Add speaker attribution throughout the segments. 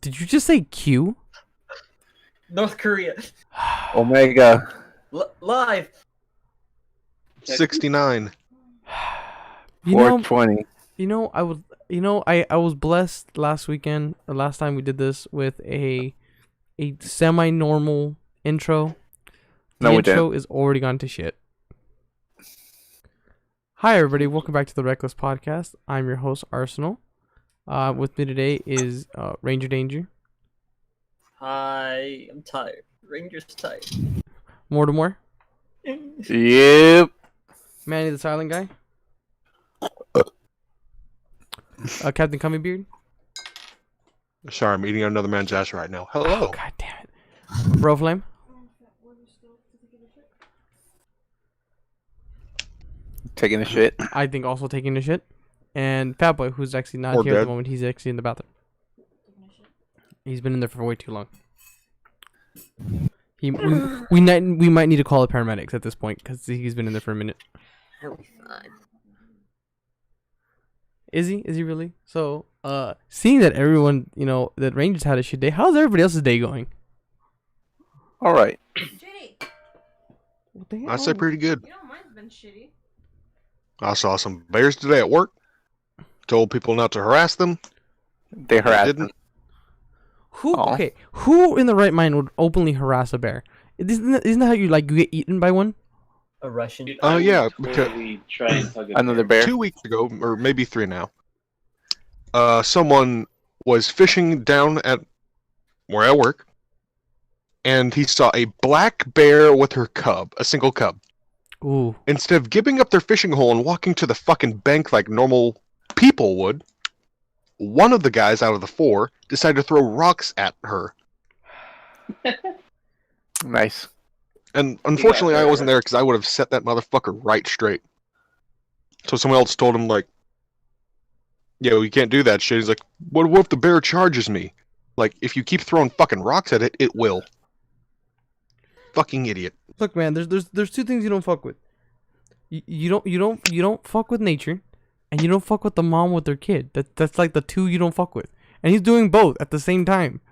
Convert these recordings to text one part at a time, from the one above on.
Speaker 1: Did you just say Q?
Speaker 2: North Korea.
Speaker 3: Omega.
Speaker 2: Live.
Speaker 4: 69.
Speaker 1: You know,
Speaker 3: 420.
Speaker 1: I was blessed last weekend. The last time we did this with a semi-normal intro. The intro is already gone to shit. Hi everybody, welcome back to the Reckless Podcast. I'm your host Arsenal. With me today is Ranger Danger.
Speaker 2: Hi, I'm tired. Ranger's tired.
Speaker 1: MoreDeMore.
Speaker 3: Yep.
Speaker 1: Manny the Silent Guy. Captain Cummybeard.
Speaker 4: Sorry, I'm eating another man's ass right now. Hello.
Speaker 1: Oh, God damn it. Bro Flame.
Speaker 3: Taking a shit.
Speaker 1: I think also taking a shit. And Fatboy, who's actually not
Speaker 4: Or
Speaker 1: here at
Speaker 4: dead.
Speaker 1: the moment. He's actually in the bathroom. He's been in there for way too long. We might need to call the paramedics at this point because he's been in there for a minute.
Speaker 2: He'll be fine.
Speaker 1: Is he? Is he really? So, seeing that everyone, that Rangers had a shit day, how's everybody else's day going?
Speaker 3: All right.
Speaker 5: Shitty.
Speaker 1: What the hell?
Speaker 4: I say pretty good.
Speaker 5: You know mine's been shitty.
Speaker 4: I saw some bears today at work. Told people not to harass them.
Speaker 3: They harassed
Speaker 4: didn't.
Speaker 3: him.
Speaker 1: Who in the right mind would openly harass a bear? Isn't that how you get eaten by one?
Speaker 2: A Russian.
Speaker 4: Yeah, because
Speaker 6: We try and hug a
Speaker 3: Another bear.
Speaker 4: 2 weeks ago, or maybe 3 now, someone was fishing down at where I work, and he saw a black bear with her cub, a single cub.
Speaker 1: Ooh.
Speaker 4: Instead of giving up their fishing hole and walking to the fucking bank like normal people would, one of the guys out of the 4 decided to throw rocks at her.
Speaker 3: Nice.
Speaker 4: And unfortunately, I wasn't there because I would have set that motherfucker right straight. So someone else told him, like, yo, you can't do that shit. He's like, what if the bear charges me? Like, if you keep throwing fucking rocks at it, it will. Fucking idiot.
Speaker 1: Look, man, there's two things you don't fuck with. You don't fuck with nature, and you don't fuck with the mom with their kid. That's like the two you don't fuck with. And he's doing both at the same time.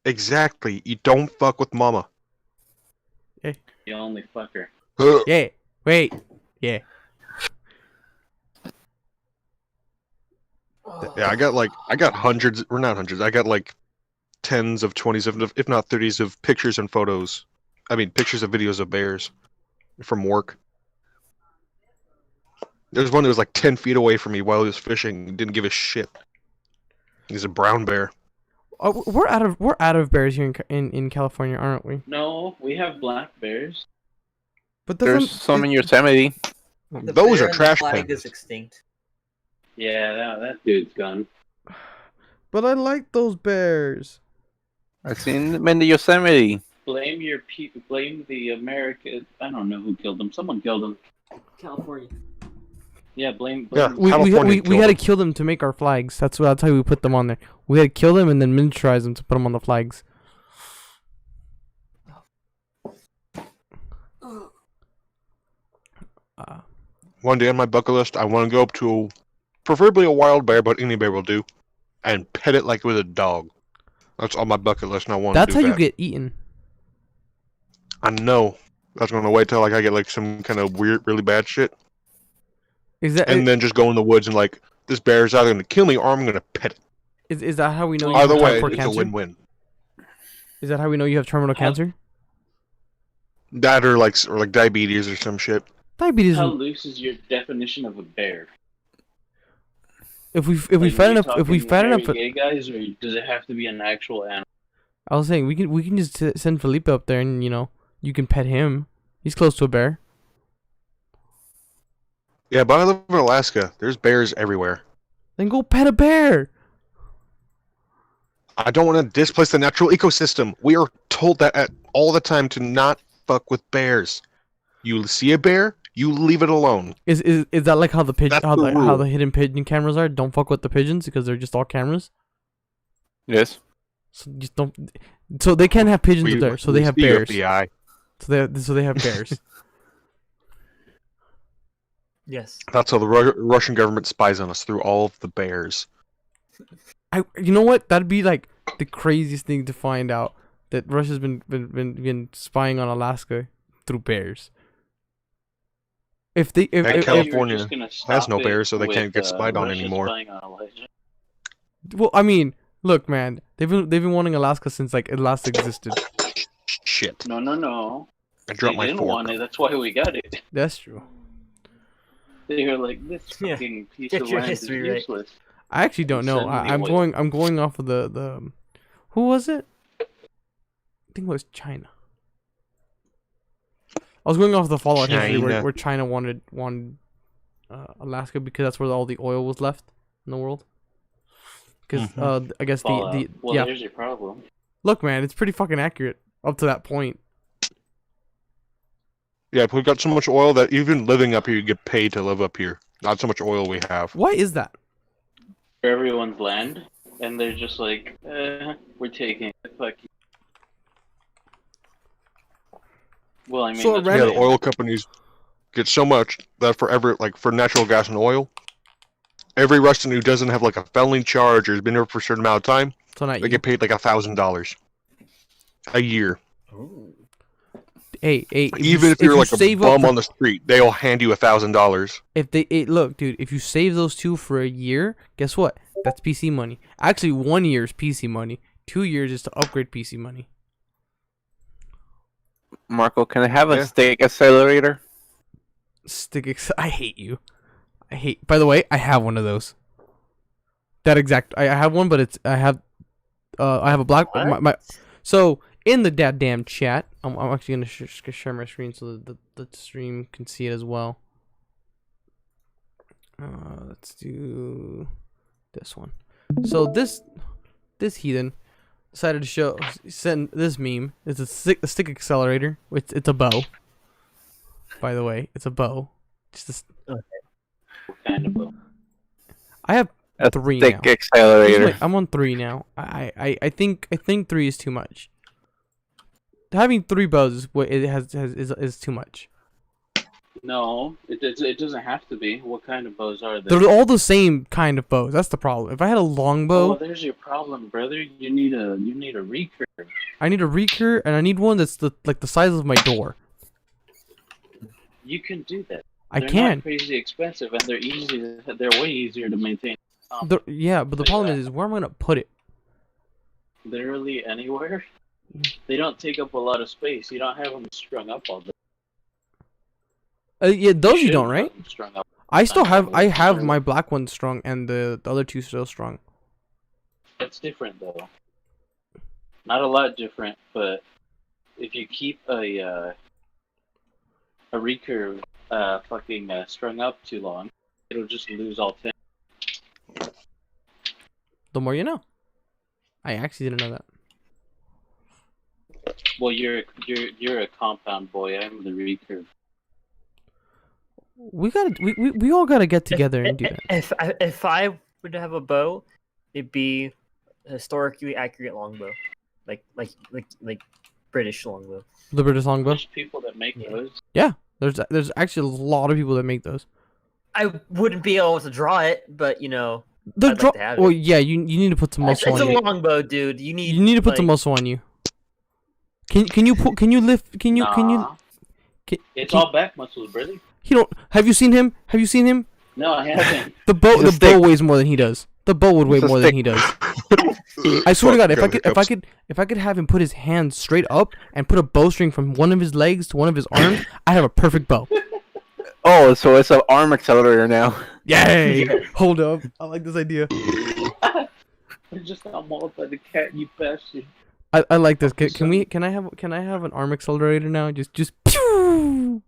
Speaker 4: Exactly. You don't fuck with mama.
Speaker 6: You only fucker.
Speaker 1: Yeah. Wait. Yeah.
Speaker 4: Yeah, I got hundreds, or not hundreds, I got like tens of 20s of, if not 30s of pictures and photos. I mean, pictures of videos of bears from work. There's one that was like 10 feet away from me while he was fishing and didn't give a shit. He's a brown bear.
Speaker 1: We're out of bears here in California, aren't we?
Speaker 6: No, we have black bears.
Speaker 1: But
Speaker 3: There's some in Yosemite.
Speaker 2: The
Speaker 4: Those
Speaker 2: bear
Speaker 4: are
Speaker 2: in
Speaker 4: trash
Speaker 2: the flag
Speaker 4: cans.
Speaker 2: is extinct.
Speaker 6: Yeah, that dude's gone.
Speaker 1: But I like those bears.
Speaker 3: I've seen them in the Yosemite.
Speaker 6: Blame the America. I don't know who killed them. Someone killed them.
Speaker 2: California.
Speaker 6: Yeah, blame.
Speaker 4: Yeah.
Speaker 1: We
Speaker 4: California
Speaker 1: had
Speaker 4: killed
Speaker 1: to
Speaker 4: them.
Speaker 1: kill them to make our flags. That's how we put them on there. We had to kill them and then miniaturize them to put them on the flags.
Speaker 4: One day on my bucket list, I want to go up to preferably a wild bear, but any bear will do, and pet it like it was a dog. That's on my bucket list, and I want to
Speaker 1: That's
Speaker 4: do
Speaker 1: how
Speaker 4: that.
Speaker 1: you get eaten.
Speaker 4: I know. I was going to wait till like I get like some kind of weird, really bad shit,
Speaker 1: Is that
Speaker 4: and then just go in the woods and like, this bear is either going to kill me or I'm going to pet it.
Speaker 1: is that how we know you
Speaker 4: Either
Speaker 1: have
Speaker 4: way,
Speaker 1: for
Speaker 4: it's a
Speaker 1: cancer?
Speaker 4: win-win.
Speaker 1: Is that how we know you have terminal cancer?
Speaker 4: That or like diabetes or some shit.
Speaker 1: Diabetes.
Speaker 6: How loose is your definition of a bear?
Speaker 1: If we
Speaker 6: Like,
Speaker 1: fat
Speaker 6: are you
Speaker 1: enough, if we
Speaker 6: talking
Speaker 1: fat enough,
Speaker 6: hairy gay guys, or does it have to be an actual animal?
Speaker 1: I was saying we can just send Felipe up there and you can pet him. He's close to a bear.
Speaker 4: Yeah, but I live in Alaska. There's bears everywhere.
Speaker 1: Then go pet a bear.
Speaker 4: I don't want to displace the natural ecosystem. We are told that all the time to not fuck with bears. You see a bear, you leave it alone.
Speaker 1: Is that like how the pigeon
Speaker 4: That's
Speaker 1: how
Speaker 4: the
Speaker 1: the, how
Speaker 4: rule.
Speaker 1: the hidden pigeon cameras are? Don't fuck with the pigeons because they're just all cameras.
Speaker 3: Yes.
Speaker 1: So just don't. So they can't have pigeons up there. So they have
Speaker 4: the
Speaker 1: bears.
Speaker 4: FBI.
Speaker 1: So they have bears.
Speaker 2: Yes.
Speaker 4: That's how the Russian government spies on us, through all of the bears.
Speaker 1: You know what? That'd be like the craziest thing to find out that Russia's been spying on Alaska through bears. If
Speaker 4: And
Speaker 1: if
Speaker 4: California
Speaker 6: You're just gonna
Speaker 4: has
Speaker 6: stop
Speaker 4: no
Speaker 6: it
Speaker 4: bears, so they can't
Speaker 6: with,
Speaker 4: get spied on
Speaker 6: Russia
Speaker 4: anymore.
Speaker 6: spying on Elijah.
Speaker 1: well, I mean, look, man, they've been wanting Alaska since like it last existed.
Speaker 4: Shit.
Speaker 6: No.
Speaker 4: I
Speaker 6: They
Speaker 4: dropped my
Speaker 6: didn't
Speaker 4: fork.
Speaker 6: want it. That's why we got it.
Speaker 1: That's true.
Speaker 6: They were like, this
Speaker 2: Yeah.
Speaker 6: fucking piece
Speaker 2: Get
Speaker 6: of
Speaker 2: your
Speaker 6: land is
Speaker 2: history right.
Speaker 6: useless.
Speaker 1: I actually don't know.
Speaker 6: Send the
Speaker 1: I'm
Speaker 6: oil.
Speaker 1: going off of the who was it? I think it was China. I was going off the Fallout history
Speaker 4: China.
Speaker 1: where China wanted Alaska because that's where all the oil was left in the world. Because I guess
Speaker 6: Fallout.
Speaker 1: the
Speaker 6: Well,
Speaker 1: yeah.
Speaker 6: there's your problem.
Speaker 1: Look, man, it's pretty fucking accurate up to that point.
Speaker 4: Yeah, we've got so much oil that even living up here, you get paid to live up here. Not so much oil we have.
Speaker 1: Why is that?
Speaker 6: For everyone's land, and they're just like, we're taking it. Fuck you. Well, I mean,
Speaker 1: So
Speaker 6: that's
Speaker 1: a
Speaker 4: Yeah,
Speaker 1: random-
Speaker 4: the oil companies get so much that for natural gas and oil, every Russian who doesn't have like a felony charge or has been here for a certain amount of time,
Speaker 1: So not
Speaker 4: they
Speaker 1: you.
Speaker 4: get paid like $1,000 a year.
Speaker 2: Ooh.
Speaker 1: Hey,
Speaker 4: Even if you're
Speaker 1: you
Speaker 4: like a
Speaker 1: save up
Speaker 4: bum
Speaker 1: the-
Speaker 4: on the street, they'll hand you $1,000.
Speaker 1: look, dude, if you save those two for a year, guess what? That's PC money. Actually, 1 year is PC money. 2 years is to upgrade PC money.
Speaker 3: Marco, can I have a
Speaker 4: Yeah.
Speaker 3: steak accelerator?
Speaker 1: I hate you. By the way, I have one of those. That exact. I have one, but I have a black. My so in the damn chat, I'm actually gonna share my screen so that the stream can see it as well. Let's do this one. So this heathen decided to send this meme. It's a stick accelerator. It's a bow. By the way, it's a bow. Just
Speaker 6: kind of a...
Speaker 1: I have
Speaker 3: A
Speaker 1: 3
Speaker 3: steak
Speaker 1: now.
Speaker 3: accelerator.
Speaker 1: I'm on 3 now. I think 3 is too much. Having 3 bows is too much.
Speaker 6: No, it doesn't have to be. What kind of bows are
Speaker 1: They're
Speaker 6: there?
Speaker 1: all the same kind of bows. That's the problem. If I had a long
Speaker 6: Oh,
Speaker 1: bow,
Speaker 6: there's your problem, brother. You need a recurve.
Speaker 1: I need a recurve and I need one that's like the size of my door.
Speaker 6: You can do that.
Speaker 1: I
Speaker 6: They're
Speaker 1: can.
Speaker 6: not crazy expensive, and they're easy. They're way easier to maintain.
Speaker 1: Yeah, but the problem is where am I gonna put it?
Speaker 6: Literally anywhere. They don't take up a lot of space. You don't have them strung up all day.
Speaker 1: Yeah, those you
Speaker 6: should
Speaker 1: don't,
Speaker 6: have
Speaker 1: right?
Speaker 6: them strung up.
Speaker 1: I still have. I have
Speaker 6: Strung.
Speaker 1: my black one strung and the other 2 still strung.
Speaker 6: That's different though. Not a lot different, but if you keep a recurve strung up too long, it'll just lose all 10.
Speaker 1: The more you know. I actually didn't know that.
Speaker 6: Well, you're a compound boy. I'm the recurve.
Speaker 1: We all gotta get together and do that.
Speaker 2: If I would have a bow, it'd be a historically accurate longbow, like British longbow.
Speaker 1: The British longbow.
Speaker 6: There's people that make
Speaker 2: Yeah.
Speaker 6: those.
Speaker 1: There's actually a lot of people that make those.
Speaker 2: I wouldn't be able to draw it, but you know,
Speaker 1: The
Speaker 2: I'd like to have it.
Speaker 1: Well, yeah, you need to put some
Speaker 2: it's
Speaker 1: muscle
Speaker 2: a
Speaker 1: on you.
Speaker 2: longbow, dude. You need
Speaker 1: To put some
Speaker 2: like,
Speaker 1: muscle on you. Can you lift? Can you?
Speaker 6: Nah.
Speaker 1: Can,
Speaker 6: It's
Speaker 1: can-
Speaker 6: all back muscles, brother.
Speaker 1: He don't. Have you seen him?
Speaker 6: No, I haven't.
Speaker 1: The bow.
Speaker 3: It's a
Speaker 1: The bow
Speaker 3: stick.
Speaker 1: weighs more than he does. The bow would weigh
Speaker 3: It's a
Speaker 1: more than
Speaker 3: stick.
Speaker 1: he does. I swear to God,
Speaker 4: Fuck,
Speaker 1: if I could have him put his hands straight up and put a bowstring from one of his legs to one of his arms, I'd have a perfect bow.
Speaker 3: Oh, so it's an arm accelerator now.
Speaker 1: Yay! Hold up, I like this idea.
Speaker 6: I just got mauled by the cat, you bastard.
Speaker 1: I like this. Can I have an arm accelerator now? Just pew!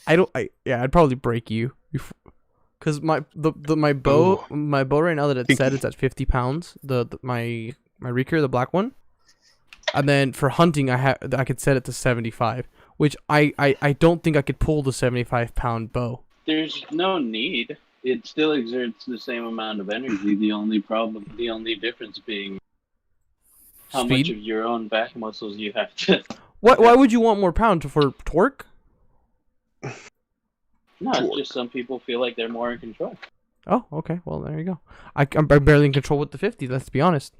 Speaker 1: I'd probably break you. Cause my bow right now that it's set it's at 50 pounds. My recurve, the black one, and then for hunting I could set it to 75, which I don't think I could pull the 75-pound bow.
Speaker 6: There's no need. It still exerts the same amount of energy. The only difference being how much
Speaker 1: Speed?
Speaker 6: of your own back muscles you have to.
Speaker 1: Why would you want more pound for torque?
Speaker 6: No, it's just some people feel like they're more in control.
Speaker 1: Oh, okay. Well, there you go. I'm barely in control with the 50. Let's be honest.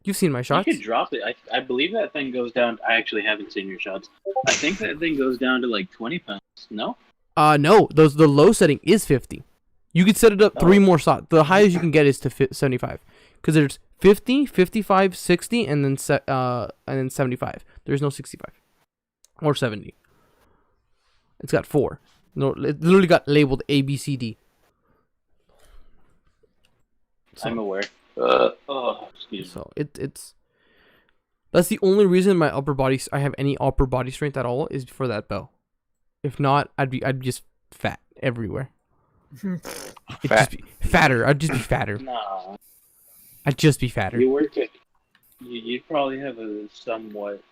Speaker 1: You've seen my
Speaker 6: You
Speaker 1: shots.
Speaker 6: could drop it. I believe that thing goes down. I actually haven't seen your shots. I think that thing goes down to like 20 pounds. No?
Speaker 1: No. The low setting is 50. You could set it up 3
Speaker 6: Oh.
Speaker 1: more shots. The highest you can get is to 75. Because there's 50, 55, 60, and then 75. There's no 65 or 70. It's got 4. No, it literally got labeled A, B, C, D. So-
Speaker 6: I'm aware. Excuse me.
Speaker 1: So it's that's the only reason my upper body I have any upper body strength at all is for that bow. If not, I'd be just fat everywhere. It'd just be fatter. I'd just be fatter.
Speaker 6: Nah.
Speaker 1: I'd just be fatter.
Speaker 6: You work at. You probably have a somewhat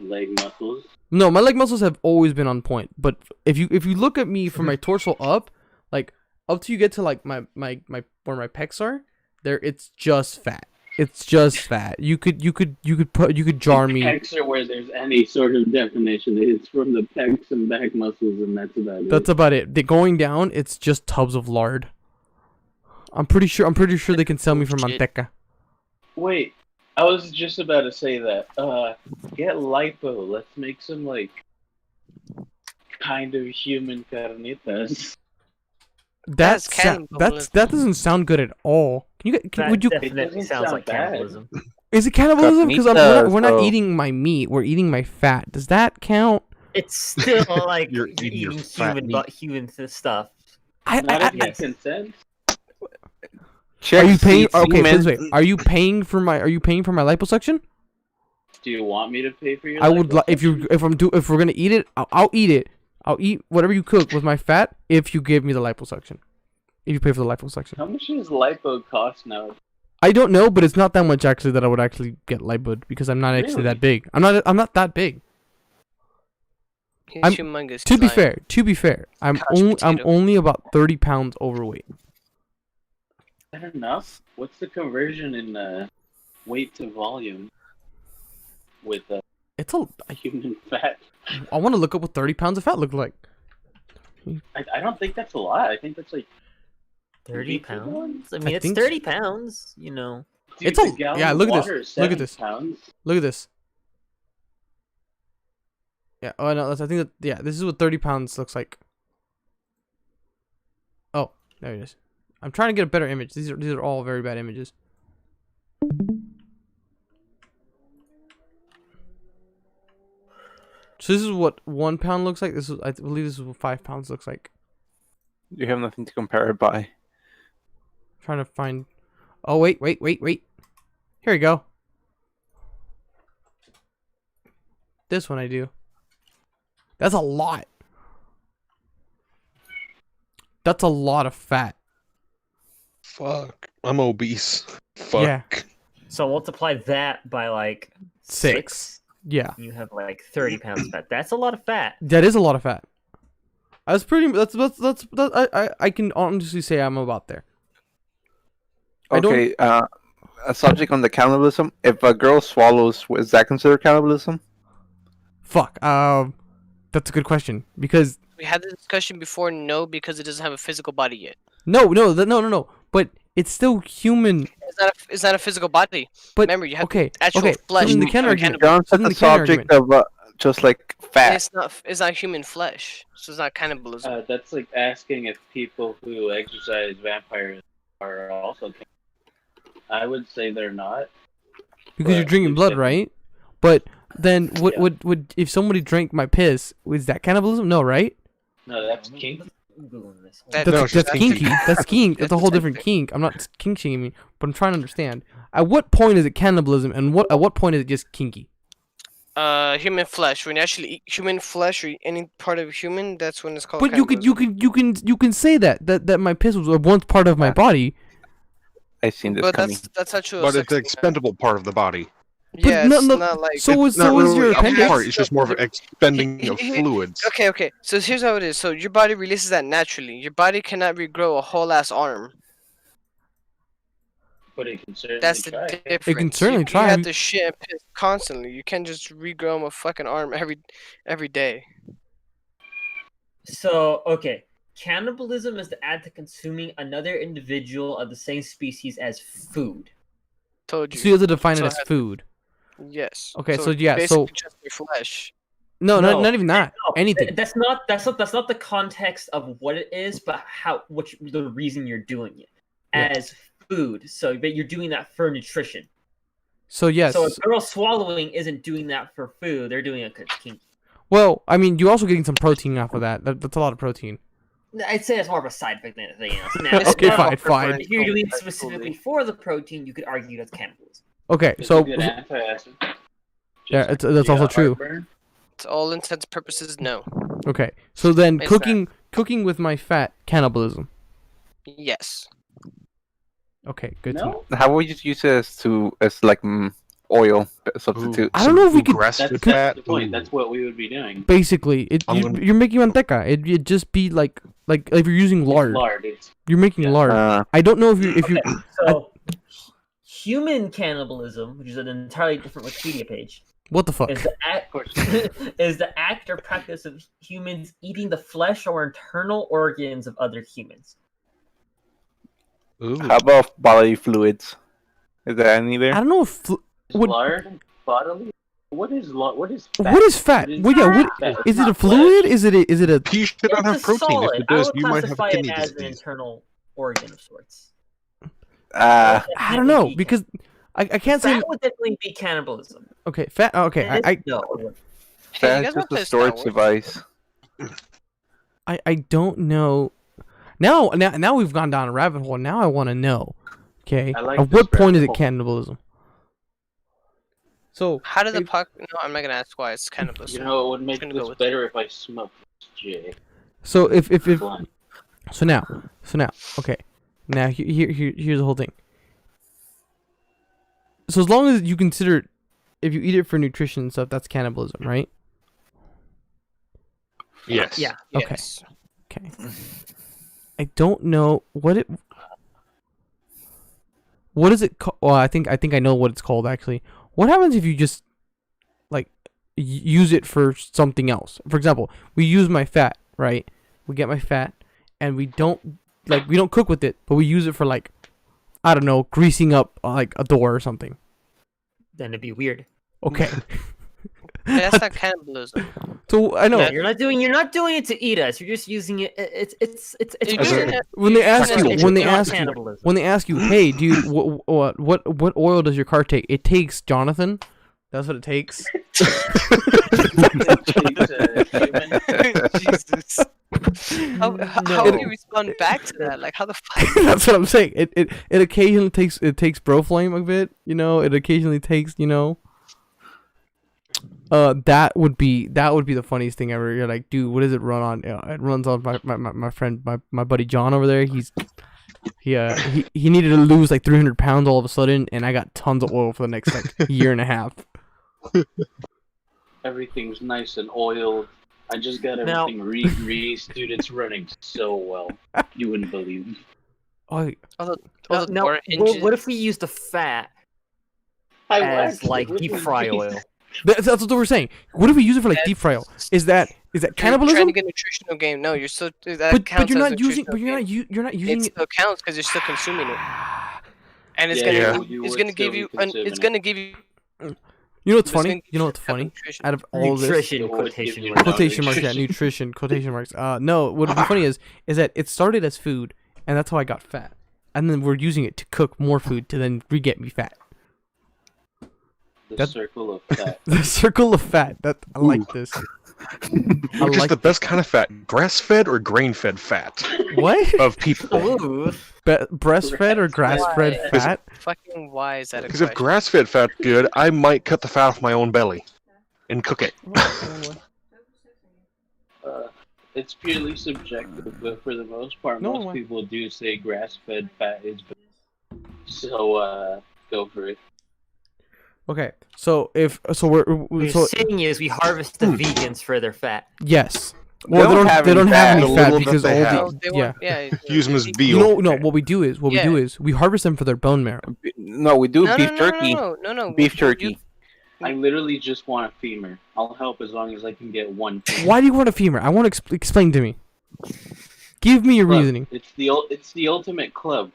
Speaker 6: leg muscles.
Speaker 1: No, my leg muscles have always been on point. But if you look at me from my torso up, like up till you get to like my where my pecs are, there it's just fat. It's just fat. You could jar me.
Speaker 6: Pecs are where there's any sort of definition. It's from the pecs and back muscles, and that's about it.
Speaker 1: That's about it. Going down, it's just tubs of lard. I'm pretty sure they can sell me from
Speaker 5: Shit.
Speaker 1: Manteca.
Speaker 6: Wait, I was just about to say that. Get lipo. Let's make some like kind of human carnitas.
Speaker 5: That's
Speaker 1: That
Speaker 5: cannibalism.
Speaker 1: doesn't sound good at all. Would you?
Speaker 6: It
Speaker 2: Definitely
Speaker 6: doesn't
Speaker 2: sounds
Speaker 6: sound
Speaker 2: like
Speaker 6: bad.
Speaker 2: cannibalism.
Speaker 1: Is it cannibalism? Because we're not
Speaker 3: so-
Speaker 1: eating my meat. We're eating my fat. Does that count?
Speaker 2: It's still like
Speaker 4: You're
Speaker 2: you're
Speaker 4: eating your
Speaker 2: eating
Speaker 4: fat
Speaker 2: human,
Speaker 4: meat.
Speaker 2: but human stuff.
Speaker 6: Not if you
Speaker 2: Yes.
Speaker 6: consent.
Speaker 1: Are you paying?
Speaker 3: Check
Speaker 1: Okay,
Speaker 3: semen.
Speaker 1: please wait. Are you paying for my liposuction?
Speaker 6: Do you want me to pay for your?
Speaker 1: I would like
Speaker 6: liposuction?
Speaker 1: if we're gonna eat it, I'll eat it. I'll eat whatever you cook with my fat if you give me the liposuction. If you pay for the liposuction.
Speaker 6: How much does lipo cost now?
Speaker 1: I don't know, but it's not that much actually that I would actually get lipoed because I'm not actually that big. I'm not that big.
Speaker 5: He's
Speaker 1: I'm-
Speaker 5: humongous.
Speaker 1: To be
Speaker 5: giant.
Speaker 1: fair, I'm
Speaker 5: Couch
Speaker 1: I'm
Speaker 5: potato.
Speaker 1: only about 30 pounds overweight.
Speaker 6: Is that enough? What's the conversion in weight to volume with
Speaker 1: It's a.
Speaker 6: human fat?
Speaker 1: I want to look up what 30 pounds of fat look like.
Speaker 6: I don't think that's a lot. I think that's like
Speaker 2: 30
Speaker 6: Pizza
Speaker 2: pounds?
Speaker 6: one?
Speaker 2: I mean, it's
Speaker 1: think
Speaker 2: 30 pounds, you know.
Speaker 6: dude,
Speaker 1: It's a-
Speaker 6: the gallon
Speaker 1: yeah,
Speaker 6: of
Speaker 1: look at this.
Speaker 6: water is
Speaker 1: Look at
Speaker 6: 7
Speaker 1: this.
Speaker 6: Pounds.
Speaker 1: Look at this. Yeah. Oh no. I think that. Yeah. This is what 30 pounds looks like. Oh, there it is. I'm trying to get a better image. These are all very bad images. So this is what 1 pound looks like. I believe this is what 5 pounds looks like.
Speaker 3: You have nothing to compare it by.
Speaker 1: Trying to find. Oh wait. Here we go. This one I do. That's a lot. That's a lot of fat.
Speaker 4: Fuck. I'm obese. Fuck.
Speaker 1: Yeah.
Speaker 2: So multiply that by like
Speaker 1: 6. Yeah.
Speaker 2: You have like 30 pounds of fat. That's a lot of fat.
Speaker 1: That is a lot of fat. I can honestly say I'm about there. I don't-
Speaker 3: Okay, a subject on the cannibalism. If a girl swallows, is that considered cannibalism?
Speaker 1: Fuck. That's a good question because
Speaker 5: We had this discussion before. No, because it doesn't have a physical body yet.
Speaker 1: no. But it's still human.
Speaker 5: It's not a physical body.
Speaker 1: But
Speaker 5: Remember, you have
Speaker 1: okay,
Speaker 5: actual
Speaker 1: okay.
Speaker 5: flesh.
Speaker 1: So in the
Speaker 5: to
Speaker 1: can
Speaker 5: become
Speaker 1: argument,
Speaker 5: cannibal.
Speaker 3: You're on
Speaker 1: Isn't
Speaker 3: the
Speaker 1: the can
Speaker 3: subject of just like fat.
Speaker 5: It's not human flesh, so it's not cannibalism.
Speaker 6: That's like asking if people who exercise vampires are also. I would say they're not.
Speaker 1: because you're
Speaker 6: But
Speaker 1: drinking
Speaker 6: you
Speaker 1: blood,
Speaker 6: said-
Speaker 1: right? But then
Speaker 6: Yeah.
Speaker 1: would if somebody drank my piss, was that cannibalism? No, right?
Speaker 6: No, that's kink.
Speaker 2: Googling this.
Speaker 5: That-
Speaker 4: No,
Speaker 1: That's,
Speaker 4: it's just
Speaker 1: that's
Speaker 4: kinky.
Speaker 1: kinky. That's kink. That's a whole
Speaker 5: That's
Speaker 1: different kink. I'm not kink shaming, but I'm trying to understand. At what point is it cannibalism, and at what point is it just kinky?
Speaker 5: Human flesh. When you actually eat human flesh or any part of a human, that's when it's called.
Speaker 1: But you can say that my piss was once part of my body.
Speaker 3: I seen this
Speaker 5: But
Speaker 3: coming.
Speaker 5: that's actually.
Speaker 4: But it's an expendable part of the body.
Speaker 5: Yeah,
Speaker 1: no-
Speaker 5: it's
Speaker 1: no,
Speaker 5: not like.
Speaker 1: So is
Speaker 4: Not
Speaker 1: so is
Speaker 4: really
Speaker 1: your
Speaker 4: a
Speaker 1: appendix.
Speaker 4: part, it's just more of an expending of fluids.
Speaker 5: Okay. So here's how it is. So your body releases that naturally. Your body cannot regrow a whole ass arm.
Speaker 6: But it can certainly
Speaker 5: That's the
Speaker 6: try.
Speaker 5: difference.
Speaker 1: certainly
Speaker 5: you
Speaker 1: try.
Speaker 5: have to shit and piss constantly. You can't just regrow a fucking arm every day.
Speaker 2: So, okay. Cannibalism is the act of consuming another individual of the same species as food.
Speaker 5: Told you.
Speaker 1: So you have to define
Speaker 5: So
Speaker 1: it
Speaker 5: it
Speaker 1: as
Speaker 5: has-
Speaker 1: food.
Speaker 5: Yes.
Speaker 1: Okay, so yeah,
Speaker 5: basically
Speaker 1: so-
Speaker 5: just their flesh.
Speaker 1: No,
Speaker 2: No.
Speaker 1: not even that.
Speaker 2: No,
Speaker 1: Anything.
Speaker 2: That's not the context of what it is, but the reason you're doing it
Speaker 1: Yeah.
Speaker 2: as food. So, but you're doing that for nutrition.
Speaker 1: So yes.
Speaker 2: So a girl swallowing isn't doing that for food; they're doing it 'cause it's kinky.
Speaker 1: Well, I mean, you're also getting some protein off of that. That's a lot of protein.
Speaker 2: I'd say that's more of a side effect than anything else. Now,
Speaker 1: Okay,
Speaker 2: now,
Speaker 1: fine.
Speaker 2: if you're doing it specifically for the protein, you could argue that's cannibalism.
Speaker 1: Okay,
Speaker 6: It's
Speaker 1: so
Speaker 6: a good antacid.
Speaker 1: yeah,
Speaker 6: Just
Speaker 1: that's also
Speaker 6: got
Speaker 1: true.
Speaker 6: heartburn.
Speaker 5: To all intents and purposes, no.
Speaker 1: Okay, so then
Speaker 5: It's
Speaker 1: cooking with my fat, cannibalism.
Speaker 5: Yes.
Speaker 1: Okay, good to know.
Speaker 6: No,
Speaker 3: How would you use it as like oil substitute?
Speaker 1: I don't know if we could-
Speaker 6: that's
Speaker 4: grass-fed
Speaker 6: the
Speaker 4: fat.
Speaker 6: point.
Speaker 4: Ooh.
Speaker 6: That's what we would be doing.
Speaker 1: Basically, you're making manteca. It'd just be like if you're using lard.
Speaker 6: Lard. It's
Speaker 1: You're making
Speaker 6: Yeah.
Speaker 1: lard. I don't know if you
Speaker 2: So, human cannibalism, which is an entirely different Wikipedia page,
Speaker 1: what the fuck.
Speaker 2: is the act
Speaker 6: of course.
Speaker 2: is the act or practice of humans eating the flesh or internal organs of other humans.
Speaker 4: Ooh.
Speaker 3: How about bodily fluids? Is there any
Speaker 1: I
Speaker 3: there?
Speaker 1: don't know if What-
Speaker 6: Lard, bodily. What is lard? What is fat?
Speaker 1: what is fat.
Speaker 6: It is
Speaker 1: Well, yeah,
Speaker 6: fat.
Speaker 1: is it a
Speaker 6: Not
Speaker 1: fluid?
Speaker 6: flesh.
Speaker 1: Is it a
Speaker 4: Pea should not have
Speaker 2: It's a
Speaker 4: protein.
Speaker 2: solid.
Speaker 4: If it does,
Speaker 2: I would
Speaker 4: you might have
Speaker 2: classify
Speaker 4: kidney
Speaker 2: it as an
Speaker 4: disease.
Speaker 2: internal organ of sorts.
Speaker 3: Uh,
Speaker 1: I don't know because I can't say
Speaker 2: That would definitely be cannibalism.
Speaker 1: okay fat. Okay,
Speaker 2: No.
Speaker 5: Hey, you
Speaker 3: that's
Speaker 5: guys want
Speaker 3: just
Speaker 5: to
Speaker 3: a
Speaker 5: play Star
Speaker 3: storage
Speaker 5: Wars?
Speaker 3: device.
Speaker 1: I don't know. Now we've gone down a rabbit hole. Now I want to know. Okay,
Speaker 6: I like
Speaker 1: at
Speaker 6: this
Speaker 1: what point is
Speaker 6: rabbit
Speaker 1: it
Speaker 6: hole.
Speaker 1: cannibalism? So
Speaker 5: How did the
Speaker 1: if-
Speaker 5: puck? No, I'm not gonna ask why it's cannibalism.
Speaker 6: You know, it would make
Speaker 5: gonna go
Speaker 6: this
Speaker 5: with
Speaker 6: better if I smoked J.
Speaker 1: So if
Speaker 6: Blunt.
Speaker 1: so now okay, now here's the whole thing. So as long as you consider if you eat it for nutrition and stuff, that's cannibalism, right?
Speaker 4: Yes.
Speaker 2: Yeah.
Speaker 1: Okay.
Speaker 5: Yes.
Speaker 1: Okay. I don't know what is it called? Well, I think I know what it's called actually. What happens if you just like use it for something else? For example, we use my fat, right? We get my fat and we don't cook with it, but we use it for like I don't know, greasing up like a door or something.
Speaker 2: Then it'd be weird.
Speaker 1: Okay.
Speaker 5: Hey, that's not cannibalism.
Speaker 1: So I know
Speaker 2: No, you're not doing it to eat us. You're just using it. It's
Speaker 5: You're
Speaker 4: As a-
Speaker 5: using it-
Speaker 1: when they ask you
Speaker 4: It's
Speaker 1: when they
Speaker 2: not
Speaker 1: ask you
Speaker 2: cannibalism.
Speaker 1: when they ask you, hey dude, what oil does your car take? It takes Jonathan. That's what it takes.
Speaker 5: Jesus. How do you respond back to that? Like, how the fuck?
Speaker 1: That's what I'm saying. It occasionally takes Broflame a bit, you know. It occasionally takes, you know. That would be the funniest thing ever. You're like, dude, what does it run on? It runs on my friend, my buddy John over there. He needed to lose like 300 pounds all of a sudden, and I got tons of oil for the next like year and a half.
Speaker 6: Everything's nice and oiled. I just got
Speaker 2: Now-
Speaker 6: everything re-greased. Dude, it's running so well. You wouldn't believe.
Speaker 1: Oh,
Speaker 5: All the
Speaker 2: Now,
Speaker 5: door hinges.
Speaker 2: what if we use the fat as like deep fry oil?
Speaker 1: that's what we're saying. What if we use it for like deep fry oil? Is that
Speaker 5: You're
Speaker 1: cannibalism?
Speaker 5: trying to get a nutritional game. No, you're still that
Speaker 1: But
Speaker 5: counts
Speaker 1: you're
Speaker 5: as
Speaker 1: not using. But
Speaker 5: nutritional game.
Speaker 1: you're not using
Speaker 5: It
Speaker 1: it.
Speaker 5: still counts because you're still consuming it, and it's
Speaker 6: Yeah,
Speaker 5: gonna
Speaker 6: you
Speaker 5: it's
Speaker 6: would
Speaker 5: gonna
Speaker 6: still
Speaker 5: give
Speaker 6: be
Speaker 5: you
Speaker 6: consuming
Speaker 5: it's
Speaker 6: it.
Speaker 5: gonna give you.
Speaker 1: You know what's
Speaker 5: it's gonna
Speaker 1: funny?
Speaker 5: give
Speaker 1: You know what's funny?
Speaker 5: nutrition.
Speaker 1: Out of all this,
Speaker 2: Nutrition
Speaker 6: It would
Speaker 2: quotation
Speaker 6: give you
Speaker 2: marks.
Speaker 1: quotation marks, yeah,
Speaker 6: nutrition.
Speaker 1: nutrition, quotation marks. No, what would be funny is that it started as food, and that's how I got fat, and then we're using it to cook more food to then re-get me fat.
Speaker 6: The
Speaker 1: That-
Speaker 6: circle of fat.
Speaker 1: The circle of fat. I like this. I
Speaker 4: Which is
Speaker 1: like
Speaker 4: the best kind of fat? Grass-fed or grain-fed fat
Speaker 1: what?
Speaker 4: of people?
Speaker 2: Ooh.
Speaker 1: Breastfed or grass-fed
Speaker 5: Why?
Speaker 1: fat?
Speaker 5: Fucking why is that a
Speaker 4: Because if
Speaker 5: question?
Speaker 4: grass-fed fat's good, I might cut the fat off my own belly and cook it.
Speaker 6: It's purely subjective, but for the most part,
Speaker 1: No,
Speaker 6: most
Speaker 1: why?
Speaker 6: people do say grass-fed fat is better. So, go for it.
Speaker 1: Okay, so we're
Speaker 2: What you're
Speaker 1: so
Speaker 2: saying is we harvest the vegans for their fat.
Speaker 1: yes. Well, they don't have
Speaker 4: The
Speaker 1: any fat
Speaker 4: little bit
Speaker 1: because
Speaker 4: they
Speaker 1: all
Speaker 4: have.
Speaker 5: No,
Speaker 1: the
Speaker 5: they
Speaker 1: yeah.
Speaker 5: want, yeah.
Speaker 4: Use them as
Speaker 5: they-
Speaker 4: veal.
Speaker 1: No, what we do is we harvest them for their bone marrow.
Speaker 3: No, we do
Speaker 5: No,
Speaker 3: beef
Speaker 5: no,
Speaker 3: jerky.
Speaker 5: No.
Speaker 3: Beef jerky.
Speaker 6: I literally just want a femur. I'll help as long as I can get one femur.
Speaker 1: Why do you want a femur? I want to explain to me. Give me your
Speaker 6: Club.
Speaker 1: reasoning.
Speaker 6: It's the ultimate club.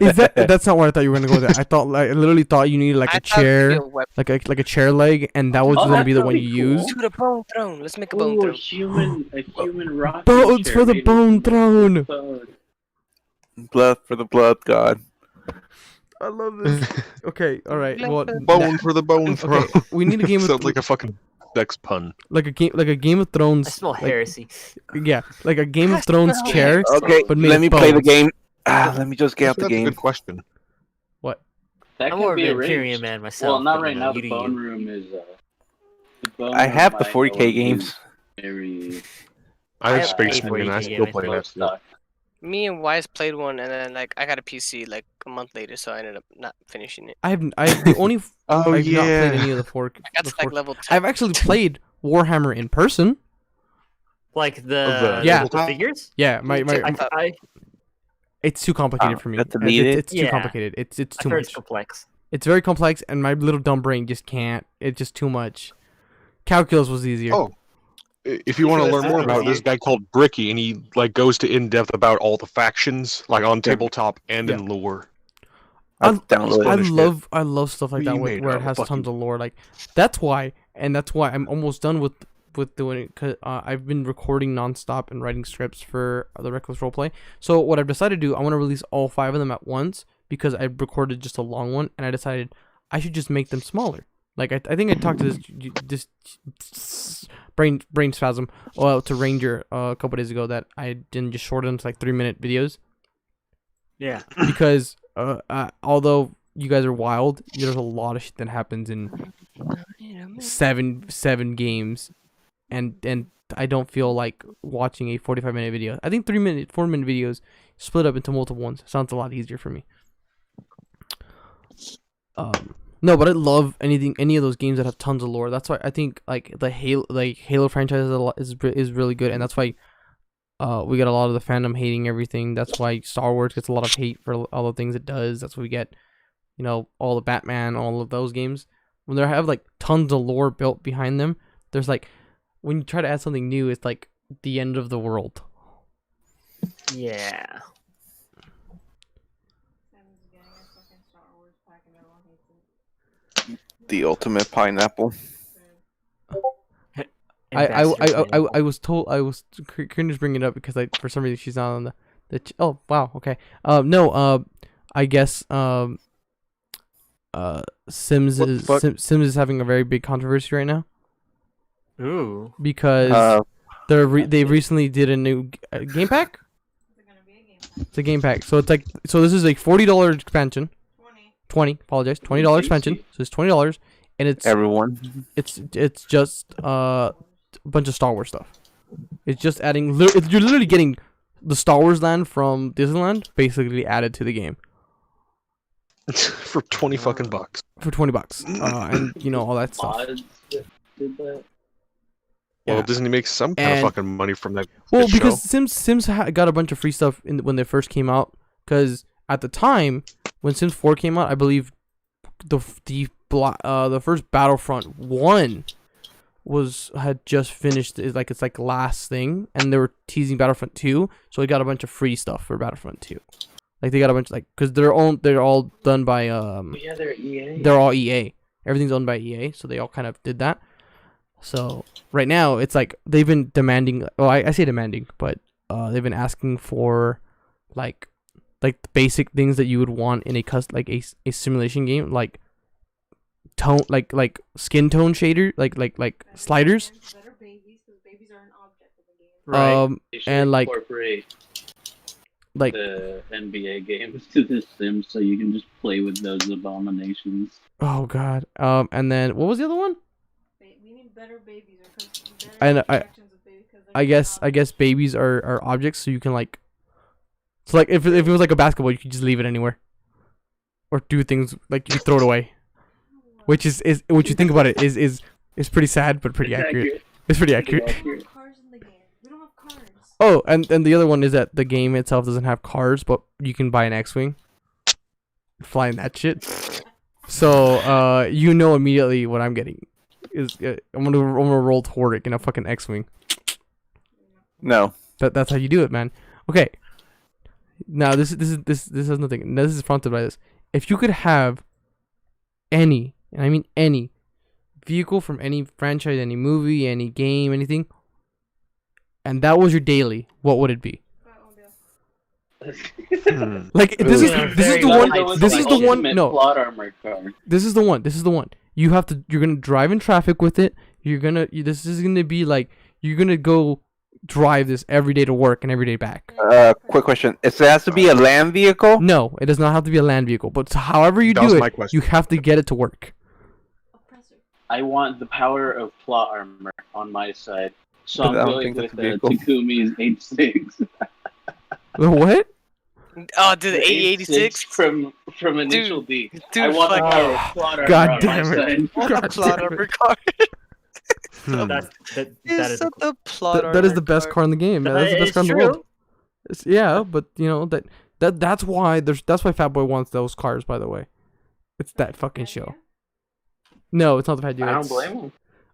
Speaker 1: Is that's not what I thought you were gonna go with. I literally thought you needed like
Speaker 5: I
Speaker 1: a
Speaker 5: thought it'd be
Speaker 1: chair,
Speaker 5: a weapon.
Speaker 1: like a chair leg, and that was
Speaker 6: Oh,
Speaker 1: gonna be the
Speaker 6: that'd
Speaker 1: one
Speaker 6: be
Speaker 1: you
Speaker 6: cool.
Speaker 1: used.
Speaker 5: To the bone throne. Let's make a bone
Speaker 6: Ooh,
Speaker 5: throne.
Speaker 6: a human rocking
Speaker 1: Bones
Speaker 6: chair
Speaker 1: for the
Speaker 6: made
Speaker 1: bone
Speaker 6: with
Speaker 1: throne.
Speaker 6: bone.
Speaker 3: Blood for the blood god.
Speaker 1: I love this. Okay, all right. Well,
Speaker 4: Bone for the bone throne.
Speaker 1: okay, we need a game
Speaker 4: Sounds
Speaker 1: of
Speaker 4: like a fucking sex pun.
Speaker 1: like a Game of
Speaker 2: I
Speaker 1: Thrones.
Speaker 2: smell
Speaker 1: like,
Speaker 2: heresy.
Speaker 1: Yeah, like a Game
Speaker 5: I
Speaker 1: of Thrones
Speaker 5: smell
Speaker 1: chair.
Speaker 3: Okay,
Speaker 1: But made
Speaker 3: let
Speaker 1: of
Speaker 3: me play the
Speaker 1: bones.
Speaker 3: game. Let me just get out the
Speaker 4: That's a
Speaker 3: game.
Speaker 4: good question.
Speaker 6: That
Speaker 2: I'm
Speaker 6: could
Speaker 2: more of
Speaker 6: be
Speaker 2: an
Speaker 6: arranged.
Speaker 2: Imperium man myself.
Speaker 6: Well, not
Speaker 2: but,
Speaker 6: right
Speaker 2: you know,
Speaker 6: now.
Speaker 2: you
Speaker 6: The
Speaker 2: do
Speaker 6: bone
Speaker 2: you.
Speaker 6: room is. The bone
Speaker 3: I have
Speaker 6: room
Speaker 3: the
Speaker 6: I
Speaker 3: 40k
Speaker 6: know is
Speaker 3: games.
Speaker 6: Very.
Speaker 4: I have
Speaker 2: have
Speaker 4: Space
Speaker 2: a
Speaker 4: Marine and I
Speaker 2: 40K
Speaker 4: still
Speaker 2: game,
Speaker 4: play
Speaker 6: low
Speaker 4: that shit.
Speaker 6: stock.
Speaker 5: Me and Wise played one, and then like I got a PC like a month later, so I ended up not finishing it.
Speaker 1: I have the only
Speaker 4: Oh
Speaker 1: I've not played
Speaker 4: yeah.
Speaker 1: any of the fork.
Speaker 5: I got
Speaker 1: the
Speaker 5: to like
Speaker 1: fork.
Speaker 5: level 10.
Speaker 1: I've actually played Warhammer in person.
Speaker 2: Like
Speaker 4: the
Speaker 1: Yeah.
Speaker 2: the figures.
Speaker 1: Yeah, my it's too complicated for me.
Speaker 3: That's needed.
Speaker 1: It's too
Speaker 2: Yeah.
Speaker 1: complicated. It's
Speaker 2: I've
Speaker 1: too
Speaker 2: heard
Speaker 1: much.
Speaker 2: it's complex.
Speaker 1: It's very complex, and my little dumb brain just can't. It's just too much. Calculus was easier.
Speaker 4: Oh. If you want to
Speaker 6: Because
Speaker 4: learn more
Speaker 6: I
Speaker 4: about it,
Speaker 6: don't
Speaker 4: there's a guy called Bricky, and he like goes to in depth about all the factions, like on tabletop and in lore.
Speaker 3: I'll download it.
Speaker 1: I love stuff like that
Speaker 4: We
Speaker 1: where
Speaker 4: made
Speaker 1: it
Speaker 4: our
Speaker 1: has
Speaker 4: fucking-
Speaker 1: tons of lore. Like that's why I'm almost done with doing it. Cause I've been recording nonstop and writing scripts for the Reckless Roleplay. So what I've decided to do, I want to release all 5 of them at once because I recorded just a long one, and I decided I should just make them smaller. Like I think I talked to this brain spasm to Ranger a couple days ago that I didn't just shorten them to like 3-minute videos
Speaker 2: Yeah.
Speaker 1: because although you guys are wild, there's a lot of shit that happens in seven games, and I don't feel like watching a 45-minute video. I think 4-minute videos split up into multiple ones sounds a lot easier for me. No, but I love any of those games that have tons of lore. That's why I think like the Halo franchise is really good, and that's why we get a lot of the fandom hating everything. That's why Star Wars gets a lot of hate for all the things it does. That's why we get, all the Batman, all of those games. When they have like tons of lore built behind them, there's like when you try to add something new, it's like the end of the world.
Speaker 2: Yeah.
Speaker 3: The ultimate pineapple.
Speaker 1: I was told Karen just bringing it up because for some reason she's not on oh wow, okay. I guess Sims is having a very big controversy right now
Speaker 2: Ooh.
Speaker 1: because they recently did a new game pack. It's a game pack, so this is a $40 expansion. $20 expansion. So it's $20, and it's
Speaker 3: Everyone.
Speaker 1: it's just a bunch of Star Wars stuff. It's just adding. You're literally getting the Star Wars land from Disneyland basically added to the game
Speaker 4: For 20 fucking bucks.
Speaker 1: for $20, and all that stuff.
Speaker 6: Mods that did that.
Speaker 4: Well,
Speaker 1: Yeah.
Speaker 4: Disney makes some kind of
Speaker 1: And-
Speaker 4: fucking money from that.
Speaker 1: Well,
Speaker 4: shit
Speaker 1: because
Speaker 4: show.
Speaker 1: Sims got a bunch of free stuff when they first came out. Because at the time when Sims 4 came out, I believe the first Battlefront 1 had just finished. It's like last thing, and they were teasing Battlefront 2, so we got a bunch of free stuff for Battlefront 2. Like they got a bunch because they're all done by
Speaker 6: Yeah, they're EA.
Speaker 1: they're all EA. Everything's owned by EA, so they all kind of did that. So right now it's like they've been demanding. Well, I say demanding, but they've been asking for like the basic things that you would want in a simulation game, like tone, like skin tone shader, like sliders.
Speaker 2: Right.
Speaker 6: They should
Speaker 1: and like
Speaker 6: incorporate
Speaker 1: like
Speaker 6: the NBA games to the Sims so you can just play with those abominations.
Speaker 1: oh god. And then what was the other one?
Speaker 7: We need better babies or
Speaker 1: And
Speaker 7: better interactions with babies, 'cause they're
Speaker 1: I guess babies are objects, so you can like. So like if it was like a basketball, you could just leave it anywhere, or do things like you could throw it away, which is what you think about it is pretty sad but pretty accurate. It's pretty accurate.
Speaker 7: We don't have cars in the game. We don't have cars.
Speaker 1: Oh, and the other one is that the game itself doesn't have cars, but you can buy an X-wing, fly in that shit. So immediately what I'm getting is I'm gonna roll toward it in a fucking X-wing.
Speaker 3: No.
Speaker 1: That's how you do it, man. Okay. Now this has nothing. This is fronted by this. If you could have any, and I mean any, vehicle from any franchise, any movie, any game, anything, and that was your daily, what would it be? Like this is the one. This is the one. No,
Speaker 6: plot armor car.
Speaker 1: this is the one. This is the one. You're gonna drive in traffic with it. This is gonna be like you're gonna go drive this every day to work and every day back.
Speaker 3: Quick question. It has to be a land vehicle?
Speaker 1: No, it does not have to be a land vehicle. But however you
Speaker 4: That was
Speaker 1: do
Speaker 4: my
Speaker 1: it,
Speaker 4: question.
Speaker 1: you have to get it to work.
Speaker 6: I want the power of plot armor on my side. So I'm
Speaker 3: I don't
Speaker 6: going
Speaker 3: think
Speaker 6: with
Speaker 3: that's a vehicle.
Speaker 6: Takumi's 86.
Speaker 1: The what?
Speaker 5: Oh, dude, the 886.
Speaker 6: from Initial D.
Speaker 5: Dude,
Speaker 6: I want the
Speaker 5: fuck.
Speaker 6: power of plot armor
Speaker 1: God
Speaker 6: on
Speaker 1: damn
Speaker 6: my
Speaker 1: it.
Speaker 6: side.
Speaker 1: God
Speaker 5: Plot
Speaker 1: damn
Speaker 5: armor
Speaker 1: it.
Speaker 5: car.
Speaker 2: That is a
Speaker 5: the plot
Speaker 1: That is
Speaker 5: armor
Speaker 1: the best car in the game. Man. That's the best car in the world. Yeah, but you know that's why Fatboy wants those cars. By the way, it's that fucking show. No, it's not the Fat Dude.
Speaker 6: I don't
Speaker 1: it's-
Speaker 6: blame him.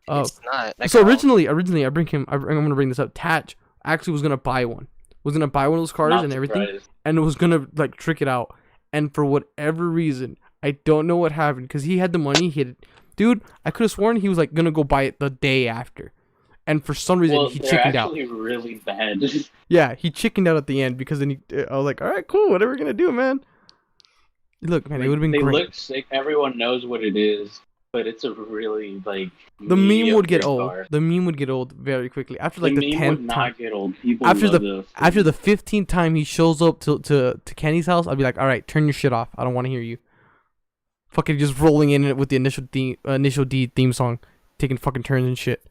Speaker 1: Oh,
Speaker 5: It's not. That
Speaker 1: so
Speaker 5: car-
Speaker 1: originally, I'm gonna bring this up. Tatch actually was gonna buy one. Was gonna buy one of those cars
Speaker 6: Not
Speaker 1: and everything,
Speaker 6: surprised.
Speaker 1: and was gonna like trick it out. And for whatever reason, I don't know what happened because he had the money. Dude, I could have sworn he was like gonna go buy it the day after, and for some reason
Speaker 6: Well,
Speaker 1: he
Speaker 6: they're
Speaker 1: chickened out.
Speaker 6: actually really bad.
Speaker 1: Yeah, he chickened out at the end because then I was like, all right, cool, whatever we're gonna do, man. Look, man, it would have been
Speaker 6: they
Speaker 1: great.
Speaker 6: look sick. Everyone knows what it is, but it's a really like
Speaker 1: The meme would get
Speaker 6: mediocre
Speaker 1: old.
Speaker 6: car.
Speaker 1: The meme would get old very quickly after
Speaker 6: The
Speaker 1: like the
Speaker 6: meme would
Speaker 1: 10th
Speaker 6: not
Speaker 1: time.
Speaker 6: get old. People
Speaker 1: After
Speaker 6: love
Speaker 1: the
Speaker 6: those
Speaker 1: after
Speaker 6: things.
Speaker 1: the 15th time he shows up to Kenny's house, I'd be like, all right, turn your shit off. I don't want to hear you. Fucking just rolling in with the initial D theme song, taking fucking turns and shit.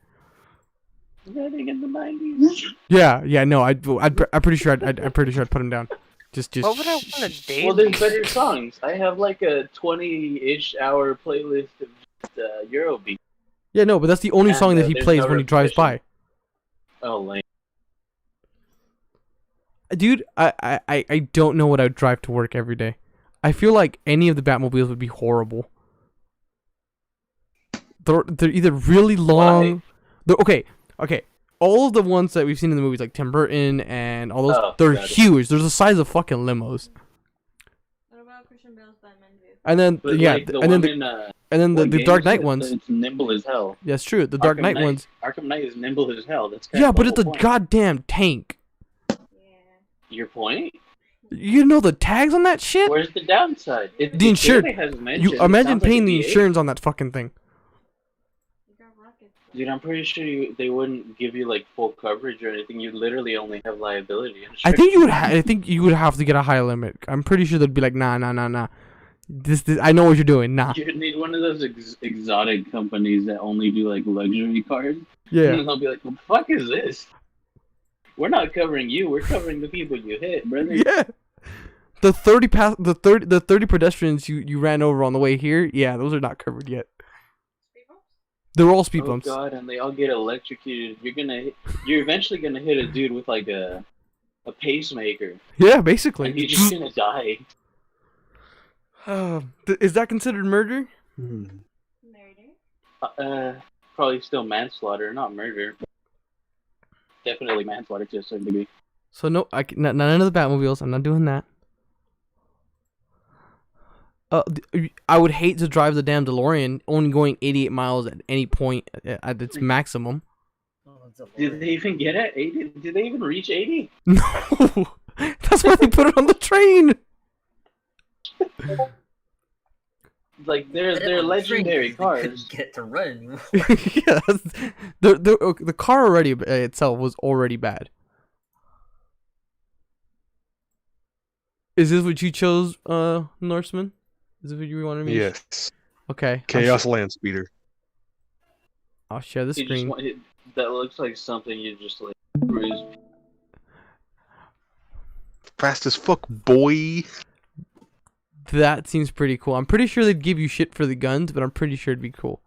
Speaker 6: Living in the 90s.
Speaker 1: Yeah, no, I'm pretty sure I'd put him down. Just.
Speaker 5: What would I want a daily?
Speaker 6: Well, there's better songs. I have like a 20-ish hour playlist of just, Eurobeat.
Speaker 1: Yeah, no, but that's the only
Speaker 6: And,
Speaker 1: song that he
Speaker 6: there's
Speaker 1: plays
Speaker 6: no
Speaker 1: when he drives by.
Speaker 6: repetition. Oh, lame.
Speaker 1: Dude, I don't know what I'd drive to work every day. I feel like any of the Batmobiles would be horrible. They're either really long. Okay. All of the ones that we've seen in the movies, like Tim Burton and all those,
Speaker 6: Oh,
Speaker 1: they're
Speaker 6: got it.
Speaker 1: huge. They're the size of fucking limos.
Speaker 7: What about Christian Bale's Batman view?
Speaker 1: And then
Speaker 6: But
Speaker 1: yeah,
Speaker 6: like, the
Speaker 1: and then
Speaker 6: one in,
Speaker 1: the
Speaker 6: what game
Speaker 1: Dark
Speaker 6: is
Speaker 1: Knight
Speaker 6: it?
Speaker 1: ones.
Speaker 6: It's nimble as hell.
Speaker 1: Yeah, it's true. The Dark
Speaker 6: Arkham
Speaker 1: Knight ones.
Speaker 6: Arkham Knight is nimble as hell. That's kind
Speaker 1: Yeah,
Speaker 6: of
Speaker 1: but
Speaker 6: the
Speaker 1: it's a
Speaker 6: whole point.
Speaker 1: goddamn tank.
Speaker 7: Yeah.
Speaker 6: Your point?
Speaker 1: You know the tags on that shit?
Speaker 6: Where's the downside?
Speaker 1: The insurance.
Speaker 6: clearly has mentioned,
Speaker 1: You
Speaker 6: it
Speaker 1: imagine
Speaker 6: sounds like
Speaker 1: paying
Speaker 6: a
Speaker 1: the
Speaker 6: V8.
Speaker 1: insurance on that fucking thing.
Speaker 7: You got rockets.
Speaker 6: Dude, I'm pretty sure they wouldn't give you like full coverage or anything. You'd literally only have liability insurance.
Speaker 1: I think you would have to get a high limit. I'm pretty sure they'd be like, nah. This I know what you're doing. Nah.
Speaker 6: You'd need one of those exotic companies that only do like luxury cars.
Speaker 1: Yeah.
Speaker 6: And they'll be like, "What the fuck is this? We're not covering you. We're covering the people you hit, brother."
Speaker 1: Yeah. The 30 pedestrians you ran over on the way here, yeah, those are not covered yet.
Speaker 7: Speed bumps?
Speaker 1: They're all speed
Speaker 6: Oh
Speaker 1: bumps.
Speaker 6: god, and they all get electrocuted. You're eventually gonna hit a dude with like a pacemaker,
Speaker 1: Yeah, basically.
Speaker 6: and he's just gonna die.
Speaker 1: Is that considered murder?
Speaker 7: Murder?
Speaker 6: Probably still manslaughter, not murder. Definitely manslaughter to a certain degree.
Speaker 1: So no, none of the Batmobiles. I'm not doing that. I would hate to drive the damn DeLorean, only going 88 miles at any point at its maximum.
Speaker 6: Did they even get at 80? Did they even reach 80?
Speaker 1: No, that's why they put it on the train.
Speaker 6: Like they're legendary cars.
Speaker 2: Couldn't get to run anymore.
Speaker 1: Yeah, the car already itself was already bad. Is this what you chose, Norseman? Is this what you wanted me?
Speaker 4: Yes.
Speaker 1: Okay.
Speaker 4: Chaos Land Speeder.
Speaker 1: I'll share the
Speaker 6: You just
Speaker 1: screen.
Speaker 6: that looks like something you just like cruise.
Speaker 4: Fast as fuck, boy.
Speaker 1: That seems pretty cool. I'm pretty sure they'd give you shit for the guns, but I'm pretty sure it'd be cool.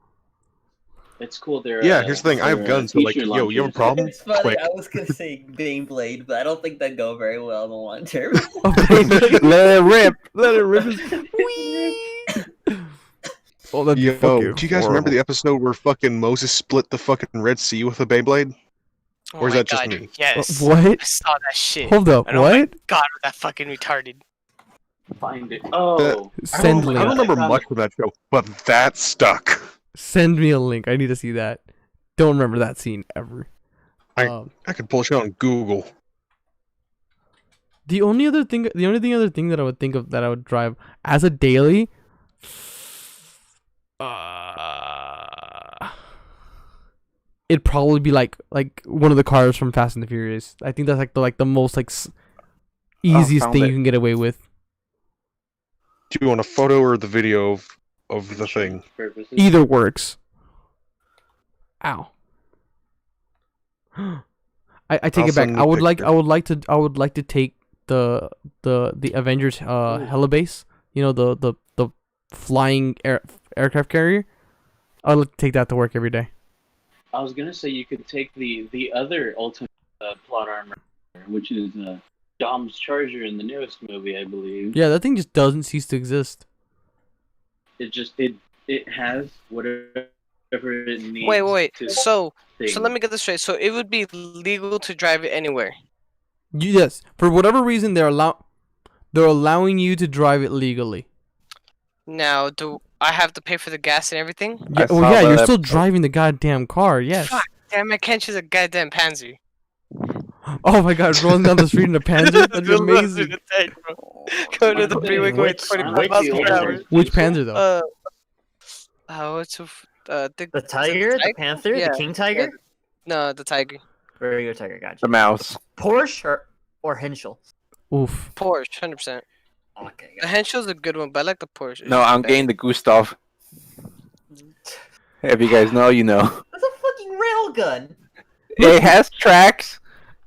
Speaker 6: It's cool. They're
Speaker 4: Yeah, here's the thing. I have
Speaker 6: they're,
Speaker 4: guns, but like,
Speaker 6: feature
Speaker 4: yo, you have a
Speaker 6: launchers.
Speaker 4: problem?
Speaker 8: It's funny.
Speaker 4: Quick.
Speaker 8: I was gonna say Baneblade, but I don't think that'd go very well in the long term.
Speaker 3: Let it rip.
Speaker 1: Let it rip. Whee! Oh, that'd be
Speaker 4: Yo,
Speaker 1: fucking
Speaker 4: do you guys remember the
Speaker 1: horrible.
Speaker 4: episode where fucking Moses split the fucking Red Sea with a Beyblade?
Speaker 5: Oh
Speaker 4: Or is
Speaker 5: my
Speaker 4: that just
Speaker 5: God,
Speaker 4: me?
Speaker 5: Yes.
Speaker 1: What?
Speaker 5: I saw that shit.
Speaker 1: Hold up,
Speaker 5: And oh my
Speaker 1: what?
Speaker 5: God, was that fucking retarded.
Speaker 6: Find it. Oh.
Speaker 1: Send
Speaker 6: oh my
Speaker 4: I
Speaker 1: link.
Speaker 4: don't
Speaker 6: God,
Speaker 4: remember
Speaker 6: found
Speaker 4: much
Speaker 6: it.
Speaker 4: from that show, but that stuck.
Speaker 1: Send me a link. I need to see that. Don't remember that scene ever.
Speaker 4: I-
Speaker 1: Um,
Speaker 4: I could pull shit on Google.
Speaker 1: the only other thing that I would think of that I would drive as a daily, it'd probably be like one of the cars from Fast and the Furious. I think that's like the most easiest
Speaker 3: found
Speaker 1: thing
Speaker 3: it.
Speaker 1: you can get away with.
Speaker 4: Do you want a photo or the video of the thing?
Speaker 6: Purposes.
Speaker 1: Either works. Ow. I take
Speaker 4: I'll
Speaker 1: it back.
Speaker 4: send
Speaker 1: I
Speaker 4: the
Speaker 1: would
Speaker 4: picture.
Speaker 1: I would like to take the Avengers helibase. You know, the flying aircraft carrier. I would like to take that to work every day.
Speaker 6: I was gonna say you could take the other ultimate plot armor, which is Dom's Charger in the newest movie, I believe.
Speaker 1: Yeah, that thing just doesn't cease to exist.
Speaker 6: It has whatever it needs.
Speaker 5: Wait.
Speaker 6: To
Speaker 5: So
Speaker 6: thing.
Speaker 5: let me get this straight. So it would be legal to drive it anywhere.
Speaker 1: Yes, for whatever reason they're allowing you to drive it legally.
Speaker 5: Now, do I have to pay for the gas and everything?
Speaker 1: Yeah,
Speaker 3: saw
Speaker 1: yeah, you're
Speaker 3: that
Speaker 1: still
Speaker 3: episode.
Speaker 1: driving the goddamn car. Yes.
Speaker 5: Fuck, damn, I can't choose a goddamn Panzer.
Speaker 1: Oh my God, rolling down the street in a Panzer. That'd be amazing.
Speaker 5: Going to the freeway going
Speaker 2: Which-
Speaker 5: 25
Speaker 2: which
Speaker 5: miles per
Speaker 2: Panzer?
Speaker 5: hour.
Speaker 1: Which Panzer though?
Speaker 5: What's
Speaker 2: The tiger, the panther,
Speaker 5: Yeah,
Speaker 2: the king tiger.
Speaker 5: No, the Tiger.
Speaker 2: Very good tiger, gotcha.
Speaker 3: The mouse.
Speaker 2: Porsche or Henschel.
Speaker 1: Oof.
Speaker 5: Porsche, 100%.
Speaker 2: Okay,
Speaker 5: The Henschel's a good one, but I like the Porsche.
Speaker 3: No, I'm getting the Gustav. If you guys know, you know.
Speaker 8: That's a fucking railgun.
Speaker 3: It has tracks.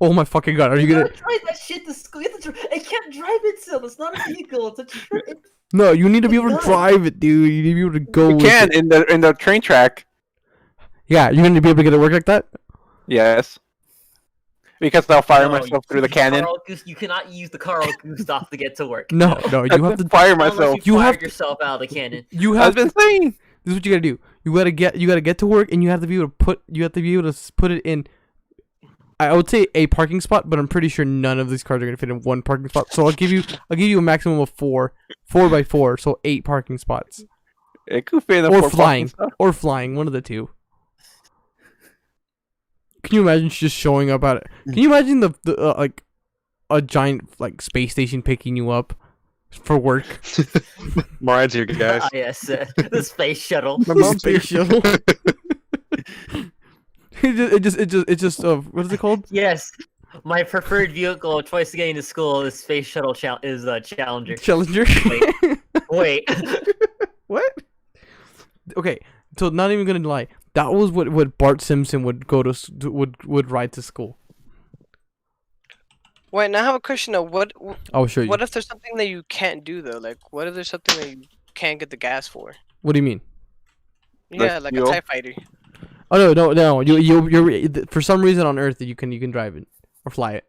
Speaker 1: Oh my fucking God, are you
Speaker 8: You
Speaker 1: gonna?
Speaker 8: gotta drive that shit to school. You have to it can't drive itself. It's not a vehicle. It's a it's
Speaker 1: No, you need to be able to
Speaker 8: It's
Speaker 1: drive it, dude. You need to be able to go.
Speaker 3: You
Speaker 1: with
Speaker 3: can
Speaker 1: it.
Speaker 3: in the train track.
Speaker 1: Yeah, you're gonna be able to get it work like that.
Speaker 3: Yes. Because I'll fire
Speaker 8: No,
Speaker 3: myself through the
Speaker 8: you
Speaker 3: cannon.
Speaker 8: You cannot use the Carl Gustav to get to work.
Speaker 1: No, you have to.
Speaker 3: fire
Speaker 8: Unless
Speaker 3: myself.
Speaker 8: You,
Speaker 1: You
Speaker 8: fire
Speaker 1: have to-
Speaker 8: yourself out of the cannon.
Speaker 1: You
Speaker 3: I've
Speaker 1: have.
Speaker 3: been saying.
Speaker 1: This is what you gotta do. You gotta get to work, and you have to be able to put. You have to be able to put it in. I would say a parking spot, but I'm pretty sure none of these cars are gonna fit in one parking spot. So I'll give you a maximum of 4 by 4, so 8 parking spots.
Speaker 3: It could fit in
Speaker 1: Or
Speaker 3: four
Speaker 1: flying,
Speaker 3: fucking stuff.
Speaker 1: or flying, one of the two. Can you imagine just showing up at it? Can you imagine the like a giant like space station picking you up for work?
Speaker 4: Mariah's here, guys.
Speaker 8: Ah, yes, the space shuttle.
Speaker 4: My mom's
Speaker 1: Space
Speaker 4: here.
Speaker 1: shuttle. It just what is it called?
Speaker 8: Yes, my preferred vehicle of choice to getting to school is space shuttle. Is Challenger.
Speaker 1: Challenger.
Speaker 8: Wait,
Speaker 1: What? Okay, so not even gonna lie. That was what Bart Simpson would go to would ride to school.
Speaker 5: Wait, now I have a question though.
Speaker 1: I'll show you.
Speaker 5: What if there's something that you can't do though? Like, what if there's something that you can't get the gas for?
Speaker 1: What do you mean?
Speaker 5: Yeah, like a
Speaker 3: fuel?
Speaker 5: TIE fighter.
Speaker 1: Oh no! You're for some reason on Earth that you can drive it or fly it.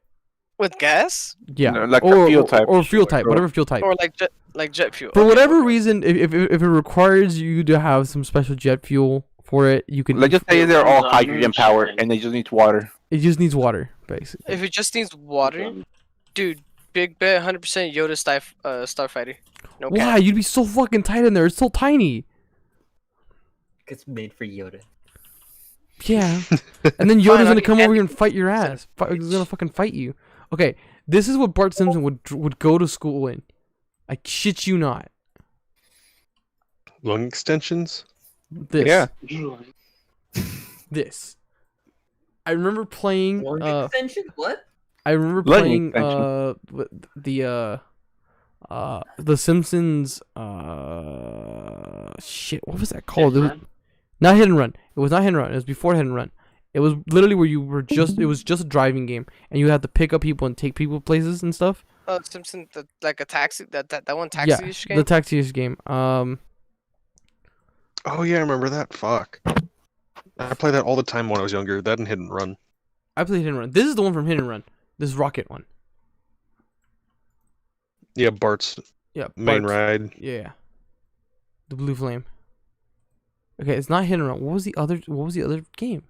Speaker 5: With gas?
Speaker 1: Yeah,
Speaker 3: No, like a
Speaker 1: or
Speaker 3: fuel type.
Speaker 1: or fuel type,
Speaker 3: Sure.
Speaker 1: whatever fuel type.
Speaker 5: Or like jet fuel?
Speaker 1: For
Speaker 5: Okay,
Speaker 1: whatever
Speaker 5: okay.
Speaker 1: reason, if it requires you to have some special jet fuel for it, you can.
Speaker 3: Let's just say they're all hydrogen powered
Speaker 6: Moonshine.
Speaker 3: and they just need water.
Speaker 1: It just needs water, basically.
Speaker 5: If it just needs water, dude, big bet, 100% Yoda starfighter. No
Speaker 1: Why?
Speaker 5: cap.
Speaker 1: You'd be so fucking tight in there. It's so tiny.
Speaker 8: it's made for Yoda.
Speaker 1: Yeah. And then Yoda's
Speaker 5: Fine,
Speaker 1: gonna
Speaker 5: I'll
Speaker 1: come
Speaker 5: get
Speaker 1: over here and fight your ass. He's gonna fucking fight you. Okay, this is what Bart Simpson would go to school in. I shit you not.
Speaker 4: Lung extensions?
Speaker 1: This.
Speaker 3: Yeah.
Speaker 1: This. I remember playing.
Speaker 8: Lung extension? What?
Speaker 1: I remember
Speaker 3: Lung
Speaker 1: playing.
Speaker 3: extension.
Speaker 1: The Simpsons. Shit. What was that called? It was, not Hit and Run. It was not Hit and Run. It was before Hit and Run. It was literally where you were just. It was just a driving game, and you had to pick up people and take people places and stuff.
Speaker 5: Oh, Simpson, like a taxi, that one
Speaker 1: Yeah,
Speaker 5: taxi-ish game?
Speaker 1: the taxi game.
Speaker 4: Oh yeah, I remember that. Fuck. I played that all the time when I was younger. That and Hit and Run.
Speaker 1: I played Hit and Run. This is the one from Hit and Run. This is Rocket one.
Speaker 4: Yeah, Bart's
Speaker 1: Yeah.
Speaker 4: main
Speaker 1: Bart.
Speaker 4: ride.
Speaker 1: Yeah. The Blue Flame. Okay, it's not Hit and Run. What was the other game?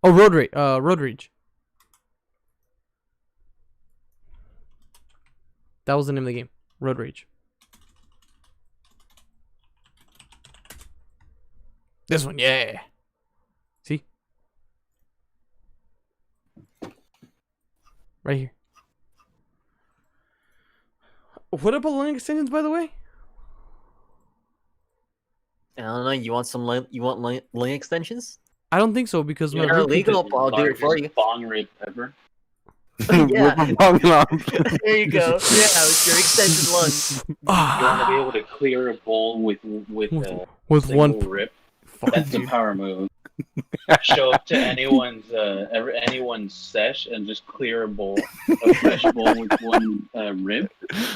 Speaker 1: Oh, Road Rage. Road Rage. That was the name of the game. Road Rage. This one, yeah. See? Right here. What about lane extensions, by the way?
Speaker 8: I don't know. You want some link extensions?
Speaker 1: I don't think so because my
Speaker 8: They're
Speaker 1: root-
Speaker 8: illegal, but I'll do it for you.
Speaker 6: Bong rip ever.
Speaker 8: Yeah.
Speaker 3: Rip a bong off.
Speaker 8: There you go. Yeah, with your extended lungs.
Speaker 6: You want to be able to clear a bowl with a
Speaker 1: with
Speaker 6: single
Speaker 1: one.
Speaker 6: rip.
Speaker 1: Fuck,
Speaker 6: That's the
Speaker 1: dude.
Speaker 6: power move. Show up to anyone's sesh and just clear a fresh bowl with one rip.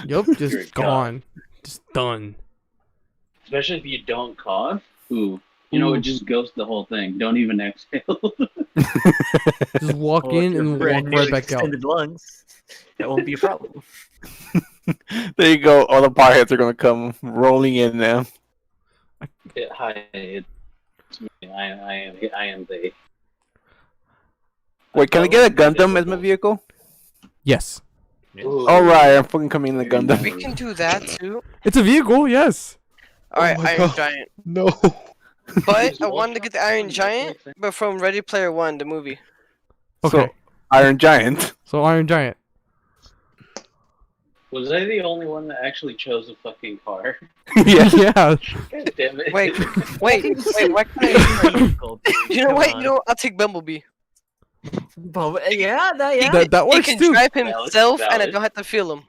Speaker 1: Yup,
Speaker 6: You're
Speaker 1: just gone. Just done.
Speaker 6: Especially if you don't cough. Ooh. You know, it just ghosts the whole thing. Don't even exhale.
Speaker 1: Just walk
Speaker 8: Well, if
Speaker 1: in
Speaker 8: you're
Speaker 1: and walk
Speaker 8: brand new
Speaker 1: right back out.
Speaker 8: extended lungs, that won't be a problem.
Speaker 3: There you go. All the potheads are gonna come rolling in now.
Speaker 6: Hi, it's me. I am they.
Speaker 3: Wait, can I get a Gundam as my vehicle?
Speaker 1: Yes.
Speaker 6: Ooh.
Speaker 3: Alright, I'm fucking coming in the
Speaker 5: We
Speaker 3: Gundam.
Speaker 5: can do that too.
Speaker 1: It's a vehicle, yes.
Speaker 5: Alright,
Speaker 4: my
Speaker 5: Iron
Speaker 4: God.
Speaker 5: Giant.
Speaker 4: No.
Speaker 5: But I wanted to get the Iron Giant, but from Ready Player One, the movie.
Speaker 1: Okay.
Speaker 3: So, Iron Giant.
Speaker 1: So Iron Giant.
Speaker 6: Was I the only one that actually chose a fucking car?
Speaker 3: Yeah.
Speaker 1: Yeah.
Speaker 6: God damn it.
Speaker 5: Wait, why can't I? You know what? I'll take Bumblebee.
Speaker 8: Yeah,
Speaker 1: That
Speaker 5: He
Speaker 1: works
Speaker 5: can
Speaker 1: too.
Speaker 5: drive himself, and I
Speaker 6: valid.
Speaker 5: don't have to feel him.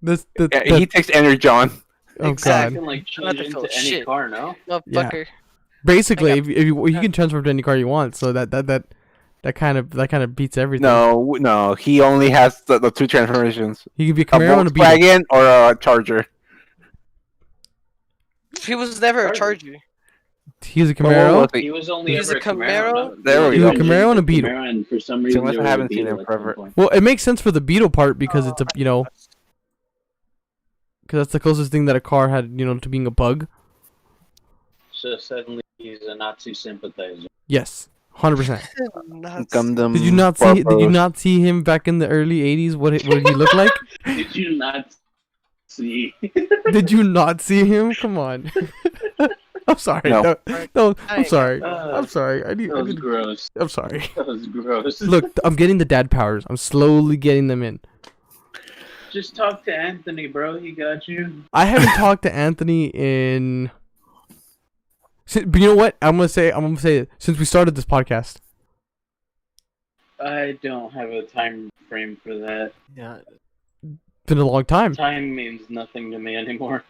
Speaker 3: Yeah, he takes Energon.
Speaker 1: Oh
Speaker 6: I
Speaker 1: god.
Speaker 6: can like
Speaker 5: Not
Speaker 6: change
Speaker 5: to
Speaker 6: into
Speaker 5: feel
Speaker 6: any
Speaker 5: shit.
Speaker 6: car, no?
Speaker 5: Motherfucker.
Speaker 1: Basically,
Speaker 5: I
Speaker 1: if you can transform to any car you want, so that kind of beats everything.
Speaker 3: No, he only has the two transformations.
Speaker 1: He could be a
Speaker 3: A
Speaker 1: Camaro and a Beetle.
Speaker 3: Volkswagen or a Charger.
Speaker 5: He was never a Charger.
Speaker 1: He's a
Speaker 3: But what
Speaker 1: Camaro.
Speaker 3: was he?
Speaker 6: He was only
Speaker 5: He's
Speaker 6: ever
Speaker 5: a Camaro?
Speaker 6: no?
Speaker 3: There we
Speaker 1: He's a
Speaker 3: go.
Speaker 1: Camaro and a Beetle.
Speaker 6: Camaro, and for some
Speaker 3: So
Speaker 6: reason
Speaker 3: unless
Speaker 6: they
Speaker 3: I
Speaker 6: were
Speaker 3: haven't
Speaker 6: a
Speaker 3: seen
Speaker 6: Beetle
Speaker 3: him
Speaker 6: at some
Speaker 3: forever.
Speaker 6: point.
Speaker 1: Well, it makes sense for the Beetle part because it's a because that's the closest thing that a car had to being a bug.
Speaker 6: So suddenly he's a Nazi sympathizer.
Speaker 1: Yes, 100%.
Speaker 5: Nuts.
Speaker 3: Gundam.
Speaker 1: Did you not see? Did you
Speaker 3: Barbaros.
Speaker 1: not see him back in the early '80s? What did he look like?
Speaker 6: Did you not see?
Speaker 1: Did you not see him? Come on. I'm sorry.
Speaker 3: No.
Speaker 1: No, I'm sorry.
Speaker 6: Uh,
Speaker 1: I'm sorry.
Speaker 6: That was gross.
Speaker 1: I'm sorry.
Speaker 6: That was gross.
Speaker 1: Look, I'm getting the dad powers. I'm slowly getting them in.
Speaker 6: Just talk to Anthony, bro. He got you.
Speaker 1: I haven't talked to Anthony in. But you know what? I'm gonna say it since we started this podcast.
Speaker 6: I don't have a time frame for that.
Speaker 8: Yeah.
Speaker 1: It's been a long time.
Speaker 6: Time means nothing to me anymore.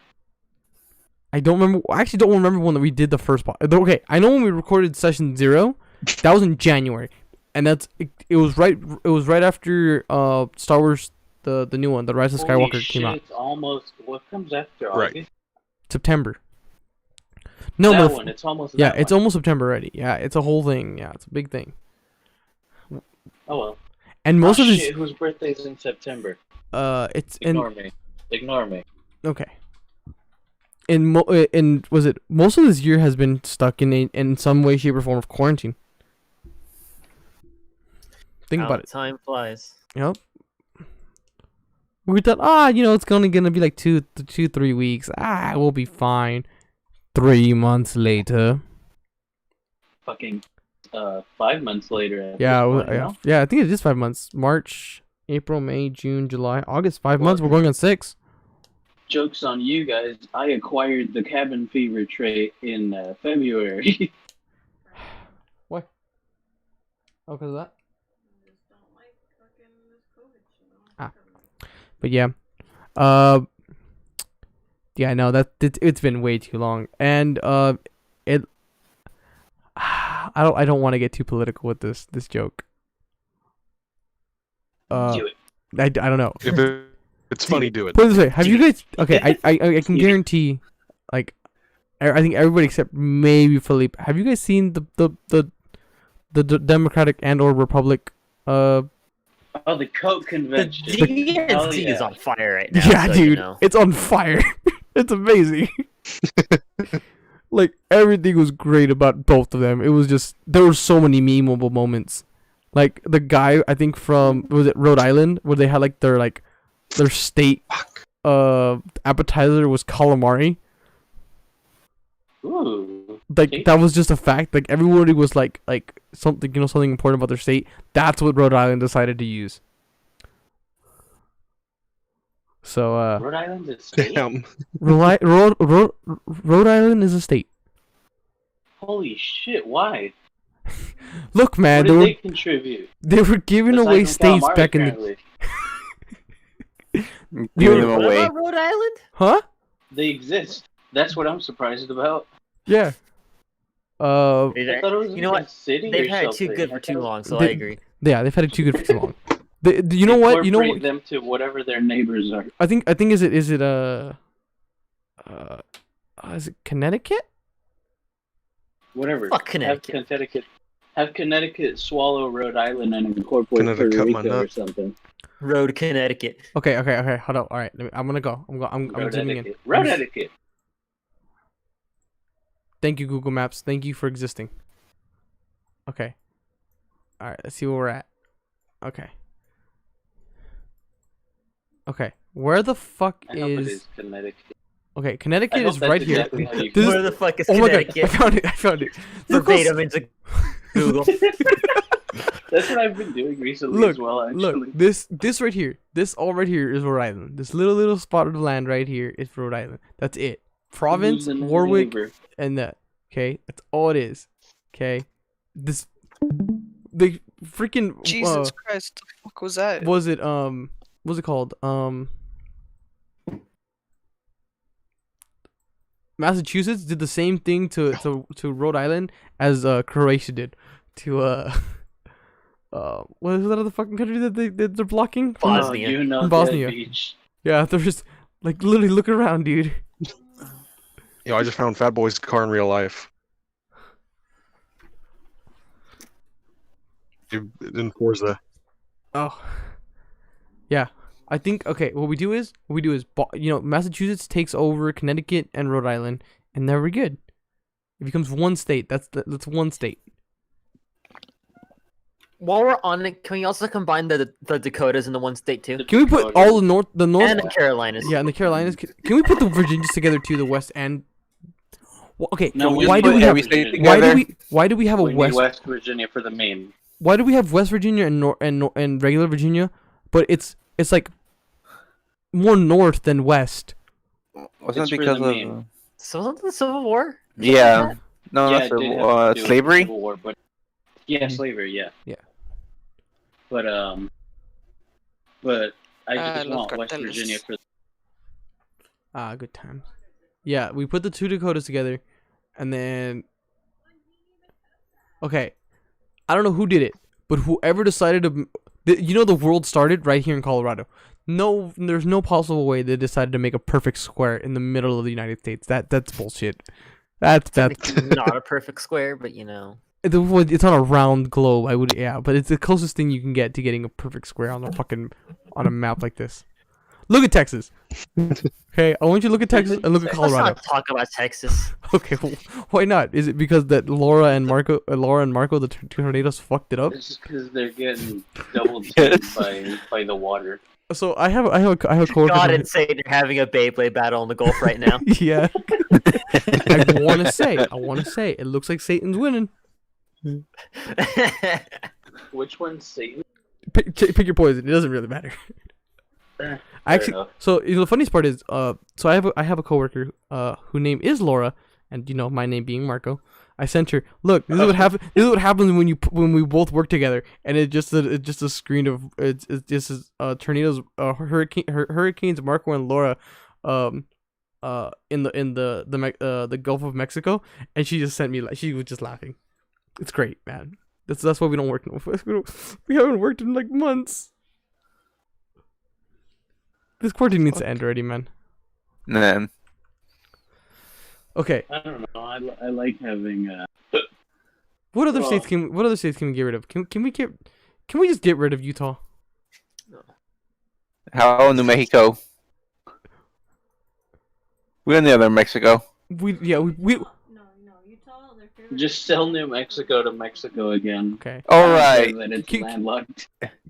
Speaker 1: I don't remember. I actually don't remember when we did the first podcast. Okay, I know when we recorded session 0. That was in January, and it was right. It was right after Star Wars the new one, the Rise of
Speaker 6: Holy
Speaker 1: Skywalker came out.
Speaker 6: It's almost what comes after
Speaker 4: Right.
Speaker 6: August?
Speaker 1: September. No,
Speaker 6: That
Speaker 1: motherf-
Speaker 6: one. It's almost.
Speaker 1: Yeah,
Speaker 6: that
Speaker 1: it's
Speaker 6: one.
Speaker 1: almost September already. Yeah, it's a whole thing. Yeah, it's a big thing.
Speaker 6: Oh well.
Speaker 1: And most
Speaker 6: oh,
Speaker 1: of this,
Speaker 6: shit, whose birthday's in September?
Speaker 1: it's in.
Speaker 6: Ignore me. Ignore me.
Speaker 1: Okay. In was it most of this year has been stuck in some way, shape, or form of quarantine. Think about it.
Speaker 8: Time flies.
Speaker 1: Yep. We thought, it's gonna be like 3 weeks. We'll be fine. 3 months later.
Speaker 6: Fucking 5 months later. at
Speaker 1: Yeah,
Speaker 6: this point,
Speaker 1: yeah,
Speaker 6: no?
Speaker 1: yeah. I think it is 5 months. March, April, May, June, July, August. 5 months. We're going on 6.
Speaker 6: Joke's on you guys. I acquired the cabin fever trait in February.
Speaker 1: What? Oh, because of that.
Speaker 7: Just don't like fucking this COVID shit.
Speaker 1: Ah. But yeah, yeah, no, it's been way too long, and it. I don't want to get too political with this joke.
Speaker 6: Do it.
Speaker 1: I don't know.
Speaker 4: If it's funny, do it.
Speaker 1: Put it this way: have you guys? Okay, I can guarantee, like, I think everybody except maybe Philippe. Have you guys seen the Democratic and or Republic?
Speaker 6: Oh, the Coke
Speaker 8: The
Speaker 6: convention.
Speaker 8: DNC
Speaker 6: Hell
Speaker 8: is
Speaker 6: yeah.
Speaker 8: on fire right now.
Speaker 1: Yeah,
Speaker 8: so
Speaker 1: dude,
Speaker 8: You know.
Speaker 1: it's on fire. It's amazing. Like everything was great about both of them. It was just there were so many memeable moments. Like the guy I think from was it Rhode Island where they had like their state appetizer was calamari.
Speaker 6: Ooh.
Speaker 1: Like
Speaker 6: Okay.
Speaker 1: that was just a fact. Like everybody was like something something important about their state. That's what Rhode Island decided to use. So
Speaker 6: Rhode Island's a state?
Speaker 4: Damn.
Speaker 1: Rhode Island is a state.
Speaker 6: Holy shit, why?
Speaker 1: Look, man,
Speaker 6: What did they contribute?
Speaker 1: they were giving
Speaker 6: Aside
Speaker 1: away
Speaker 6: from
Speaker 1: states
Speaker 6: calamari,
Speaker 1: back in the
Speaker 6: apparently.
Speaker 3: Giving them
Speaker 8: What
Speaker 3: away.
Speaker 8: about Rhode Island?
Speaker 1: huh?
Speaker 6: They exist. That's what I'm surprised about.
Speaker 1: Yeah.
Speaker 6: I thought it was
Speaker 8: You know
Speaker 6: a
Speaker 8: what?
Speaker 6: city
Speaker 8: They've
Speaker 6: or
Speaker 8: had it too
Speaker 6: something.
Speaker 8: good for too long, so I
Speaker 1: They-
Speaker 8: agree.
Speaker 1: Yeah, they've had it too good for too long. You know what? You know
Speaker 6: Incorporate
Speaker 1: what?
Speaker 6: them to whatever their neighbors are.
Speaker 1: I think is it is it Connecticut?
Speaker 6: Whatever.
Speaker 8: Fuck Connecticut.
Speaker 6: Have Connecticut swallow Rhode Island and incorporate
Speaker 4: Connecticut,
Speaker 6: Puerto
Speaker 4: my
Speaker 6: Rico or
Speaker 4: nut.
Speaker 6: something.
Speaker 8: Road Connecticut.
Speaker 1: Okay. Hold up. All right, I'm gonna go. I'm zooming in.
Speaker 6: Road etiquette.
Speaker 1: Thank you, Google Maps. Thank you for existing. Okay. All right. Let's see where we're at. Okay. Okay. Where the fuck
Speaker 6: I hope it
Speaker 1: is?
Speaker 6: is Connecticut.
Speaker 1: Okay,
Speaker 6: I
Speaker 1: Connecticut
Speaker 6: hope
Speaker 1: is
Speaker 6: that's
Speaker 1: right here.
Speaker 6: exactly how you
Speaker 1: This is-
Speaker 8: Where the fuck is
Speaker 1: Oh my god! I
Speaker 8: Connecticut?
Speaker 1: found it. I found it. Look how
Speaker 8: Verbatim into Google.
Speaker 6: That's what I've been doing recently
Speaker 1: Look,
Speaker 6: as well, actually.
Speaker 1: Look, this right here, this all right here is Rhode Island. This little spot of land right here is Rhode Island. That's it. Province,
Speaker 6: Who's the
Speaker 1: Warwick,
Speaker 6: neighbor?
Speaker 1: and that. Okay, that's all it is. Okay, this the freaking
Speaker 5: Jesus Christ, the fuck was that?
Speaker 1: was it what's it called Massachusetts did the same thing to Rhode Island as Croatia did to what is that other fucking country that they're blocking?
Speaker 8: Bosnia.
Speaker 6: You know
Speaker 1: Bosnia.
Speaker 6: Beach.
Speaker 1: Yeah, they're just like literally look around, dude.
Speaker 4: Yo, I just found Fat Boy's car in real life. In Forza.
Speaker 1: Oh, yeah. I think okay. What we do is Massachusetts takes over Connecticut and Rhode Island, and there we're good. It becomes one state. That's one state.
Speaker 8: While we're on it, can we also combine the Dakotas into one state too?
Speaker 1: Can we put all the north,
Speaker 8: And the Carolinas.
Speaker 1: yeah, and the Carolinas? Can we put the Virginias together too? The West and well, okay.
Speaker 6: No, we
Speaker 1: why
Speaker 6: put
Speaker 1: do we have
Speaker 3: every state
Speaker 1: why
Speaker 3: together.
Speaker 1: do we have a
Speaker 6: We need
Speaker 1: West?
Speaker 6: West Virginia for the main.
Speaker 1: Why do we have West Virginia and regular Virginia? But it's like more north than west.
Speaker 3: Wasn't
Speaker 6: It's
Speaker 3: it
Speaker 6: for
Speaker 3: because
Speaker 6: the
Speaker 3: of?
Speaker 6: meme.
Speaker 8: So wasn't the Civil War?
Speaker 3: Yeah. No,
Speaker 6: Yeah,
Speaker 3: that's
Speaker 6: it did have to do with
Speaker 3: slavery.
Speaker 6: Civil War, but yeah, slavery, yeah.
Speaker 1: Yeah.
Speaker 6: But I just
Speaker 5: love
Speaker 6: want West
Speaker 5: cartels.
Speaker 6: Virginia for
Speaker 1: Ah, good times. Yeah, we put the two Dakotas together, and then okay, I don't know who did it, but whoever decided to, the world started right here in Colorado. No, there's no possible way they decided to make a perfect square in the middle of the United States. That's bullshit. That's
Speaker 8: Not a perfect square, but you know.
Speaker 1: it's on a round globe. But it's the closest thing you can get to getting a perfect square on a map like this. Look at Texas. Okay, I want you to look at Texas and look at
Speaker 8: Let's
Speaker 1: Colorado.
Speaker 8: not talk about Texas.
Speaker 1: Okay, well, why not? Is it because that Laura and Marco, the two tornadoes fucked it up?
Speaker 6: it's just because they're getting double teamed by the water.
Speaker 1: So I have a coworker.
Speaker 8: God and Satan are having a Beyblade battle in the Gulf right now.
Speaker 1: Yeah. I want to say, it looks like Satan's winning.
Speaker 6: Which one's Satan?
Speaker 1: Pick your poison. It doesn't really matter. Actually,
Speaker 6: enough.
Speaker 1: so the funniest part is, so I have a coworker, whose name is Laura, and my name being Marco. I sent her. Look, this is what happens. This is what happens when we both work together, and it's just a screen of it's just tornadoes, hurricanes, Marco and Laura, in the Gulf of Mexico, and she just sent me she was just laughing. It's great, man. That's why we don't work. We haven't worked in like months. This quarantine needs to end already, man.
Speaker 3: Nah.
Speaker 6: I
Speaker 1: Okay.
Speaker 6: don't know. I like having.
Speaker 1: What other
Speaker 6: Well-
Speaker 1: states can we get rid of? Can we just get rid of Utah?
Speaker 3: How New Mexico? We're in the other Mexico.
Speaker 1: We
Speaker 6: Just sell New Mexico to Mexico again.
Speaker 1: Okay.
Speaker 3: All
Speaker 6: I
Speaker 3: right.
Speaker 6: don't care that it's
Speaker 1: Can-
Speaker 6: landlocked.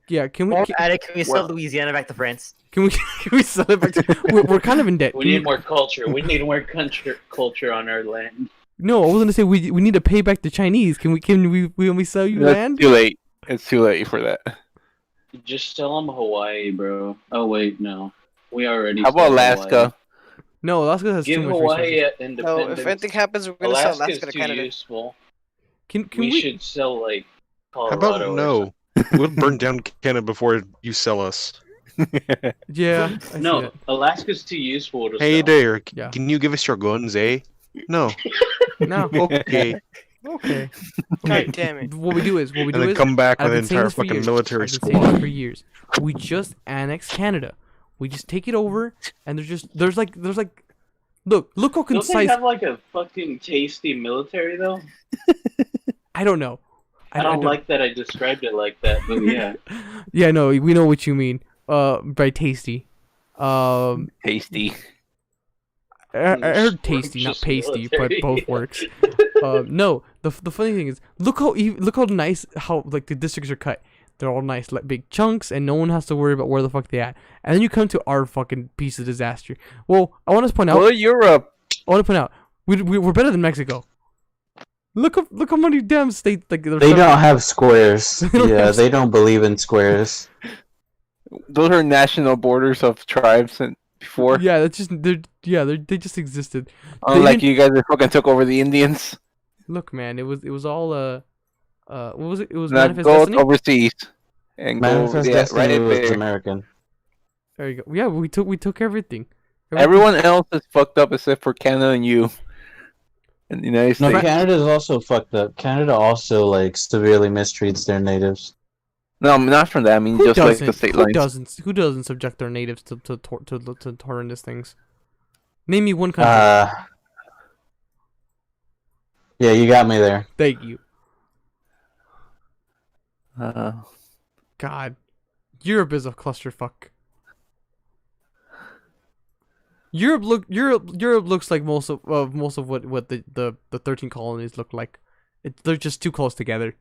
Speaker 1: Yeah. Can we?
Speaker 2: Or
Speaker 1: Can,
Speaker 2: Attic, can we sell Louisiana back to France?
Speaker 1: can we? Can we sell it back to? We're kind of in debt.
Speaker 6: We
Speaker 1: Can
Speaker 6: need more culture. We need more culture on our land.
Speaker 1: No, I was gonna say we need to pay back the Chinese. Can we sell you
Speaker 3: That's
Speaker 1: land?
Speaker 3: too late. It's too late for that.
Speaker 6: Just sell them Hawaii, bro. Oh wait, no. We already.
Speaker 3: How about
Speaker 6: sold
Speaker 3: Alaska?
Speaker 6: Hawaii.
Speaker 1: No, Alaska has
Speaker 6: Give
Speaker 1: too much
Speaker 6: Hawaii
Speaker 1: resources.
Speaker 5: No,
Speaker 6: independence.
Speaker 5: if anything happens, we're gonna sell
Speaker 6: Alaska's
Speaker 5: Alaska to
Speaker 6: too
Speaker 5: Canada.
Speaker 6: useful.
Speaker 1: Can
Speaker 6: We
Speaker 1: we?
Speaker 6: should sell like
Speaker 4: How
Speaker 6: Colorado.
Speaker 4: about
Speaker 6: or
Speaker 4: no? We'll burn down Canada before you sell us.
Speaker 1: Yeah. I see
Speaker 6: No,
Speaker 1: that.
Speaker 6: Alaska's too useful to
Speaker 4: Hey
Speaker 6: sell.
Speaker 4: there,
Speaker 1: Yeah.
Speaker 4: can you give us your guns, eh? No.
Speaker 1: No.
Speaker 4: Okay.
Speaker 1: Okay.
Speaker 5: God damn it.
Speaker 1: What we do is
Speaker 4: And then come back with an entire fucking military
Speaker 1: I've been saying
Speaker 4: squad.
Speaker 1: this for years. We just annex Canada. We just take it over, and there's like look how
Speaker 6: Don't they
Speaker 1: concise.
Speaker 6: have like a fucking tasty military though?
Speaker 1: I don't know.
Speaker 6: I don't like that I described it like that, but yeah.
Speaker 1: Yeah, no, we know what you mean. By tasty.
Speaker 3: Tasty.
Speaker 1: I heard
Speaker 6: We're
Speaker 1: tasty, not
Speaker 6: just
Speaker 1: pasty, but
Speaker 6: military.
Speaker 1: both works. No, the funny thing is, look how nice how like the districts are cut. They're all nice, like big chunks, and no one has to worry about where the fuck they at. And then you come to our fucking piece of disaster. Well, I want to point out.
Speaker 3: Well, Europe.
Speaker 1: I want to point out we're better than Mexico. Look how many damn states like
Speaker 9: They don't have squares.
Speaker 1: They don't
Speaker 9: Yeah,
Speaker 1: have
Speaker 9: they don't believe in squares.
Speaker 3: Those are national borders of tribes and before.
Speaker 1: Yeah, that's just they just existed.
Speaker 3: Unlike
Speaker 1: didn't-
Speaker 3: you guys that fucking took over the Indians.
Speaker 1: Look, man, it was all what was it? It was
Speaker 3: Now
Speaker 1: Manifest
Speaker 3: go
Speaker 1: Destiny.
Speaker 3: overseas and
Speaker 9: Manifest
Speaker 3: go
Speaker 9: Destiny
Speaker 3: right
Speaker 9: was
Speaker 3: there.
Speaker 9: American.
Speaker 1: There you go. Yeah, we took everything.
Speaker 3: Everyone else is fucked up except for Canada and you. And the United
Speaker 9: No,
Speaker 3: States.
Speaker 9: Canada is also fucked up. Canada also like severely mistreats their natives.
Speaker 3: No, not from that. I mean,
Speaker 1: Who
Speaker 3: just like the
Speaker 1: doesn't?
Speaker 3: state
Speaker 1: Who
Speaker 3: lines.
Speaker 1: who doesn't subject their natives to horrendous things? Name me one country.
Speaker 9: Yeah, you got me there.
Speaker 1: Thank you.
Speaker 3: Uh,
Speaker 1: God, Europe is a clusterfuck. Europe looks like most of what the 13 colonies look like. They're just too close together.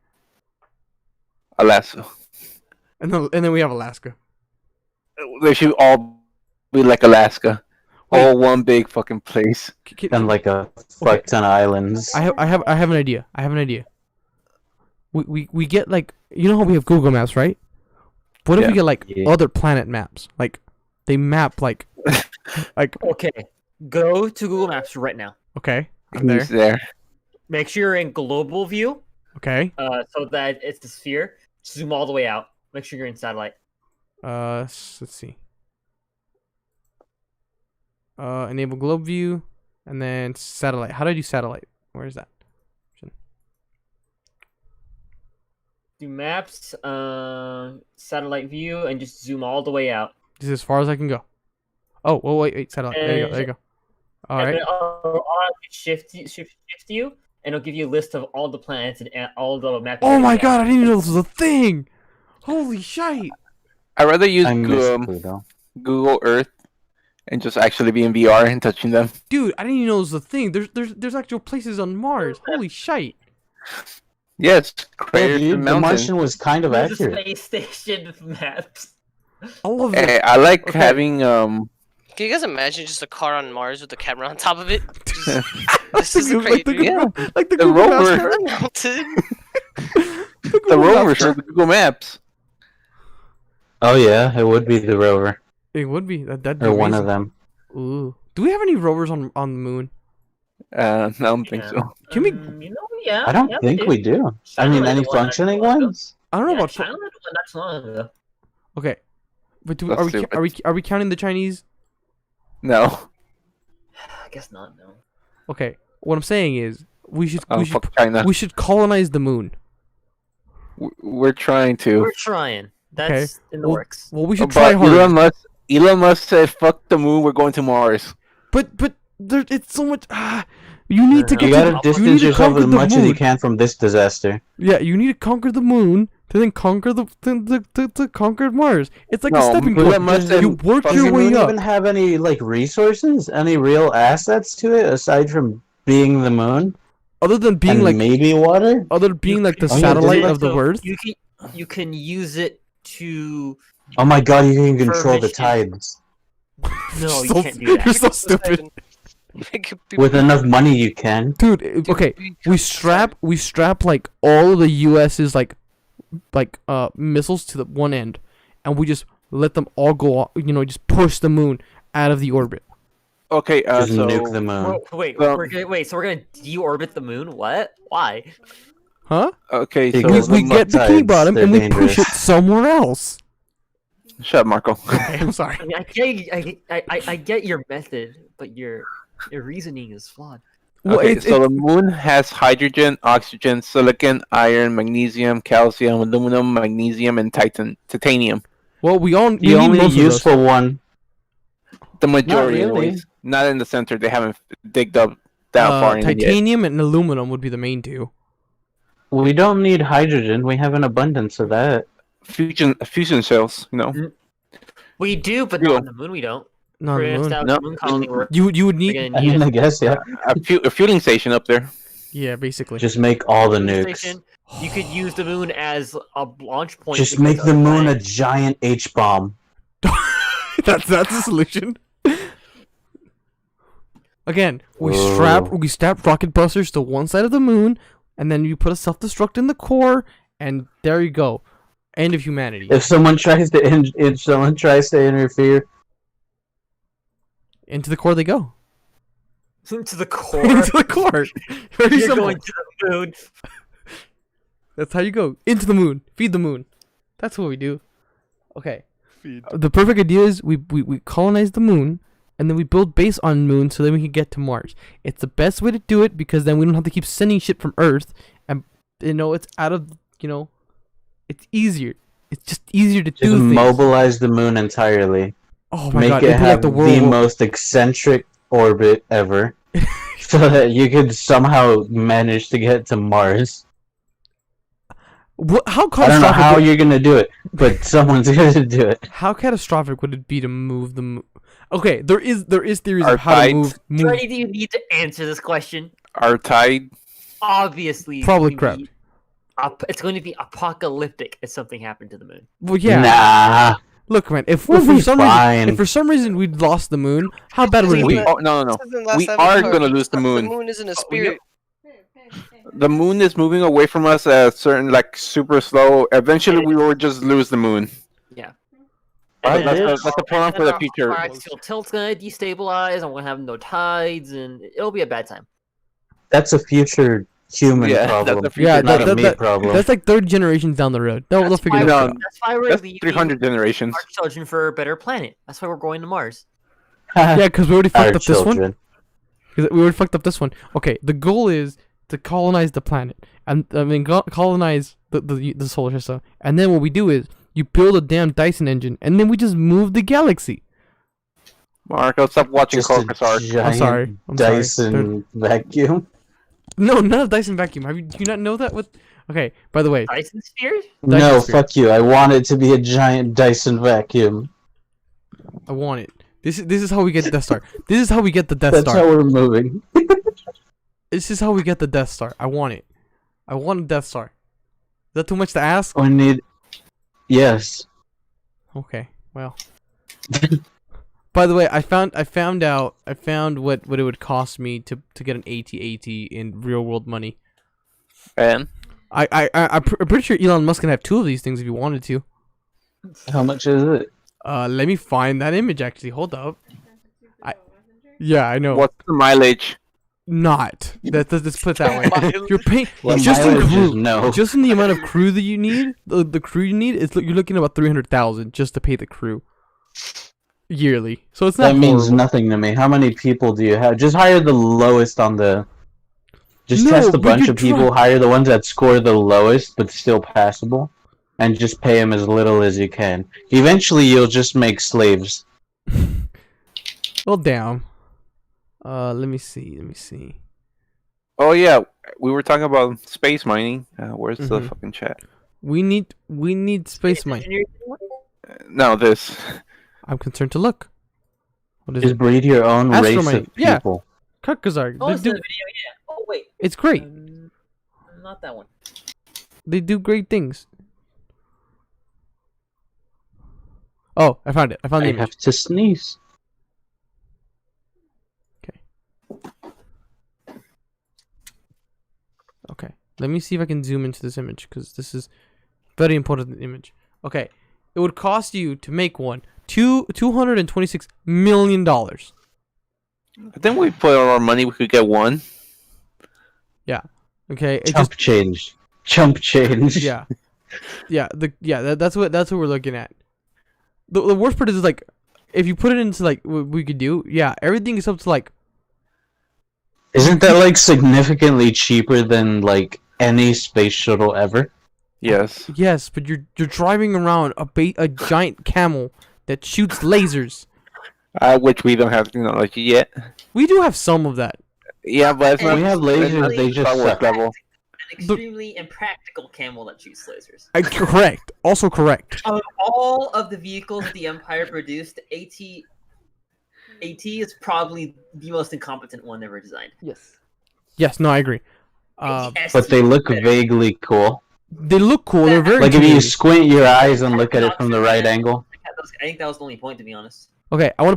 Speaker 3: Alaska.
Speaker 1: And then we have Alaska.
Speaker 3: They should all be like Alaska.
Speaker 1: Wait.
Speaker 3: All one big fucking place.
Speaker 9: And like a fuck ton of islands.
Speaker 1: I have an idea. We get like, you know how we have Google Maps, right? What if we get like
Speaker 9: Yeah.
Speaker 1: other planet maps? Like they map like
Speaker 2: Okay, go to Google Maps right now.
Speaker 1: okay, I'm there.
Speaker 3: Who's there?
Speaker 2: Make sure you're in global view,
Speaker 1: Okay.
Speaker 2: so that it's the sphere. Zoom all the way out. Make sure you're in satellite.
Speaker 1: Let's see. Enable globe view, and then satellite. How do I do satellite? Where is that?
Speaker 2: Do maps, satellite view, and just zoom all the way out.
Speaker 1: This is as far as I can go. Oh, wait, satellite. There you go. All
Speaker 2: And
Speaker 1: right.
Speaker 2: then I'll shift you, and it'll give you a list of all the planets and all the maps.
Speaker 1: Oh my god, I didn't even know this was a thing. Holy shite.
Speaker 3: I'd rather use
Speaker 9: I miss Pluto.
Speaker 3: Google Earth and just actually be in VR and touching them.
Speaker 1: Dude, I didn't even know it was a thing. There's actual places on Mars. Holy shite.
Speaker 3: Yes,
Speaker 9: Yeah,
Speaker 3: craters
Speaker 9: dude,
Speaker 3: and
Speaker 9: the
Speaker 3: mountains.
Speaker 9: Martian was kind of
Speaker 2: Use the
Speaker 9: accurate.
Speaker 2: space station maps.
Speaker 1: I love it.
Speaker 3: Hey, I like
Speaker 1: Okay.
Speaker 3: having
Speaker 5: Can you guys imagine just a car on Mars with a camera on top of it? Just, this is
Speaker 1: like the
Speaker 5: crazy.
Speaker 1: Google, like the
Speaker 3: The
Speaker 1: Google Maps
Speaker 3: rover.
Speaker 1: car.
Speaker 5: Mountain.
Speaker 1: The
Speaker 3: the
Speaker 1: Google
Speaker 3: rovers
Speaker 1: Maps
Speaker 3: or
Speaker 1: car.
Speaker 3: the Google Maps.
Speaker 9: Oh yeah, it would be the rover
Speaker 1: It would be that'd be
Speaker 9: or one of
Speaker 1: amazing.
Speaker 9: them.
Speaker 1: Ooh. Do we have any rovers on the moon?
Speaker 3: I don't think
Speaker 2: Yeah.
Speaker 3: so.
Speaker 1: Can we?
Speaker 2: You know, yeah.
Speaker 9: I don't
Speaker 2: yeah,
Speaker 9: think we do. I
Speaker 2: China
Speaker 9: mean,
Speaker 2: had
Speaker 9: any
Speaker 2: one not
Speaker 9: functioning
Speaker 2: too long ago.
Speaker 9: ones?
Speaker 1: I don't know
Speaker 2: Yeah,
Speaker 1: about.
Speaker 2: China had one not too long ago.
Speaker 1: Okay, but
Speaker 3: That's stupid.
Speaker 1: are we counting the Chinese?
Speaker 3: No.
Speaker 2: I guess not. No.
Speaker 1: Okay, what I'm saying is we should
Speaker 3: Oh, fuck China.
Speaker 1: we should colonize the moon.
Speaker 3: We're trying to.
Speaker 2: We're trying. That's in the works.
Speaker 1: Well, we should
Speaker 3: But
Speaker 1: try harder.
Speaker 3: Elon Musk said, "Fuck the moon. We're going to Mars."
Speaker 1: But it's so much. You need to
Speaker 2: You
Speaker 1: get.
Speaker 9: You
Speaker 1: to,
Speaker 9: gotta
Speaker 1: you need
Speaker 9: distance
Speaker 1: to
Speaker 9: yourself
Speaker 1: conquer
Speaker 9: as
Speaker 1: the
Speaker 9: much as
Speaker 1: moon.
Speaker 9: you can from this disaster.
Speaker 1: Yeah, you need to conquer the moon to then conquer the conquer Mars. It's like a
Speaker 3: No,
Speaker 1: stepping
Speaker 3: Elon
Speaker 1: stone.
Speaker 3: Musk said,
Speaker 1: You work
Speaker 3: "Fuck
Speaker 9: Does
Speaker 1: your
Speaker 9: the
Speaker 1: way
Speaker 9: moon
Speaker 1: up.
Speaker 9: even have any like resources, any real assets to it aside from being the moon?
Speaker 1: other than being
Speaker 9: And
Speaker 1: like
Speaker 9: maybe water?
Speaker 1: other than being like the
Speaker 9: Oh, yeah,
Speaker 1: satellite
Speaker 9: doesn't
Speaker 1: of the
Speaker 2: So
Speaker 1: Earth.
Speaker 2: you can use it to.
Speaker 9: Oh my god, you can control the
Speaker 2: Furnish-
Speaker 9: tides.
Speaker 2: No, you
Speaker 1: So-
Speaker 2: can't do that.
Speaker 1: You're so stupid,
Speaker 5: Make it be-
Speaker 9: With enough money, you can.
Speaker 1: dude.
Speaker 5: Dude,
Speaker 1: Okay,
Speaker 5: be
Speaker 1: we strap like all of the U.S.'s like missiles to the one end, and we just let them all go. Just push the moon out of the orbit.
Speaker 3: Okay,
Speaker 9: Just
Speaker 3: so
Speaker 9: nuke the moon.
Speaker 2: Wait,
Speaker 3: Well-
Speaker 2: so we're gonna deorbit the moon? What? Why?
Speaker 1: Huh?
Speaker 3: okay, so
Speaker 9: Because
Speaker 1: We
Speaker 9: the
Speaker 1: get Bikini
Speaker 9: tides,
Speaker 1: Bottom
Speaker 9: they're
Speaker 1: and we push it
Speaker 9: dangerous.
Speaker 1: somewhere else.
Speaker 3: shut up, Marco.
Speaker 1: Okay, I'm sorry.
Speaker 2: I mean, I get your method, but your reasoning is flawed.
Speaker 1: Well,
Speaker 3: Okay, so the moon has hydrogen, oxygen, silicon, iron, magnesium, calcium, aluminum, magnesium, and titanium.
Speaker 1: well, we
Speaker 9: The
Speaker 1: need
Speaker 9: only
Speaker 1: most of those.
Speaker 9: useful one.
Speaker 3: The majority,
Speaker 9: really.
Speaker 3: anyways. Not in the center. They haven't digged up that far in yet.
Speaker 1: Titanium and aluminum would be the main two.
Speaker 9: We don't need hydrogen. We have an abundance of that.
Speaker 3: Fusion cells,
Speaker 2: We do, but
Speaker 3: Yeah.
Speaker 2: not on the moon. We don't.
Speaker 1: No,
Speaker 2: For
Speaker 1: the moon.
Speaker 2: establish
Speaker 3: No.
Speaker 2: moon colony, we're
Speaker 1: You would
Speaker 2: we're
Speaker 1: need
Speaker 2: gonna
Speaker 9: I
Speaker 2: need
Speaker 9: mean,
Speaker 2: a
Speaker 9: I guess, yeah.
Speaker 3: a fueling station up there.
Speaker 1: yeah, basically.
Speaker 9: Just make all the
Speaker 2: space
Speaker 9: nukes.
Speaker 2: station. You could use the moon as a launch point.
Speaker 9: Just
Speaker 2: to go
Speaker 9: make
Speaker 2: to
Speaker 9: the
Speaker 2: other
Speaker 9: moon a
Speaker 2: planets.
Speaker 9: giant H-bomb.
Speaker 1: that's the solution. Again, we
Speaker 9: Whoa.
Speaker 1: strap rocket busters to one side of the moon, and then you put a self-destruct in the core, and there you go. End of humanity.
Speaker 9: If someone tries to interfere,
Speaker 1: Into the core they go.
Speaker 2: to the core.
Speaker 1: Into the core. Very
Speaker 2: You're
Speaker 1: simple.
Speaker 2: going to the moon.
Speaker 1: That's how you go. Into the moon. Feed the moon. That's what we do. Okay. The perfect idea is we colonize the moon, and then we build base on moon so then we can get to Mars. It's the best way to do it because then we don't have to keep sending shit from Earth, and it's out of it's easier. It's just easier to
Speaker 9: just
Speaker 1: do things.
Speaker 9: mobilize the moon entirely.
Speaker 1: Oh my
Speaker 9: Make
Speaker 1: god!
Speaker 9: it
Speaker 1: It'd be
Speaker 9: have
Speaker 1: like the
Speaker 9: the
Speaker 1: world.
Speaker 9: most eccentric orbit ever. So that you could somehow manage to get to Mars.
Speaker 1: How
Speaker 9: I don't know
Speaker 1: catastrophic?
Speaker 9: how you're gonna do it, but someone's gonna do it.
Speaker 1: How catastrophic would it be to move the moon? Okay, there is theories
Speaker 3: Our
Speaker 1: of how to
Speaker 3: tides.
Speaker 1: move.
Speaker 2: Ready? Do you need to answer this question?
Speaker 3: Our tide.
Speaker 2: Obviously, it's
Speaker 1: Probably
Speaker 2: going to
Speaker 1: correct.
Speaker 2: be it's going to be apocalyptic if something happened to the moon.
Speaker 1: Well, yeah.
Speaker 9: Nah.
Speaker 1: Look, man. If
Speaker 9: We'll
Speaker 1: for
Speaker 9: be
Speaker 1: some
Speaker 9: fine.
Speaker 1: reason, if for some reason we'd lost the moon, how bad would it
Speaker 5: We-
Speaker 1: be?
Speaker 3: Oh no.
Speaker 5: This isn't last
Speaker 3: We
Speaker 5: time
Speaker 3: are
Speaker 5: heard.
Speaker 3: gonna lose the moon.
Speaker 5: The moon isn't a spirit.
Speaker 3: The moon is moving away from us at certain super slow. Eventually, we will just lose the moon.
Speaker 2: And
Speaker 3: That's
Speaker 2: then
Speaker 3: the plan for the future.
Speaker 2: Our axial tilt's going to destabilize, and we're going to have no tides, and it'll be a bad time.
Speaker 9: That's a future human
Speaker 3: Yeah,
Speaker 9: problem.
Speaker 3: that's a
Speaker 1: Yeah,
Speaker 3: future
Speaker 9: not
Speaker 1: that-
Speaker 9: a me problem.
Speaker 1: That's like third generations down the road. They'll
Speaker 2: That's
Speaker 1: figure
Speaker 2: why
Speaker 1: it
Speaker 3: No,
Speaker 1: out.
Speaker 2: That's why we're
Speaker 3: That's
Speaker 2: leaving
Speaker 3: 300 generations.
Speaker 2: our children for a better planet. That's why we're going to Mars.
Speaker 1: Yeah, because we already
Speaker 9: Our
Speaker 1: fucked up this one.
Speaker 9: children.
Speaker 1: 'Cause we already fucked up this one. Okay, the goal is to colonize the planet, and colonize the solar system. And then what we do is you build a damn Dyson engine, and then we just move the galaxy.
Speaker 3: Marco, stop watching
Speaker 9: Just a
Speaker 3: Caucus Arc.
Speaker 9: giant
Speaker 1: sorry.
Speaker 9: Dyson vacuum.
Speaker 1: No, not a Dyson vacuum. Do you not know that? Okay, by the way,
Speaker 2: Dyson spheres?
Speaker 1: Dyson
Speaker 9: No,
Speaker 1: sphere.
Speaker 9: fuck you. I want it to be a giant Dyson vacuum.
Speaker 1: I want it. This is how we get Death Star. This is how we get the Death
Speaker 9: That's
Speaker 1: Star.
Speaker 9: how we're moving.
Speaker 1: This is how we get the Death Star. I want it. I want a Death Star. Is that too much to ask?
Speaker 9: We need. Yes.
Speaker 1: Okay. Well. By the way, I found what it would cost me to get an AT-AT in real world money.
Speaker 3: And
Speaker 1: I'm pretty sure Elon Musk can have two of these things if he wanted to.
Speaker 9: How much is it?
Speaker 1: Let me find that image actually. Hold up. Yeah, I know.
Speaker 3: what's the mileage?
Speaker 1: Not. Let's put it that way.
Speaker 5: Mileage.
Speaker 1: You're paying
Speaker 9: Well,
Speaker 1: just in
Speaker 9: mileage is
Speaker 1: crew.
Speaker 9: no.
Speaker 1: Just in the amount of crew that you need, the crew you need is you're looking at about 300,000 just to pay the crew yearly. So it's not
Speaker 9: That means
Speaker 1: horrible.
Speaker 9: nothing to me. How many people do you have? Just hire the lowest on the. Just
Speaker 1: No,
Speaker 9: test a
Speaker 1: but
Speaker 9: bunch
Speaker 1: you're
Speaker 9: of people. Hire the ones that score the lowest but still passable, and just pay them as little as you can. Eventually, you'll just make slaves.
Speaker 1: Well, damn. Let me see.
Speaker 3: Oh yeah, we were talking about space mining. Where's the
Speaker 1: Mhm.
Speaker 3: fucking chat?
Speaker 1: We need space mine.
Speaker 3: No, this.
Speaker 1: I'm concerned to look. What is
Speaker 9: Just
Speaker 1: it?
Speaker 9: breed your own race
Speaker 1: Astromining.
Speaker 9: of
Speaker 1: Yeah.
Speaker 9: people.
Speaker 1: Karkazar.
Speaker 2: Oh, it's the video, yeah. Oh, wait.
Speaker 1: It's great.
Speaker 2: Not that one.
Speaker 1: They do great things. Oh, I found it. I found the
Speaker 9: I
Speaker 1: image.
Speaker 9: have to sneeze.
Speaker 1: Okay. Let me see if I can zoom into this image because this is very important image. Okay. It would cost you to make one $226 million.
Speaker 3: I think we put all our money. We could get one.
Speaker 1: Okay. It
Speaker 9: Chump change. Chump change.
Speaker 1: yeah. That's what we're looking at. The worst part is like if you put it into like what we could do, yeah, everything is up to like
Speaker 9: Isn't that like significantly cheaper than like any space shuttle ever?
Speaker 3: Yes.
Speaker 1: yes, but you're driving around a giant camel that shoots lasers.
Speaker 3: Which we don't have technology yet.
Speaker 1: We do have some of that.
Speaker 3: Yeah, but it's not.
Speaker 9: We have lasers, they just
Speaker 3: Star Wars
Speaker 9: suck.
Speaker 3: level.
Speaker 2: An extremely impractical camel that shoots lasers.
Speaker 1: Correct. Also correct.
Speaker 2: Of all of the vehicles that the Empire produced, AT is probably the most incompetent one ever designed.
Speaker 1: Yes. No, I agree.
Speaker 9: But they look vaguely cool.
Speaker 1: They look cool. They're very.
Speaker 9: Like if you
Speaker 1: intimidating.
Speaker 9: squint your eyes and look at it from the right angle.
Speaker 2: I think that was the only point, to be honest.
Speaker 1: Okay, I also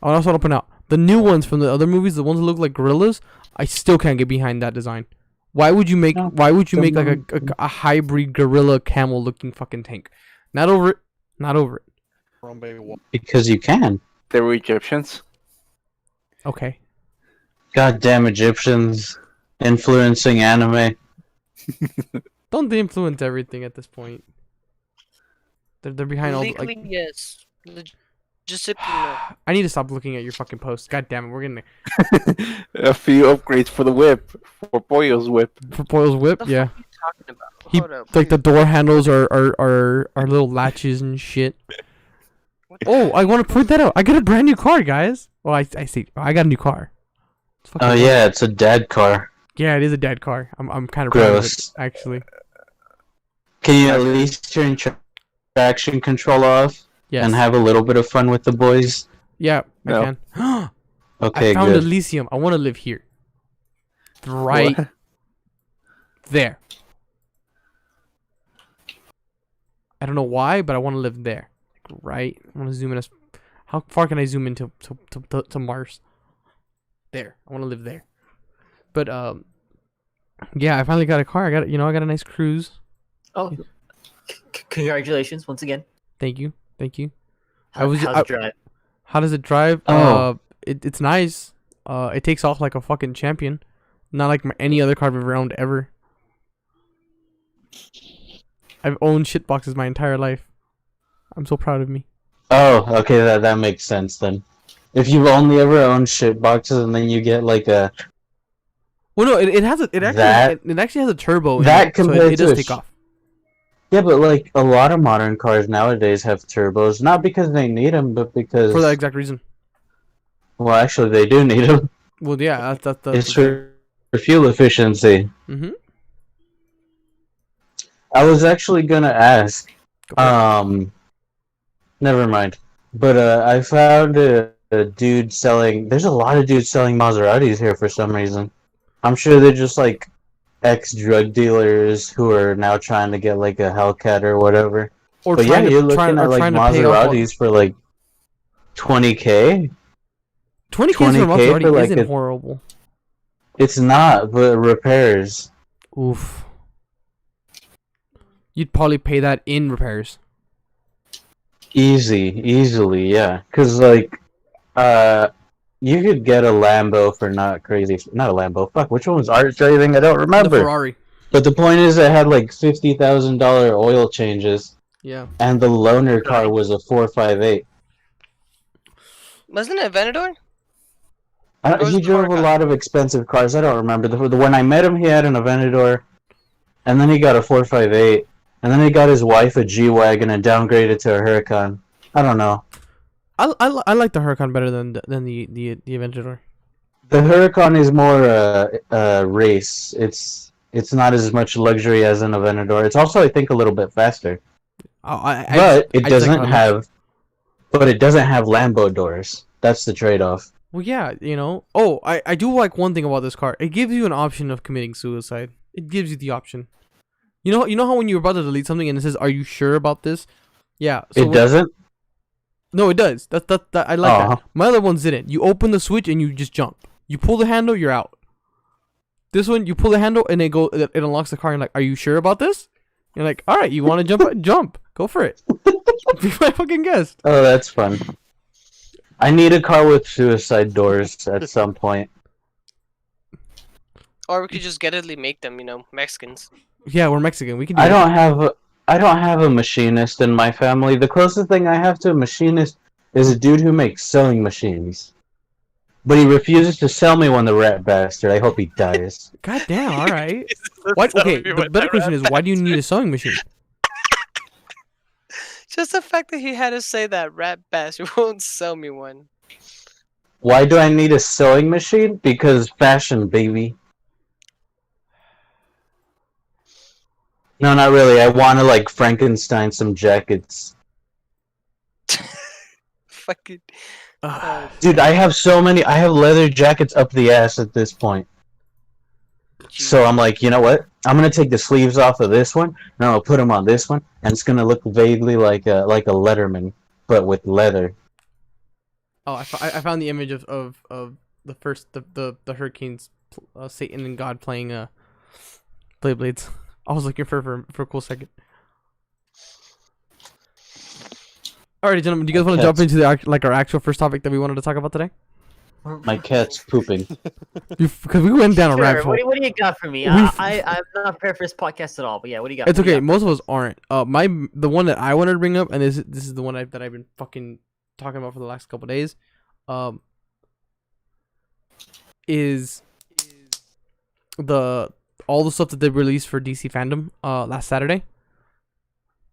Speaker 1: want to point out the new ones from the other movies, the ones that look like gorillas. I still can't get behind that design. Why would you make?
Speaker 9: No,
Speaker 1: Why would you make
Speaker 9: don't
Speaker 1: like a hybrid gorilla camel looking fucking tank? Not over it. Not over it.
Speaker 9: Because you can.
Speaker 3: They were Egyptians.
Speaker 1: Okay.
Speaker 9: Goddamn Egyptians influencing anime.
Speaker 1: Don't they influence everything at this point? They're behind all the,
Speaker 5: Legally,
Speaker 1: like.
Speaker 5: yes. Giuseppe, no.
Speaker 1: I need to stop looking at your fucking posts. God damn it, we're getting
Speaker 3: A few upgrades for the whip, for Pollo's whip.
Speaker 1: for Boyle's whip.
Speaker 5: What the
Speaker 1: Yeah,
Speaker 5: fuck are you talking about?
Speaker 1: he
Speaker 5: Hold up,
Speaker 1: like the
Speaker 5: please.
Speaker 1: door handles are little latches and shit.
Speaker 5: What the
Speaker 1: Oh,
Speaker 5: fuck?
Speaker 1: I want to point that out. I got a brand new car, guys. Well, I see. I got a new car. It's fucking
Speaker 9: Oh
Speaker 1: awesome.
Speaker 9: yeah, it's a dad car.
Speaker 1: Yeah, it is a dead car. I'm kind of proud of it,
Speaker 9: Gross.
Speaker 1: actually.
Speaker 9: Can you at least turn traction control off
Speaker 1: Yes.
Speaker 9: and have a little bit of fun with the boys?
Speaker 1: Yeah,
Speaker 3: No.
Speaker 1: I can.
Speaker 9: Okay,
Speaker 1: I found
Speaker 9: good.
Speaker 1: Elysium. I want to live here. Right
Speaker 3: What?
Speaker 1: there. I don't know why, but I want to live there. Like, right. I want to zoom in as. How far can I zoom into to Mars? There. I want to live there. But yeah, I finally got a car. I got a nice cruise.
Speaker 2: Oh, congratulations once again.
Speaker 1: Thank you.
Speaker 2: How's it drive?
Speaker 1: How does it drive?
Speaker 9: Oh.
Speaker 1: It's nice. It takes off like a fucking champion. Not like any other car I've ever owned ever. I've owned shitboxes my entire life. I'm so proud of me.
Speaker 9: Oh, okay, that makes sense then. If you've only ever owned shit boxes and then you get like a
Speaker 1: Well, no, it actually has a turbo. In it, so
Speaker 9: compared
Speaker 1: it
Speaker 9: to
Speaker 1: does
Speaker 9: a
Speaker 1: take off.
Speaker 9: yeah, but like a lot of modern cars nowadays have turbos, not because they need them, but because
Speaker 1: For that exact reason.
Speaker 9: well, actually they do need them.
Speaker 1: Well, yeah, that's
Speaker 9: It's for fuel efficiency.
Speaker 1: Mm-hmm.
Speaker 9: I was actually gonna ask. Never mind. But I found a dude selling. There's a lot of dudes selling Maseratis here for some reason. I'm sure they're just like ex-drug dealers who are now trying to get like a Hellcat or whatever.
Speaker 1: Or
Speaker 9: But yeah,
Speaker 1: trying
Speaker 9: you're
Speaker 1: to
Speaker 9: looking at like
Speaker 1: trying to pay off.
Speaker 9: Maseratis for like 20K.
Speaker 1: 20K for a
Speaker 9: 20K
Speaker 1: Maserati
Speaker 9: for, like,
Speaker 1: isn't
Speaker 9: a-
Speaker 1: horrible.
Speaker 9: It's not, but repairs.
Speaker 1: Oof. You'd probably pay that in repairs.
Speaker 9: Easily, yeah. Cause like, you could get a Lambo for not a Lambo. Fuck, which one was art driving? I don't
Speaker 1: The
Speaker 9: remember.
Speaker 1: Ferrari.
Speaker 9: But the point is, it had like $50,000 oil changes,
Speaker 1: Yeah.
Speaker 9: and the loaner car was a 458.
Speaker 5: Wasn't it Venador?
Speaker 9: I
Speaker 5: Or was
Speaker 9: he
Speaker 5: it the
Speaker 9: drove a
Speaker 5: Huracan?
Speaker 9: lot of expensive cars. I don't remember. When I met him, he had an Aventador, and then he got a 458, and then he got his wife a G-Wagon and downgraded to a Huracan. I don't know.
Speaker 1: I like the Huracan better than the Aventador.
Speaker 9: The Huracan is more race. It's not as much luxury as an Aventador. It's also, I think, a little bit faster.
Speaker 1: But
Speaker 9: But it doesn't have Lambo doors. That's the trade-off.
Speaker 1: Well, yeah, you know. Oh, I do like one thing about this card. It gives you an option of committing suicide. It gives you the option. You know how when you're about to delete something and it says, "Are you sure about this?" Yeah. So
Speaker 9: It doesn't.
Speaker 1: No, it does. That I like
Speaker 9: Aw.
Speaker 1: that. My other ones didn't. You open the switch and you just jump. You pull the handle, you're out. This one, you pull the handle and it unlocks the car. And you're like, "Are you sure about this?" You're like, "All right, you want to jump? Jump. Go for it." Be my fucking guest.
Speaker 9: Oh, that's fun. I need a car with suicide doors at some point.
Speaker 5: Or we could just gettedly make them, Mexicans.
Speaker 1: Yeah, we're Mexican. We can do
Speaker 9: I
Speaker 1: it.
Speaker 9: don't have a machinist in my family. The closest thing I have to a machinist is a dude who makes sewing machines. But he refuses to sell me one, the rat bastard. I hope he dies.
Speaker 1: God damn. All right. Why? Okay. The better question is, why do you need a sewing machine?
Speaker 5: Just the fact that he had to say that rat bastard won't sell me one.
Speaker 9: Why do I need a sewing machine? Because fashion, baby. No, not really. I want to, like, Frankenstein some jackets.
Speaker 5: Fucking.
Speaker 9: Dude, I have leather jackets up the ass at this point. So I'm like, you know what? I'm gonna take the sleeves off of this one, and I'll put them on this one, and it's gonna look vaguely like a Letterman, but with leather.
Speaker 1: Oh, I found the image of the first the Hurricanes, Satan and God playing Blades. I was looking for a cool second. Alrighty, gentlemen, do you guys want to jump into our actual first topic that we wanted to talk about today?
Speaker 9: My cat's pooping.
Speaker 1: Because we went down a
Speaker 8: Sure,
Speaker 1: rabbit hole.
Speaker 8: what do you got for me? I'm not prepared for this podcast at all, but yeah, what do you got?
Speaker 1: It's
Speaker 8: What do you
Speaker 1: okay.
Speaker 8: got?
Speaker 1: Most of us aren't. The one that I wanted to bring up, and this is the one that I've been fucking talking about for the last couple days, is all the stuff that they released for DC Fandom last Saturday.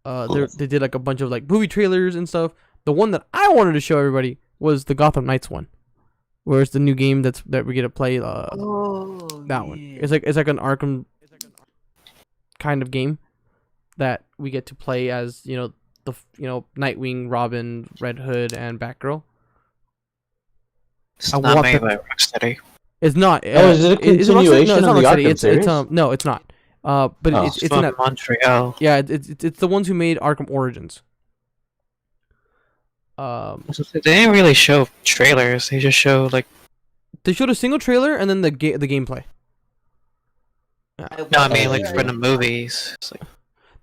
Speaker 1: They did like a bunch of like movie trailers and stuff. The one that I wanted to show everybody was the Gotham Knights one, where it's the new game that we get to play. That one. It's like an Arkham kind of game that we get to play as Nightwing, Robin, Red Hood, and Batgirl.
Speaker 10: It's not made by Rocksteady.
Speaker 1: It's not.
Speaker 9: Is it a continuation of the Arkham series?
Speaker 1: No, it's not. But it's in that
Speaker 10: Montreal.
Speaker 1: Yeah, it's the ones who made Arkham Origins.
Speaker 10: They didn't really show trailers. They just showed
Speaker 1: they showed a single trailer and then the gameplay.
Speaker 10: No, I mean for the movies.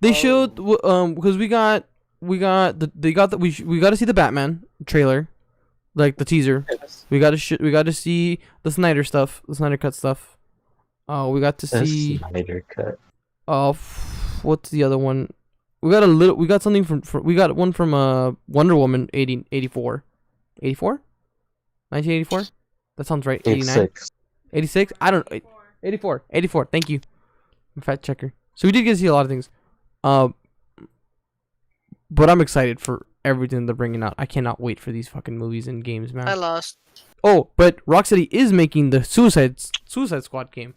Speaker 1: They showed because we got to see the Batman trailer, like the teaser. We got to see the Snyder stuff, the Snyder Cut stuff. We got to see
Speaker 9: Snyder Cut.
Speaker 1: What's the other one? We got something we got one from Wonder Woman 84. 84? 1984? That sounds right. 89? 86? I don't know. 84. 84. Thank you. I'm a fact checker. So we did get to see a lot of things. But I'm excited for everything they're bringing out. I cannot wait for these fucking movies and games, man.
Speaker 5: I lost.
Speaker 1: Oh, but Rocksteady is making the Suicide Squad game.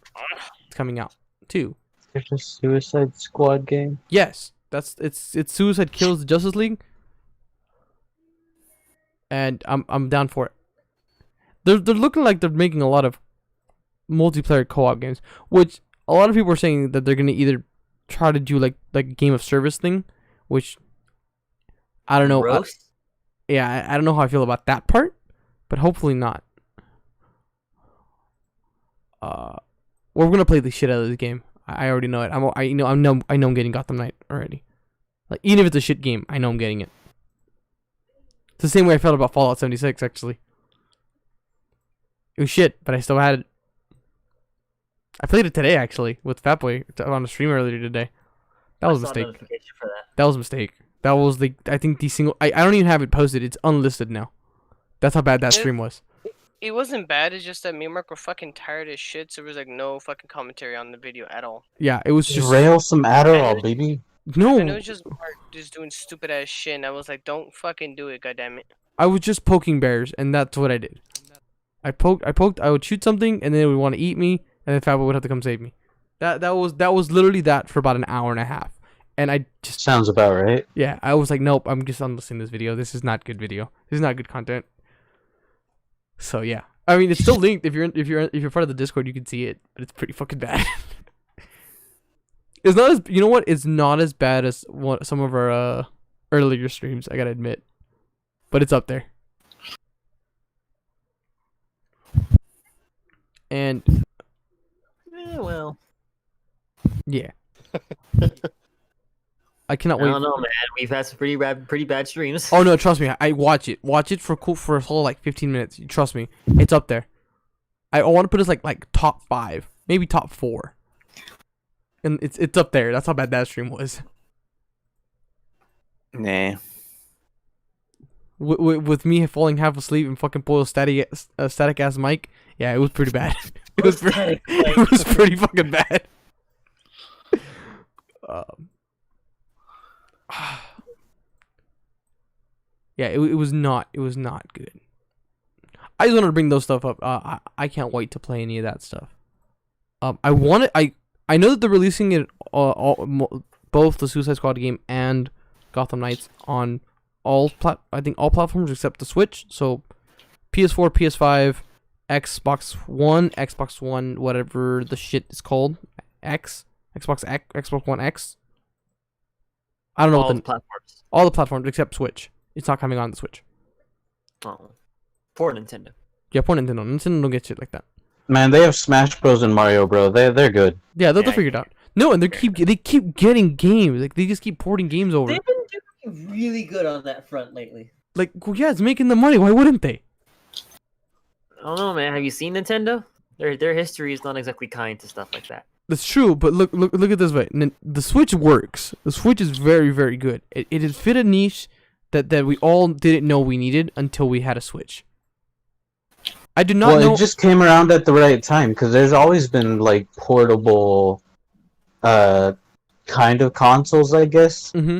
Speaker 1: It's coming out too.
Speaker 9: There's a Suicide Squad game.
Speaker 1: Yes, it's Suicide Kills the Justice League, and I'm down for it. They're looking like they're making a lot of multiplayer co-op games, which a lot of people are saying that they're gonna either try to do like a game of service thing, which I don't know. I don't know how I feel about that part, but hopefully not. We're gonna play the shit out of this game. I already know it. I know I'm getting Gotham Knight already. Like even if it's a shit game, I know I'm getting it. It's the same way I felt about Fallout 76 actually. It was shit, but I still had it. I played it today actually with Fatboy on a stream earlier today. That was a mistake. That was a mistake. That was I think the single. I don't even have it posted. It's unlisted now. That's how bad that stream was.
Speaker 5: It wasn't bad. It's just that me and Mark were fucking tired as shit. So there was no fucking commentary on the video at all.
Speaker 1: Yeah, it was just
Speaker 9: rail some Adderall, baby.
Speaker 1: No,
Speaker 5: and it was just Mark just doing stupid ass shit. And I was like, don't fucking do it, goddammit.
Speaker 1: I was just poking bears, and that's what I did. I poked. I would shoot something, and then it would want to eat me, and then Fatboy would have to come save me. That was literally that for about an hour and a half. And I just
Speaker 9: sounds about right.
Speaker 1: Yeah, I was like, nope, I'm just unlisting this video. This is not good video. This is not good content. So yeah, I mean, it's still linked. If you're part of the Discord, you can see it, but it's pretty fucking bad. It's not as you know what? It's not as bad as some of our earlier streams. I gotta admit, but it's up there. And
Speaker 2: Well,
Speaker 1: yeah, I cannot
Speaker 2: I
Speaker 1: wait.
Speaker 2: don't know, man. We've had some pretty bad streams.
Speaker 1: Oh no, trust me. I watch it. Watch it for a whole like 15 minutes. Trust me, it's up there. I want to put it as like top 5, maybe top 4. And it's up there. That's how bad that stream was.
Speaker 3: Nah.
Speaker 1: With me falling half asleep and fucking Boyle's static ass mic. Yeah, it was pretty bad. It was pretty fucking bad. Yeah, it was not good. I just wanted to bring those stuff up. I can't wait to play any of that stuff. I know that they're releasing it both the Suicide Squad game and Gotham Knights on all platforms except the Switch. So PS4, PS5, Xbox One, whatever the shit is called, Xbox One X. I don't know
Speaker 2: all the platforms.
Speaker 1: All the platforms except Switch. It's not coming on the Switch.
Speaker 2: Oh, poor Nintendo.
Speaker 1: Yeah, poor Nintendo. Nintendo don't get shit like that.
Speaker 9: Man, they have Smash Bros and Mario Bro. They're good.
Speaker 1: Yeah, they'll figure it out. No, and they keep getting games. Like they just keep porting games over.
Speaker 8: They've been doing really good on that front lately.
Speaker 1: Like, well, yeah, it's making the money. Why wouldn't they?
Speaker 2: I don't know, man. Have you seen Nintendo? Their history is not exactly kind to stuff like that.
Speaker 1: That's true, but look at it this way. The Switch works. The Switch is very, very good. It has fit a niche that we all didn't know we needed until we had a Switch. I did not know.
Speaker 9: Well, it just came around at the right time because there's always been like portable, kind of consoles, I guess.
Speaker 1: Mm-hmm.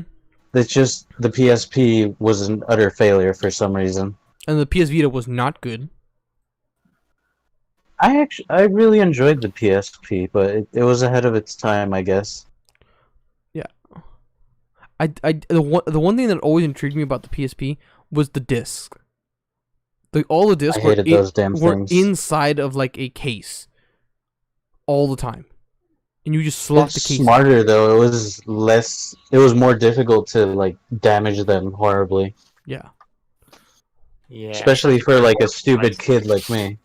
Speaker 9: That's just the PSP was an utter failure for some reason.
Speaker 1: And the PS Vita was not good.
Speaker 9: I really enjoyed the PSP, but it was ahead of its time, I guess.
Speaker 1: Yeah. The one thing that always intrigued me about the PSP was the disc. All the discs
Speaker 9: I hated those damn
Speaker 1: were
Speaker 9: things.
Speaker 1: inside of like a case all the time, and you just slot the case.
Speaker 9: Smarter though, it was more difficult to like damage them horribly.
Speaker 1: Yeah.
Speaker 2: Yeah.
Speaker 9: Especially for like a stupid kid like me.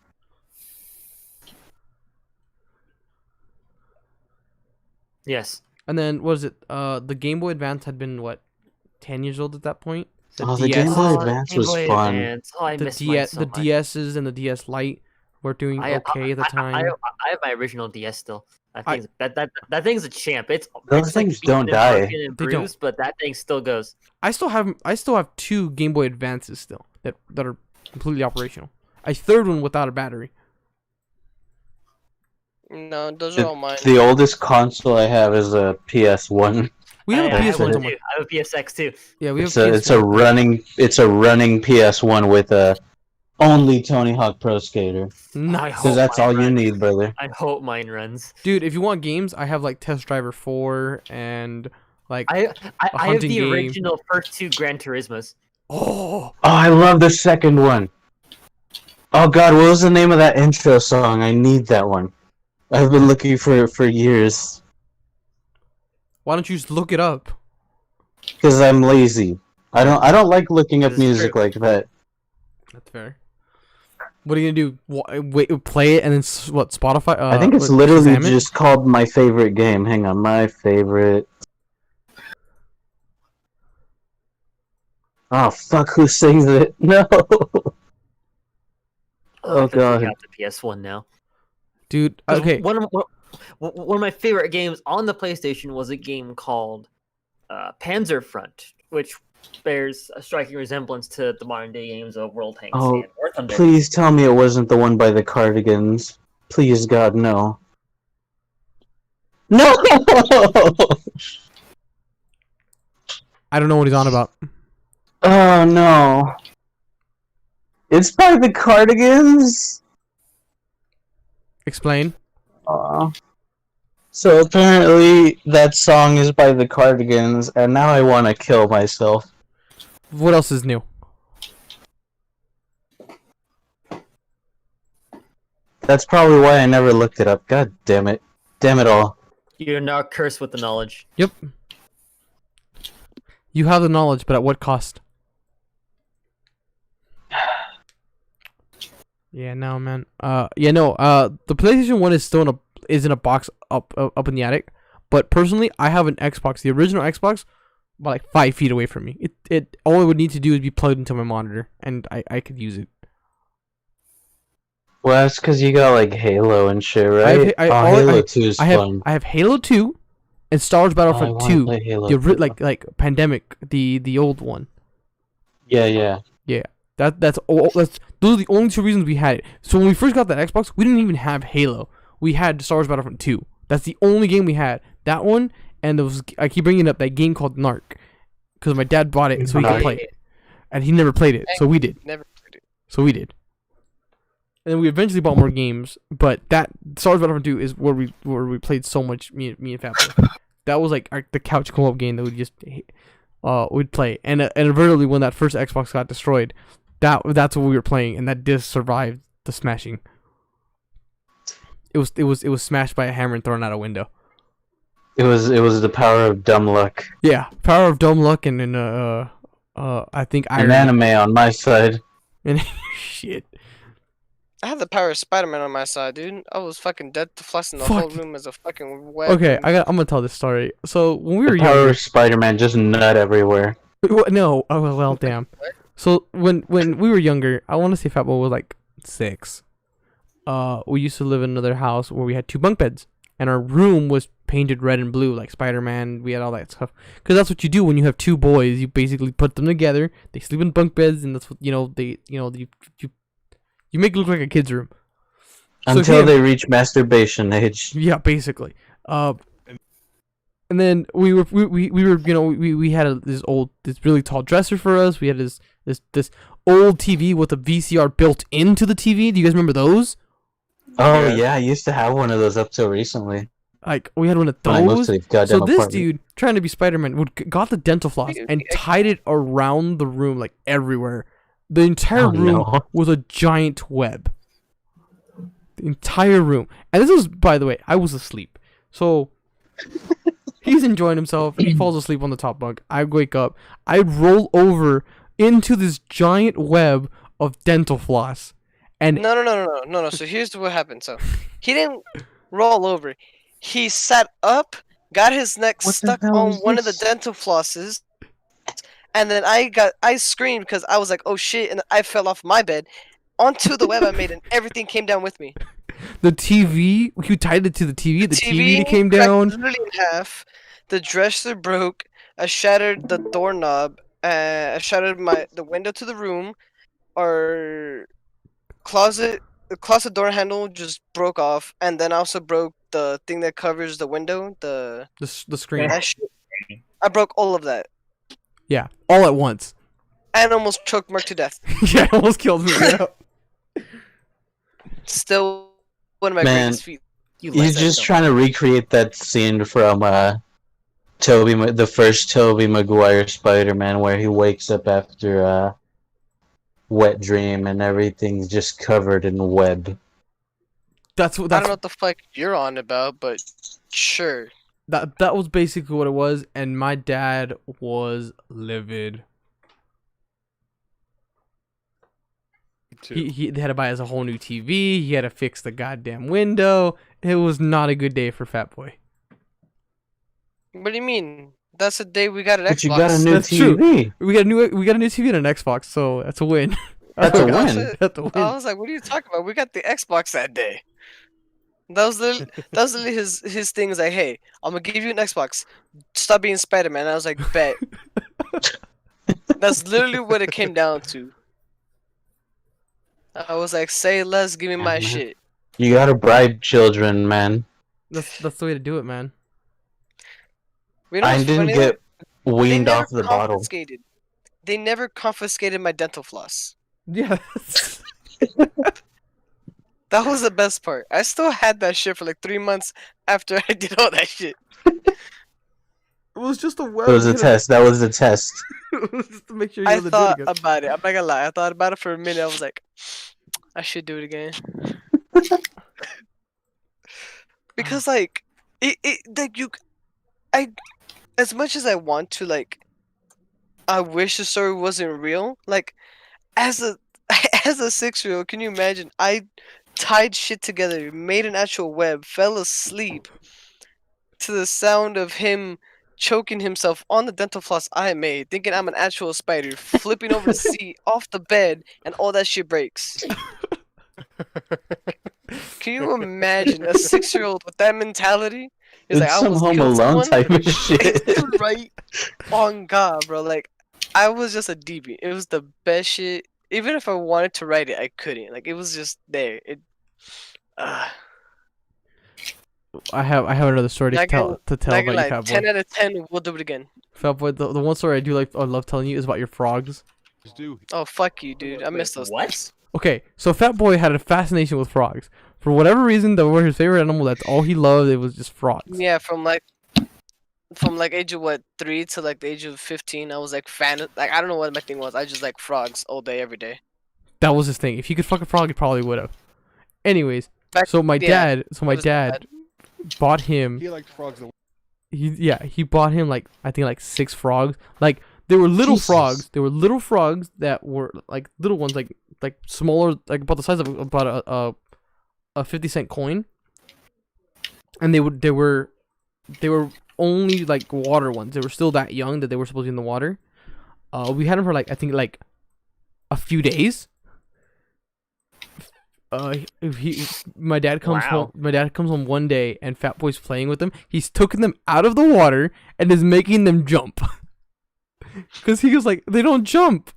Speaker 2: Yes.
Speaker 1: And then what is it? The Game Boy Advance had been what, 10 years old at that point.
Speaker 9: The Game Boy Advance was fun.
Speaker 2: Oh, I missed mine so much.
Speaker 1: DSs and the DS Lite were doing okay at the time.
Speaker 2: I have my original DS still. That thing's a champ. It's
Speaker 9: Those things
Speaker 2: like
Speaker 9: don't die.
Speaker 2: And
Speaker 1: They
Speaker 2: bruised,
Speaker 1: don't.
Speaker 2: but that thing still goes.
Speaker 1: I still have 2 Game Boy Advances still that are completely operational. A third one without a battery.
Speaker 5: No, those are all mine.
Speaker 9: The oldest console I have is a PS1.
Speaker 1: We have a
Speaker 2: I have
Speaker 1: PS1
Speaker 2: one
Speaker 1: somewhere.
Speaker 2: too. I have a PSX too.
Speaker 1: Yeah, we have
Speaker 9: It's a running PS1 with a only Tony Hawk Pro Skater.
Speaker 1: Nice.
Speaker 9: Because that's all you need, brother.
Speaker 2: I hope mine runs.
Speaker 1: Dude, if you want games, I have like Test Driver 4 and like
Speaker 2: I have
Speaker 1: hunting
Speaker 2: the
Speaker 1: game.
Speaker 2: original first 2 Gran Turismos.
Speaker 1: Oh,
Speaker 9: I love the second one. Oh god, what was the name of that intro song? I need that one. I've been looking for it for years.
Speaker 1: why don't you just look it up?
Speaker 9: Because I'm lazy. I don't like looking up
Speaker 2: This is
Speaker 9: music
Speaker 2: true.
Speaker 9: like that.
Speaker 1: That's fair. What are you gonna do? Wait, play it and then what? Spotify?
Speaker 9: I think it's
Speaker 1: what,
Speaker 9: literally
Speaker 1: Shazam it?
Speaker 9: just called My Favorite Game. Hang on, My Favorite. Oh fuck! Who sings it? No. Oh
Speaker 2: I
Speaker 9: god.
Speaker 2: got the PS1 now.
Speaker 1: Dude.
Speaker 2: 'Cause
Speaker 1: Okay.
Speaker 2: One of my favorite games on the PlayStation was a game called Panzer Front, which bears a striking resemblance to the modern day games of World Tanks
Speaker 9: Oh,
Speaker 2: and War Thunder.
Speaker 9: Please tell me it wasn't the one by the Cardigans. Please, God, no. No!
Speaker 1: I don't know what he's on about.
Speaker 9: Oh no. It's by the Cardigans?
Speaker 1: Explain.
Speaker 9: So apparently that song is by the Cardigans, and now I want to kill myself.
Speaker 1: What else is new?
Speaker 9: That's probably why I never looked it up. God damn it. Damn it all.
Speaker 2: You're now cursed with the knowledge.
Speaker 1: Yep. You have the knowledge, but at what cost? Yeah, no, man. The PlayStation 1 is still in a box up in the attic. But personally, I have an Xbox, the original Xbox, about like 5 feet away from me. It all I would need to do is be plugged into my monitor, and I could use it.
Speaker 9: Well, that's because you got like Halo and shit, right? Halo 2 is fun.
Speaker 1: I have Halo 2 and Star Wars Battlefront 2.
Speaker 9: Play Halo
Speaker 1: The
Speaker 9: 2.
Speaker 1: like Pandemic, the old one.
Speaker 9: Yeah.
Speaker 1: Those are the only 2 reasons we had it. So when we first got that Xbox, we didn't even have Halo. We had Star Wars Battlefront 2. That's the only game we had. That one, and I keep bringing up that game called Narc, because my dad bought it so he could play it, and he never played it, so we did.
Speaker 5: Never played it.
Speaker 1: So we did. And then we eventually bought more games, but that Star Wars Battlefront 2 is where we played so much. Me and Fat Boy. That was like the couch co-op game that we'd play. And invariably, when that first Xbox got destroyed, that's what we were playing, and that disc survived the smashing. It was smashed by a hammer and thrown out a window.
Speaker 9: It was the power of dumb luck.
Speaker 1: Yeah, power of dumb luck, and I think
Speaker 9: An anime on my side.
Speaker 1: And shit.
Speaker 5: I had the power of Spider-Man on my side, dude. I was fucking dead to flossing the whole room as a fucking web.
Speaker 1: Okay, I'm gonna tell this story. So when we were
Speaker 9: The power
Speaker 1: younger,
Speaker 9: of Spider-Man, just nut everywhere.
Speaker 1: no, oh well, damn. So when we were younger, I want to say Fat Boy was like 6. We used to live in another house where we had 2 bunk beds, and our room was painted red and blue like Spider-Man. We had all that stuff, because that's what you do when you have 2 boys. You basically put them together. They sleep in bunk beds, and that's what you make it look like a kid's room.
Speaker 9: Until they reach masturbation age.
Speaker 1: Yeah, basically. And then we had this really tall dresser for us. We had this old TV with a VCR built into the TV. Do you guys remember those?
Speaker 9: Oh yeah, I used to have one of those up till recently.
Speaker 1: Like, we had one of those. So this dude, trying to be Spider-Man, got the dental floss and tied it around the room, like everywhere. The entire room was a giant web. The entire room. And this was, by the way, I was asleep. So he's enjoying himself. He falls asleep on the top bunk. I wake up. I roll over into this giant web of dental floss. And
Speaker 5: No. So here's what happened. So he didn't roll over. He sat up, got his neck stuck on one of the dental flosses, and then I screamed because I was like, oh shit, and I fell off my bed onto the web I made, and everything came down with me.
Speaker 1: The TV, you tied it to the TV. The TV came down.
Speaker 5: Literally in half. The dresser broke. I shattered the doorknob. I shattered the window to the room. Our the closet door handle just broke off, and then I also broke the thing that covers the window. The
Speaker 1: screen.
Speaker 5: I broke all of that.
Speaker 1: Yeah, all at once.
Speaker 5: And almost choked Mark to death.
Speaker 1: Yeah, almost killed me. Yeah.
Speaker 5: Still one of my greatest feats.
Speaker 9: He's just trying to recreate that scene from the first Tobey Maguire Spider-Man, where he wakes up after a wet dream and everything's just covered in web.
Speaker 5: I don't know what the fuck you're on about, but sure.
Speaker 1: That was basically what it was, and my dad was livid. He had to buy us a whole new TV. He had to fix the goddamn window. It was not a good day for Fat Boy.
Speaker 5: What do you mean? That's the day we got an Xbox.
Speaker 9: But you got a new
Speaker 1: That's
Speaker 9: TV.
Speaker 1: True. We got a new TV and an Xbox, so that's a win.
Speaker 9: That's a win.
Speaker 1: That's a win.
Speaker 5: I was like, what are you talking about? We got the Xbox that day. That was literally his thing. Is like, hey, I'm gonna give you an Xbox. Stop being Spider-Man. I was like, bet. That's literally what it came down to. I was like, say less, give me my shit.
Speaker 9: You gotta bribe children, man.
Speaker 1: That's the way to do it, man.
Speaker 9: I didn't get weaned off the bottle.
Speaker 5: They never confiscated my dental floss.
Speaker 1: Yeah.
Speaker 5: That was the best part. I still had that shit for like 3 months after I did all that shit.
Speaker 1: It was just a web.
Speaker 9: It was a test. That was the test.
Speaker 1: Just to make sure
Speaker 5: I thought about it. I'm not gonna lie. I thought about it for a minute. I was like, I should do it again. because like like I as much as I want to like I wish the story wasn't real. Like as a as a 6-year-old, can you imagine? I tied shit together, made an actual web, fell asleep to the sound of him choking himself on the dental floss I made, thinking I'm an actual spider, flipping over the seat off the bed, and all that shit breaks. Can you imagine a 6-year-old with that mentality? He's like,
Speaker 9: It's
Speaker 5: I
Speaker 9: some
Speaker 5: almost
Speaker 9: Home
Speaker 5: killed
Speaker 9: Alone
Speaker 5: someone.
Speaker 9: type of shit.
Speaker 5: Right on God, bro. Like, I was just a deviant. It was the best shit. Even if I wanted to write it, I couldn't. Like, it was just there.
Speaker 1: I have another story to
Speaker 5: Not gonna,
Speaker 1: tell
Speaker 5: not
Speaker 1: about
Speaker 5: gonna
Speaker 1: you,
Speaker 5: lie,
Speaker 1: Fat
Speaker 5: 10
Speaker 1: Boy.
Speaker 5: out of 10, we'll do it again.
Speaker 1: Fat Boy, the one story I love telling you is about your frogs.
Speaker 5: Oh, fuck you, dude. I missed those.
Speaker 2: What?
Speaker 1: Okay, so Fat Boy had a fascination with frogs. For whatever reason, they were his favorite animal. That's all he loved. It was just frogs.
Speaker 5: Yeah, from like age of what 3 to like the age of 15, I was like like I don't know what my thing was. I just like frogs all day, every day.
Speaker 1: That was his thing. If he could fuck a frog, he probably would have. Anyways,
Speaker 5: Back-
Speaker 1: so my
Speaker 5: yeah,
Speaker 1: dad
Speaker 5: it was bad.
Speaker 1: bought him.
Speaker 4: He liked frogs.
Speaker 1: He bought him like I think like 6 frogs. Like they were little
Speaker 9: Jesus.
Speaker 1: frogs. They were little frogs that were like little ones, like smaller, like about the size of about a 50-cent coin. And they were only like water ones. They were still that young that they were supposed to be in the water. We had them for like I think like a few days. My dad comes
Speaker 2: Wow.
Speaker 1: home. My dad comes home one day and Fat Boy's playing with them. He's taken them out of the water and is making them jump. Cause he was like, they don't jump.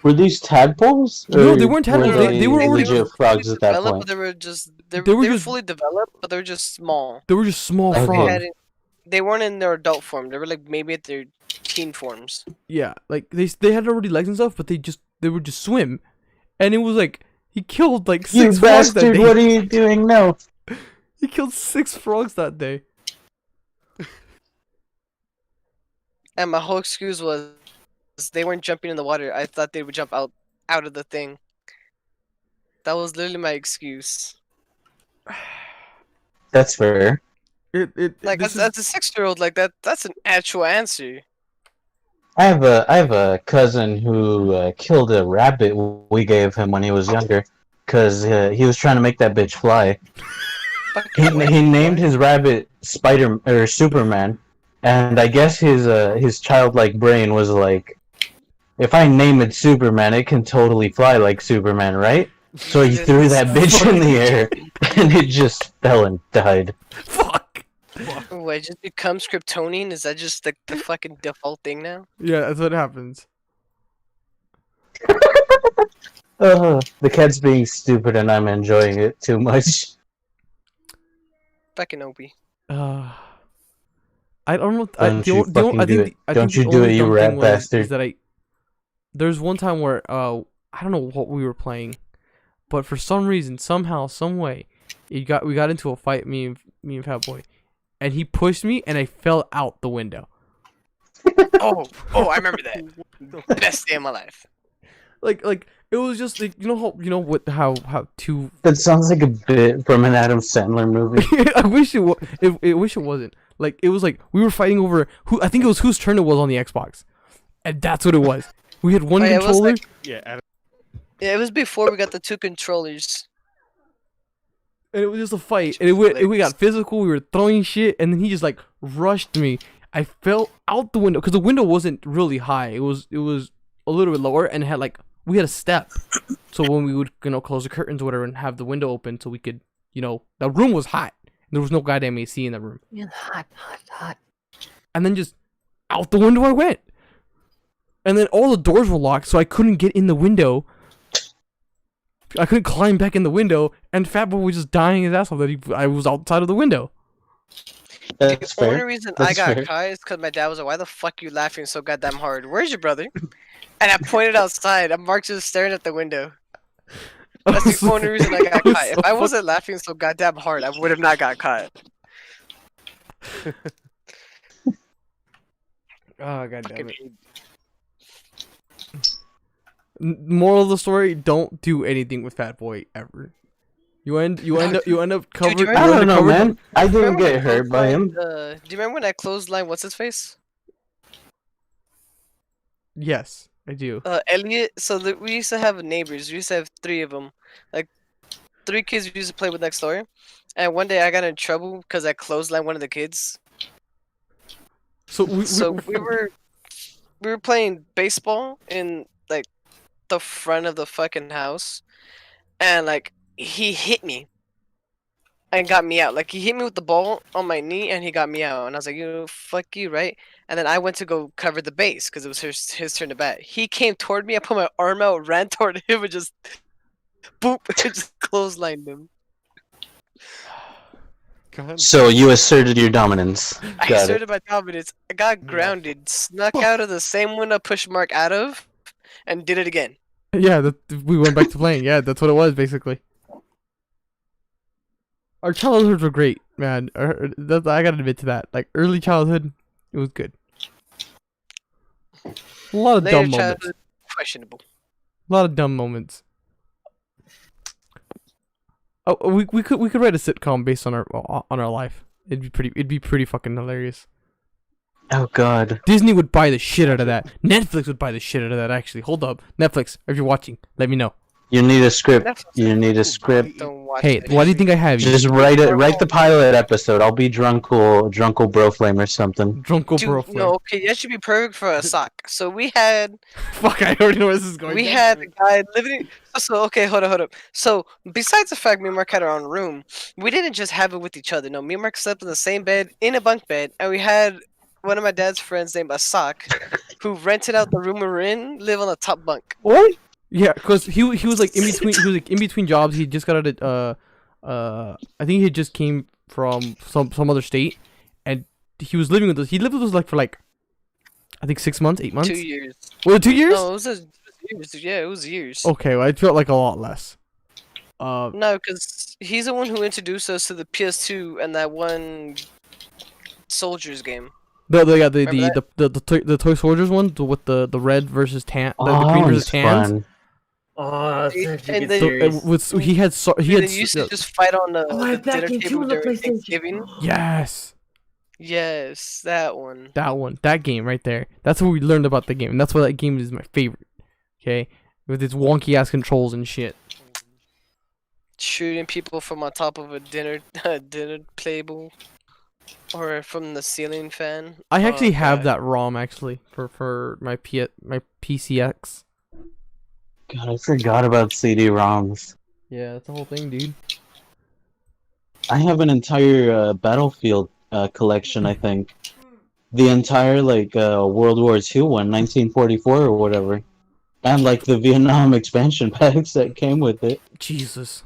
Speaker 9: Were these tadpoles?
Speaker 1: No, they
Speaker 9: Or
Speaker 1: weren't tadpoles. They were already
Speaker 9: legit frogs at that
Speaker 5: developed,
Speaker 9: point.
Speaker 5: but they were just they
Speaker 1: They were
Speaker 5: were
Speaker 1: just-
Speaker 5: fully developed, but they were just small.
Speaker 1: They were just small
Speaker 5: Like,
Speaker 1: frogs.
Speaker 5: they weren't in their adult form. They were like maybe at their teen forms.
Speaker 1: Yeah, like they had already legs and stuff, but they would just swim, and it was like he killed like 6
Speaker 9: You
Speaker 1: frogs that
Speaker 9: bastard!
Speaker 1: day.
Speaker 9: What are you doing now?
Speaker 1: He killed 6 frogs that day.
Speaker 5: And my whole excuse was they weren't jumping in the water. I thought they would jump out of the thing. That was literally my excuse.
Speaker 9: That's fair.
Speaker 5: Like
Speaker 1: This
Speaker 5: as a 6-year-old, like that's an actual answer.
Speaker 9: I have a cousin who killed a rabbit we gave him when he was younger, cause he was trying to make that bitch fly. He named his rabbit Spider or Superman, and I guess his childlike brain was like, if I name it Superman, it can totally fly like Superman, right? So he threw that bitch in the air, and it just fell and died.
Speaker 1: Fuck.
Speaker 5: Wait, just becomes Kryptonian? Is that just the fucking default thing now?
Speaker 1: Yeah, that's what happens.
Speaker 9: The cat's being stupid, and I'm enjoying it too much.
Speaker 5: Fucking Opie.
Speaker 1: I don't know.
Speaker 9: Don't you fucking do it. Don't you
Speaker 1: the
Speaker 9: do
Speaker 1: only
Speaker 9: it, you
Speaker 1: dumb
Speaker 9: rat
Speaker 1: thing
Speaker 9: bastard.
Speaker 1: is that there's one time where I don't know what we were playing, but for some reason, somehow, some way, we got into a fight, me and Fat Boy, and he pushed me and I fell out the window.
Speaker 5: Oh, I remember that. Best day of my life.
Speaker 1: Like it was just like how two.
Speaker 9: That sounds like a bit from an Adam Sandler movie.
Speaker 1: I wish it was. I wish it wasn't. Like it was like we were fighting over who. I think it was whose turn it was on the Xbox, and that's what it was. We had one
Speaker 5: Oh, yeah, it was
Speaker 1: controller.
Speaker 5: like- Yeah, it was before we got the 2 controllers.
Speaker 1: And it was just a fight. And we got physical. We were throwing shit. And then he just like rushed me. I fell out the window because the window wasn't really high. It was a little bit lower and it had like we had a step. So when we would close the curtains or whatever and have the window open so we could the room was hot. There was no goddamn AC in the room.
Speaker 2: Yeah, hot.
Speaker 1: And then just out the window I went. And then all the doors were locked, so I couldn't get in the window. I couldn't climb back in the window, and Fat Boy was just dying his ass off that I was outside of the window.
Speaker 9: That's
Speaker 5: The only
Speaker 9: fair.
Speaker 5: reason I
Speaker 9: That's
Speaker 5: got
Speaker 9: fair.
Speaker 5: caught is because my dad was like, "Why the fuck you laughing so goddamn hard? Where's your brother?" And I pointed outside, and Mark just staring at the window. That's the only reason I got
Speaker 1: was
Speaker 5: caught.
Speaker 1: so
Speaker 5: If I wasn't laughing so goddamn hard, I would have not got caught.
Speaker 1: Oh god damn
Speaker 5: Fucking
Speaker 1: it. Moral of the story, don't do anything with Fat Boy ever. You end up covered.
Speaker 5: Dude,
Speaker 1: You
Speaker 9: I
Speaker 1: end
Speaker 9: don't
Speaker 1: up
Speaker 9: know,
Speaker 1: covered.
Speaker 9: man. I didn't
Speaker 5: Remember when
Speaker 9: get
Speaker 5: I
Speaker 9: hurt by him.
Speaker 5: clotheslined, do you remember when I clotheslined what's his face?
Speaker 1: Yes, I do.
Speaker 5: Elliot. So we used to have neighbors. We used to have 3 of them, like 3 kids we used to play with next door. And one day I got in trouble because I clotheslined one of the kids.
Speaker 1: So
Speaker 5: we were playing baseball in like the front of the fucking house, and like he hit me and got me out. Like he hit me with the ball on my knee and he got me out. And I was like, you know, fuck you, right? And then I went to go cover the base because it was his turn to bat. He came toward me. I put my arm out, ran toward him, and just boop, just clotheslined him.
Speaker 1: God.
Speaker 9: So you asserted your dominance.
Speaker 5: I
Speaker 9: Got it.
Speaker 5: asserted my dominance. I got grounded, snuck out of the same one I pushed Mark out of, and did it again.
Speaker 1: Yeah, we went back to playing. Yeah, that's what it was basically. Our childhoods were great, man. I gotta admit to that. Like early childhood, it was good. A lot of
Speaker 5: Later
Speaker 1: dumb moments.
Speaker 5: childhood, questionable.
Speaker 1: A lot of dumb moments. Oh, we could write a sitcom based on our life. It'd be pretty fucking hilarious.
Speaker 9: Oh God.
Speaker 1: Disney would buy the shit out of that. Netflix would buy the shit out of that. Actually, hold up, Netflix, if you're watching, let me know.
Speaker 9: You need a script. You need a script.
Speaker 5: Don't watch
Speaker 1: Hey,
Speaker 5: that
Speaker 1: why do you
Speaker 5: shit.
Speaker 1: think I have you?
Speaker 9: Just write it. Write the pilot episode. I'll be Drunkle Bro Flame or something.
Speaker 1: Drunkle
Speaker 5: Dude,
Speaker 1: Bro.
Speaker 5: no, okay, that should be perfect for a sock. So we had
Speaker 1: Fuck, I already know where this is going.
Speaker 5: we had a guy living in, so okay, hold up. So besides the fact me and Mark had our own room, we didn't just have it with each other. No, me and Mark slept in the same bed in a bunk bed, and we had one of my dad's friends named Asak, who rented out the room we were in, live on the top bunk.
Speaker 9: What?
Speaker 1: Yeah, cause he was like in between. He was like in between jobs. He just got out of I think he just came from some other state, and he was living with us. He lived with us like for like, I think 6 months, 8 months.
Speaker 5: 2 years.
Speaker 1: Was it 2 years?
Speaker 5: No, it was years. Yeah, it was years.
Speaker 1: Okay, well, it felt like a lot less.
Speaker 5: No, because he's the one who introduced us to the PS2 and that one Soldiers game.
Speaker 1: The Toy Soldiers one with the red versus tan, the green versus tans.
Speaker 9: Fun.
Speaker 2: Oh, that's such a
Speaker 5: And
Speaker 2: good
Speaker 5: then-
Speaker 2: series.
Speaker 1: He had
Speaker 5: And they used to just fight on the,
Speaker 2: Oh, I have that
Speaker 5: dinner
Speaker 2: game too
Speaker 5: table
Speaker 2: on the
Speaker 5: during
Speaker 2: PlayStation.
Speaker 5: Thanksgiving.
Speaker 1: yes,
Speaker 5: Yes, that one.
Speaker 1: that game right there. That's what we learned about the game, and that's why that game is my favorite. Okay, with its wonky ass controls and shit.
Speaker 5: Shooting people from on top of a dinner table, or from the ceiling fan.
Speaker 1: I actually
Speaker 5: Oh,
Speaker 1: have
Speaker 5: God.
Speaker 1: that ROM actually for my PCX.
Speaker 9: God, I forgot about CD-ROMs.
Speaker 1: Yeah, that's the whole thing, dude.
Speaker 9: I have an entire Battlefield collection. I think the entire like World War II one, 1944 or whatever, and like the Vietnam expansion packs that came with it.
Speaker 1: Jesus.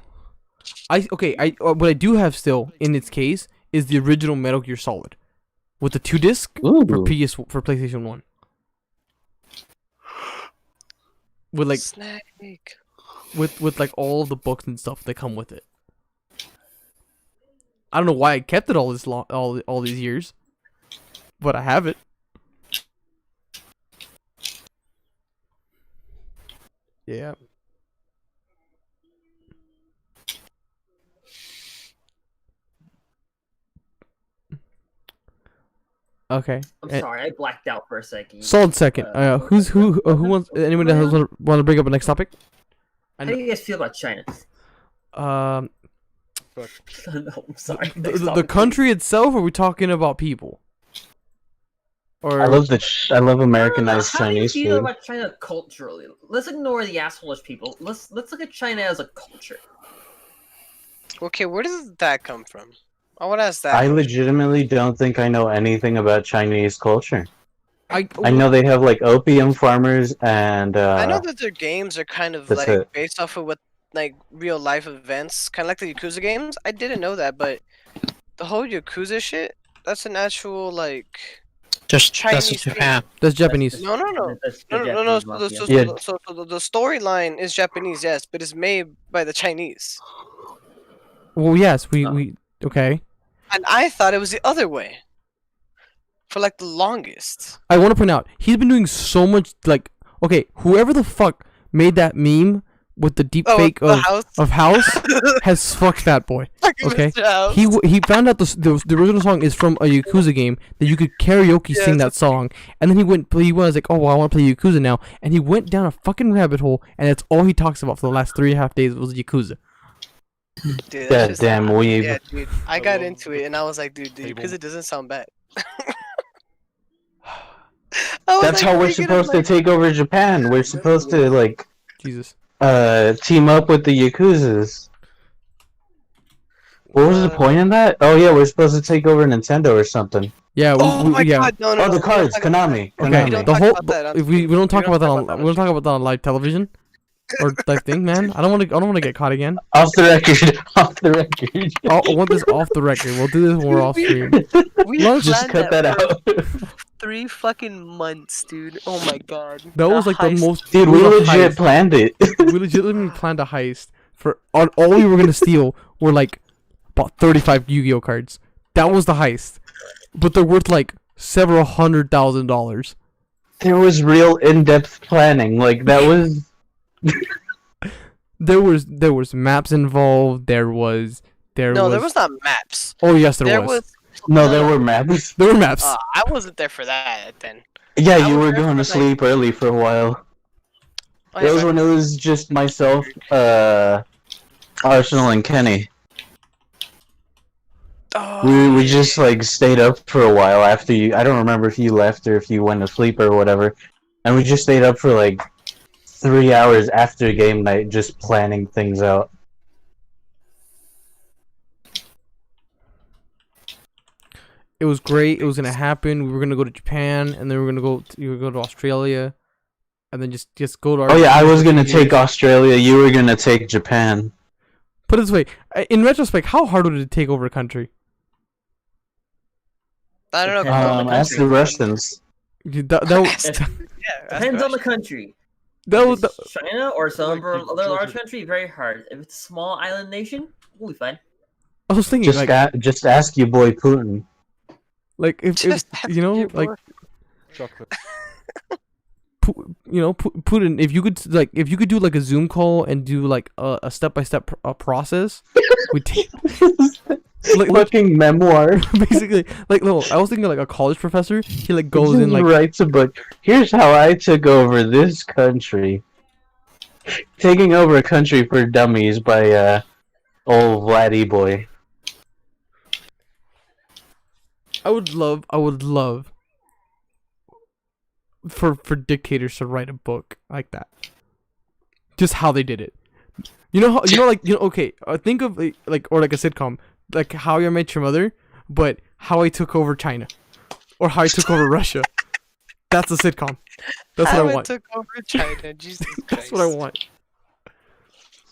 Speaker 1: What I do have still in its case is the original Metal Gear Solid, with the 2-disc
Speaker 9: Ooh.
Speaker 1: for PlayStation 1. With like
Speaker 5: Snake.
Speaker 1: with like all the books and stuff that come with it. I don't know why I kept it all this long, all these years, but I have it. Yeah. Okay.
Speaker 2: I'm sorry, I blacked out for a second.
Speaker 1: Solid second. Who wants? Anyone else want to bring up the next topic?
Speaker 2: How do you guys feel about China?
Speaker 1: Um,
Speaker 2: No, I'm sorry.
Speaker 1: the country itself. Or are we talking about people? Or
Speaker 9: I love Americanized
Speaker 2: How do you
Speaker 9: Chinese
Speaker 2: feel
Speaker 9: food.
Speaker 2: about China culturally? Let's ignore the assholeish people. Let's look at China as a culture.
Speaker 5: Okay, where does that come from? I want to ask that.
Speaker 9: I
Speaker 5: question.
Speaker 9: legitimately don't think I know anything about Chinese culture.
Speaker 1: I
Speaker 9: I know they have like opium farmers and
Speaker 5: I know that their games are kind of
Speaker 9: that's
Speaker 5: like
Speaker 9: it.
Speaker 5: based off of what like real life events, kind of like the Yakuza games. I didn't know that, but the whole Yakuza shit, that's an actual like
Speaker 10: Just
Speaker 5: Chinese
Speaker 10: that's
Speaker 5: thing.
Speaker 10: Japan.
Speaker 1: that's Japanese.
Speaker 5: No. No.
Speaker 2: Japanese
Speaker 5: So,
Speaker 2: mafia.
Speaker 9: Yeah.
Speaker 5: the storyline is Japanese, yes, but it's made by the Chinese.
Speaker 1: Well, yes, we okay.
Speaker 5: And I thought it was the other way. For like the longest.
Speaker 1: I want to point out he's been doing so much. Like, okay, whoever the fuck made that meme with the deep
Speaker 5: Oh,
Speaker 1: fake
Speaker 5: the
Speaker 1: of House has fucked that boy.
Speaker 5: Fucking
Speaker 1: Okay,
Speaker 5: Mr. House.
Speaker 1: he found out the original song is from a Yakuza game that you could karaoke sing that song, and then he was like, oh well, I want to play Yakuza now, and he went down a fucking rabbit hole, and that's all he talks about for the last 3.5 days was Yakuza.
Speaker 5: Dude,
Speaker 9: God
Speaker 5: just
Speaker 9: damn weeb.
Speaker 5: Yeah, dude. I got into it and I was like, dude, because it doesn't sound bad.
Speaker 9: That's how we're supposed to take over Japan. We're supposed to like
Speaker 1: Jesus.
Speaker 9: team up with the Yakuzas. What was the point in that? Oh yeah, we're supposed to take over Nintendo or something.
Speaker 1: Yeah.
Speaker 5: Oh my god, no,
Speaker 9: Oh, the cards, Konami.
Speaker 1: Okay,
Speaker 5: don't
Speaker 1: the
Speaker 5: talk
Speaker 1: whole
Speaker 5: about that.
Speaker 1: if we don't talk
Speaker 5: We
Speaker 1: about
Speaker 5: don't
Speaker 1: that
Speaker 5: talk
Speaker 1: on we don't talk about that on live television or live thing, man. I don't want to get caught again.
Speaker 9: Off the record. Off the record.
Speaker 1: I want this off the record. We'll do this when we're off stream.
Speaker 5: We
Speaker 9: Just
Speaker 5: planned
Speaker 9: cut that
Speaker 5: for
Speaker 9: out.
Speaker 5: 3 fucking months, dude. Oh my god.
Speaker 1: That was like the
Speaker 5: heist.
Speaker 1: most.
Speaker 9: Dude,
Speaker 1: it
Speaker 9: we
Speaker 1: was a
Speaker 9: legit
Speaker 1: heist.
Speaker 9: planned it.
Speaker 1: We legitimately planned a heist for on all we were gonna steal were like about 35 Yu-Gi-Oh cards. That was the heist, but they're worth like several $100,000.
Speaker 9: There was real in-depth planning. Like that was.
Speaker 1: There was maps involved. There was.
Speaker 5: No, there was not maps.
Speaker 1: Oh yes, there
Speaker 5: There
Speaker 1: was.
Speaker 5: was.
Speaker 9: No, there were maps.
Speaker 1: There were maps.
Speaker 5: I wasn't there for that then.
Speaker 9: Yeah,
Speaker 5: I
Speaker 9: you
Speaker 5: was
Speaker 9: were
Speaker 5: there
Speaker 9: going to
Speaker 5: for, like-
Speaker 9: sleep early for a while.
Speaker 5: Oh,
Speaker 9: That
Speaker 5: yeah,
Speaker 9: was when it was just myself, Arsenal, and Kenny.
Speaker 5: Oh,
Speaker 9: We just like stayed up for a while after you. I don't remember if you left or if you went to sleep or whatever. And we just stayed up for like 3 hours after game night, just planning things out.
Speaker 1: It was great. It was gonna happen. We were gonna go to Japan, and then we were gonna go to Australia, and then just go to.
Speaker 9: Oh yeah, I was
Speaker 1: Argentina
Speaker 9: gonna
Speaker 1: for 2
Speaker 9: take
Speaker 1: years.
Speaker 9: Australia. You were gonna take Japan.
Speaker 1: Put it this way: in retrospect, how hard would it take over a country?
Speaker 5: I don't know.
Speaker 2: Depends on the
Speaker 9: Ask the
Speaker 2: country.
Speaker 9: Russians.
Speaker 1: Dude, that was
Speaker 5: Yeah,
Speaker 2: Depends on the country.
Speaker 1: that was.
Speaker 2: If it's China or some other large country, very hard. If it's a small island nation, we'll be fine.
Speaker 1: I was thinking
Speaker 9: Just ask your boy Putin.
Speaker 1: like if
Speaker 5: Just
Speaker 1: you know like
Speaker 4: Chocolate.
Speaker 1: Putin, if you could do like a Zoom call and do like a step-by-step process, we take like
Speaker 9: Fucking memoir.
Speaker 1: basically like no, I was thinking like a college professor. He like goes
Speaker 9: Just
Speaker 1: in like
Speaker 9: writes a book. Here's how I took over this country. Taking over a country for dummies by old Vladdy boy.
Speaker 1: I would love for dictators to write a book like that. Just how they did it. Okay, think of like or like a sitcom, like How I Met Your Mother, but how I took over China, or how I took over Russia. That's a sitcom. That's what I want.
Speaker 5: took over China. Jesus
Speaker 1: That's
Speaker 5: Christ.
Speaker 1: what I want.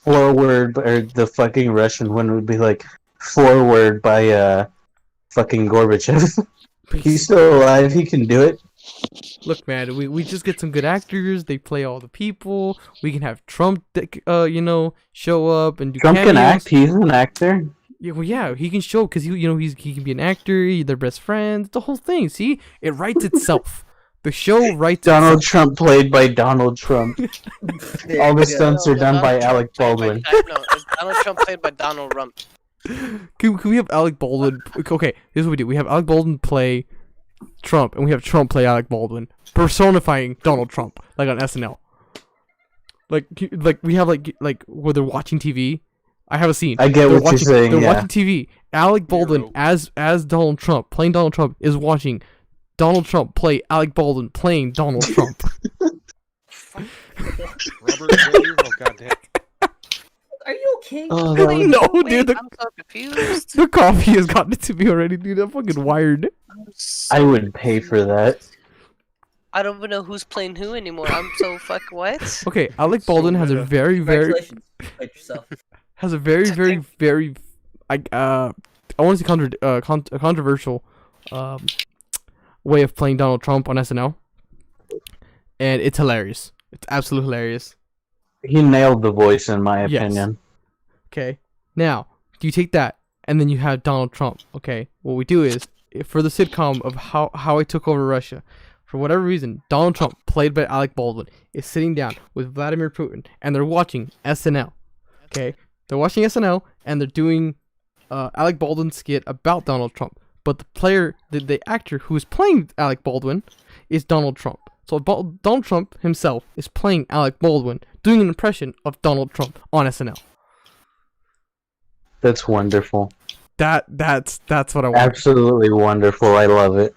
Speaker 9: Forward, or the fucking Russian one would be like forward by fucking Gorbachev. He's still alive. He can do it.
Speaker 1: Look, man, we just get some good actors. They play all the people. We can have Trump, show up and do.
Speaker 9: Trump can
Speaker 1: cameos.
Speaker 9: act. He's an actor.
Speaker 1: Yeah, well, yeah, he can show because he can be an actor. They're best friends. The whole thing. See, it writes itself. The show writes
Speaker 9: Donald
Speaker 1: itself.
Speaker 9: Trump played by Donald Trump. All the stunts are done by
Speaker 5: Donald
Speaker 9: Alec
Speaker 5: Trump played
Speaker 9: Baldwin.
Speaker 5: No, it's Donald Trump played by Donald Rump.
Speaker 1: Can we have Alec Baldwin? Okay, here's what we do. We have Alec Baldwin play Trump, and we have Trump play Alec Baldwin, personifying Donald Trump, like on SNL. Like we have like where they're watching TV. I have a scene.
Speaker 9: I get
Speaker 1: They're
Speaker 9: what you're saying.
Speaker 1: They're
Speaker 9: Yeah.
Speaker 1: watching TV. Alec Baldwin as Donald Trump playing Donald Trump is watching Donald Trump play Alec Baldwin playing Donald Trump.
Speaker 4: Robert Williams? Oh goddamn.
Speaker 2: Are you okay?
Speaker 9: Oh, that was-
Speaker 1: No,
Speaker 5: Wait,
Speaker 1: dude,
Speaker 5: I'm so confused.
Speaker 1: the coffee has gotten it to me already, dude. I'm fucking wired.
Speaker 9: I would pay for that.
Speaker 5: I don't even know who's playing who anymore. I'm so fuck what?
Speaker 1: Okay, Alec Baldwin has a very
Speaker 2: Congratulations. Played yourself.
Speaker 1: has a very I want to say a controversial way of playing Donald Trump on SNL, and it's hilarious. It's absolutely hilarious.
Speaker 9: He nailed the voice, in my
Speaker 1: Yes.
Speaker 9: opinion.
Speaker 1: Okay, now you take that and then you have Donald Trump. Okay, what we do is for the sitcom of how I took over Russia, for whatever reason, Donald Trump, played by Alec Baldwin, is sitting down with Vladimir Putin, and they're watching SNL. Okay, they're watching SNL, and they're doing Alec Baldwin's skit about Donald Trump. But the actor who is playing Alec Baldwin is Donald Trump. So Donald Trump himself is playing Alec Baldwin, doing an impression of Donald Trump on SNL.
Speaker 9: That's wonderful.
Speaker 1: That's what I want.
Speaker 9: Absolutely wonderful. I love it.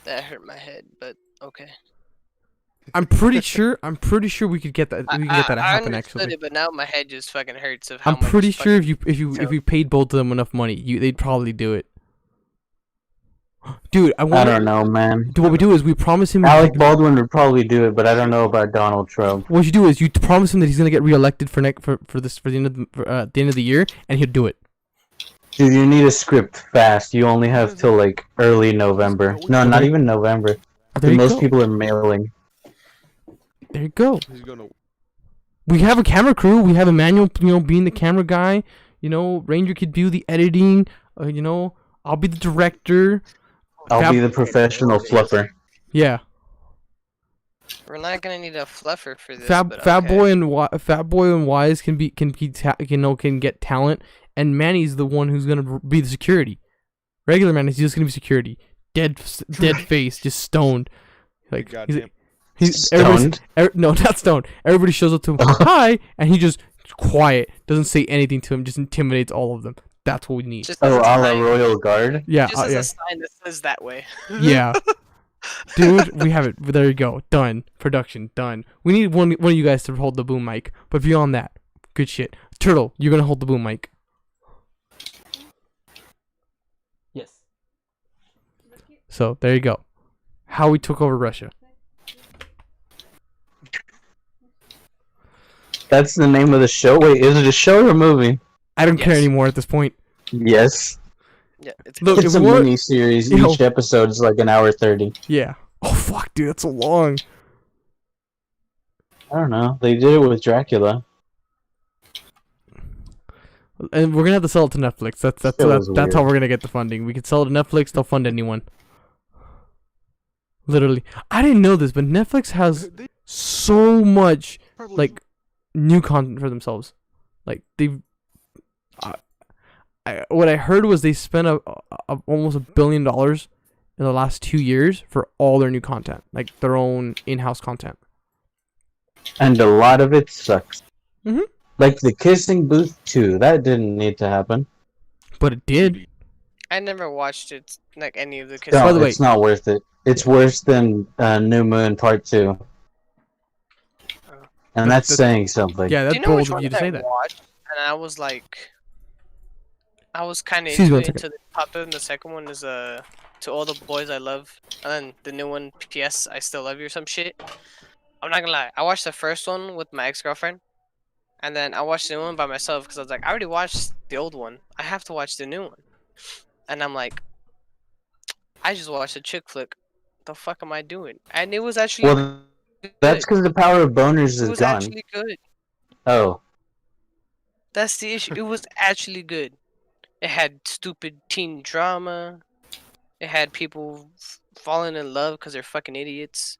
Speaker 5: That hurt my head, but okay.
Speaker 1: I'm pretty sure we could get that. We could get that to happen
Speaker 5: I understood
Speaker 1: actually.
Speaker 5: it, but now my head just fucking hurts of how
Speaker 1: I'm
Speaker 5: much
Speaker 1: pretty sure if
Speaker 5: fucking-
Speaker 1: you paid both of them enough money, they'd probably do it. Dude, I
Speaker 9: don't know, man.
Speaker 1: What we do is we promise him.
Speaker 9: Alec Baldwin would probably do it, but I don't know about Donald Trump.
Speaker 1: What you do is you promise him that he's gonna get reelected for the end of the year, and he'll do it.
Speaker 9: Dude, you need a script fast. You only have till like early November. No, not even November.
Speaker 1: There you
Speaker 9: Most
Speaker 1: go.
Speaker 9: people are mailing.
Speaker 1: There you go.
Speaker 4: He's gonna.
Speaker 1: We have a camera crew. We have Emmanuel, being the camera guy. Ranger could do the editing. I'll be the director.
Speaker 9: I'll be the professional fluffer.
Speaker 1: Yeah.
Speaker 5: We're not gonna need a fluffer for this.
Speaker 1: Fat
Speaker 5: but okay.
Speaker 1: Boy and Wise can get talent, and Manny's the one who's gonna be the security. Regular Manny's just gonna be security. Dead face, just stoned. Like he's
Speaker 9: Stoned?
Speaker 1: No, not stoned. Everybody shows up to him, hi, and he just quiet, doesn't say anything to him, just intimidates all of them. That's what we need.
Speaker 5: Just
Speaker 9: Oh,
Speaker 5: as a
Speaker 9: a la
Speaker 5: sign-
Speaker 9: Royal Guard?
Speaker 1: Yeah,
Speaker 5: Just as
Speaker 1: yeah,
Speaker 5: a sign that says that way.
Speaker 1: yeah. Dude, we have it. There you go. Done. Production done. We need one of you guys to hold the boom mic. But beyond that, good shit. Turtle, you're gonna hold the boom mic. Yes. So there you go. How we took over Russia.
Speaker 9: That's the name of the show? Wait, is it a show or a movie?
Speaker 1: I don't care
Speaker 5: Yes.
Speaker 1: anymore at this point.
Speaker 9: Yes.
Speaker 5: Yeah, it's
Speaker 1: Look,
Speaker 9: It's
Speaker 1: if
Speaker 9: a
Speaker 1: we're-
Speaker 9: mini-series.
Speaker 1: Yo.
Speaker 9: Each episode is like an hour 30.
Speaker 1: Yeah. Oh fuck, dude, that's so long.
Speaker 9: I don't know. They did it with Dracula.
Speaker 1: And we're gonna have to sell it to Netflix. That's
Speaker 9: That was
Speaker 1: that's how
Speaker 9: weird.
Speaker 1: we're gonna get the funding. We could sell it to Netflix. They'll fund anyone. Literally, I didn't know this, but Netflix has so much like new content for themselves. Like they've, what I heard was they spent almost $1 billion in the last 2 years for all their new content, like their own in-house content.
Speaker 9: And a lot of it sucks.
Speaker 1: Mhm.
Speaker 9: Like the Kissing Booth 2. That didn't need to happen.
Speaker 1: But it did.
Speaker 5: I never watched it, like any of the kids.
Speaker 9: No,
Speaker 1: By the way-
Speaker 9: it's not worth it. It's worse than New Moon Part 2. And that's saying something.
Speaker 1: Yeah,
Speaker 5: Do
Speaker 1: that's
Speaker 5: you know which
Speaker 1: bold of
Speaker 5: one
Speaker 1: you to
Speaker 5: I
Speaker 1: say that.
Speaker 5: watched? And I was like, I was kind of
Speaker 1: Excuse me
Speaker 5: into
Speaker 1: one
Speaker 5: it until they popped up. And the second one is To All the Boys I Love, and then the new one, P.S. I Still Love You or some shit. I'm not gonna lie, I watched the first one with my ex-girlfriend, and then I watched the new one by myself because I was like, I already watched the old one. I have to watch the new one. And I'm like, I just watched a chick flick. The fuck am I doing? And it was actually
Speaker 9: Well, that's because the power of boners
Speaker 5: it
Speaker 9: is
Speaker 5: was
Speaker 9: gone.
Speaker 5: actually good.
Speaker 9: Oh.
Speaker 5: That's the issue. It was actually good. It had stupid teen drama. It had people falling in love because they're fucking idiots.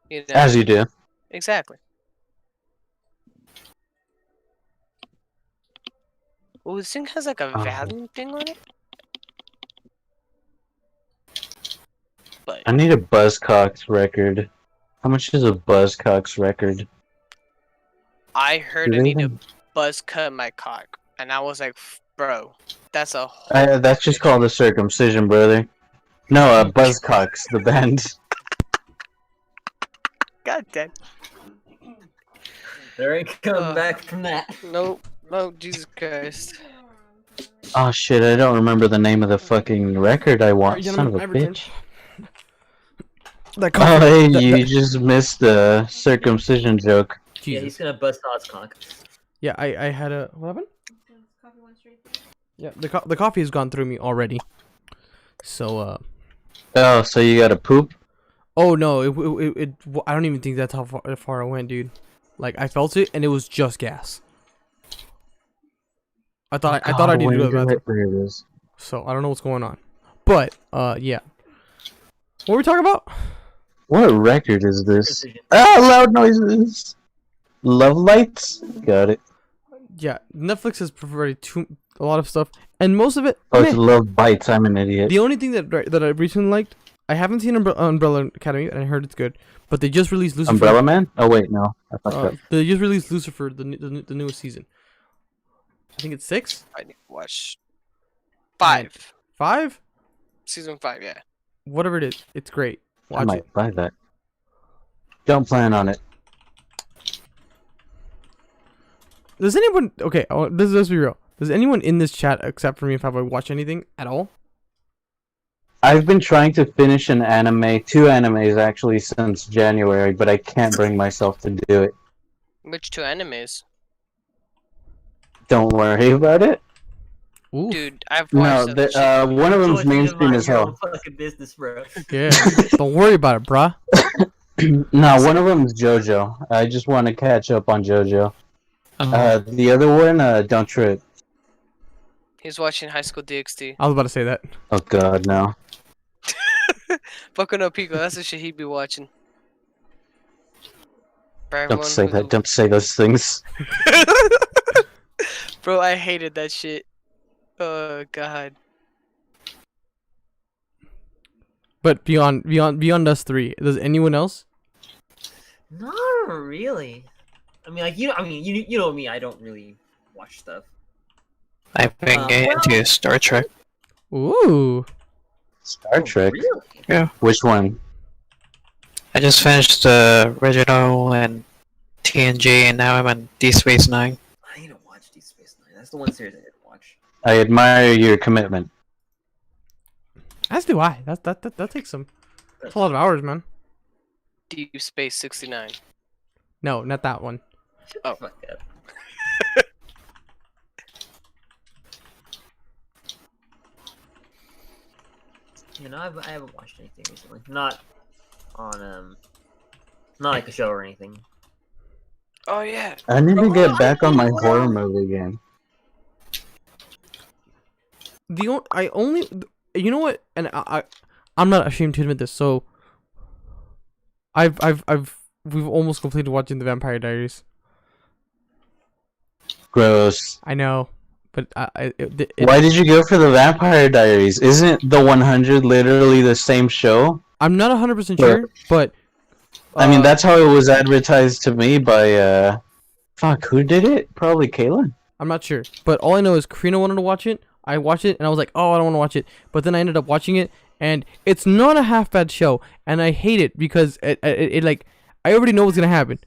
Speaker 5: You know?
Speaker 9: As you do.
Speaker 5: Exactly. Well, this thing has like a value thing on it. But
Speaker 9: I need a Buzzcocks record. How much is a Buzzcocks record?
Speaker 5: I heard
Speaker 9: Do
Speaker 5: I
Speaker 9: they
Speaker 5: need to
Speaker 9: even-
Speaker 5: buzz cut my cock, and I was like, bro, that's a whole.
Speaker 9: That's just called a circumcision, brother. No, Buzzcocks, the band.
Speaker 5: God damn.
Speaker 2: There ain't coming back from that.
Speaker 5: No, no, Jesus Christ.
Speaker 9: Oh shit, I don't remember the name of the fucking record I want. Son of a bitch.
Speaker 1: That
Speaker 9: Oh,
Speaker 1: coffee,
Speaker 9: hey,
Speaker 1: that-
Speaker 9: you
Speaker 1: that-
Speaker 9: just missed the circumcision joke.
Speaker 2: Yeah, he's
Speaker 1: Jesus.
Speaker 2: gonna bust Todd's cock.
Speaker 1: Yeah, I had a what happened?
Speaker 7: Coffee went straight through.
Speaker 1: Yeah, the coffee has gone through me already. So
Speaker 9: Oh, so you gotta poop?
Speaker 1: oh no, I don't even think that's how far I went, dude. Like I felt it and it was just gas. I thought I needed to go to the bathroom.
Speaker 9: There it is.
Speaker 1: So I don't know what's going on. But yeah. What were we talking about?
Speaker 9: What record is this?
Speaker 2: Precision.
Speaker 9: Ah, loud noises. Love lights. Got it.
Speaker 1: Yeah, Netflix has provided a lot of stuff, and most of it.
Speaker 9: Oh, it's
Speaker 1: meh.
Speaker 9: Love Bites. I'm an idiot.
Speaker 1: The only thing that I recently liked, I haven't seen Umbrella Academy, and I heard it's good, but they just released Lucifer.
Speaker 9: Umbrella Man? Oh wait, no. I fucked up.
Speaker 1: They just released Lucifer, the newest season. I think it's 6.
Speaker 5: I need to watch 5.
Speaker 1: 5?
Speaker 5: Season 5, yeah.
Speaker 1: Whatever it is, it's great.
Speaker 9: I
Speaker 1: Watch
Speaker 9: might
Speaker 1: it.
Speaker 9: buy that. Don't plan on it.
Speaker 1: Does anyone? Okay, let's be real. Does anyone in this chat, except for me, have I watched anything at all?
Speaker 9: I've been trying to finish an anime, 2 animes actually, since January, but I can't bring myself to do it.
Speaker 5: Which 2 animes?
Speaker 9: Don't worry about it.
Speaker 1: Ooh.
Speaker 5: Dude, I've
Speaker 9: No,
Speaker 5: watched that shit.
Speaker 9: one of them's
Speaker 2: George, you
Speaker 9: mainstream
Speaker 2: mind
Speaker 9: as
Speaker 2: your
Speaker 9: hell.
Speaker 2: own fucking business, bro.
Speaker 1: Yeah. Don't worry about it, bruh.
Speaker 9: No, one of them's JoJo. I just want to catch up on JoJo. The other one, don't trip.
Speaker 5: He's watching High School DxD.
Speaker 1: I was about to say that.
Speaker 9: Oh god, no.
Speaker 5: Boku no Pico, that's the shit he'd be watching. For
Speaker 9: Don't
Speaker 5: everyone
Speaker 9: say
Speaker 5: who-
Speaker 9: that. Don't say those things.
Speaker 5: Bro, I hated that shit. Oh god.
Speaker 1: But beyond us 3, does anyone else?
Speaker 2: Not really. I mean, like you know me. I don't really watch stuff.
Speaker 10: I've been getting
Speaker 2: well-
Speaker 10: into Star Trek.
Speaker 1: Ooh.
Speaker 9: Star Trek.
Speaker 2: Really?
Speaker 9: Which one?
Speaker 10: I just finished the original and TNG, and now I'm on Deep Space Nine.
Speaker 2: I need to watch Deep Space Nine. That's the one series I didn't watch.
Speaker 9: I admire your commitment.
Speaker 1: As do I. That takes some. That's a lot of hours, man.
Speaker 5: Deep Space 69.
Speaker 1: No, not that one.
Speaker 5: Oh.
Speaker 2: Fuck that. You know, I haven't watched anything recently. Not on not like a show or anything.
Speaker 5: Oh yeah.
Speaker 9: I need to get back on my horror movie game.
Speaker 1: I only, you know what, and I'm not ashamed to admit this. So, we've almost completed watching the Vampire Diaries.
Speaker 9: Gross.
Speaker 1: I know, but
Speaker 9: Why did you go for the Vampire Diaries? Isn't the 100 literally the same show?
Speaker 1: I'm not 100% sure, but
Speaker 9: I mean, that's how it was advertised to me by, fuck, who did it? Probably Kaylin.
Speaker 1: I'm not sure. But all I know is Karina wanted to watch it. I watched it, and I was like, oh, I don't want to watch it. But then I ended up watching it, and it's not a half bad show, and I hate it because it like, I already know what's gonna happen.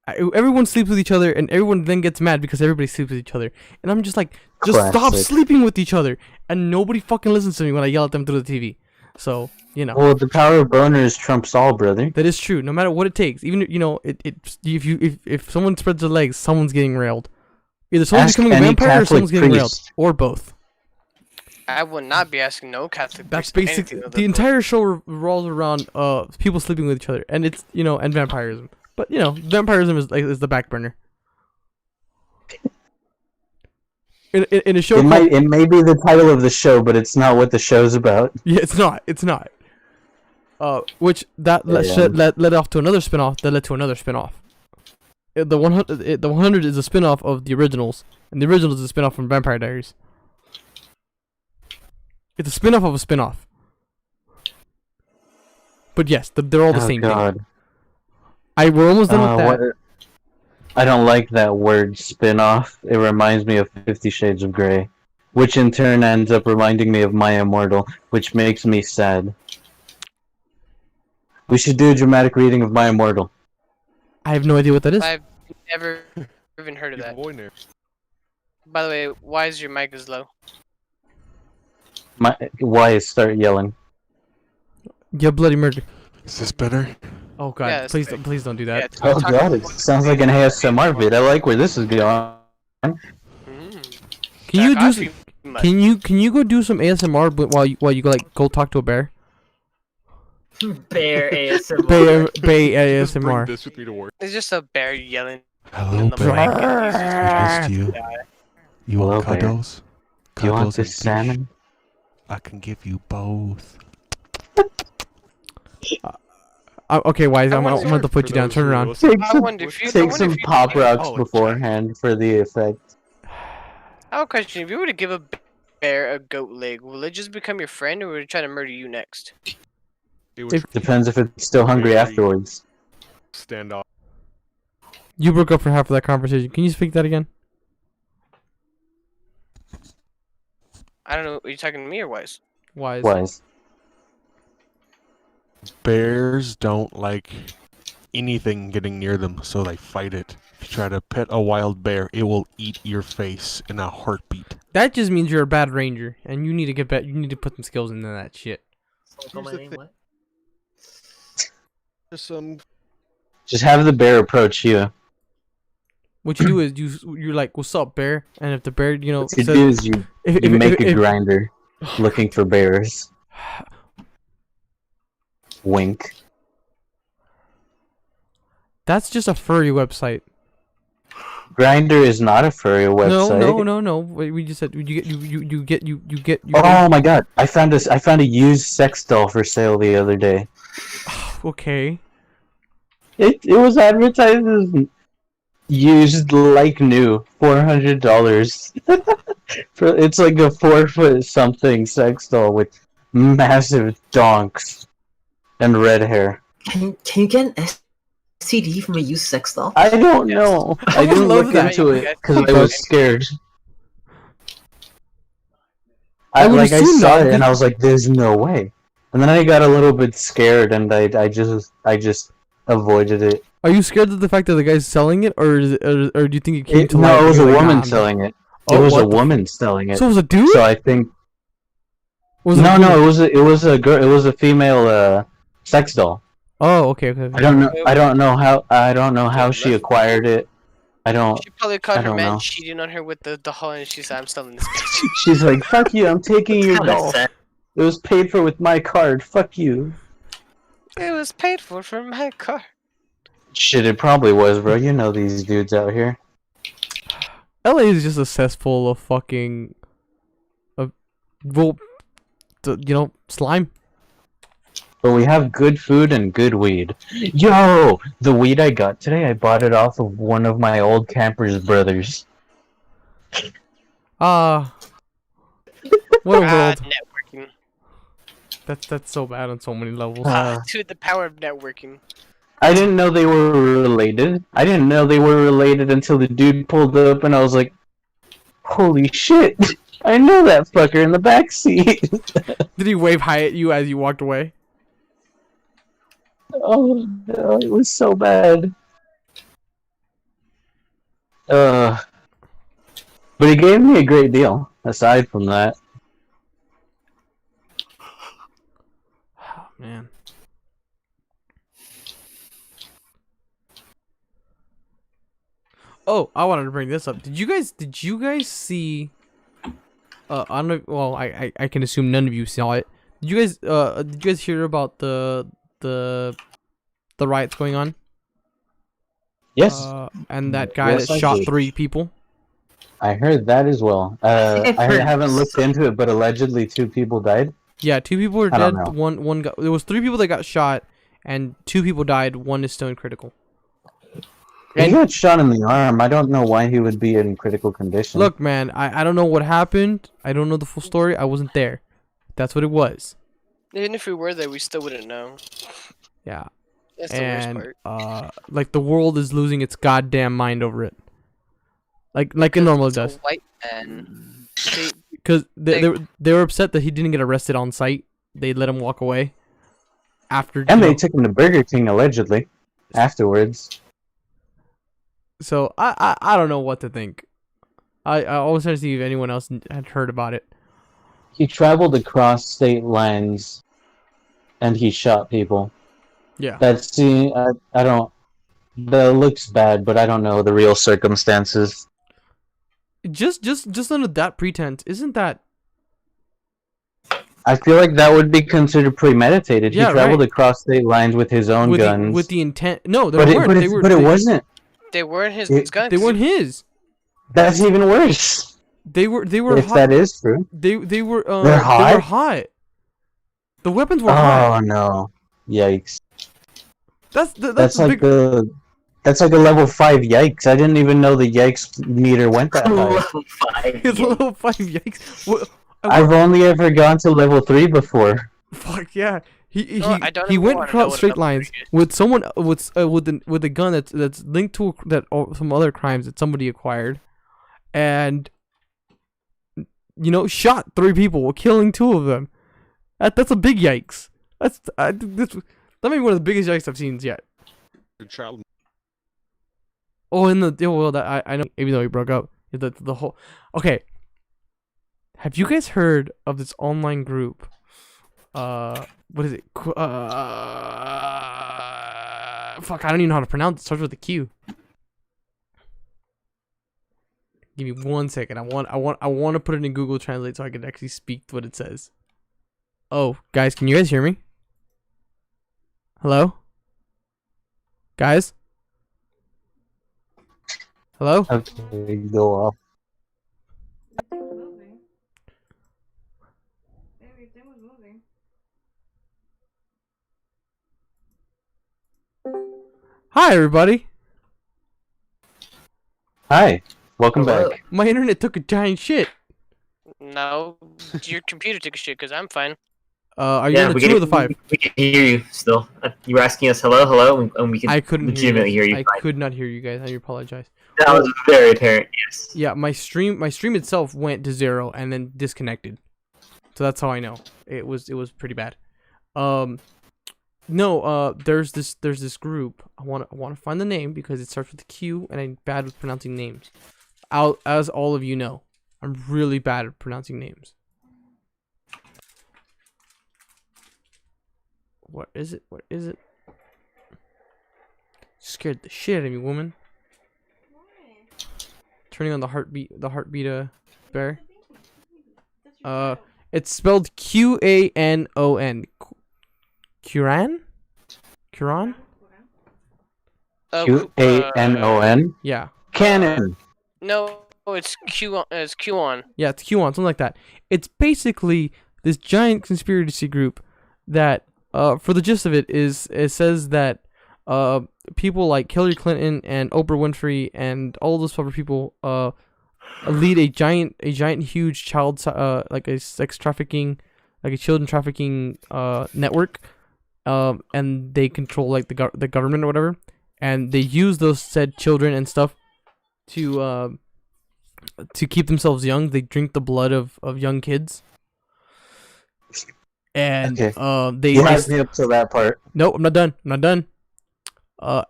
Speaker 1: Everyone sleeps with each other, and everyone then gets mad because everybody sleeps with each other. And I'm just like, just stop
Speaker 9: Classic.
Speaker 1: sleeping with each other. And nobody fucking listens to me when I yell at them through the TV. So, you know.
Speaker 9: Well, the power of boners trumps all, brother.
Speaker 1: That is true. No matter what it takes, even if someone spreads their legs, someone's getting railed. Either someone's
Speaker 9: Ask
Speaker 1: becoming a
Speaker 9: any
Speaker 1: vampire or
Speaker 9: Catholic
Speaker 1: someone's getting railed,
Speaker 9: priest.
Speaker 1: or both.
Speaker 5: I would not be asking no Catholic.
Speaker 1: That's
Speaker 5: priest
Speaker 1: basically
Speaker 5: anything of
Speaker 1: the
Speaker 5: that
Speaker 1: entire show revolves around people sleeping with each other, and it's and vampirism. But vampirism is the back burner. In a show
Speaker 9: It may be the title of the show, but it's not what the show's about.
Speaker 1: Yeah, it's not. Which that
Speaker 9: Yeah.
Speaker 1: led off to another spinoff that led to another spinoff. The 100 is a spinoff of the originals, and the originals is a spinoff from Vampire Diaries. It's a spinoff of a spinoff. But yes, they're all the same
Speaker 9: God.
Speaker 1: thing. We're almost done with that.
Speaker 9: I don't like that word spin-off. It reminds me of 50 Shades of Grey, which in turn ends up reminding me of My Immortal, which makes me sad. We should do a dramatic reading of My Immortal.
Speaker 1: I have no idea what that is.
Speaker 5: I've never even heard of that. By the way, why is your mic as low?
Speaker 9: Why start yelling?
Speaker 1: Yeah, bloody murder.
Speaker 4: Is this better?
Speaker 1: Oh god,
Speaker 5: Yeah,
Speaker 1: please
Speaker 5: it's
Speaker 1: please don't do
Speaker 5: Yeah,
Speaker 1: that.
Speaker 9: Oh god, it sounds like an ASMR vid. I like where this is going.
Speaker 5: Mm.
Speaker 1: Can you
Speaker 5: Jack,
Speaker 1: do
Speaker 5: I feel much.
Speaker 1: can you go do some ASMR while you go talk to a bear?
Speaker 2: Bear ASMR.
Speaker 1: Bay
Speaker 4: Just bring
Speaker 1: ASMR.
Speaker 4: this with me to work.
Speaker 5: It's just a bear yelling
Speaker 4: Hello,
Speaker 5: in the mic.
Speaker 4: bear.
Speaker 5: and
Speaker 4: Nice to you. You
Speaker 9: Hello,
Speaker 4: want
Speaker 9: bear.
Speaker 4: cuddles?
Speaker 9: Do you want
Speaker 4: Cuddles and
Speaker 9: this
Speaker 4: fish?
Speaker 9: salmon?
Speaker 4: I can give you both.
Speaker 1: Okay, Wise,
Speaker 5: I
Speaker 1: I'm
Speaker 5: wonder-
Speaker 1: gonna put you down. Turn around.
Speaker 9: Take
Speaker 5: I
Speaker 9: some,
Speaker 5: wonder if you. I
Speaker 9: take
Speaker 5: wonder
Speaker 9: some
Speaker 5: if you.
Speaker 9: pop rocks
Speaker 4: Oh,
Speaker 9: beforehand for the effect.
Speaker 5: I have a question. If you were to give a bear a goat leg, will it just become your friend, or will it try to murder you next?
Speaker 4: It would
Speaker 1: If-
Speaker 9: Depends if it's still hungry
Speaker 4: Very-
Speaker 9: afterwards.
Speaker 4: stand off.
Speaker 1: You broke up for half of that conversation. Can you speak that again?
Speaker 5: I don't know. Are you talking to me or Wise?
Speaker 1: Wise.
Speaker 9: Wise.
Speaker 4: Bears don't like anything getting near them, so they fight it. If you try to pet a wild bear, it will eat your face in a heartbeat.
Speaker 1: That just means you're a bad ranger, and you need to get better. You need to put some skills into that shit.
Speaker 2: Call my name, what?
Speaker 4: There's some.
Speaker 9: Just have the bear approach you.
Speaker 1: What you do is you're like, "What's up, bear?" And if the bear, you know,
Speaker 9: What you
Speaker 1: says,
Speaker 9: do is you
Speaker 1: if,
Speaker 9: make a
Speaker 1: if-
Speaker 9: grinder looking for bears. Wink.
Speaker 1: that's just a furry website.
Speaker 9: Grinder is not a furry website.
Speaker 1: No. We just said you get.
Speaker 9: Oh my god! I found a used sex doll for sale the other day.
Speaker 1: Okay.
Speaker 9: It was advertised as used like new, $400. It's like a 4-foot something sex doll with massive donks and red hair.
Speaker 2: Can you get an STD from a used sex doll?
Speaker 9: I don't know. I didn't
Speaker 1: love
Speaker 9: look
Speaker 1: that.
Speaker 9: into it because I was scared.
Speaker 1: I would
Speaker 9: I
Speaker 1: assume
Speaker 9: saw
Speaker 1: not,
Speaker 9: it and I was like, "There's no way." And then I got a little bit scared and I just avoided it.
Speaker 1: Are you scared of the fact that the guy's selling it, or or do you think it came to light?
Speaker 9: No, it
Speaker 1: and
Speaker 9: was a
Speaker 1: you're like,
Speaker 9: woman
Speaker 1: "Nah,
Speaker 9: selling it.
Speaker 1: Oh,
Speaker 9: It was a
Speaker 1: what the
Speaker 9: woman selling it.
Speaker 1: So it was a dude?
Speaker 9: So I think
Speaker 1: Was it
Speaker 9: no,
Speaker 1: a
Speaker 9: no,
Speaker 1: woman?
Speaker 9: it was a girl. It was a female sex doll.
Speaker 1: Oh, okay.
Speaker 9: I don't know how she acquired it. I don't.
Speaker 5: She probably caught
Speaker 9: I
Speaker 5: her
Speaker 9: don't
Speaker 5: man
Speaker 9: know.
Speaker 5: cheating on her with the doll, and she said, "I'm selling this bitch."
Speaker 9: She's like, "Fuck you! I'm taking your
Speaker 2: Kinda
Speaker 9: doll.
Speaker 2: sad.
Speaker 9: It was paid for with my card. Fuck you."
Speaker 5: It was paid for from my car.
Speaker 9: Shit, it probably was, bro. You know these dudes out here.
Speaker 1: LA is just a cesspool of fucking, slime.
Speaker 9: But we have good food and good weed. Yo, the weed I got today, I bought it off of one of my old camper's brothers.
Speaker 1: What a world.
Speaker 5: Networking.
Speaker 1: That's so bad on so many levels.
Speaker 5: To the power of networking.
Speaker 9: I didn't know they were related. I didn't know they were related until the dude pulled up and I was like, "Holy shit! I know that fucker in the backseat."
Speaker 1: Did he wave hi at you as you walked away?
Speaker 9: Oh no, it was so bad. But he gave me a great deal. Aside from that,
Speaker 1: Oh, man. Oh, I wanted to bring this up. Did you guys see? I don't know. Well, I can assume none of you saw it. Did you guys hear about the riots going on?
Speaker 9: yes,
Speaker 1: And that guy
Speaker 9: Yes,
Speaker 1: that
Speaker 9: I
Speaker 1: shot
Speaker 9: did.
Speaker 1: 3 people.
Speaker 9: I heard that as well.
Speaker 2: I've
Speaker 9: I
Speaker 2: heard
Speaker 9: haven't looked into it, but allegedly 2 people died.
Speaker 1: Yeah, 2 people were
Speaker 9: I
Speaker 1: dead.
Speaker 9: don't know.
Speaker 1: One got. There was 3 people that got shot, and 2 people died. 1 is still in critical.
Speaker 9: He
Speaker 1: And-
Speaker 9: got shot in the arm. I don't know why he would be in critical condition.
Speaker 1: Look, man, I don't know what happened. I don't know the full story. I wasn't there. That's what it was.
Speaker 5: Even if we were there, we still wouldn't know.
Speaker 1: Yeah.
Speaker 5: That's the worst
Speaker 1: And
Speaker 5: part.
Speaker 1: like the world is losing its goddamn mind over it. Like it normally
Speaker 5: It's a
Speaker 1: does.
Speaker 5: white man.
Speaker 1: Because they were upset that he didn't get arrested on site. They let him walk away. After
Speaker 9: and
Speaker 1: you
Speaker 9: they
Speaker 1: know-
Speaker 9: took him to Burger King allegedly. Afterwards,
Speaker 1: So I don't know what to think. I always trying to see if anyone else had heard about it.
Speaker 9: he traveled across state lines, and he shot people.
Speaker 1: Yeah.
Speaker 9: That's I don't. That looks bad, but I don't know the real circumstances.
Speaker 1: Just under that pretense, isn't that?
Speaker 9: I feel like that would be considered premeditated.
Speaker 1: Yeah,
Speaker 9: he traveled
Speaker 1: right.
Speaker 9: across state lines with his own guns.
Speaker 1: With the intent? No, they
Speaker 9: but
Speaker 1: weren't.
Speaker 9: but it wasn't.
Speaker 5: They weren't his
Speaker 9: It-
Speaker 5: guns.
Speaker 1: They weren't his.
Speaker 9: That's even worse.
Speaker 1: They were
Speaker 9: If
Speaker 1: hot.
Speaker 9: that is true.
Speaker 1: They were
Speaker 9: They're
Speaker 1: They were
Speaker 9: hot?
Speaker 1: hot. The weapons were
Speaker 9: Oh
Speaker 1: hot.
Speaker 9: no. Yikes.
Speaker 1: That's
Speaker 9: That's
Speaker 1: a
Speaker 9: like
Speaker 1: big.
Speaker 9: that's like a level 5 yikes. I didn't even know the yikes meter went that high.
Speaker 2: Level 5.
Speaker 1: It's a
Speaker 2: yeah.
Speaker 1: level 5 yikes.
Speaker 9: I've only ever gone to level 3 before.
Speaker 1: Fuck yeah.
Speaker 5: No, I don't
Speaker 1: He
Speaker 5: even
Speaker 1: went
Speaker 5: wanna know
Speaker 1: across
Speaker 5: what
Speaker 1: straight
Speaker 5: level
Speaker 1: lines
Speaker 5: 3 is.
Speaker 1: with someone with a gun that's linked to some other crimes that somebody acquired, and shot 3 people, killing 2 of them. That's a big yikes. That may be one of the biggest yikes I've seen yet.
Speaker 4: Good child.
Speaker 1: Oh, that I know. Even though we broke up, the whole. Okay. Have you guys heard of this online group? What is it? Fuck, I don't even know how to pronounce it. It starts with a Q. Give me 1 second. I want to put it in Google Translate so I can actually speak what it says. Oh, guys, can you guys hear me? Hello? Guys? Hello?
Speaker 9: Okay, go off.
Speaker 7: Moving. Everything was moving.
Speaker 1: Hi, everybody.
Speaker 9: Hi, welcome
Speaker 2: Hello.
Speaker 9: back.
Speaker 1: My internet took a giant shit.
Speaker 5: No, your computer took a shit because I'm fine.
Speaker 1: Are you on the 2 or the 5?
Speaker 2: We can hear you still. You were asking us hello, and we can
Speaker 1: I couldn't
Speaker 2: legitimately hear you.
Speaker 1: I
Speaker 2: fine.
Speaker 1: could not hear you guys. I apologize.
Speaker 2: That was very apparent. Yes.
Speaker 1: Yeah, my stream itself went to 0 and then disconnected. So that's how I know. It was pretty bad. No, there's this group. I want to find the name because it starts with a Q and I'm bad with pronouncing names. As all of you know, I'm really bad at pronouncing names. What is it? What is it? Scared the shit out of me, woman. Turning on the heartbeat bear. It's spelled Qanon. Quran? Quran?
Speaker 9: QANON?
Speaker 1: Yeah.
Speaker 9: Canon.
Speaker 5: No, it's Q. It's QAnon.
Speaker 1: Yeah, it's QAnon, something like that. It's basically this giant conspiracy group that, for the gist of it, it says that people like Hillary Clinton and Oprah Winfrey and all those other people lead a giant huge child like a sex trafficking, like a children trafficking network, and they control like the government or whatever, and they use those said children and stuff to keep themselves young. They drink the blood of young kids. And
Speaker 9: Okay. You had me up to that part.
Speaker 1: No, I'm not done.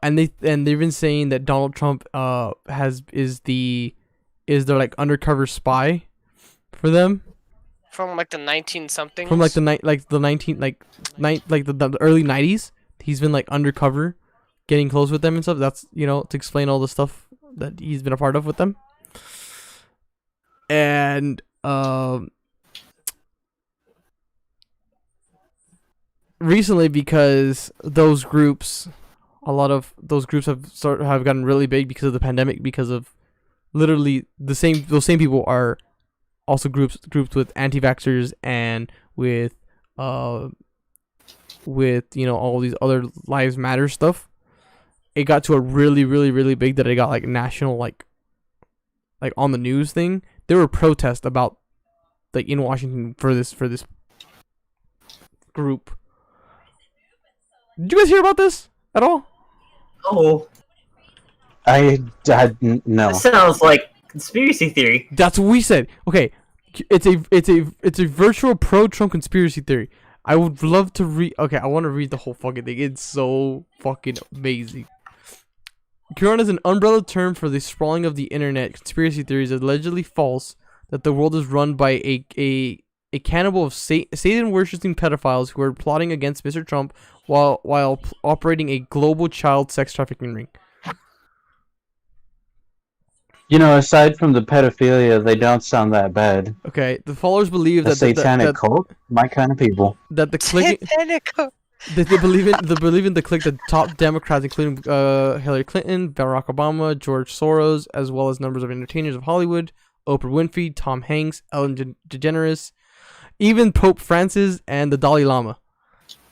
Speaker 1: And they've been saying that Donald Trump is their like undercover spy for them
Speaker 5: From like the 19 somethings.
Speaker 1: from like the early 90s. He's been like undercover, getting close with them and stuff. That's to explain all the stuff that he's been a part of with them. And recently, because those groups, a lot of those groups have gotten really big because of the pandemic, because of literally those same people are also grouped with anti-vaxxers and with all these other lives matter stuff. It got to a really, really, really big that it got like national, like on the news thing. There were protests about like in Washington for this group. Did you guys hear about this at all?
Speaker 2: Oh,
Speaker 9: I no.
Speaker 2: that sounds like conspiracy theory.
Speaker 1: That's what we said. Okay, it's a virtual pro-Trump conspiracy theory. I would love to read. Okay, I want to read the whole fucking thing. It's so fucking amazing. QAnon is an umbrella term for the sprawling of the internet. Conspiracy theories allegedly false that the world is run by a cannibal of Satan-worshipping pedophiles who are plotting against Mr. Trump while operating a global child sex trafficking ring.
Speaker 9: Aside from the pedophilia, they don't sound that bad.
Speaker 1: Okay, the followers believe
Speaker 9: A
Speaker 1: that
Speaker 9: satanic cult? My kind of people.
Speaker 1: that the click they believe in the clique that top Democrats, including Hillary Clinton, Barack Obama, George Soros, as well as numbers of entertainers of Hollywood, Oprah Winfrey, Tom Hanks, Ellen DeGeneres, even Pope Francis and the Dalai Lama.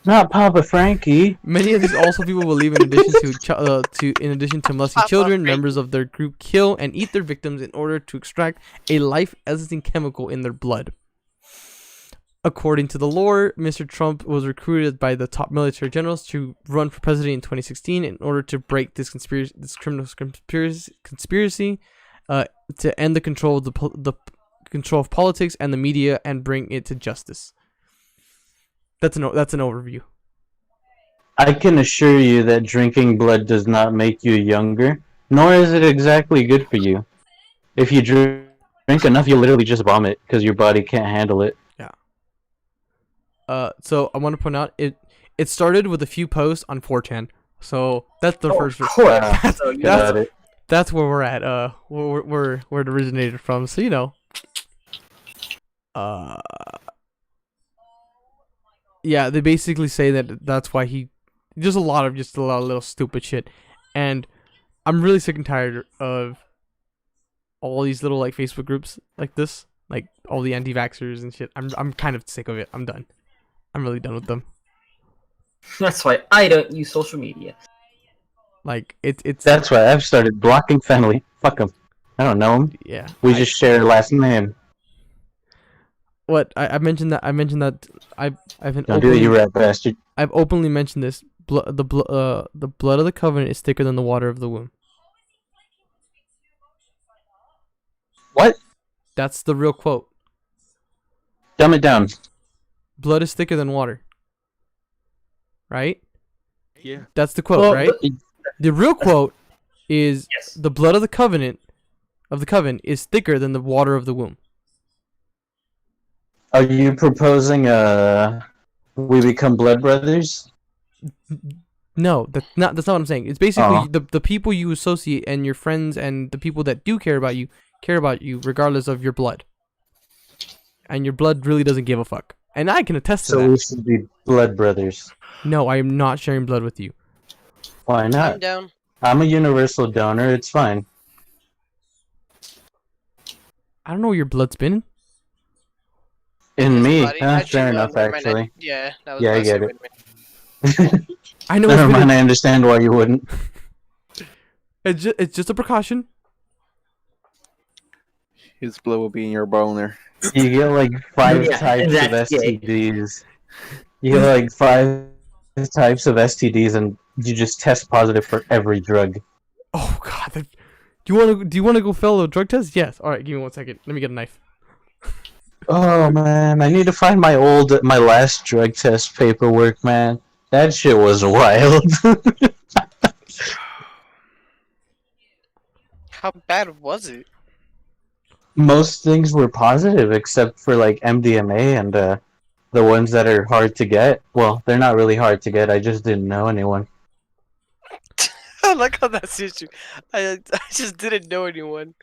Speaker 9: Not Papa Frankie.
Speaker 1: Many of these also people believe in addition to molesting
Speaker 5: Papa
Speaker 1: children,
Speaker 5: Frankie.
Speaker 1: members of their group kill and eat their victims in order to extract a life-essential chemical in their blood. According to the lore, Mr. Trump was recruited by the top military generals to run for president in 2016 in order to break this criminal conspiracy, to end the control of the control of politics and the media and bring it to justice. That's an overview.
Speaker 9: I can assure you that drinking blood does not make you younger, nor is it exactly good for you. If you drink enough, you'll literally just vomit because your body can't handle it.
Speaker 1: So I want to point out it started with a few posts on 4chan. So that's the first. That's where we're at. Where it originated from. So you know. Yeah, they basically say that that's why he. Just a lot of little stupid shit, and I'm really sick and tired of all these little like Facebook groups like this, like all the anti-vaxxers and shit. I'm kind of sick of it. I'm done. I'm really done with them.
Speaker 2: That's why I don't use social media.
Speaker 1: Like it's.
Speaker 9: That's why I've started blocking family. Fuck them. I don't know them.
Speaker 1: Yeah.
Speaker 9: We just share a last name.
Speaker 1: What I mentioned that I've been.
Speaker 9: Don't do it, you rat bastard.
Speaker 1: I've openly mentioned this. The blood of the covenant is thicker than the water of the womb.
Speaker 9: What?
Speaker 1: That's the real quote.
Speaker 9: Dumb it down.
Speaker 1: Blood is thicker than water. Right?
Speaker 4: Yeah.
Speaker 1: That's the quote,
Speaker 2: Well,
Speaker 1: right? The real quote is
Speaker 2: Yes.
Speaker 1: the blood of the covenant is thicker than the water of the womb.
Speaker 9: Are you proposing we become blood brothers?
Speaker 1: No, that's not what I'm saying. It's basically
Speaker 9: Oh.
Speaker 1: the people you associate and your friends and the people that do care about you regardless of your blood. And your blood really doesn't give a fuck. And I can attest to
Speaker 9: So
Speaker 1: that.
Speaker 9: we should be blood brothers.
Speaker 1: No, I am not sharing blood with you.
Speaker 9: Why
Speaker 5: I'm
Speaker 9: not?
Speaker 5: down.
Speaker 9: I'm a universal donor. It's fine.
Speaker 1: I don't know where your blood's been.
Speaker 9: In
Speaker 5: His
Speaker 9: me,
Speaker 5: body- actually,
Speaker 9: fair
Speaker 5: no,
Speaker 9: enough.
Speaker 5: never mind,
Speaker 9: Actually,
Speaker 5: Yeah, that was
Speaker 9: Yeah, I
Speaker 5: last
Speaker 9: get
Speaker 5: year,
Speaker 9: it.
Speaker 5: wait a minute.
Speaker 1: I know
Speaker 9: never
Speaker 1: it's been
Speaker 9: mind. I understand why you wouldn't.
Speaker 1: it's just a precaution.
Speaker 3: His blood will be in your boner.
Speaker 9: You get like 5
Speaker 2: Yeah,
Speaker 9: types of
Speaker 2: that's gay.
Speaker 9: STDs. You get like 5 types of STDs, and you just test positive for every drug.
Speaker 1: Oh god. Do you want to go fill a drug test? Yes. All right, give me 1 second. Let me get a knife.
Speaker 9: Oh man, I need to find my last drug test paperwork, man. That shit was wild.
Speaker 5: How bad was it?
Speaker 9: Most things were positive except for like MDMA and the ones that are hard to get. Well, they're not really hard to get. I just didn't know anyone.
Speaker 5: I like how that suits you. I just didn't know anyone.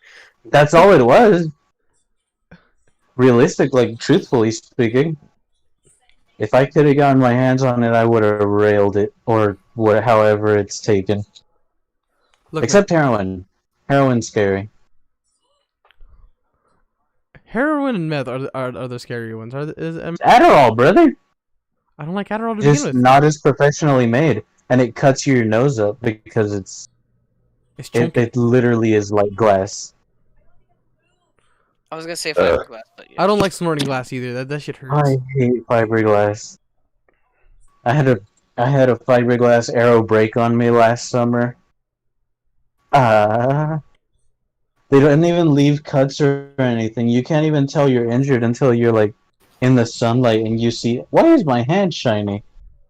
Speaker 9: That's all it was. Realistic, like truthfully speaking, if I could have gotten my hands on it, I would have railed it or however it's taken.
Speaker 1: Look,
Speaker 9: Except heroin. Heroin's scary.
Speaker 1: heroin and meth are the scary ones.
Speaker 9: Adderall, brother.
Speaker 1: I don't like Adderall to begin
Speaker 9: Just
Speaker 1: with.
Speaker 9: not as professionally made, and it cuts your nose up because
Speaker 1: It's
Speaker 9: it
Speaker 1: chunky.
Speaker 9: literally is like glass.
Speaker 5: I was gonna say fiberglass, but yeah.
Speaker 1: I don't like snorting glass either. That shit hurts.
Speaker 9: I hate fiberglass. I had a fiberglass arrow break on me last summer. They don't even leave cuts or anything. You can't even tell you're injured until you're like in the sunlight and you see, why is my hand shiny?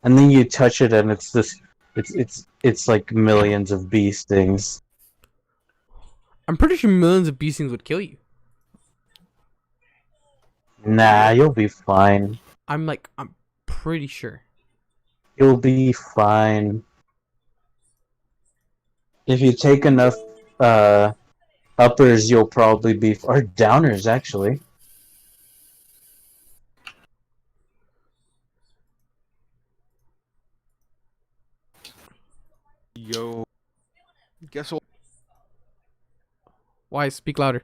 Speaker 9: And then you touch it and it's this, it's like millions of bee stings.
Speaker 1: I'm pretty sure millions of bee stings would kill you.
Speaker 9: Nah, you'll be fine.
Speaker 1: I'm pretty sure.
Speaker 9: You'll be fine. If you take enough uppers, you'll probably be or downers actually.
Speaker 4: Yo. Guess what?
Speaker 1: Why? Speak louder.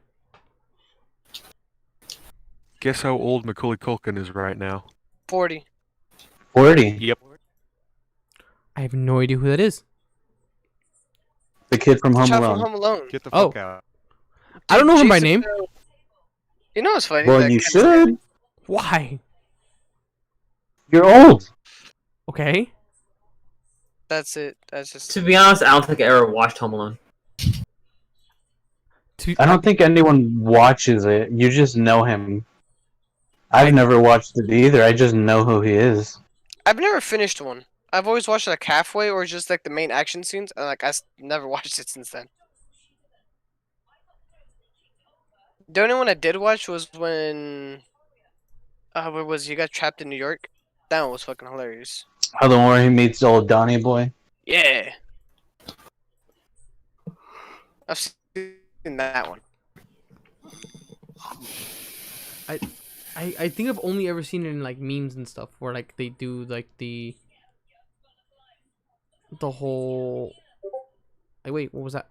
Speaker 4: Guess how old Macaulay Culkin is right now?
Speaker 5: 40.
Speaker 9: 40.
Speaker 4: Yep.
Speaker 1: have no idea who that is.
Speaker 9: The kid from
Speaker 5: The
Speaker 9: Home
Speaker 5: child from
Speaker 9: Alone.
Speaker 5: Home Alone.
Speaker 4: Get the
Speaker 1: Oh.
Speaker 4: fuck out.
Speaker 1: I don't know him by
Speaker 5: Jason
Speaker 1: name.
Speaker 5: Bell- You know what's funny?
Speaker 9: Well,
Speaker 5: That
Speaker 9: you
Speaker 5: Ken-
Speaker 9: should.
Speaker 1: Why?
Speaker 9: You're old.
Speaker 1: Okay.
Speaker 5: That's it. That's just.
Speaker 2: To be honest, I don't think I ever watched Home Alone.
Speaker 9: I don't think anyone watches it. You just know him. I've never watched it either. I just know who he is.
Speaker 5: I've never finished one. I've always watched like halfway or just like the main action scenes, and like never watched it since then. The only one I did watch was when, where was he got trapped in New York? That one was fucking hilarious.
Speaker 9: Oh, the one where he meets old Donnie boy.
Speaker 5: Yeah, I've seen that one.
Speaker 1: I think I've only ever seen it in like memes and stuff where like they do like the whole like wait, what was that?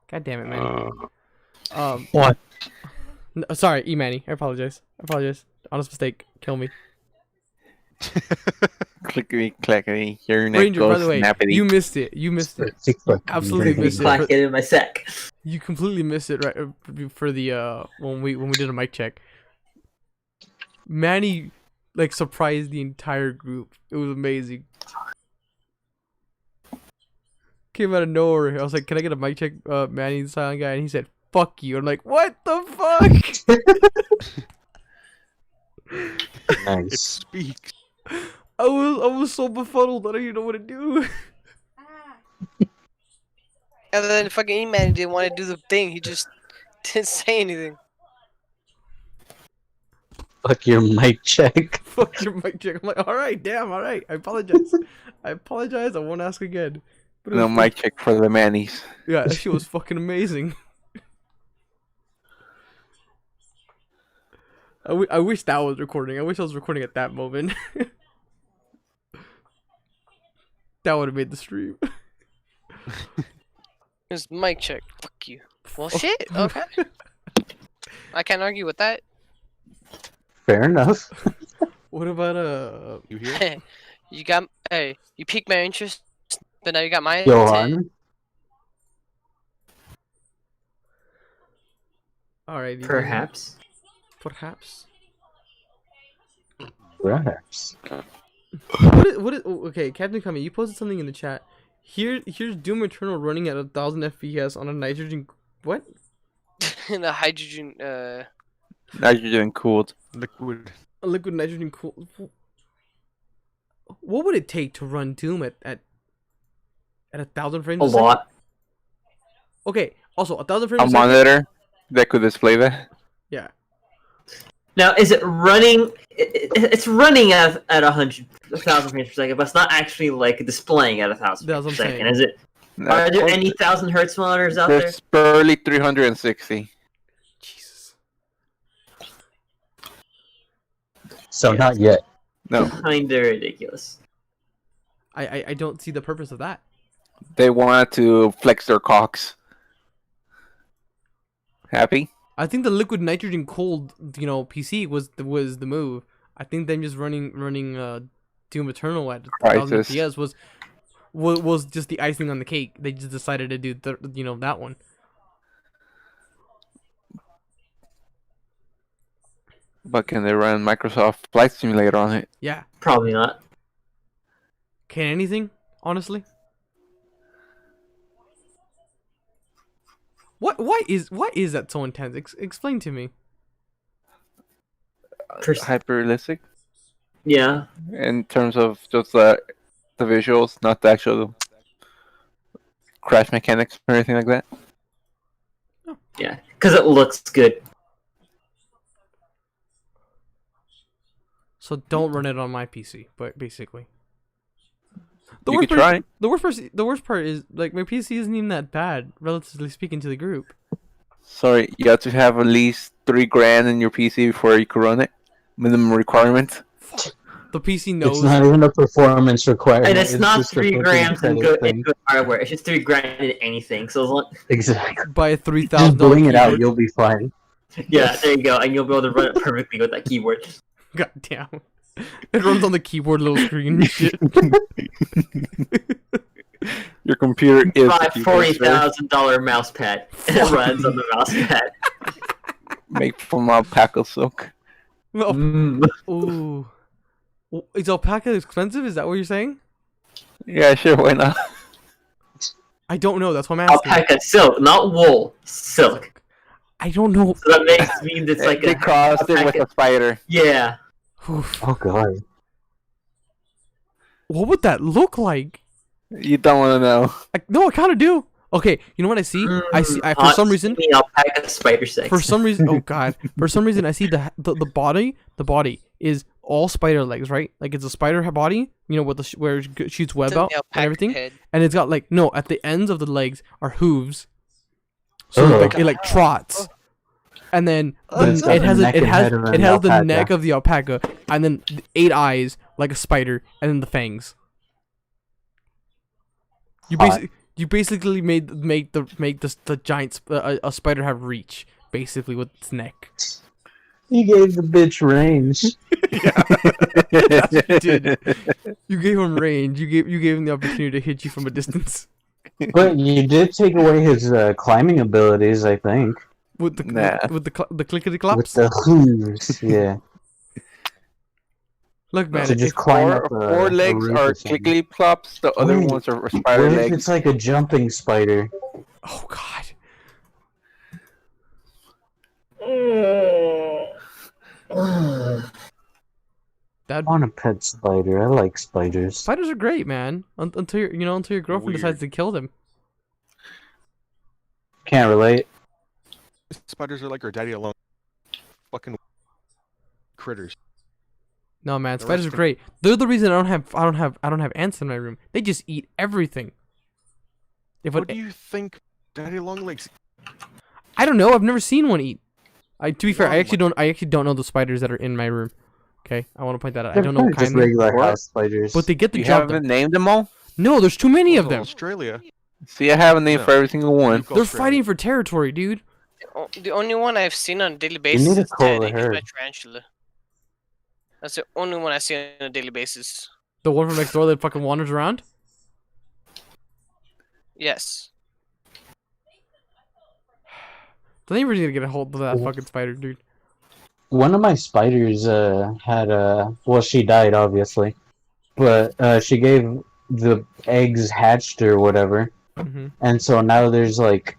Speaker 1: God damn it, man.
Speaker 10: What?
Speaker 1: No, sorry, E-Manny. I apologize. Honest mistake. Kill me.
Speaker 3: Clickety clackety. Your neck
Speaker 1: Ranger, by
Speaker 3: goes
Speaker 1: the way,
Speaker 3: snappity.
Speaker 1: you missed it. Absolutely missed it.
Speaker 2: Clack it in my sack.
Speaker 1: You completely missed it right for the when we did a mic check. Manny like surprised the entire group. It was amazing. Came out of nowhere. I was like, "Can I get a mic check, Manny, the silent guy?" And he said, "Fuck you." I'm like, "What the fuck?"
Speaker 4: It
Speaker 9: Nice.
Speaker 4: speaks.
Speaker 1: I was so befuddled. I don't even know what to do.
Speaker 5: And then fucking E-Man didn't want to do the thing. He just didn't say anything.
Speaker 9: Fuck your mic check.
Speaker 1: Fuck your mic check. I'm like, all right, damn, all right. I apologize. I won't ask again. But it
Speaker 3: No
Speaker 1: was
Speaker 3: mic check for the Mannies.
Speaker 1: Yeah, that shit was fucking amazing. I wish that was recording. I wish I was recording at that moment. That would have made the stream.
Speaker 5: It's mic check. Fuck you. Well, shit. Okay. I can't argue with that.
Speaker 9: Fair enough.
Speaker 1: What about
Speaker 4: You hear?
Speaker 5: You got. Hey, you piqued my interest, but now you got my
Speaker 9: Johan.
Speaker 5: intent.
Speaker 1: Alright.
Speaker 2: Perhaps.
Speaker 1: Perhaps.
Speaker 9: Perhaps.
Speaker 1: What is okay, Captain Kami, you posted something in the chat. Here's Doom Eternal running at 1,000 FPS on a nitrogen what?
Speaker 5: The hydrogen.
Speaker 3: Nitrogen cooled.
Speaker 4: Liquid.
Speaker 1: A liquid nitrogen cool. What would it take to run Doom at 1,000 frames
Speaker 2: A
Speaker 1: second?
Speaker 2: lot.
Speaker 1: Okay, also 1,000 frames
Speaker 3: A
Speaker 1: a second.
Speaker 3: monitor that could display that.
Speaker 1: Yeah.
Speaker 2: Now, is it running? It's running at 1,000 frames per second, but it's not actually like displaying at 1,000
Speaker 1: That's
Speaker 2: frames
Speaker 1: what
Speaker 2: per
Speaker 1: I'm
Speaker 2: second,
Speaker 1: saying.
Speaker 2: is it? Are there any 1,000 hertz monitors out there?
Speaker 3: There's barely 360.
Speaker 1: Jesus.
Speaker 9: So
Speaker 2: Yeah.
Speaker 9: not yet.
Speaker 3: No,
Speaker 2: Kinda ridiculous.
Speaker 1: I don't see the purpose of that.
Speaker 3: they wanted to flex their cocks. Happy?
Speaker 1: I think the liquid nitrogen cooled, PC was the move. I think them just running Doom Eternal at 1,000
Speaker 3: Crisis.
Speaker 1: FPS was just the icing on the cake. They just decided to do that one.
Speaker 3: But can they run Microsoft Flight Simulator on it?
Speaker 1: Yeah.
Speaker 2: Probably not.
Speaker 1: Can anything, honestly? Why is that so intense? Explain to me.
Speaker 3: Hyper realistic
Speaker 2: Yeah.
Speaker 3: in terms of just the visuals, not the actual crash mechanics or anything like that.
Speaker 2: Yeah. Because it looks good.
Speaker 1: So don't run it on my PC, but basically.
Speaker 3: You could try.
Speaker 1: The worst part is like my PC isn't even that bad, relatively speaking, to the group.
Speaker 3: Sorry, you have to have at least $3,000 in your PC before you can run it. Minimum requirement.
Speaker 1: The PC knows.
Speaker 9: It's not even a performance requirement.
Speaker 2: And it's not
Speaker 9: just a
Speaker 2: 3
Speaker 9: fucking
Speaker 2: grams in
Speaker 9: credit
Speaker 2: good
Speaker 9: thing.
Speaker 2: hardware. It's just 3 grand in anything. So as long,
Speaker 9: Exactly.
Speaker 1: Buy a
Speaker 9: Just
Speaker 1: $3,000
Speaker 9: bling it out,
Speaker 1: keyboard.
Speaker 9: you'll be fine.
Speaker 2: yeah, there you go, and you'll be able to run it perfectly with that keyboard.
Speaker 1: God damn. It runs on the keyboard, little screen and shit.
Speaker 3: Your computer is
Speaker 2: Buy
Speaker 3: the keyboard, sir.
Speaker 2: $40,000 mouse pad. It runs on the mouse pad.
Speaker 3: Made from alpaca silk.
Speaker 1: Well,
Speaker 2: Mm.
Speaker 1: ooh. Is alpaca expensive? Is that what you're saying?
Speaker 3: Yeah, sure, why not?
Speaker 1: I don't know. That's what I'm asking.
Speaker 2: Alpaca silk, not wool. Silk.
Speaker 1: I don't know.
Speaker 2: So that means it's like
Speaker 3: They
Speaker 2: a
Speaker 3: crossed it with
Speaker 2: alpaca-
Speaker 3: a spider.
Speaker 2: Yeah.
Speaker 1: Oof.
Speaker 9: Oh god.
Speaker 1: What would that look like?
Speaker 3: You don't want to know.
Speaker 1: No, I kind of do. Okay, you know what I see? I for
Speaker 2: Hot,
Speaker 1: some reason,
Speaker 2: steamy alpaca spider sex.
Speaker 1: for some reason, oh god, for some reason I see the body is all spider legs, right? Like it's a spider body, you know, with the where it shoots web
Speaker 5: It's in
Speaker 1: out
Speaker 5: the
Speaker 1: and
Speaker 5: alpaca
Speaker 1: everything,
Speaker 5: head.
Speaker 1: and it's got like no, at the ends of the legs are hooves, so
Speaker 9: Oh.
Speaker 1: like, it like trots, and then
Speaker 9: But it's got
Speaker 1: it
Speaker 9: the
Speaker 1: has
Speaker 9: neck
Speaker 1: it
Speaker 9: and
Speaker 1: has
Speaker 9: head of an
Speaker 1: it has the
Speaker 9: alpaca.
Speaker 1: neck of the alpaca, and then 8 eyes like a spider, and then the fangs.
Speaker 9: Hot.
Speaker 1: You basically make the giant a spider have reach basically with its neck.
Speaker 9: You gave the bitch range.
Speaker 1: That's what you did. You gave him range. You gave him the opportunity to hit you from a distance
Speaker 9: But you did take away his climbing abilities, I think.
Speaker 1: with the
Speaker 3: Nah.
Speaker 1: the clickety
Speaker 9: With
Speaker 1: claps.
Speaker 9: the hooves, yeah.
Speaker 1: Look, man,
Speaker 9: So just
Speaker 1: if,
Speaker 9: climb
Speaker 3: Four,
Speaker 9: up
Speaker 3: four legs
Speaker 9: roof
Speaker 3: are
Speaker 9: or something.
Speaker 3: clickety plops, the other
Speaker 9: Wait,
Speaker 3: ones are spider
Speaker 9: What if
Speaker 3: legs.
Speaker 9: it's like a jumping spider?
Speaker 1: oh god,
Speaker 9: I
Speaker 1: that
Speaker 9: want a pet spider. I like spiders.
Speaker 1: spiders are great, man. Until your girlfriend
Speaker 4: Weird.
Speaker 1: decides to kill them.
Speaker 9: Can't relate.
Speaker 4: Spiders are like our daddy alone. Fucking critters.
Speaker 1: No, man,
Speaker 4: The
Speaker 1: spiders
Speaker 4: rest
Speaker 1: are
Speaker 4: of-
Speaker 1: great. They're the reason I don't have ants in my room. They just eat everything. If
Speaker 4: What do you think daddy longlegs?
Speaker 1: I don't know. I've never seen one eat. To be fair, I
Speaker 4: Long
Speaker 1: actually don't know the spiders that are in my room. Okay, I want to point that out. I don't know
Speaker 9: They're
Speaker 1: what
Speaker 9: just
Speaker 1: kind,
Speaker 9: regular
Speaker 3: What?
Speaker 9: house spiders.
Speaker 1: but they get the
Speaker 3: You
Speaker 1: job
Speaker 3: haven't
Speaker 1: done.
Speaker 3: named them all?
Speaker 1: No, there's too many of them.
Speaker 4: Australia.
Speaker 3: See, I have a name
Speaker 4: No.
Speaker 3: for every single one.
Speaker 4: Look,
Speaker 1: They're
Speaker 4: Australia.
Speaker 1: fighting for territory, dude.
Speaker 5: The only one I've seen on a daily
Speaker 9: need
Speaker 5: basis
Speaker 9: to
Speaker 5: is
Speaker 9: call the
Speaker 5: Teddy. He's my
Speaker 9: herd.
Speaker 5: tarantula. That's the only one I see on a daily basis.
Speaker 1: The one from next door that fucking wanders around.
Speaker 5: Yes.
Speaker 1: Don't even gonna get a hold of that fucking spider, dude.
Speaker 9: One of my spiders had well, she died obviously, but she gave the eggs hatched or whatever,
Speaker 1: Mm-hmm.
Speaker 9: and so now there's like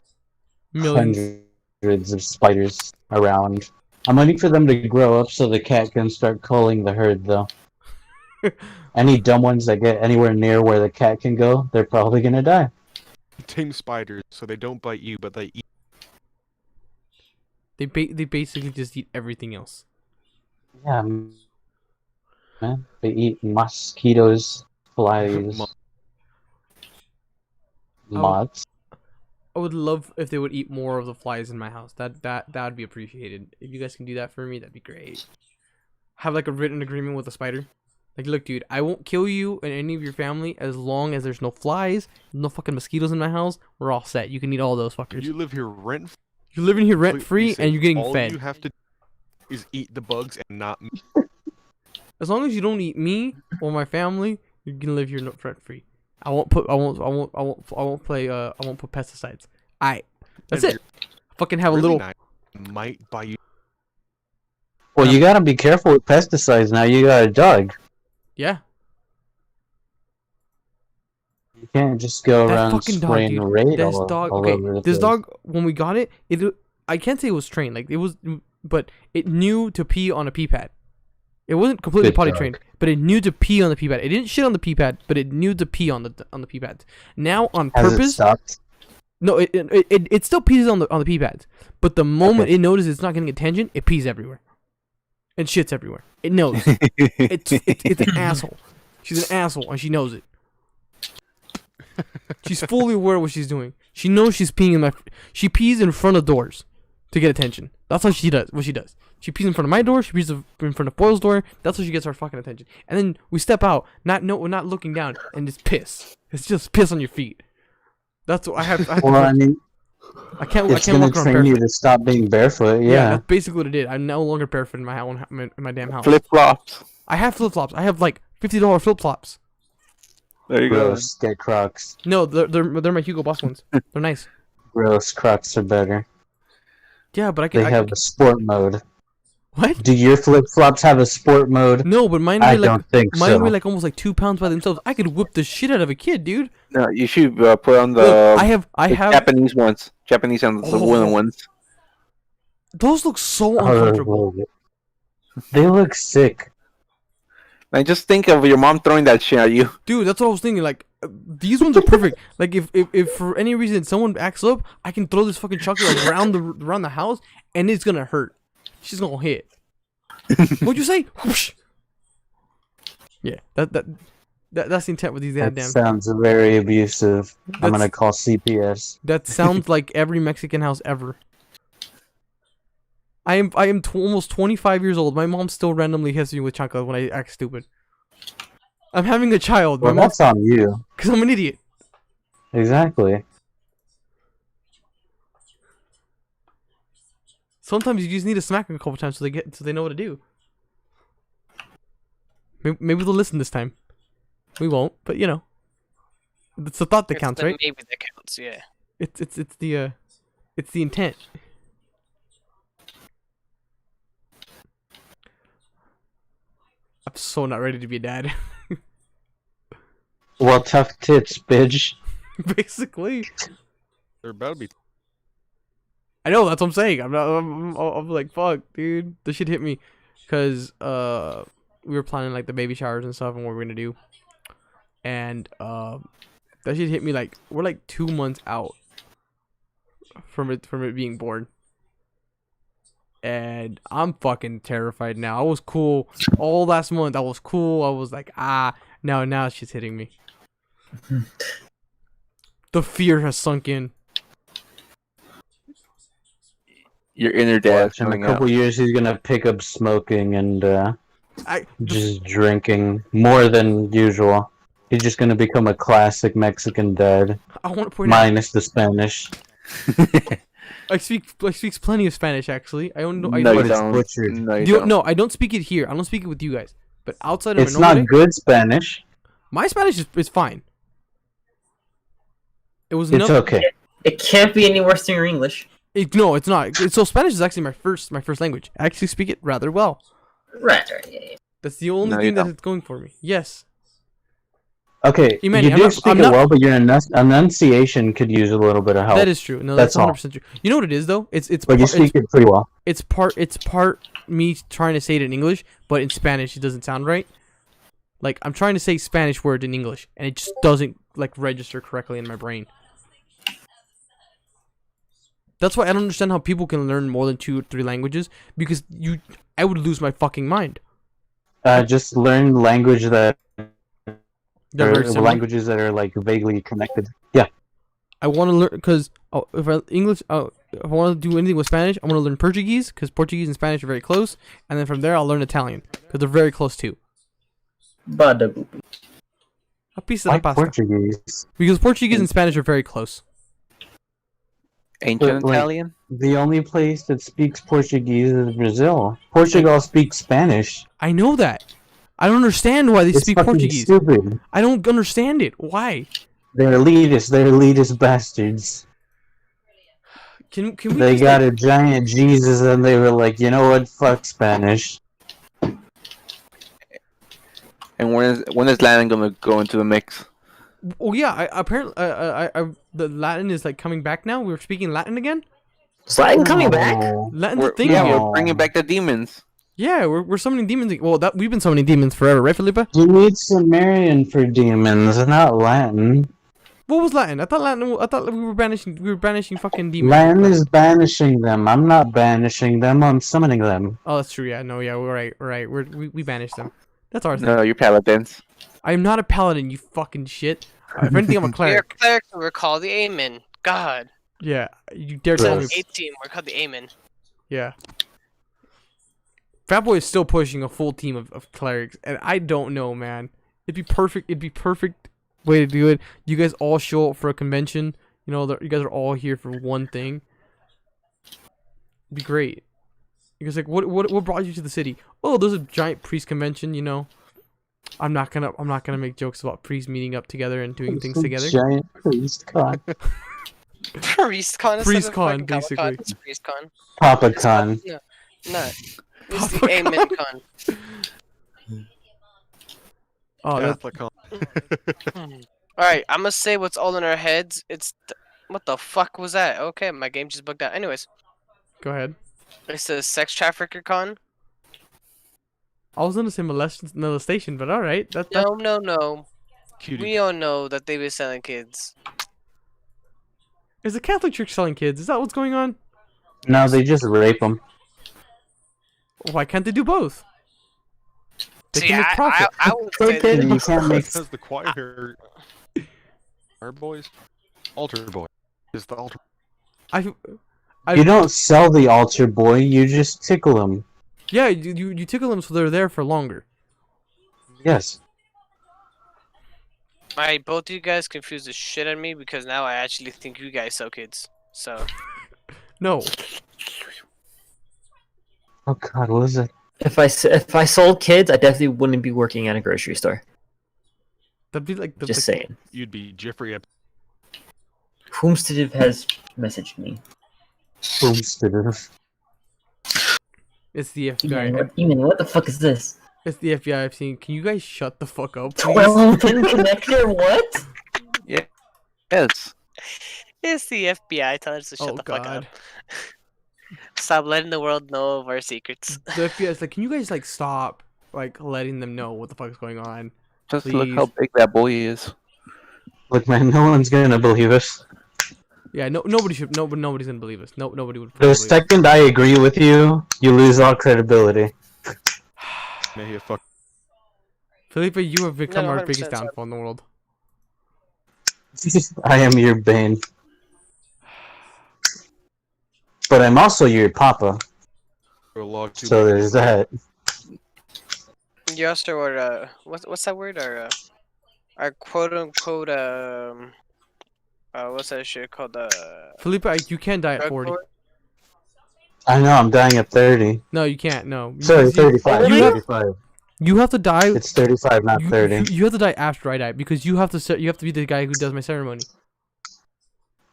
Speaker 1: Millions.
Speaker 9: hundreds of spiders around. I'm waiting for them to grow up so the cat can start culling the herd though. Any dumb ones that get anywhere near where the cat can go, they're probably gonna die.
Speaker 4: Tame spiders, so they don't bite you, but they eat.
Speaker 1: They basically just eat everything else.
Speaker 9: Yeah, man. They eat mosquitoes, flies,
Speaker 4: Mo-
Speaker 9: moths.
Speaker 1: I would love if they would eat more of the flies in my house. That would be appreciated. If you guys can do that for me, that'd be great. Have like a written agreement with the spider. Like, look, dude, I won't kill you and any of your family as long as there's no flies, no fucking mosquitoes in my house. We're all set. You can eat all those fuckers.
Speaker 4: You live here rent.
Speaker 1: You're living here rent free and you're getting
Speaker 4: all
Speaker 1: fed.
Speaker 4: you have to do is eat the bugs and not me.
Speaker 1: As long as you don't eat me or my family, you can live here rent free. I won't put pesticides. That's
Speaker 4: And
Speaker 1: it. Fucking have a
Speaker 4: really
Speaker 1: little.
Speaker 4: nice. Might buy you.
Speaker 9: Well, you gotta be careful with pesticides now. You got a dog.
Speaker 1: Yeah.
Speaker 9: You can't just go
Speaker 1: That
Speaker 9: around
Speaker 1: fucking dog,
Speaker 9: spraying
Speaker 1: dude.
Speaker 9: raid
Speaker 1: This
Speaker 9: all,
Speaker 1: dog.
Speaker 9: all
Speaker 1: Okay,
Speaker 9: over the
Speaker 1: this
Speaker 9: place.
Speaker 1: dog. When we got it, I can't say it was trained. Like it was, but it knew to pee on a pee pad. It wasn't completely
Speaker 9: Good
Speaker 1: potty
Speaker 9: dog.
Speaker 1: trained, but it knew to pee on the pee pad. It didn't shit on the pee pad, but it knew to pee on the pee pads. Now on
Speaker 9: Has it
Speaker 1: purpose.
Speaker 9: stopped?
Speaker 1: No, it still pees on the pee pads, but the moment it notices it's not getting attention, it pees everywhere, and shits everywhere. It knows. It's an asshole. She's an asshole, and she knows it. She's fully aware of what she's doing. She knows she's peeing in my. She pees in front of doors to get attention. That's how she does. What she does. She pees in front of my door. She pees in front of Boyle's door. That's how she gets our fucking attention. And then we step out, not looking down, and just piss. It's just piss on your feet. That's what I have.
Speaker 9: Well, I mean,
Speaker 1: I can't
Speaker 9: It's
Speaker 1: walk
Speaker 9: gonna
Speaker 1: around
Speaker 9: train you
Speaker 1: barefoot.
Speaker 9: to stop being barefoot.
Speaker 1: Yeah,
Speaker 9: Yeah.
Speaker 1: that's basically what it did. I'm no longer barefoot in my own in my damn house.
Speaker 3: Flip flops.
Speaker 1: I have flip flops. I have like $50 flip flops.
Speaker 3: There you go.
Speaker 9: Gross. Get Crocs.
Speaker 1: No, they're my Hugo Boss ones. They're nice.
Speaker 9: Gross. Crocs are better.
Speaker 1: Yeah, but I can.
Speaker 9: They have a sport mode.
Speaker 1: What?
Speaker 9: Do your flip flops have a sport mode?
Speaker 1: No, but mine
Speaker 9: I
Speaker 1: weigh like
Speaker 9: don't think
Speaker 1: mine
Speaker 9: so.
Speaker 1: weigh like almost like 2 pounds by themselves. I could whip the shit out of a kid, dude.
Speaker 3: No, you should put on the,
Speaker 1: Look, I
Speaker 3: the
Speaker 1: have
Speaker 3: Japanese ones. Japanese and the woolen ones.
Speaker 1: those look so
Speaker 9: Oh,
Speaker 1: uncomfortable.
Speaker 9: they look sick.
Speaker 3: Like, just think of your mom throwing that shit at you.
Speaker 1: Dude, that's what I was thinking. Like, these ones are perfect. Like, if for any reason someone acts up, I can throw this fucking chocolate like, around the house, and it's gonna hurt. She's gonna hit. What'd you say? Whoosh. Yeah, that's the intent with these
Speaker 9: That
Speaker 1: goddamn.
Speaker 9: sounds very abusive. I'm
Speaker 1: That's-
Speaker 9: gonna call CPS.
Speaker 1: That sounds like every Mexican house ever. I am almost 25 years old. My mom still randomly hits me with chancla when I act stupid. I'm having a child.
Speaker 9: Well,
Speaker 1: My mom,
Speaker 9: that's on you.
Speaker 1: because I'm an idiot.
Speaker 9: Exactly.
Speaker 1: Sometimes you just need to smack them a couple times so they know what to do. Maybe they'll listen this time. We won't, but you know, it's the thought that
Speaker 5: It's
Speaker 1: counts,
Speaker 5: the
Speaker 1: right?
Speaker 5: Maybe that counts. Yeah.
Speaker 1: It's the intent. I'm so not ready to be a dad.
Speaker 9: Well, tough tits, bitch.
Speaker 1: Basically,
Speaker 4: They're about to be.
Speaker 1: I know that's what I'm saying. I'm like, fuck, dude. This shit hit me, cause we were planning like the baby showers and stuff and what we're gonna do, and that shit hit me like we're like 2 months out from it being born. And I'm fucking terrified now. I was cool all last month. I was cool. I was like, now it's just hitting me. The fear has sunk in.
Speaker 3: Your inner dad
Speaker 9: Watch, in a
Speaker 3: coming out.
Speaker 9: couple years, he's gonna pick up smoking and
Speaker 1: I
Speaker 9: just drinking more than usual. He's just gonna become a classic Mexican dad,
Speaker 1: want to point out
Speaker 9: minus the Spanish.
Speaker 1: I speak plenty of Spanish actually. I don't know.
Speaker 3: No,
Speaker 1: know
Speaker 3: you
Speaker 9: it's
Speaker 3: don't.
Speaker 9: butchered.
Speaker 3: No, you don't.
Speaker 1: No, I don't speak it here. I don't speak it with you guys. But outside of
Speaker 9: It's not
Speaker 1: Manole,
Speaker 9: good Spanish.
Speaker 1: my Spanish is fine. It was
Speaker 9: It's okay.
Speaker 2: It can't be any worse than your English.
Speaker 1: No, it's not. So Spanish is actually my first language. I actually speak it rather well.
Speaker 2: Right. Yeah.
Speaker 1: That's the only
Speaker 3: No, you
Speaker 1: thing that
Speaker 3: don't.
Speaker 1: it's going for me. Yes.
Speaker 9: Okay,
Speaker 1: Imani,
Speaker 9: you
Speaker 1: I'm
Speaker 9: do
Speaker 1: not-
Speaker 9: speak
Speaker 1: I'm
Speaker 9: it
Speaker 1: not-
Speaker 9: well, but your enunciation could use a little bit of help.
Speaker 1: That is true. No, that's 100% true. You know what it is though? It's
Speaker 9: But you speak it pretty well.
Speaker 1: it's part me trying to say it in English, but in Spanish it doesn't sound right. Like I'm trying to say Spanish word in English, and it just doesn't like register correctly in my brain. That's why I don't understand how people can learn more than 2 or 3 languages, because I would lose my fucking mind.
Speaker 9: Just learn language that
Speaker 1: They're very
Speaker 9: or
Speaker 1: similar.
Speaker 9: languages that are like vaguely connected. Yeah.
Speaker 1: I want to learn because if I want to do anything with Spanish, I want to learn Portuguese because Portuguese and Spanish are very close, and then from there I'll learn Italian because they're very close too.
Speaker 2: Badaboop.
Speaker 1: A piece of
Speaker 9: Like
Speaker 1: pasta.
Speaker 9: Portuguese.
Speaker 1: Because Portuguese and Spanish are very close.
Speaker 3: Ancient
Speaker 9: But, like,
Speaker 3: Italian?
Speaker 9: The only place that speaks Portuguese is Brazil. Portugal speaks Spanish.
Speaker 1: I know that. I don't understand why they
Speaker 9: It's
Speaker 1: speak
Speaker 9: fucking
Speaker 1: Portuguese.
Speaker 9: stupid.
Speaker 1: I don't understand it. Why?
Speaker 9: They're elitist. They're elitist bastards.
Speaker 1: Can we?
Speaker 9: They
Speaker 1: just,
Speaker 9: got
Speaker 1: like-
Speaker 9: a giant Jesus and they were like, you know what? Fuck Spanish.
Speaker 3: And when is Latin gonna go into the mix?
Speaker 1: Oh yeah. Apparently, the Latin is like coming back now. We're speaking Latin again.
Speaker 2: Is Latin coming back?
Speaker 9: No.
Speaker 1: Latin's a thing
Speaker 3: Yeah,
Speaker 1: again.
Speaker 3: we're bringing back the demons.
Speaker 1: Yeah, we're summoning demons. Well, we've been summoning demons forever, right, Felipe?
Speaker 9: You need Sumerian for demons, not Latin.
Speaker 1: What was Latin? I thought we were banishing fucking demons.
Speaker 9: Latin is banishing them. I'm not banishing them. I'm summoning them.
Speaker 1: Oh, that's true. Yeah, no, yeah, we're right. We banished them. That's our thing.
Speaker 3: No, you're paladins.
Speaker 1: I am not a paladin, you fucking shit. If anything, I'm a
Speaker 5: We're
Speaker 1: cleric.
Speaker 5: clerics and we're called the Amen. God.
Speaker 1: Yeah, you dare tell me?
Speaker 9: Gross.
Speaker 5: 18, we're called the Amen.
Speaker 1: Yeah. Fatboy is still pushing a full team of clerics, and I don't know, man. It'd be perfect. It'd be perfect way to do it. You guys all show up for a convention. You know, you guys are all here for one thing. It'd be great. Because like, what brought you to the city? Oh, there's a giant priest convention. You know, I'm not gonna make jokes about priests meeting up together and doing things together.
Speaker 9: Giant priest con.
Speaker 5: Priest con.
Speaker 1: Priest con, basically.
Speaker 5: It's priest con.
Speaker 9: Papa con.
Speaker 5: No, no. It's
Speaker 1: Papa
Speaker 5: the Amen con.
Speaker 1: Oh, that's
Speaker 4: Catholic con.
Speaker 5: Alright, I'm gonna say what's all in our heads. What the fuck was that? Okay, my game just bugged out. Anyways,
Speaker 1: go ahead.
Speaker 5: it's a sex trafficker con.
Speaker 1: I was gonna say molestation, but all right.
Speaker 5: No.
Speaker 4: Cutie.
Speaker 5: We all know that they be selling kids.
Speaker 1: Is the Catholic Church selling kids? Is that what's going on?
Speaker 9: No, they just rape them.
Speaker 1: Why can't they do both? They
Speaker 5: See,
Speaker 1: can make profit.
Speaker 5: I would say that
Speaker 9: You can't make.
Speaker 4: Because the choir are boys. Altar boy is the altar.
Speaker 9: You don't sell the altar boy. You just tickle him.
Speaker 1: Yeah, you tickle them so they're there for longer.
Speaker 9: Yes.
Speaker 5: Alright, both of you guys confused the shit out of me because now I actually think you guys sell kids. So
Speaker 1: No.
Speaker 9: Oh God, what is it?
Speaker 2: If I sold kids, I definitely wouldn't be working at a grocery store.
Speaker 1: That'd be like the
Speaker 2: Just saying.
Speaker 4: You'd be Jeffrey.
Speaker 2: Whomstead has messaged me.
Speaker 9: Boomster.
Speaker 1: It's the
Speaker 2: Eamon,
Speaker 1: FBI.
Speaker 2: what the fuck is this?
Speaker 1: It's the FBI. I've seen. Can you guys shut the fuck up, please?
Speaker 2: 12-pin connector? What?
Speaker 3: Yes.
Speaker 5: it's the FBI telling us to shut
Speaker 1: Oh
Speaker 5: the fuck up.
Speaker 1: God.
Speaker 5: Stop letting the world know of our secrets.
Speaker 1: The FBI is like, can you guys like stop like letting them know what the fuck is going on?
Speaker 3: Just look
Speaker 1: Please.
Speaker 3: how big that boy is.
Speaker 9: Look, man, no one's gonna believe us.
Speaker 1: Yeah, nobody's gonna believe us. Nobody would.
Speaker 9: The
Speaker 1: believe us.
Speaker 9: second I agree with you, you lose all credibility.
Speaker 4: May he fuck.
Speaker 1: Felipe, you have become
Speaker 5: No,
Speaker 1: our
Speaker 5: 100%
Speaker 1: biggest
Speaker 5: sorry.
Speaker 1: downfall in the world.
Speaker 9: I am your bane. But I'm also your papa, so there's that.
Speaker 5: You also are what's that word? Our quote unquote what's that shit called?
Speaker 1: Felipe, you can't die at
Speaker 5: drug
Speaker 1: 40.
Speaker 5: lord?
Speaker 9: I know, I'm dying at 30.
Speaker 1: No, you can't. No.
Speaker 9: Sorry,
Speaker 1: Because
Speaker 9: 35.
Speaker 1: you have-
Speaker 9: 35.
Speaker 1: You have to die.
Speaker 9: It's 35, not 30.
Speaker 1: You have to die after I die because you have to be the guy who does my ceremony.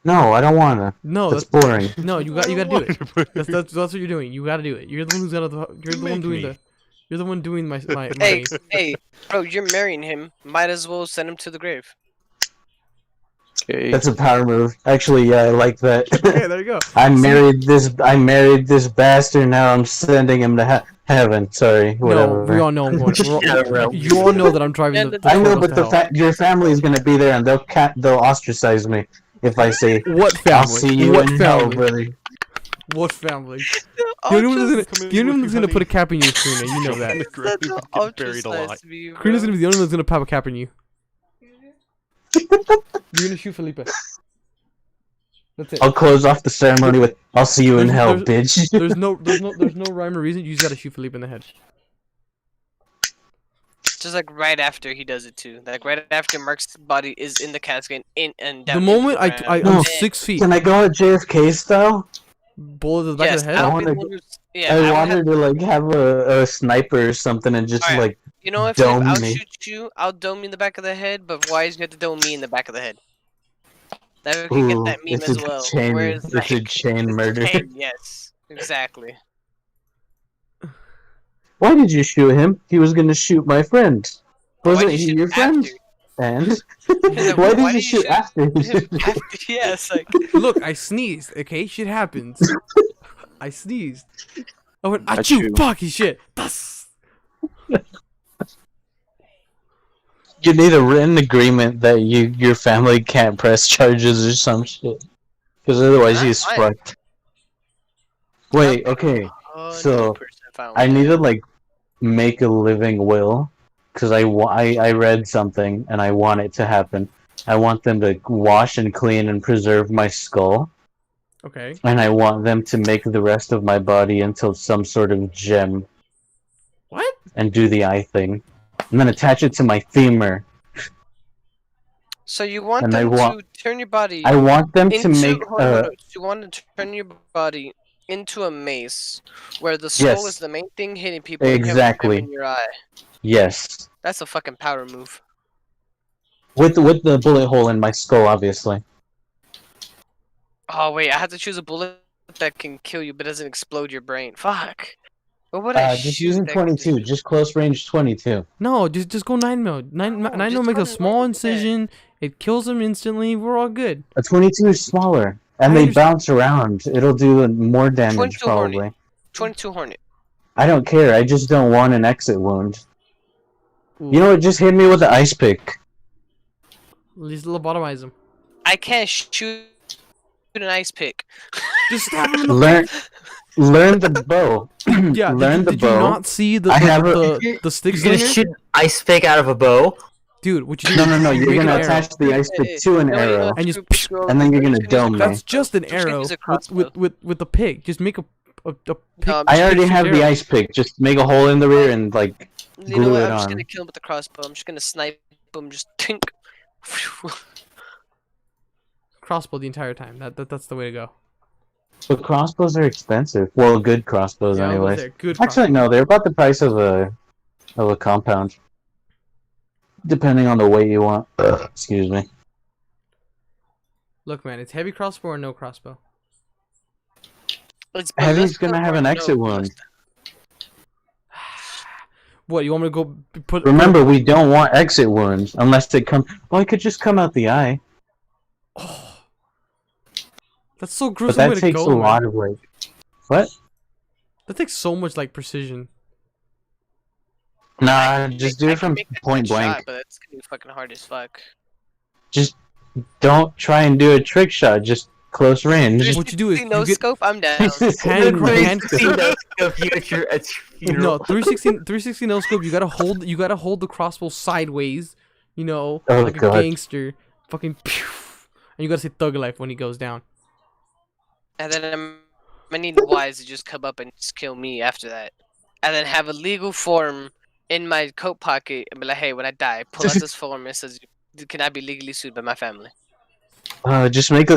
Speaker 9: No, I don't wanna.
Speaker 1: No,
Speaker 9: That's boring.
Speaker 1: No, you gotta do it. That's what you're doing. You gotta do it. You're the one who's you're the one doing my
Speaker 5: Hey, hey, bro, you're marrying him. Might as well send him to the grave.
Speaker 3: Okay.
Speaker 9: That's a power move. Actually, yeah, I like that.
Speaker 1: Okay, there you go.
Speaker 9: I married this bastard. Now I'm sending him to heaven. Sorry, whatever.
Speaker 1: No, we all know I'm going. You all know that I'm driving the
Speaker 9: I know,
Speaker 1: Toros
Speaker 9: but
Speaker 1: to hell.
Speaker 9: your family is gonna be there, and they'll ostracize me if I say
Speaker 1: What family?
Speaker 9: I'll see you
Speaker 1: What
Speaker 9: in hell,
Speaker 1: family?
Speaker 9: brother.
Speaker 1: What family? You're the one that's gonna put a cap in you, Karina. You know that.
Speaker 4: Buried alive.
Speaker 1: Karina's gonna be the only one that's gonna pop a cap in you. You're gonna shoot Felipe. That's it.
Speaker 9: I'll close off the ceremony with "I'll see you in hell,
Speaker 1: There's-
Speaker 9: bitch."
Speaker 1: There's no rhyme or reason. You just gotta shoot Felipe in the head.
Speaker 5: Just like right after he does it too. Like right after Mark's body is in the casket, in and down.
Speaker 1: The moment
Speaker 5: into the
Speaker 1: I'm
Speaker 5: ground.
Speaker 1: 6 feet.
Speaker 9: Can I go at JFK style?
Speaker 1: Bullet to the back
Speaker 5: Yes,
Speaker 1: of the head.
Speaker 9: I
Speaker 5: I'll be the
Speaker 9: wanna-
Speaker 5: one who's- yeah,
Speaker 9: I
Speaker 5: would
Speaker 9: wanted
Speaker 5: have-
Speaker 9: to like have a sniper or something and just
Speaker 5: Alright.
Speaker 9: like
Speaker 5: You know what,
Speaker 9: dome
Speaker 5: I'll
Speaker 9: me.
Speaker 5: shoot you. I'll dome you in the back of the head, but why is you have to dome me in the back of the head? That we can get
Speaker 9: Ooh,
Speaker 5: that meme
Speaker 9: it's
Speaker 5: as
Speaker 9: a
Speaker 5: well.
Speaker 9: chain.
Speaker 5: Whereas,
Speaker 9: It's a
Speaker 5: like,
Speaker 9: chain murder.
Speaker 5: chain, yes, exactly.
Speaker 9: Why did you shoot him? He was gonna shoot my friend.
Speaker 5: Why
Speaker 9: Wasn't
Speaker 5: did you
Speaker 9: he
Speaker 5: shoot
Speaker 9: your friend?
Speaker 5: after?
Speaker 9: And
Speaker 5: like,
Speaker 9: why
Speaker 5: why
Speaker 9: did you
Speaker 5: did you
Speaker 9: shoot
Speaker 5: shoot
Speaker 9: after?
Speaker 5: After, yes, like
Speaker 1: Look, I sneezed. Okay, shit happens. I sneezed. I went achoo,
Speaker 3: Achoo.
Speaker 1: fuck, shit. Bus.
Speaker 9: You need a written agreement that your family can't press charges or some shit, because otherwise he's
Speaker 5: Fine.
Speaker 9: fucked. Wait, okay. So,
Speaker 5: 100% fine
Speaker 9: I
Speaker 5: with
Speaker 9: need
Speaker 5: that.
Speaker 9: to like make a living will, because I read something and I want it to happen. I want them to wash and clean and preserve my skull,
Speaker 1: Okay.
Speaker 9: and I want them to make the rest of my body into some sort of gem
Speaker 1: What?
Speaker 9: and do the eye thing, and then attach it to my femur.
Speaker 5: So you want
Speaker 9: And I
Speaker 5: them
Speaker 9: want-
Speaker 5: to turn your body
Speaker 9: I want them to
Speaker 5: into
Speaker 9: make
Speaker 5: hold on. You want to turn your body into a mace, where the skull
Speaker 9: Yes.
Speaker 5: is the main thing hitting people, and you have a
Speaker 9: exactly.
Speaker 5: gem in your eye.
Speaker 9: Yes.
Speaker 5: That's a fucking power move.
Speaker 9: With the bullet hole in my skull, obviously.
Speaker 5: Oh wait, I have to choose a bullet that can kill you but doesn't explode your brain. Fuck. What would I
Speaker 9: Just
Speaker 5: shoot
Speaker 9: using
Speaker 5: that can
Speaker 9: 22,
Speaker 5: do?
Speaker 9: just close range 22.
Speaker 1: No, just go 9 mil. 9
Speaker 5: No,
Speaker 1: 9 mil
Speaker 5: just
Speaker 1: makes
Speaker 5: go
Speaker 1: a small
Speaker 5: 9,
Speaker 1: incision. It kills him instantly. We're all good.
Speaker 9: A 22 is smaller, and
Speaker 1: I
Speaker 9: they
Speaker 1: understand.
Speaker 9: bounce around. It'll do more damage
Speaker 5: 22 Hornet.
Speaker 9: probably.
Speaker 5: 22 Hornet.
Speaker 9: I don't care. I just don't want an exit wound.
Speaker 1: Ooh,
Speaker 9: You know what? Just hit me with the ice pick.
Speaker 1: at least lobotomize him.
Speaker 5: I can't shoot an ice pick.
Speaker 1: Just stab him in the
Speaker 9: Learn the bow.
Speaker 1: Yeah,
Speaker 9: Learn the
Speaker 1: did you
Speaker 9: bow.
Speaker 1: not see the
Speaker 9: I have
Speaker 1: the stick
Speaker 2: You're gonna
Speaker 1: slinger?
Speaker 2: shoot an ice pick out of a bow?
Speaker 1: Dude, what you do?
Speaker 9: No.
Speaker 1: you
Speaker 9: You're
Speaker 1: make an
Speaker 9: gonna
Speaker 1: arrow.
Speaker 9: attach the ice pick to an arrow,
Speaker 1: And just
Speaker 9: and then you're gonna dome me.
Speaker 1: That's just an
Speaker 5: I'm just gonna
Speaker 1: arrow
Speaker 5: use a crossbow.
Speaker 1: with the pick. Just make a pick.
Speaker 9: I already have the
Speaker 1: arrow.
Speaker 9: ice pick. Just make a hole in the rear and like
Speaker 5: You know
Speaker 9: glue
Speaker 5: what?
Speaker 9: it
Speaker 5: I'm just
Speaker 9: on.
Speaker 5: gonna kill him with the crossbow. I'm just gonna snipe him. Just tink.
Speaker 1: Crossbow the entire time. That's the way to go.
Speaker 9: But crossbows are expensive. Well, good crossbows,
Speaker 1: Yeah, I was
Speaker 9: anyways.
Speaker 1: there. Good.
Speaker 9: Actually, no, they're about the price of a compound, depending on the weight you want. Excuse me.
Speaker 1: Look, man, it's heavy crossbow or no crossbow.
Speaker 5: It's
Speaker 9: Heavy's
Speaker 5: ballista
Speaker 9: gonna have
Speaker 5: or
Speaker 9: an
Speaker 5: no
Speaker 9: exit wound.
Speaker 5: ballista?
Speaker 1: What, you want me to go put?
Speaker 9: Remember, we don't want exit wounds unless they come. Well, it could just come out the eye,
Speaker 1: Oh, that's so
Speaker 9: but
Speaker 1: gruesome
Speaker 9: that
Speaker 1: way to
Speaker 9: takes
Speaker 1: go,
Speaker 9: a
Speaker 1: man.
Speaker 9: lot of weight. What?
Speaker 1: That takes so much like precision.
Speaker 9: Nah, just do
Speaker 5: I
Speaker 9: it
Speaker 5: can
Speaker 9: from
Speaker 5: make that
Speaker 9: point
Speaker 5: shot,
Speaker 9: blank.
Speaker 5: but it's gonna be fucking hard as fuck.
Speaker 9: Just don't try and do a trick shot. Just close range.
Speaker 1: What you do is
Speaker 5: See, no
Speaker 1: you get
Speaker 5: scope. I'm down.
Speaker 1: hand
Speaker 2: Future at your
Speaker 1: no
Speaker 2: funeral.
Speaker 1: 360 no scope. You gotta hold the crossbow sideways. You know,
Speaker 9: Oh,
Speaker 1: like
Speaker 9: God.
Speaker 1: a gangster. Fucking pew, and you gotta say thug life when he goes down.
Speaker 5: And then I'm gonna need the wise to just come up and just kill me after that. And then have a legal form in my coat pocket and be like, hey, when I die, pull out this form and says, can I be legally sued by my family?
Speaker 9: Just make a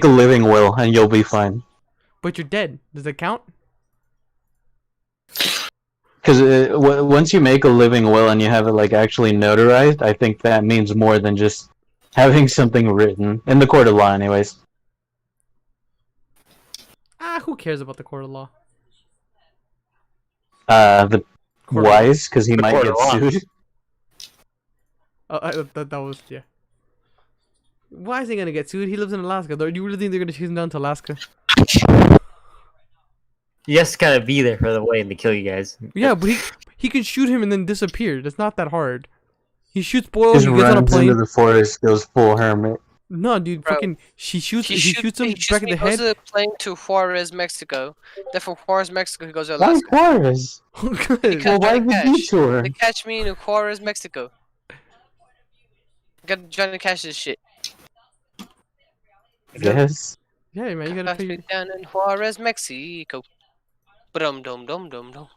Speaker 9: living will, and you'll be fine.
Speaker 1: But you're dead. Does that count?
Speaker 9: Because once you make a living will and you have it like actually notarized, I think that means more than just having something written in the court of law, anyways.
Speaker 1: Who cares about the court of law?
Speaker 9: The
Speaker 1: Court of law.
Speaker 9: wise, because he might
Speaker 3: court
Speaker 9: get
Speaker 3: of law.
Speaker 9: sued.
Speaker 1: That was yeah. Why is he gonna get sued? He lives in Alaska. Do you really think they're gonna chase him down to Alaska?
Speaker 2: You just gotta be there for the way and to kill you guys.
Speaker 1: Yeah, but he can shoot him and then disappear. That's not that hard. He shoots Boyle.
Speaker 9: Just
Speaker 1: He gets on a
Speaker 9: runs
Speaker 1: plane.
Speaker 9: into the forest, goes full hermit.
Speaker 1: No, dude,
Speaker 5: Bro,
Speaker 1: fucking. He shoots him
Speaker 5: He
Speaker 1: back in the
Speaker 5: goes
Speaker 1: head.
Speaker 5: to the plane to Juarez, Mexico. Then from Juarez, Mexico, he goes to
Speaker 9: Why
Speaker 5: Alaska.
Speaker 9: Juarez?
Speaker 1: Good.
Speaker 5: Because
Speaker 9: Well, why
Speaker 5: Johnny
Speaker 9: the
Speaker 5: Cash.
Speaker 9: detour?
Speaker 5: They catch me in Juarez, Mexico. Got Johnny Cash this shit.
Speaker 9: Yes.
Speaker 1: Yeah, man, you gotta
Speaker 5: Catch
Speaker 1: pay.
Speaker 5: me down in Juarez, Mexico. Dum dum dum dum dum.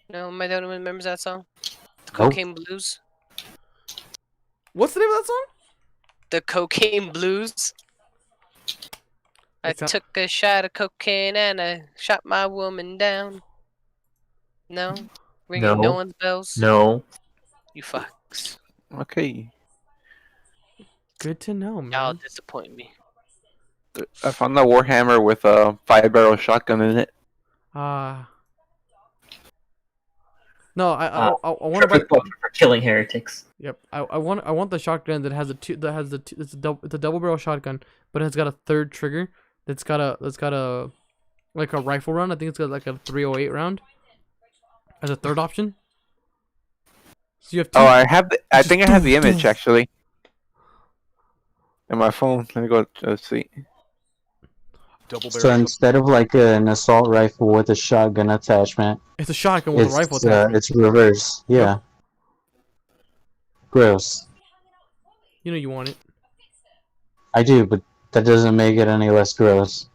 Speaker 5: No, my dad remembers that song. The
Speaker 9: Nope.
Speaker 5: Cocaine Blues.
Speaker 1: What's the name of that song?
Speaker 5: The Cocaine Blues. I
Speaker 1: It's not-
Speaker 5: took a shot of cocaine and I shot my woman down. No? Ringing no
Speaker 2: No.
Speaker 5: one's bells?
Speaker 2: No.
Speaker 5: You fucks.
Speaker 3: Okay.
Speaker 1: Good to know,
Speaker 5: Y'all
Speaker 1: man.
Speaker 5: disappoint me.
Speaker 3: I found a Warhammer with a 5-barrel shotgun in it.
Speaker 1: No, I want to buy.
Speaker 2: For killing heretics.
Speaker 1: Yep, I want the shotgun that has it's a double barrel shotgun, but it's got a third trigger. That's got a like a rifle round. I think it's got like a 308 round as a third option. So you have two.
Speaker 3: Oh, I think I have the
Speaker 1: doof,
Speaker 3: image
Speaker 1: doof.
Speaker 3: actually. In my phone. Let me go. Let's see.
Speaker 4: Double
Speaker 9: So
Speaker 4: barrel.
Speaker 9: instead of like an assault rifle with a shotgun attachment,
Speaker 1: It's a shotgun with a rifle attachment.
Speaker 9: it's reverse. Yeah. Gross.
Speaker 1: You know you want it.
Speaker 9: I do, but that doesn't make it any less gross.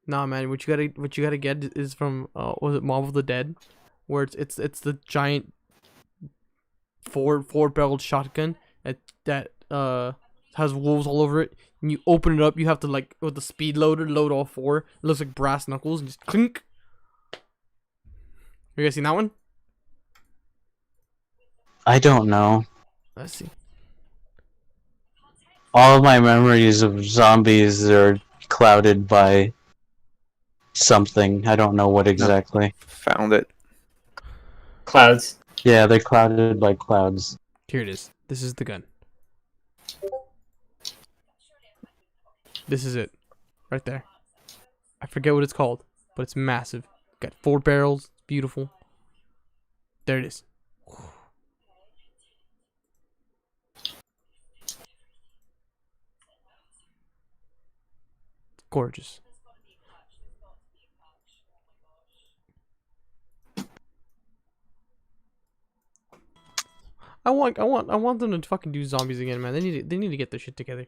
Speaker 1: Nah, man. What you gotta get is from was it Mob of the Dead, where it's the giant four-barreled shotgun that has wolves all over it. And you open it up, you have to like with the speed loader load all four. It looks like brass knuckles and just clink. You guys seen that one?
Speaker 9: I don't know.
Speaker 1: Let's see.
Speaker 9: All of my memories of zombies are clouded by something. I don't know what exactly.
Speaker 3: Found it.
Speaker 2: Clouds.
Speaker 9: Yeah, they're clouded by clouds.
Speaker 1: Here it is. This is the gun. This is it. Right there. I forget what it's called, but it's massive. Got 4 barrels. Beautiful. There it is. Gorgeous. I want them to fucking do zombies again, man. They need to get their shit together.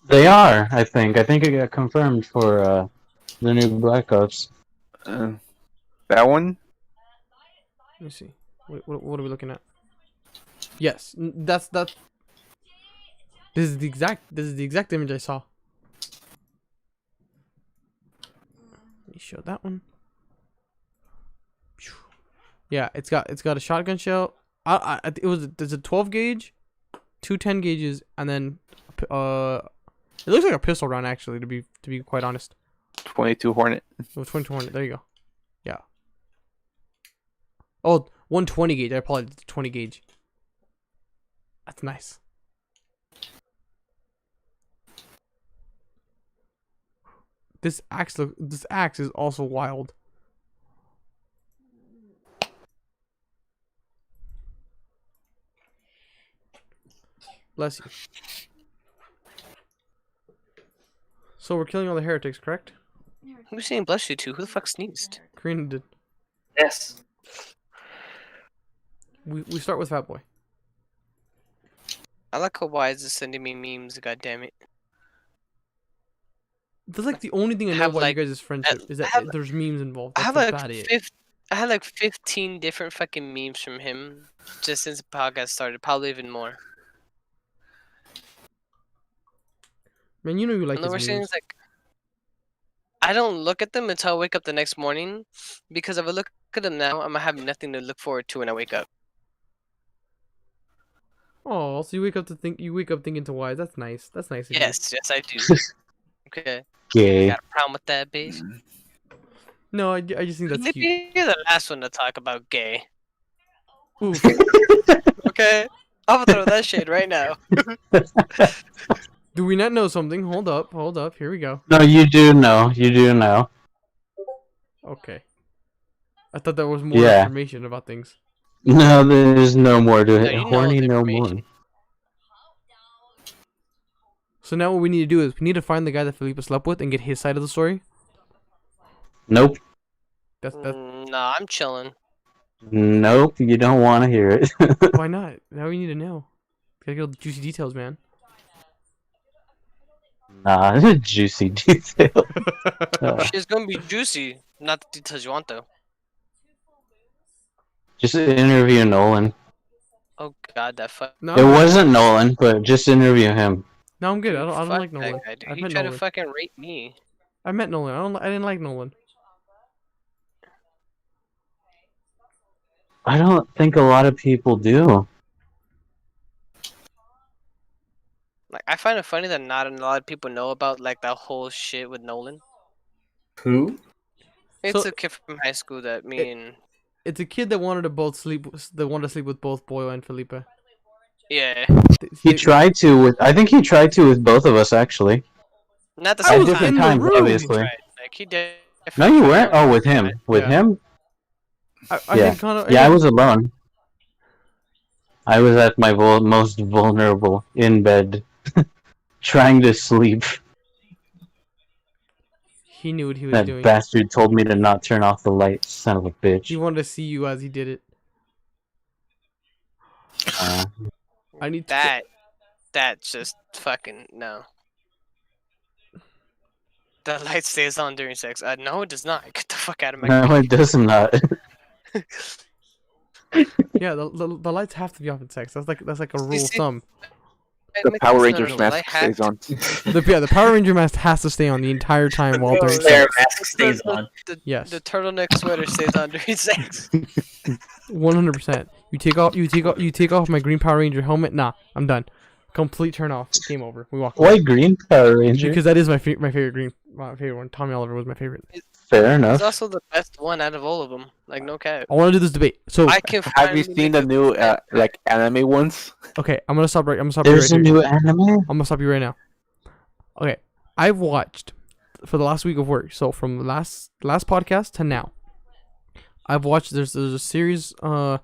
Speaker 9: They are, I think. I think it got confirmed for the new Black Ops.
Speaker 3: That one?
Speaker 1: Let me see. What are we looking at? Yes, that's that. This is the exact image I saw. Let me show that one. Yeah, it's got a shotgun shell. There's a 12 gauge, 2 10 gauges, and then it looks like a pistol round actually. To be quite honest.
Speaker 3: 22 Hornet.
Speaker 1: Oh, 22 Hornet. There you go. Yeah. Oh, 120 gauge. I apologize. 20 gauge. That's nice. This axe is also wild. Bless you. So we're killing all the heretics, correct?
Speaker 5: Who's saying bless you to? Who the fuck sneezed?
Speaker 1: Karina did.
Speaker 2: Yes.
Speaker 1: We start with Fat Boy.
Speaker 5: I like how Wise is sending me memes, god damn it.
Speaker 1: That's like the only thing I know
Speaker 5: have,
Speaker 1: about
Speaker 5: like,
Speaker 1: you guys' friendship is that there's memes involved.
Speaker 5: I
Speaker 1: That's
Speaker 5: have
Speaker 1: about
Speaker 5: like
Speaker 1: it.
Speaker 5: I had like 15 different fucking memes from him just since the podcast started, probably even more.
Speaker 1: Man, you know you like
Speaker 5: And the
Speaker 1: his
Speaker 5: worst thing
Speaker 1: memes.
Speaker 5: is like I don't look at them until I wake up the next morning, because if I look at them now, I'm gonna have nothing to look forward to when I wake up.
Speaker 1: Oh, so you wake up thinking to wise. That's nice. That's nice of you.
Speaker 5: Yes, yes I do. Okay.
Speaker 9: Gay.
Speaker 5: Got a problem with that, bitch?
Speaker 1: No, I just think that's cute.
Speaker 5: Maybe you're the last one to talk about gay.
Speaker 1: Oof.
Speaker 5: Okay? I'm gonna throw that shade right now.
Speaker 1: Do we not know something? Hold up. Here we go.
Speaker 9: No, you do know. You do know.
Speaker 1: Okay. I thought there was more
Speaker 9: Yeah.
Speaker 1: information about things.
Speaker 9: No, there's no more to
Speaker 5: No,
Speaker 9: it.
Speaker 5: you know
Speaker 9: Horny,
Speaker 5: the
Speaker 9: no more.
Speaker 5: information.
Speaker 1: So now what we need to do is we need to find the guy that Felipe slept with and get his side of the story.
Speaker 9: Nope.
Speaker 1: That's
Speaker 5: Nah, I'm chilling.
Speaker 9: Nope, you don't want to hear it.
Speaker 1: why not? Now we need to know. Gotta get all the juicy details, man.
Speaker 9: Nah, juicy detail.
Speaker 5: It's gonna be juicy. Not the details you want, though.
Speaker 9: Just interview Nolan.
Speaker 5: Oh god, that fuck.
Speaker 1: No,
Speaker 9: It wasn't Nolan, but just interview him.
Speaker 1: No, I'm good. I don't
Speaker 5: Fuck
Speaker 1: like
Speaker 5: that
Speaker 1: Nolan.
Speaker 5: guy, dude.
Speaker 1: I've
Speaker 5: He
Speaker 1: met
Speaker 5: tried to
Speaker 1: Nolan.
Speaker 5: fucking rape me.
Speaker 1: I met Nolan. I didn't like Nolan.
Speaker 9: I don't think a lot of people do.
Speaker 5: Like, I find it funny that not a lot of people know about like that whole shit with Nolan.
Speaker 2: Who?
Speaker 5: It's
Speaker 1: So-
Speaker 5: a kid from high school that me and
Speaker 1: It's a kid that wanted to sleep with both Boyo and Felipe.
Speaker 5: yeah,
Speaker 9: He tried to with. I think he tried to with both of us actually.
Speaker 5: not the
Speaker 1: I
Speaker 5: same
Speaker 1: was
Speaker 5: time.
Speaker 1: in the
Speaker 9: times,
Speaker 1: room.
Speaker 9: obviously.
Speaker 5: Right. Like he did.
Speaker 9: No, you weren't. Oh, with him. With
Speaker 1: Yeah.
Speaker 9: him.
Speaker 1: I
Speaker 9: Yeah.
Speaker 1: think Connor.
Speaker 9: Yeah, I was alone. I was at my most vulnerable in bed, trying to sleep.
Speaker 1: He knew what he was
Speaker 9: That
Speaker 1: doing.
Speaker 9: bastard told me to not turn off the light. Son of a
Speaker 1: He
Speaker 9: bitch.
Speaker 1: wanted to see you as he did it. I need to.
Speaker 5: That's just fucking no. The light stays on during sex. No, it does not. Get the fuck out of my.
Speaker 9: No, it does not.
Speaker 1: Yeah, the lights have to be off in sex. That's like a rule of
Speaker 5: see-
Speaker 1: thumb.
Speaker 3: The Power
Speaker 5: No,
Speaker 3: Rangers
Speaker 5: the
Speaker 3: mask
Speaker 5: light hat-
Speaker 3: stays on.
Speaker 1: The Power Ranger mask has to stay on the entire time while
Speaker 5: No,
Speaker 1: during
Speaker 5: the-
Speaker 2: Their
Speaker 1: sex.
Speaker 2: mask stays
Speaker 5: the-
Speaker 2: on.
Speaker 1: Yes.
Speaker 5: The turtleneck sweater stays on during sex.
Speaker 1: 100%. You take off my green Power Ranger helmet. Nah, I'm done. Complete turn off. Game over. We walk away.
Speaker 9: Why green Power Ranger?
Speaker 1: Because that is my favorite green, my favorite one. Tommy Oliver was my favorite.
Speaker 9: Fair
Speaker 5: He's
Speaker 9: enough.
Speaker 5: also the best one out of all of them. Like no cap.
Speaker 1: I want to do this debate. So
Speaker 5: I can.
Speaker 3: Have you
Speaker 5: finally
Speaker 3: seen
Speaker 5: make
Speaker 3: the new like anime ones?
Speaker 1: okay, I'm gonna stop you right
Speaker 9: There's a
Speaker 1: here.
Speaker 9: new anime.
Speaker 1: I'm gonna stop you right now. Okay, I've watched for the last week of work. So from last podcast to now, I've watched. There's a series on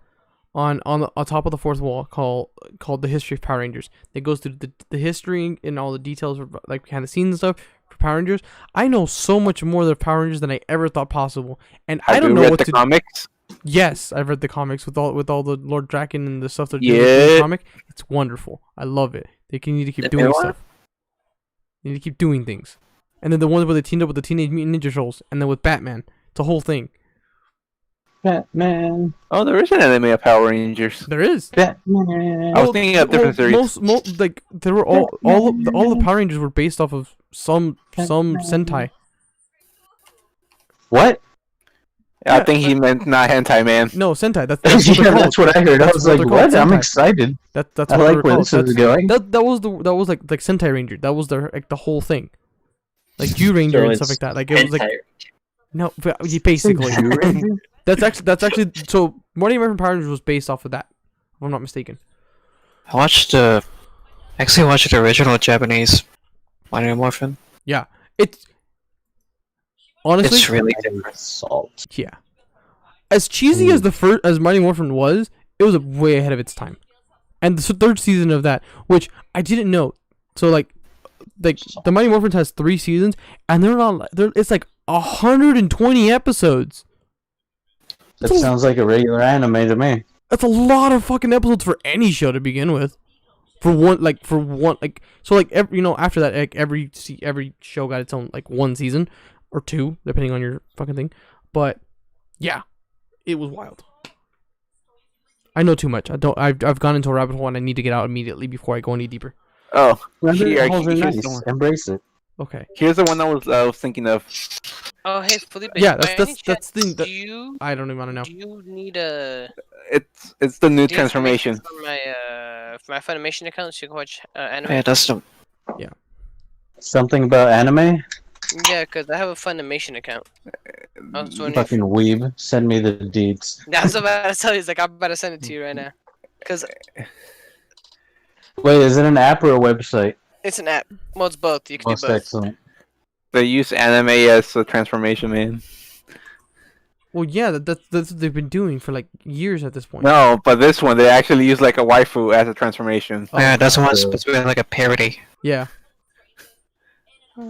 Speaker 1: top of the fourth wall called The History of Power Rangers. It goes through the history and all the details of like behind the scenes and stuff for Power Rangers. I know so much more of the Power Rangers than I ever thought possible, and I
Speaker 3: Have
Speaker 1: don't
Speaker 3: you
Speaker 1: know
Speaker 3: read
Speaker 1: what
Speaker 3: the
Speaker 1: to.
Speaker 3: comics?
Speaker 1: Yes, I've read the comics with all the Lord Draken and the stuff they're doing in the
Speaker 3: Yeah.
Speaker 1: comic. It's wonderful. I love it. They need to keep
Speaker 3: The
Speaker 1: doing
Speaker 3: new one?
Speaker 1: stuff. They need to keep doing things. And then the ones where they teamed up with the Teenage Mutant Ninja Turtles, and then with Batman. It's a whole thing.
Speaker 9: Batman.
Speaker 3: Oh, there is an anime of Power Rangers.
Speaker 1: There is.
Speaker 9: Batman.
Speaker 3: I was thinking of different series.
Speaker 1: Most like there were all the Power Rangers were based off of some Sentai.
Speaker 9: What?
Speaker 3: I
Speaker 1: Yeah,
Speaker 3: think he meant not hentai man.
Speaker 1: No, Sentai. That's what they're
Speaker 9: Yeah,
Speaker 1: called.
Speaker 9: that's what I heard. I
Speaker 1: That's
Speaker 9: was
Speaker 1: what
Speaker 9: like,
Speaker 1: they're called,
Speaker 9: what? I'm
Speaker 1: Sentai.
Speaker 9: excited.
Speaker 1: That's
Speaker 9: I
Speaker 1: what
Speaker 9: like
Speaker 1: they're
Speaker 9: where
Speaker 1: called.
Speaker 9: this is going.
Speaker 1: That was like Sentai Ranger. That was the whole thing. Like Jew Ranger
Speaker 2: So
Speaker 1: and
Speaker 2: it's
Speaker 1: stuff like that. Like it was like
Speaker 2: Hentai.
Speaker 1: no, basically.
Speaker 9: Jew Ranger?
Speaker 1: That's actually so. MoreDeMore from Power Rangers was based off of that, if I'm not mistaken.
Speaker 10: I watched the original Japanese Mighty Morphin.
Speaker 1: Yeah, it's honestly
Speaker 10: It's really different.
Speaker 9: Salt.
Speaker 1: yeah. As cheesy as the first as Mighty Morphin was, it was way ahead of its time. And the third season of that, which I didn't know, so like the Mighty Morphin has 3 seasons, and it's like 120 episodes.
Speaker 9: That sounds like a regular anime to me.
Speaker 1: That's a lot of fucking episodes for any show to begin with. For one, so like after that, like every show got its own like 1 season or 2, depending on your fucking thing. But yeah, it was wild. I know too much. I've gone into a rabbit hole and I need to get out immediately before I go any deeper.
Speaker 3: Oh,
Speaker 9: Rabbit
Speaker 3: here,
Speaker 9: holes are
Speaker 3: here's
Speaker 9: nice.
Speaker 3: the one.
Speaker 9: Embrace it.
Speaker 1: Okay.
Speaker 3: Here's the one I was thinking of.
Speaker 5: Oh hey Felipe.
Speaker 1: Yeah,
Speaker 5: by any
Speaker 1: that's the
Speaker 5: chance,
Speaker 1: that,
Speaker 5: Do you
Speaker 1: I don't even want to know.
Speaker 5: do you need a
Speaker 3: It's the new
Speaker 5: do you have
Speaker 3: transformation.
Speaker 5: for my Funimation account so you can watch anime?
Speaker 10: Yeah, that's the
Speaker 9: Something about anime?
Speaker 5: Yeah, cause I have a Funimation account. I was wondering.
Speaker 9: Fucking weeb. Send me the deeds.
Speaker 5: That's what I'm about to tell you. It's like I'm about to send it to you right now. Cause
Speaker 9: Wait, is it an app or a website?
Speaker 5: it's an app. Well, it's both. You can
Speaker 9: Most
Speaker 5: do both.
Speaker 9: excellent.
Speaker 3: They use anime as a transformation man.
Speaker 1: Well, yeah, that's what they've been doing for like years at this point.
Speaker 3: No, but this one they actually use like a waifu as a transformation.
Speaker 1: Oh,
Speaker 10: yeah, that's the one supposed to be like a parody.
Speaker 1: Yeah.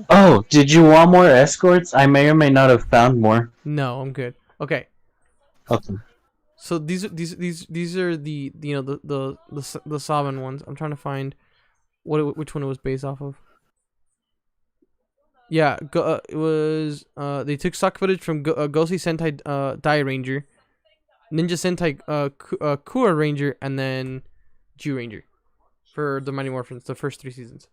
Speaker 9: Oh, did you want more escorts? I may or may not have found more.
Speaker 1: No, I'm good. Okay.
Speaker 9: Okay.
Speaker 1: So these are the the Saban ones. I'm trying to find which one it was based off of. Yeah, it was they took stock footage from Gosei Sentai Dai Ranger, Ninja Sentai Kura Ranger, and then Jew Ranger for the Mighty Morphins, the first 3 seasons.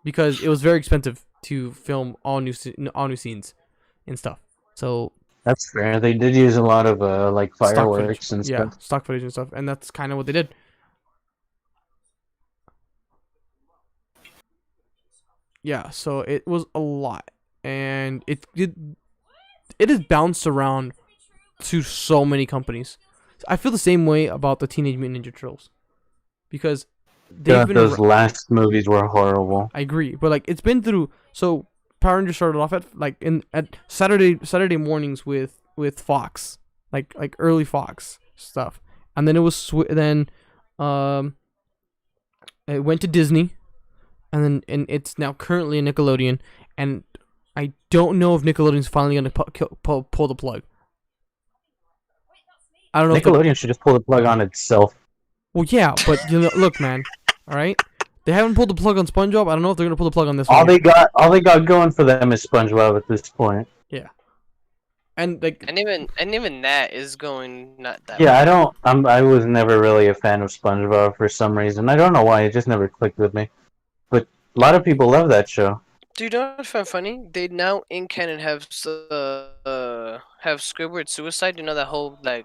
Speaker 1: Because it was very expensive to film all new scenes and stuff. So
Speaker 9: That's fair. They did use a lot of like
Speaker 1: stock
Speaker 9: fireworks
Speaker 1: footage.
Speaker 9: and
Speaker 1: Yeah,
Speaker 9: stuff.
Speaker 1: stock footage and stuff, and that's kind of what they did. Yeah, so it was a lot, and it has bounced around to so many companies. I feel the same way about the Teenage Mutant Ninja Turtles, because they've
Speaker 9: God,
Speaker 1: been.
Speaker 9: those last movies were horrible.
Speaker 1: I agree, but like it's been through. So Power Rangers started off at Saturday mornings with Fox, like early Fox stuff, and then it was it went to Disney. And it's now currently a Nickelodeon, and I don't know if Nickelodeon's finally gonna pull the plug. I don't know.
Speaker 9: Nickelodeon should just pull the plug on itself.
Speaker 1: Well, yeah, but look, man. All right, They haven't pulled the plug on SpongeBob. I don't know if they're gonna pull the plug on this
Speaker 9: All
Speaker 1: one.
Speaker 9: they got going for them is SpongeBob at this point.
Speaker 1: And like,
Speaker 5: And even that is going not that.
Speaker 9: Yeah,
Speaker 5: well.
Speaker 9: I was never really a fan of SpongeBob for some reason. I don't know why. It just never clicked with me. But a lot of people love that show.
Speaker 5: Dude, you know what's funny? They now in canon have Squidward suicide. You know that whole the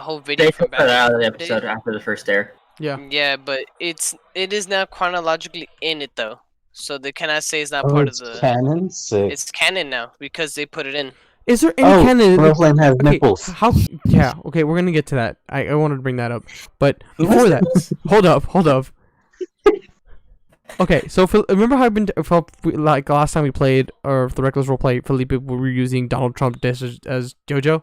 Speaker 5: whole video
Speaker 2: They
Speaker 5: from
Speaker 2: took that out of the
Speaker 5: in day?
Speaker 2: episode after the first air.
Speaker 1: yeah,
Speaker 5: Yeah, but it is now chronologically in it though, so they cannot say it's not part of
Speaker 9: It's
Speaker 5: the.
Speaker 9: canon? Sick.
Speaker 5: It's canon now because they put it in.
Speaker 1: is there any
Speaker 9: Oh,
Speaker 1: canon?
Speaker 9: Flame has
Speaker 1: Okay,
Speaker 9: nipples.
Speaker 1: how? Yeah, okay, we're gonna get to that. I wanted to bring that up, but before that, hold up. Okay, so remember how like last time we played, or the Reckless Roleplay, Felipe, we were using Donald Trump as JoJo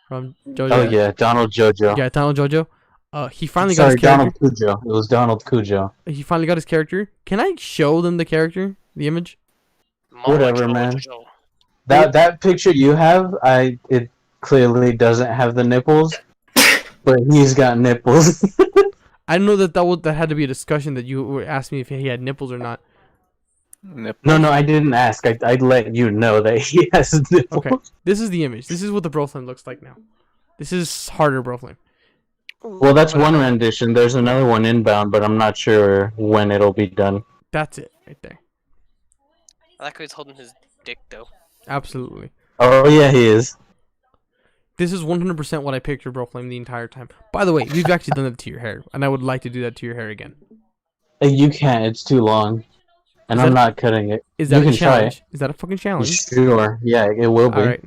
Speaker 1: from JoJo.
Speaker 9: Oh yeah, Donald JoJo.
Speaker 1: Yeah, Donald JoJo. He finally got
Speaker 9: Sorry,
Speaker 1: his character.
Speaker 9: Donald Cujo. It was Donald Cujo.
Speaker 1: He finally got his character. Can I show them the character, the image?
Speaker 9: Whatever, man. That picture you have, it clearly doesn't have the nipples, but he's got nipples.
Speaker 1: I didn't know that had to be a discussion that you were asking me if he had nipples or not.
Speaker 9: No, I didn't ask. I'd let you know that he has nipples.
Speaker 1: Okay, this is the image. This is what the Broflame looks like now. This is harder Broflame.
Speaker 9: Well, that's one rendition. There's another one inbound, but I'm not sure when it'll be done.
Speaker 1: That's it right there.
Speaker 5: I like how he's holding his dick though.
Speaker 1: Absolutely.
Speaker 9: Oh yeah, he is.
Speaker 1: This is 100% what I pictured Broflame the entire time. By the way, we've actually done that to your hair, and I would like to do that to your hair again.
Speaker 9: You can't. It's too long, and
Speaker 1: Is
Speaker 9: I'm
Speaker 1: that-
Speaker 9: not cutting it.
Speaker 1: Is that
Speaker 9: You
Speaker 1: a
Speaker 9: can try
Speaker 1: challenge? Is that a fucking challenge?
Speaker 9: Sure. Yeah, it will be.
Speaker 1: All right.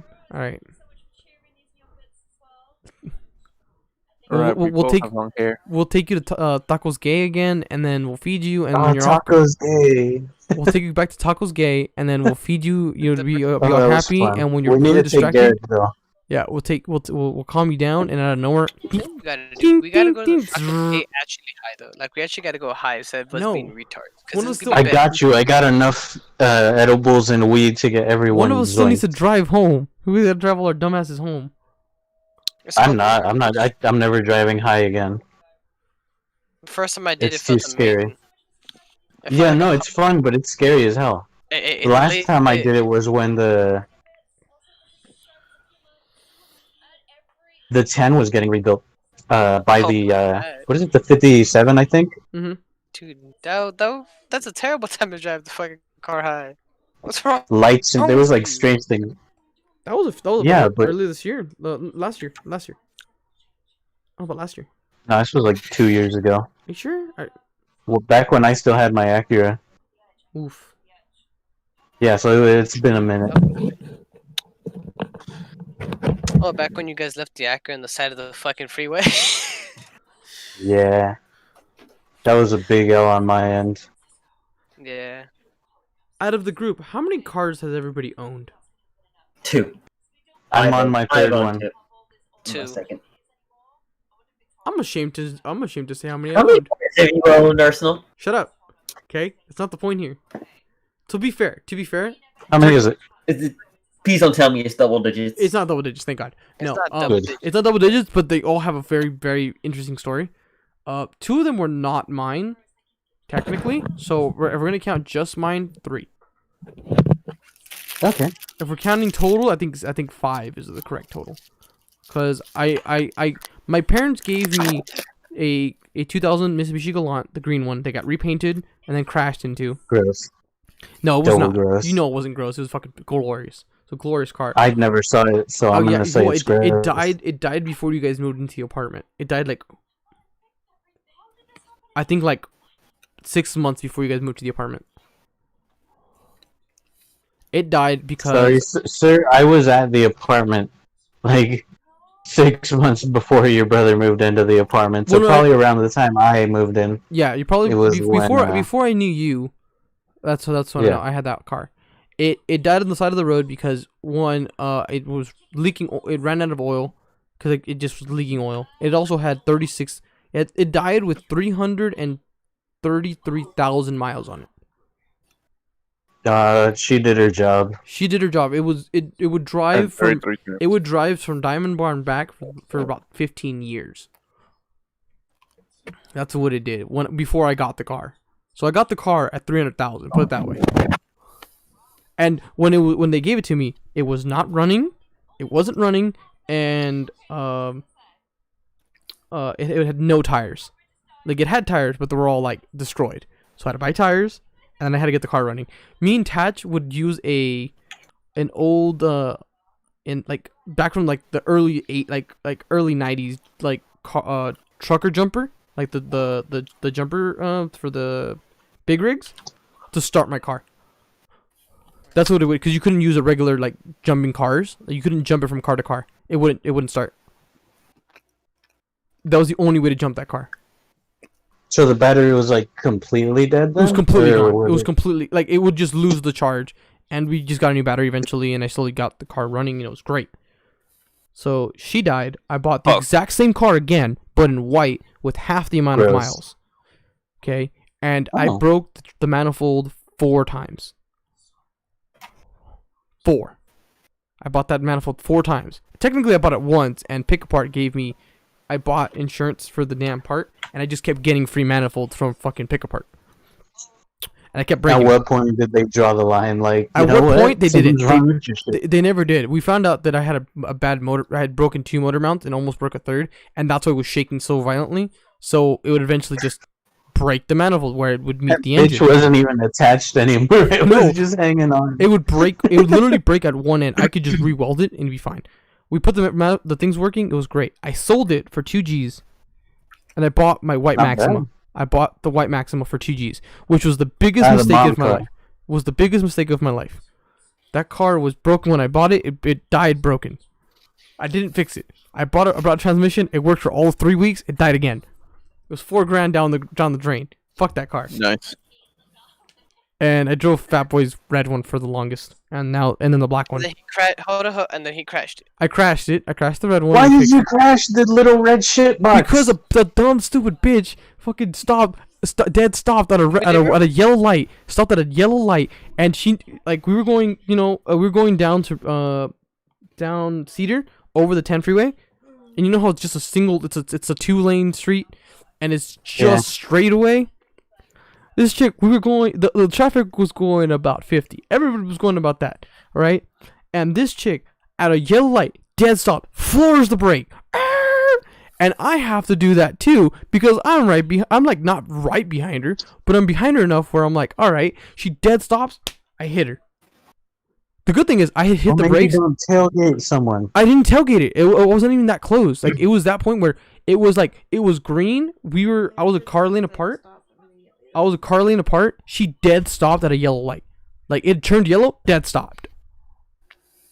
Speaker 3: Alright,
Speaker 1: We'll
Speaker 3: we both
Speaker 1: take
Speaker 3: have long hair.
Speaker 1: we'll take you to Tacos Gay again, and then we'll feed you, and
Speaker 9: Oh,
Speaker 1: when you're off,
Speaker 9: tacos gay.
Speaker 1: we'll take you back to Tacos Gay, and then we'll feed you. You'll be all
Speaker 9: Oh, that was
Speaker 1: happy,
Speaker 9: fun.
Speaker 1: and when you're
Speaker 9: we need
Speaker 1: really
Speaker 9: to take
Speaker 1: distracted,
Speaker 9: Derek though.
Speaker 1: yeah, we'll calm you down, and out of nowhere,
Speaker 5: We gotta do. We gotta go to the
Speaker 1: Ding,
Speaker 5: fucking
Speaker 1: ding,
Speaker 5: gate actually high though. Like we actually gotta go high instead of us
Speaker 1: No.
Speaker 5: being retards.
Speaker 1: One of
Speaker 5: Because
Speaker 1: us
Speaker 5: this is gonna
Speaker 9: I
Speaker 5: be bad.
Speaker 9: got you. I got enough edibles and weed to get everyone.
Speaker 1: one of us still needs to
Speaker 9: zoinked.
Speaker 1: drive home. We gotta drive all our dumbasses home.
Speaker 5: It's
Speaker 9: I'm
Speaker 5: fun.
Speaker 9: not. I'm never driving high again.
Speaker 5: The first time I did
Speaker 9: It's
Speaker 5: it felt
Speaker 9: too scary.
Speaker 5: amazing. I felt
Speaker 9: Yeah,
Speaker 5: like
Speaker 9: no,
Speaker 5: a-
Speaker 9: it's fun, but it's scary as hell. The last time I did it was when the 10 was getting rebuilt. By
Speaker 5: Oh
Speaker 9: the
Speaker 5: my God.
Speaker 9: what is it? The 57, I think.
Speaker 5: Dude, that's a terrible time to drive the fucking car high. What's wrong?
Speaker 9: Lights and there was like
Speaker 5: Oh.
Speaker 9: strange things.
Speaker 1: That was
Speaker 9: Yeah,
Speaker 1: about
Speaker 9: but-
Speaker 1: earlier this year, last year. Oh, but last year.
Speaker 9: No, this was like 2 years ago.
Speaker 1: Are you sure?
Speaker 9: Well, back when I still had my Acura.
Speaker 1: Oof.
Speaker 9: Yeah, so it's been a minute.
Speaker 5: Oh, back when you guys left the Acura on the side of the fucking freeway.
Speaker 9: Yeah, that was a big L on my end.
Speaker 5: Yeah.
Speaker 1: Out of the group, how many cars has everybody owned?
Speaker 2: 2.
Speaker 9: I'm on my third
Speaker 2: own
Speaker 9: one.
Speaker 2: 2.
Speaker 5: Two.
Speaker 2: Second.
Speaker 1: I'm ashamed to say how many I
Speaker 2: How many
Speaker 1: owned.
Speaker 2: cars have you owned, Arsenal?
Speaker 1: Shut up. Okay, that's not the point here. To be fair,
Speaker 9: How many is it?
Speaker 2: Please don't tell me it's double digits.
Speaker 1: it's not double digits. Thank God.
Speaker 5: It's
Speaker 1: No,
Speaker 5: not double
Speaker 9: Good.
Speaker 5: digits.
Speaker 1: it's not double digits, but they all have a very, very interesting story. 2 of them were not mine, technically. So if we're gonna count just mine, 3.
Speaker 9: Okay.
Speaker 1: If we're counting total, I think 5 is the correct total. Cause my parents gave me a 2000 Mitsubishi Galant, the green one. They got repainted and then crashed into.
Speaker 9: Gross.
Speaker 1: No, it was
Speaker 9: Double
Speaker 1: not.
Speaker 9: gross.
Speaker 1: You know it wasn't gross. It was fucking glorious. It's a glorious car.
Speaker 9: I never saw it, so I'm gonna say
Speaker 1: well,
Speaker 9: it's
Speaker 1: it
Speaker 9: gross.
Speaker 1: died. It died before you guys moved into the apartment. It died like, I think like 6 months before you guys moved to the apartment. It died because
Speaker 9: Sorry, sir. I was at the apartment like 6 months before your brother moved into the apartment. So
Speaker 1: Well, no,
Speaker 9: probably around the time I moved in.
Speaker 1: yeah, you probably
Speaker 9: It was when,
Speaker 1: before I knew you. That's when
Speaker 9: Yeah.
Speaker 1: I had that car. It died on the side of the road because one, it was leaking. It ran out of oil because it just was leaking oil. It also had 36. It died with 333,000 miles on it.
Speaker 9: She did her job.
Speaker 1: She did her job. It would drive from Diamond Bar and back for about 15 years. That's what it did before I got the car. So I got the car at 300,000. Put it that way. And when they gave it to me, it was not running. It wasn't running, and it had no tires. Like it had tires, but they were all like destroyed. So I had to buy tires, and then I had to get the car running. Me and Tatch would use an old in like back from like the early early 90s like trucker jumper, like the jumper for the big rigs to start my car. That's what it would, because you couldn't use a regular like jumping cars. You couldn't jump it from car to car. It wouldn't start. That was the only way to jump that car.
Speaker 9: So the battery was like completely dead then?
Speaker 1: It was completely
Speaker 9: Or
Speaker 1: gone. It was completely like it would just lose the charge, and we just got a new battery eventually, and I slowly got the car running, and it was great. So she died. I bought the exact same car again, but in white with half the amount of miles. Okay, and I broke the manifold 4 times. 4. I bought that manifold 4 times. Technically, I bought it once, and Pick Apart gave me. I bought insurance for the damn part, and I just kept getting free manifolds from fucking Pick Apart. And I kept breaking.
Speaker 9: At what point did they draw the line? Like,
Speaker 1: at what point they didn't. They never did. We found out that I had a bad motor. I had broken 2 motor mounts and almost broke a third, and that's why it was shaking so violently. So it would eventually just break the manifold where it would meet the engine.
Speaker 9: It wasn't even attached anymore. It was just hanging on.
Speaker 1: It would break. It would literally break at one end. I could just re-weld it and it'd be fine. We put the things working. It was great. I sold it for 2 Gs, and I bought my white Maxima. I bought the white Maxima for 2 Gs, which was the biggest mistake of my life. Was the biggest mistake of my life. That car was broken when I bought it. It died broken. I didn't fix it. I bought a transmission. It worked for all 3 weeks. It died again. It was $4,000 down the drain. Fuck that car.
Speaker 3: Nice.
Speaker 1: And I drove Fat Boy's red one for the longest, and then the black one.
Speaker 5: And then and then he crashed it.
Speaker 1: I crashed it. I crashed the red one.
Speaker 9: Why did you crash the little red shit box?
Speaker 1: Because the dumb stupid bitch fucking stopped at a yellow light. Stopped at a yellow light, and she we were going down to down Cedar over the 10 freeway, and you know how it's just a 2-lane street, and it's just straight away. This chick, the traffic was going about 50. Everybody was going about that, all right? And this chick, at a yellow light, dead stop, floors the brake. And I have to do that too, because I'm like not right behind her, but I'm behind her enough where I'm like, all right, she dead stops, I hit her. The good thing is I had hit the brakes.
Speaker 9: You don't tailgate someone.
Speaker 1: I didn't tailgate it. It wasn't even that close. Like it was that point where it was green. I was a car lane apart. She dead stopped at a yellow light. Like it turned yellow, dead stopped.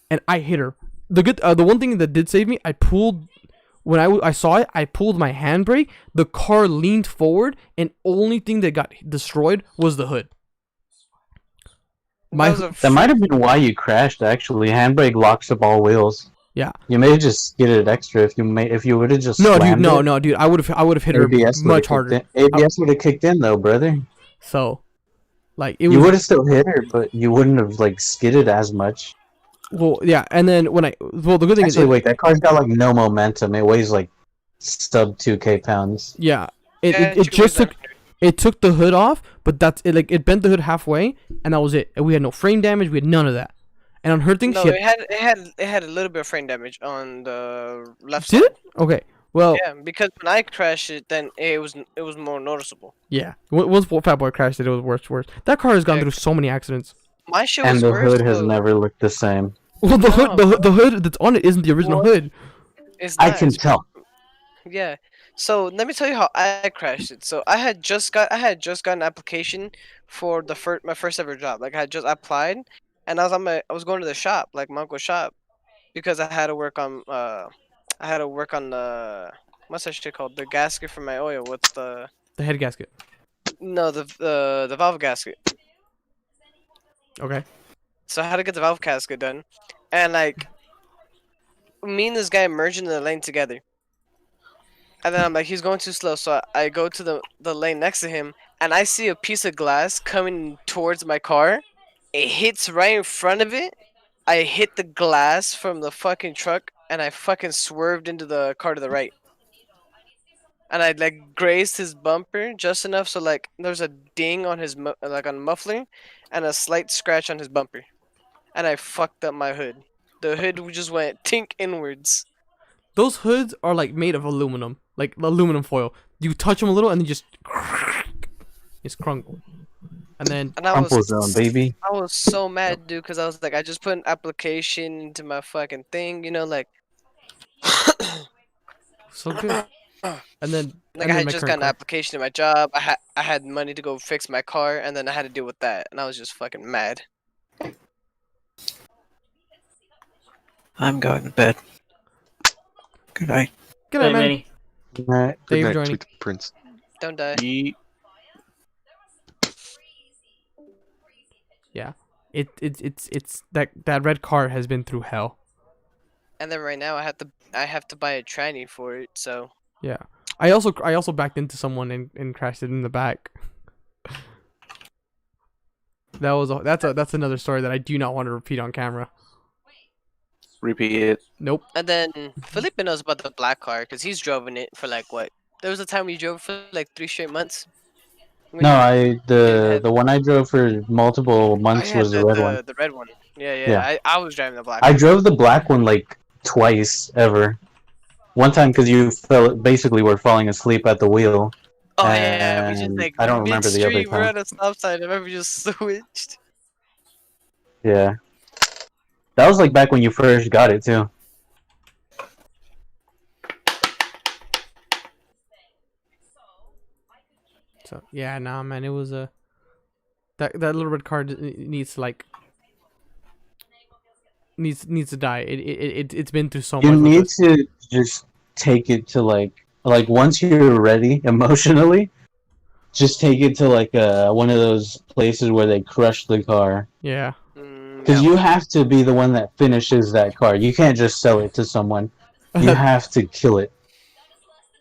Speaker 1: And I hit her. The one thing that did save me, I pulled when I saw it, I pulled my handbrake. The car leaned forward, and only thing that got destroyed was the hood.
Speaker 9: That might have been why you crashed. Actually, handbrake locks up all wheels.
Speaker 1: Yeah.
Speaker 9: You may have just skidded extra if you would have just.
Speaker 1: No, dude. I would have hit her much harder.
Speaker 9: ABS would have kicked in though, brother.
Speaker 1: So,
Speaker 9: you would have still hit her, but you wouldn't have skidded as much.
Speaker 1: Well, yeah, and then the good thing is
Speaker 9: that car's got no momentum. It weighs sub 2K pounds.
Speaker 1: Yeah, it took the hood off, but that's it. It bent the hood halfway, and that was it. And we had no frame damage. We had none of that. And on her thing,
Speaker 5: it had a little bit of frame damage on the left side.
Speaker 1: Did it? Okay. Well.
Speaker 5: Yeah, because when I crashed it, then it was more noticeable.
Speaker 1: Yeah. Once Fat Boy crashed it, it was worse. That car has gone through so many accidents.
Speaker 5: My shit was worse.
Speaker 9: And the hood has never looked the same.
Speaker 1: Well, the hood that's on it isn't the original hood.
Speaker 9: I can tell.
Speaker 5: Yeah. So let me tell you how I crashed it. So I had just got an application for my first ever job. I had just applied, and I was going to the shop, my uncle's shop, because I had to work on the what's that shit called? The gasket for my oil. What's the
Speaker 1: head gasket?
Speaker 5: No, the valve gasket.
Speaker 1: Okay.
Speaker 5: So I had to get the valve gasket done, and me and this guy merged into the lane together. And then I'm like, he's going too slow, so I go to the lane next to him, and I see a piece of glass coming towards my car. It hits right in front of it. I hit the glass from the fucking truck, and I fucking swerved into the car to the right. and I like grazed his bumper just enough so like there's a ding on his like on muffler, and a slight scratch on his bumper, and I fucked up my hood. The hood just went tink inwards.
Speaker 1: Those hoods are like made of aluminum, like aluminum foil. You touch them a little and they just it's crumble. And then
Speaker 5: And I
Speaker 9: Crumple
Speaker 5: was
Speaker 9: zone, baby.
Speaker 5: I was so mad, dude, because I was like, I just put an application into my fucking thing, you know, like.
Speaker 1: so good. And then
Speaker 5: Like
Speaker 1: and
Speaker 5: I
Speaker 1: then
Speaker 5: had
Speaker 1: my
Speaker 5: just
Speaker 1: current
Speaker 5: got an
Speaker 1: car.
Speaker 5: application in my job. I had money to go fix my car, and then I had to deal with that, and I was just fucking mad.
Speaker 10: I'm going to bed. Good night.
Speaker 1: Good night,
Speaker 2: Hey,
Speaker 1: man.
Speaker 2: Manny.
Speaker 9: Alright.
Speaker 1: Thank you
Speaker 4: Good
Speaker 1: for
Speaker 4: night,
Speaker 1: joining.
Speaker 4: sweet prince.
Speaker 5: Don't die.
Speaker 1: Yeah. It's that red car has been through hell.
Speaker 5: And then right now I have to buy a tranny for it. So
Speaker 1: Yeah. I also backed into someone and crashed it in the back. That's another story that I do not want to repeat on camera.
Speaker 3: Repeat it.
Speaker 1: Nope.
Speaker 5: and then Felipe knows about the black car because he's driven it for like what? There was a time we drove for like 3 straight months. When
Speaker 9: No,
Speaker 5: you
Speaker 9: the one I drove for multiple months
Speaker 5: had
Speaker 9: was the red one.
Speaker 5: The red one. Yeah, yeah.
Speaker 9: Yeah.
Speaker 5: I was driving the black
Speaker 9: I
Speaker 5: one.
Speaker 9: drove the black one like twice ever. One time because you basically were falling asleep at the wheel.
Speaker 5: Oh yeah, we just
Speaker 9: and
Speaker 5: like
Speaker 9: I don't remember the other
Speaker 5: midstream, we're
Speaker 9: time.
Speaker 5: at a stop sign. I remember we just switched.
Speaker 9: Yeah. That was like back when you first got it too.
Speaker 1: So yeah, nah, man, it was a that little red car needs to like needs to die. It's been through so
Speaker 9: You
Speaker 1: much.
Speaker 9: need
Speaker 1: with it.
Speaker 9: to just take it to like once you're ready emotionally, just take it to like one of those places where they crush the car.
Speaker 1: Yeah.
Speaker 9: Because you have to be the one that finishes that car. You can't just sell it to someone. You have to kill it.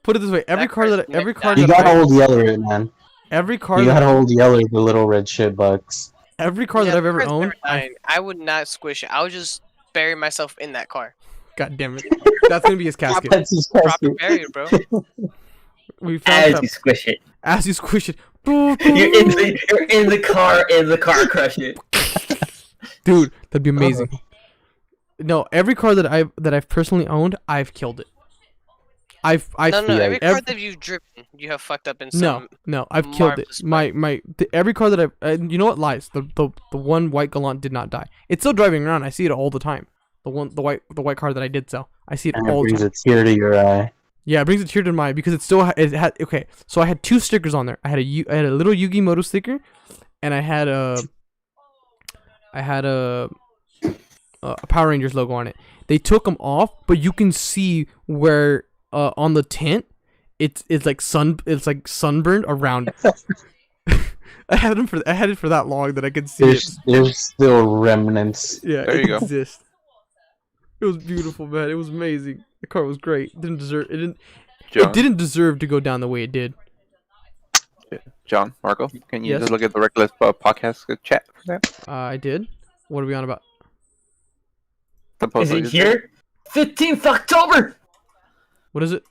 Speaker 1: Put it this way: every car that
Speaker 9: You gotta hold Yeller it, man.
Speaker 1: every car
Speaker 9: You
Speaker 1: that
Speaker 9: gotta hold Yeller the little red shit bucks.
Speaker 1: every car that I've ever
Speaker 5: car's never
Speaker 1: owned,
Speaker 5: dying. I would not squish it. I would just bury myself in that car.
Speaker 1: God damn it, that's gonna be his casket.
Speaker 9: That's his
Speaker 5: Proper
Speaker 9: casket.
Speaker 5: burial, bro.
Speaker 1: We found
Speaker 2: As
Speaker 1: that
Speaker 2: you squish it.
Speaker 1: as you squish it.
Speaker 2: You're in the car, crush it.
Speaker 1: Dude, that'd be amazing. No, every car that I've personally owned, I've killed it.
Speaker 5: No, every car
Speaker 1: ev-
Speaker 5: that you've driven, you have fucked up in some.
Speaker 1: No, I've killed it.
Speaker 5: marvelous
Speaker 1: Every car that you know what lies? The one white Galant did not die. It's still driving around. I see it all the time. The white car that I did sell. I see it
Speaker 9: And it
Speaker 1: all the
Speaker 9: brings
Speaker 1: time.
Speaker 9: a tear to your eye.
Speaker 1: Yeah, it brings a tear to my eye because it still it had okay. So I had 2 stickers on there. I had a little Yugi Moto sticker, and I had a Power Rangers logo on it. They took them off, but you can see where on the tint it's like sunburned around. I had it for that long that I could see it.
Speaker 9: There's still remnants.
Speaker 1: Yeah,
Speaker 3: There
Speaker 1: it
Speaker 3: you go.
Speaker 1: exists. It was beautiful, man. It was amazing. The car was great. It
Speaker 3: John,
Speaker 1: didn't deserve to go down the way it did.
Speaker 3: John, Marco, can you
Speaker 1: Yes?
Speaker 3: just look at the Reckless podcast chat for that?
Speaker 1: I did. What are we on about?
Speaker 2: Is
Speaker 3: Supposedly
Speaker 2: it
Speaker 3: just-
Speaker 2: here? 15th October!
Speaker 1: What is it?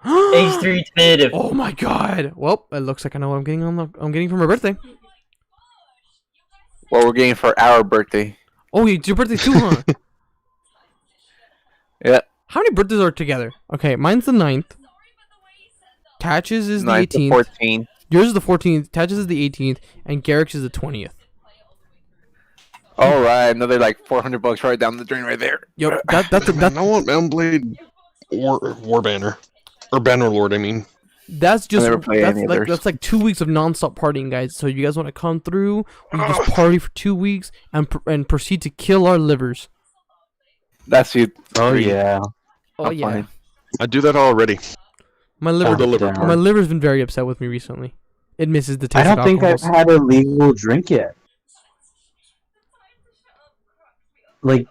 Speaker 2: H3 tentative.
Speaker 1: Oh my god. Well, it looks like I know what I'm getting for my birthday.
Speaker 3: What we're getting for our birthday.
Speaker 1: Oh, it's your birthday too, huh?
Speaker 3: Yeah.
Speaker 1: How many birthdays are together? Okay, mine's the 9th. Tatch's is the
Speaker 3: 9th to
Speaker 1: 18th.
Speaker 3: 14th.
Speaker 1: Yours is the 14th. Tatch's is the 18th, and Garrick's is the 20th.
Speaker 3: All right, another like $400 right down the drain right there.
Speaker 1: Yo, that's
Speaker 4: Man, I want Mountain Blade War Banner. Or Bannerlord, I mean.
Speaker 1: That's just
Speaker 3: never played any of theirs.
Speaker 1: that's like 2 weeks of non-stop partying, guys. So you guys want to come through? We can just party for 2 weeks and proceed to kill our livers.
Speaker 3: That's you.
Speaker 9: Oh
Speaker 3: three.
Speaker 9: yeah.
Speaker 1: Oh
Speaker 3: I'm
Speaker 1: yeah,
Speaker 3: fine.
Speaker 4: I do that already.
Speaker 1: my liver,
Speaker 4: the liver
Speaker 9: Damn.
Speaker 4: part.
Speaker 1: my liver's been very upset with me recently. It misses the taste
Speaker 9: I don't
Speaker 1: of
Speaker 9: think I've
Speaker 1: alcohols.
Speaker 9: had a legal drink yet. Like,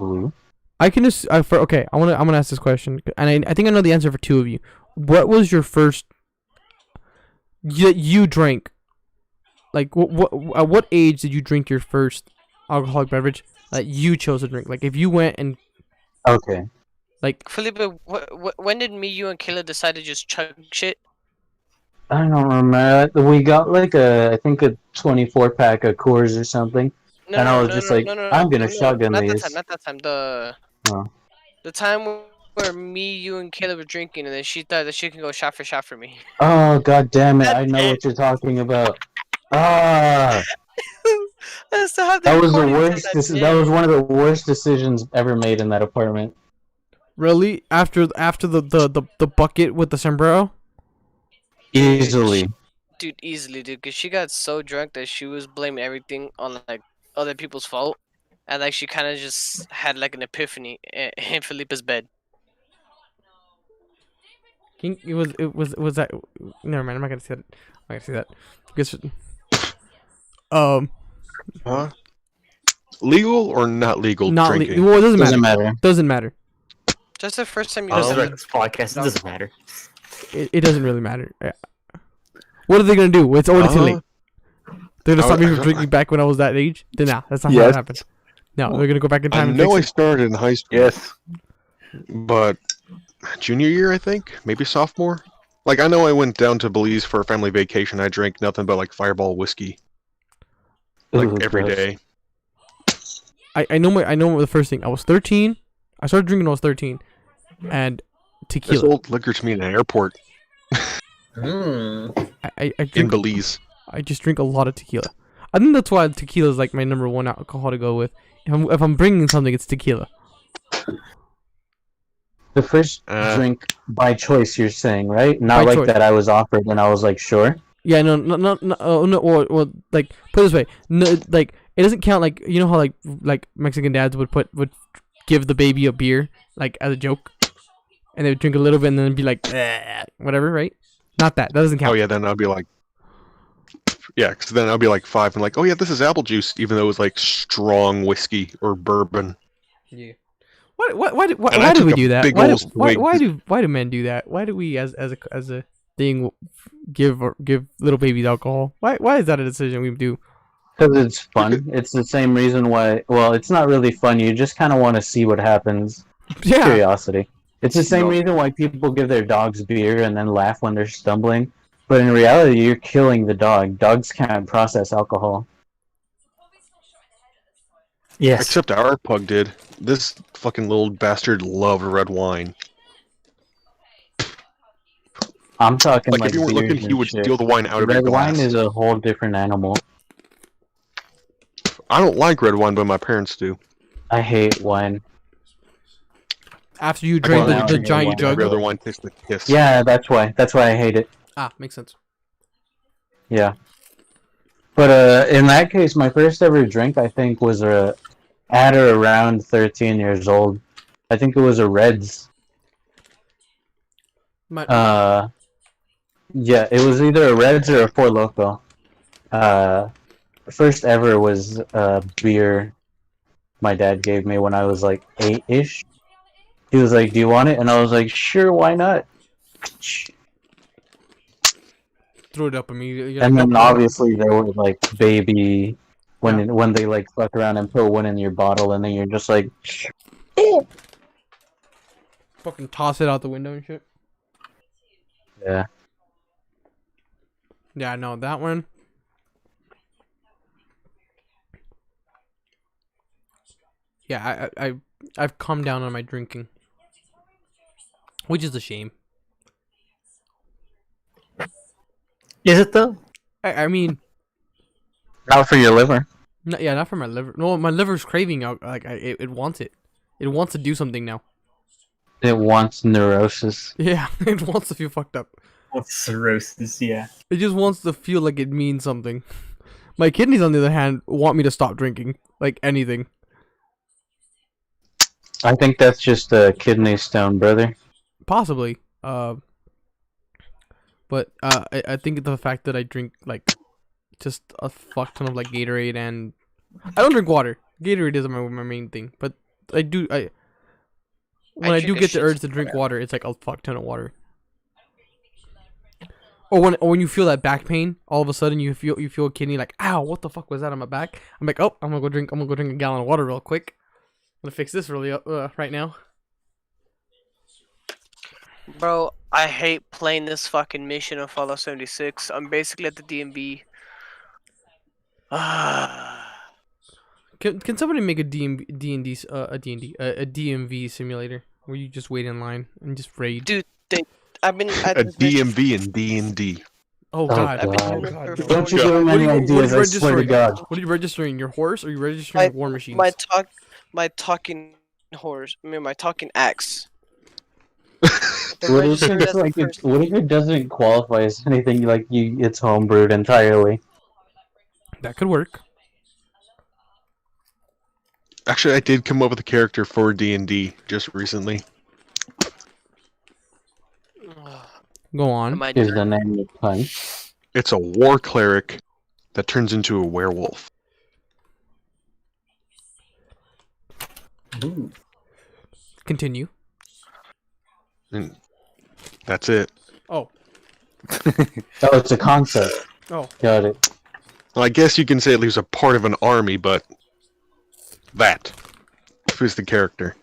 Speaker 9: Ooh.
Speaker 1: I can just I'm gonna ask this question, and I think I know the answer for 2 of you. What was your first you drank? Like what at what age did you drink your first alcoholic beverage that you chose to drink? Like if you went and
Speaker 9: Okay.
Speaker 1: Like,
Speaker 5: Felipe, when did me, you, and Kayla decide to just chug shit?
Speaker 9: I don't remember. We got like I think a 24 pack of Coors or something,
Speaker 5: No,
Speaker 9: and
Speaker 5: no,
Speaker 9: I
Speaker 5: no,
Speaker 9: was
Speaker 5: no,
Speaker 9: just
Speaker 5: no,
Speaker 9: like,
Speaker 5: no, no,
Speaker 9: I'm gonna
Speaker 5: no, no,
Speaker 9: shotgun
Speaker 5: not that
Speaker 9: these.
Speaker 5: time, not that time.
Speaker 9: Oh.
Speaker 5: The time where me, you, and Kayla were drinking, and then she thought that she can go shot for me.
Speaker 9: Oh, god damn it!
Speaker 5: That's
Speaker 9: I know
Speaker 5: it.
Speaker 9: what you're talking about. Ah,
Speaker 5: I still have the
Speaker 9: that was the
Speaker 5: recording from
Speaker 9: worst.
Speaker 5: that
Speaker 9: That
Speaker 5: day.
Speaker 9: was one of the worst decisions ever made in that apartment.
Speaker 1: really? After the bucket with the sombrero?
Speaker 9: Easily.
Speaker 5: Dude, easily, dude, because she got so drunk that she was blaming everything on like other people's fault, and like she kind of just had like an epiphany in Felipe's bed.
Speaker 1: It was that. Never mind. I'm not gonna say that. I'm not gonna say that. Guess.
Speaker 4: Huh? Legal or not legal
Speaker 1: Not
Speaker 4: drinking?
Speaker 1: well. It doesn't
Speaker 9: Doesn't
Speaker 1: matter.
Speaker 9: matter.
Speaker 1: Doesn't matter.
Speaker 5: Just the first time you
Speaker 2: For the
Speaker 5: said
Speaker 2: rest of this podcast, it doesn't matter.
Speaker 1: It doesn't really matter. What are they gonna do? It's already too late. They're gonna stop me from drinking back when I was that age. Then nah, that's not how it happened. No, they're gonna go back in time
Speaker 4: I
Speaker 1: and
Speaker 4: know I
Speaker 1: fix it.
Speaker 4: started in high school.
Speaker 3: Yes.
Speaker 4: But junior year, I think, maybe sophomore. Like I know I went down to Belize for a family vacation. I drank nothing but like Fireball whiskey, like
Speaker 9: Ooh,
Speaker 4: every
Speaker 9: gross.
Speaker 4: day.
Speaker 1: I know the first thing. I was 13. I started drinking when I was 13, and
Speaker 4: They
Speaker 1: tequila.
Speaker 4: sold liquor to me in an airport
Speaker 1: I
Speaker 4: in
Speaker 1: drink.
Speaker 4: Belize.
Speaker 1: I just drink a lot of tequila. I think that's why tequila is like my number one alcohol to go with. If I'm bringing something, it's tequila.
Speaker 9: The first drink by choice, you're saying, right? Not
Speaker 1: By
Speaker 9: like
Speaker 1: choice.
Speaker 9: that I was offered and I was like, sure.
Speaker 1: Yeah, no, or like put it this way, no, like it doesn't count. Like you know how like Mexican dads would give the baby a beer like as a joke, and they would drink a little bit and then be like, "Eh," whatever, right? Not that. That doesn't count.
Speaker 4: Oh yeah, then I'd be like, yeah, because then I'd be like 5 and like, oh yeah, this is apple juice, even though it was like strong whiskey or bourbon.
Speaker 1: Yeah. Why do
Speaker 4: took
Speaker 1: we
Speaker 4: a
Speaker 1: do that?
Speaker 4: big
Speaker 1: Why
Speaker 4: ol' swig.
Speaker 1: do men do that? Why do we as a thing give little babies alcohol? Why is that a decision we do?
Speaker 9: Because it's fun. It's the same reason why. Well, it's not really fun. You just kind of want to see what happens.
Speaker 1: Yeah.
Speaker 9: Curiosity. It's the same
Speaker 4: No.
Speaker 9: reason why people give their dogs beer and then laugh when they're stumbling. But in reality, you're killing the dog. Dogs can't process alcohol.
Speaker 2: Yes.
Speaker 4: Except our pug did. This fucking little bastard loved red wine.
Speaker 9: I'm talking
Speaker 4: Like
Speaker 9: like
Speaker 4: if you weren't
Speaker 9: beers
Speaker 4: looking, he
Speaker 9: and
Speaker 4: would
Speaker 9: shit.
Speaker 4: steal the wine out of your
Speaker 9: Red
Speaker 4: glass.
Speaker 9: wine is a whole different animal.
Speaker 4: I don't like red wine, but my parents do.
Speaker 9: I hate wine.
Speaker 1: After you
Speaker 4: I
Speaker 1: drink
Speaker 4: can't
Speaker 1: the
Speaker 4: drink
Speaker 1: giant
Speaker 4: wine.
Speaker 1: jug.
Speaker 4: Every other wine tastes like piss.
Speaker 9: Yeah, that's why. That's why I hate it.
Speaker 1: Ah, makes sense.
Speaker 9: Yeah. But in that case, my first ever drink, I think, was at or around 13 years old. I think it was a Reds. Yeah, it was either a Reds or a Four Loko. First ever was beer my dad gave me when I was like 8-ish. He was like, "Do you want it?" And I was like, "Sure, why not?"
Speaker 1: Throw it up immediately. You're
Speaker 9: And
Speaker 1: like,
Speaker 9: then
Speaker 1: "Nope."
Speaker 9: obviously there was like baby when they like fuck around and put one in your bottle, and then you're just like,
Speaker 1: Fucking toss it out the window and shit.
Speaker 9: yeah.
Speaker 1: Yeah, no, that one. Yeah, I've calmed down on my drinking, which is a shame.
Speaker 2: Is it though?
Speaker 1: I mean,
Speaker 9: Not for your liver.
Speaker 1: not for my liver. No, my liver's craving out. Like it wants it. It wants to do something now.
Speaker 9: It wants neurosis.
Speaker 1: Yeah, it wants to feel fucked up.
Speaker 2: Cirrhosis, yeah.
Speaker 1: It just wants to feel like it means something. My kidneys, on the other hand, want me to stop drinking. Like anything.
Speaker 9: I think that's just a kidney stone, brother.
Speaker 1: Possibly. But I think the fact that I drink like just a fuck ton of like Gatorade, and I don't drink water. Gatorade is my main thing, but I do when I do
Speaker 5: drink a
Speaker 1: get the
Speaker 5: shit
Speaker 1: urge to drink water, it's like a fuck ton of water. Or when you feel that back pain, all of a sudden you feel a kidney like, ow, what the fuck was that on my back? I'm like, oh, I'm gonna go drink a gallon of water real quick. I'm gonna fix this really right now.
Speaker 5: Bro, I hate playing this fucking mission of Fallout 76. I'm basically at the DMV.
Speaker 1: Can somebody make a DMV simulator where you just wait in line and just raid?
Speaker 5: Dude, I've been at
Speaker 4: A
Speaker 5: this mission.
Speaker 4: DMV and D&D.
Speaker 1: Oh
Speaker 9: Oh,
Speaker 1: god.
Speaker 5: I've been
Speaker 9: God.
Speaker 5: doing it for
Speaker 9: Don't you
Speaker 5: 4
Speaker 9: give him
Speaker 1: What are
Speaker 9: any
Speaker 1: you- what are you
Speaker 9: ideas, I swear to
Speaker 1: registering?
Speaker 9: God.
Speaker 1: What are you registering? Your horse or are you registering war machines?
Speaker 5: my talking horse. I mean, my talking axe. They're
Speaker 9: What if,
Speaker 5: registered
Speaker 9: it's
Speaker 5: as the
Speaker 9: like
Speaker 5: first.
Speaker 9: what if it doesn't qualify as anything like it's homebrewed entirely?
Speaker 1: That could work.
Speaker 4: Actually, I did come up with a character for D&D just recently.
Speaker 1: Go on.
Speaker 5: Am I
Speaker 9: Is the name of the pun.
Speaker 4: It's a war cleric that turns into a werewolf.
Speaker 1: Continue.
Speaker 4: And that's it.
Speaker 1: Oh.
Speaker 9: Oh, it's a concept.
Speaker 1: Oh.
Speaker 9: Got it.
Speaker 4: Well, I guess you can say it leaves a part of an army, but that is the character.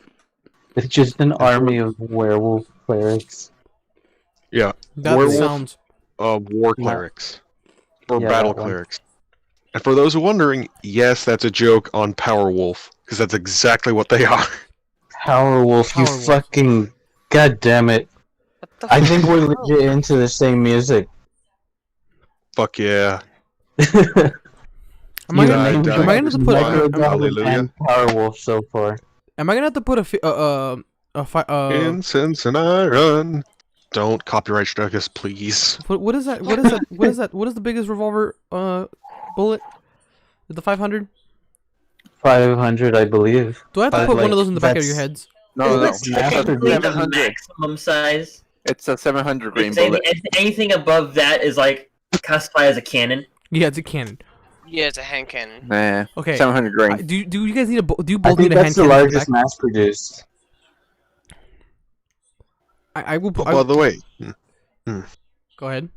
Speaker 9: It's just an army of werewolf clerics.
Speaker 4: Yeah,
Speaker 1: That
Speaker 4: werewolf,
Speaker 1: sounds.
Speaker 4: war clerics or
Speaker 9: Yeah,
Speaker 4: battle
Speaker 9: that one.
Speaker 4: clerics. And for those who are wondering, yes, that's a joke on Powerwolf because that's exactly what they are.
Speaker 9: Powerwolf, you
Speaker 1: Powerwolf.
Speaker 9: fucking... God damn it.
Speaker 5: What the
Speaker 9: I think we're
Speaker 5: fuck?
Speaker 9: legit into the same music.
Speaker 4: Fuck yeah!
Speaker 1: Am I
Speaker 9: You
Speaker 1: gonna?
Speaker 9: named
Speaker 1: Am I gonna have to put?
Speaker 4: Hallelujah.
Speaker 9: and Powerwolf so far.
Speaker 1: Am I gonna have to put
Speaker 4: Incense and iron. Don't copyright strike us, please.
Speaker 1: what is that? What is that? What is that? What is the biggest revolver bullet? Is it the 500?
Speaker 9: 500, I believe.
Speaker 1: Do I have to
Speaker 9: But,
Speaker 1: put one
Speaker 9: like,
Speaker 1: of those in the back of your
Speaker 9: that's-
Speaker 1: heads?
Speaker 3: No, no,
Speaker 2: Is
Speaker 3: it's
Speaker 2: this
Speaker 3: a
Speaker 2: technically the
Speaker 3: 700.
Speaker 2: maximum size?
Speaker 3: It's a 700 grain
Speaker 2: It's anything,
Speaker 3: bullet.
Speaker 2: anything above that is like classified as a cannon.
Speaker 1: Yeah, it's a cannon.
Speaker 5: Yeah, it's a hand cannon.
Speaker 3: Nah,
Speaker 1: Okay.
Speaker 3: 700 grain.
Speaker 1: Do you guys need do you
Speaker 9: I
Speaker 1: both need
Speaker 9: think
Speaker 1: a hand
Speaker 9: that's the
Speaker 1: cannon in the
Speaker 9: largest
Speaker 1: back?
Speaker 9: mass-produced.
Speaker 1: I will.
Speaker 4: Oh, by the way,
Speaker 1: Go ahead.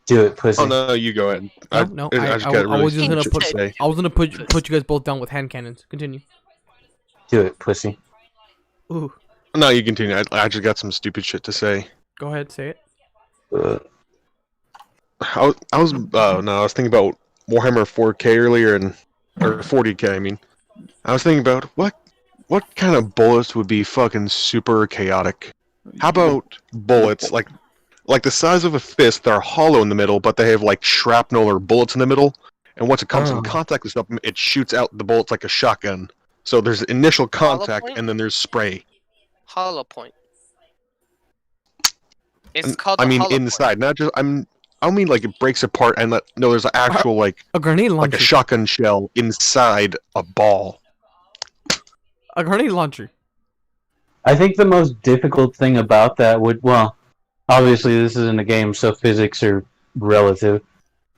Speaker 9: Do it, pussy.
Speaker 4: oh no, you go ahead.
Speaker 1: No,
Speaker 4: I just got
Speaker 1: I
Speaker 4: really
Speaker 1: was just gonna
Speaker 4: shit
Speaker 1: put.
Speaker 4: to say.
Speaker 1: I was gonna put you guys both down with hand cannons. Continue.
Speaker 9: Do it, pussy.
Speaker 1: Ooh.
Speaker 4: No, you continue. I just got some stupid shit to say.
Speaker 1: Go ahead. Say it.
Speaker 4: I was thinking about Warhammer 4K earlier or 40K. I mean, I was thinking about what kind of bullets would be fucking super chaotic. How about bullets like the size of a fist? They're hollow in the middle, but they have like shrapnel or bullets in the middle. And once it comes in contact with something, it shoots out the bullets like a shotgun. So there's initial contact,
Speaker 5: point?
Speaker 4: and then there's spray.
Speaker 5: Hollow point. It's called.
Speaker 4: I
Speaker 5: the
Speaker 4: mean,
Speaker 5: hollow
Speaker 4: inside, not just. I don't mean like it breaks apart and no. There's an actual like
Speaker 1: A grenade launcher.
Speaker 4: a shotgun shell inside a ball.
Speaker 1: A grenade launcher.
Speaker 9: I think the most difficult thing about that would, well, obviously this isn't a game, so physics are relative.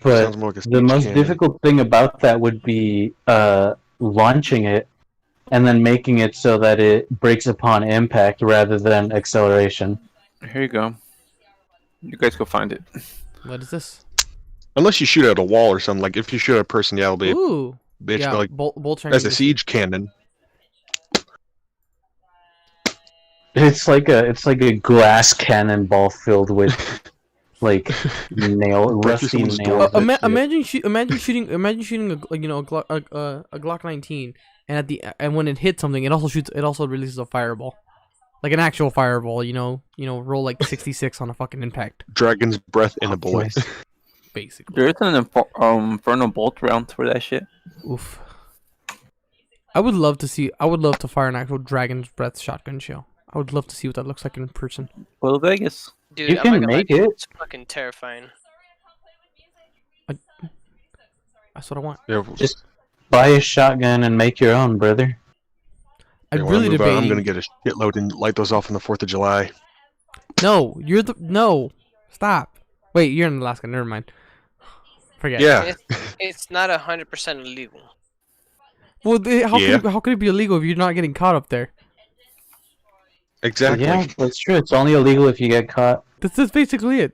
Speaker 9: But
Speaker 4: Sounds more like a
Speaker 9: the
Speaker 4: speech
Speaker 9: most
Speaker 4: cannon.
Speaker 9: difficult thing about that would be launching it and then making it so that it breaks upon impact rather than acceleration.
Speaker 3: Here you go. You guys go find it.
Speaker 1: What is this?
Speaker 4: Unless you shoot at a wall or something. Like if you shoot at a person, yeah, it'll be
Speaker 1: Ooh.
Speaker 4: bitch.
Speaker 1: Yeah.
Speaker 4: But like
Speaker 1: Bolt
Speaker 4: as a
Speaker 1: ammunition.
Speaker 4: siege cannon.
Speaker 9: It's like a glass cannonball filled with like rusty
Speaker 4: someone's
Speaker 9: nails.
Speaker 4: door.
Speaker 9: and shit.
Speaker 1: Imagine shooting a Glock 19, and when it hits something, it also releases a fireball, like an actual fireball. Roll like 66 on a fucking impact,
Speaker 4: Dragon's breath in a bullet.
Speaker 9: Yes.
Speaker 1: basically.
Speaker 3: There's an infernal bolt round for that shit.
Speaker 1: Oof. I would love to fire an actual dragon's breath shotgun shell. I would love to see what that looks like in person.
Speaker 3: Well, Vegas.
Speaker 5: Dude,
Speaker 9: You
Speaker 5: I'm
Speaker 9: can
Speaker 5: not gonna lie
Speaker 9: make
Speaker 5: to you,
Speaker 9: it.
Speaker 5: It's fucking terrifying.
Speaker 1: That's what I want.
Speaker 4: Yeah,
Speaker 9: Just buy a shotgun and make your own, brother.
Speaker 1: I'm
Speaker 4: when I
Speaker 1: really
Speaker 4: move out, I'm
Speaker 1: debating.
Speaker 4: gonna get a shitload and light those off on the 4th of July.
Speaker 1: No. Stop. Wait, you're in Alaska. Never mind. Forget.
Speaker 4: Yeah.
Speaker 5: It's not 100% illegal.
Speaker 1: Well,
Speaker 4: Yeah.
Speaker 1: how could it be illegal if you're not getting caught up there?
Speaker 4: Exactly.
Speaker 9: Yeah, that's true. It's only illegal if you get caught,
Speaker 1: That's basically it.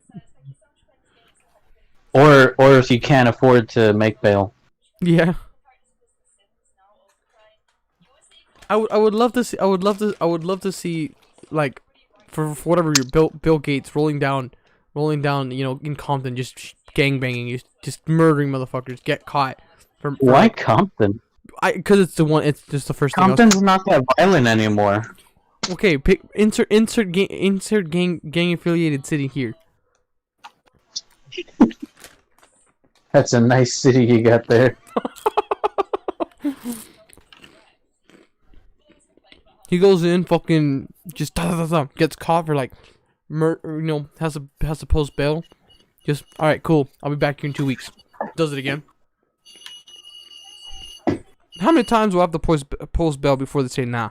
Speaker 9: or if you can't afford to make bail.
Speaker 1: Yeah. I would love to see like for whatever Bill Gates rolling down, in Compton, just gang banging, just murdering motherfuckers, get caught.
Speaker 9: Why Compton?
Speaker 1: Because it's the one. It's just the first thing.
Speaker 9: Compton's not that violent anymore.
Speaker 1: Okay, insert gang affiliated city here.
Speaker 9: That's a nice city you got there.
Speaker 1: He goes in, fucking just gets caught for like has to post bail. Just all right, cool. I'll be back here in 2 weeks. Does it again. How many times will I have to post bail before they say nah?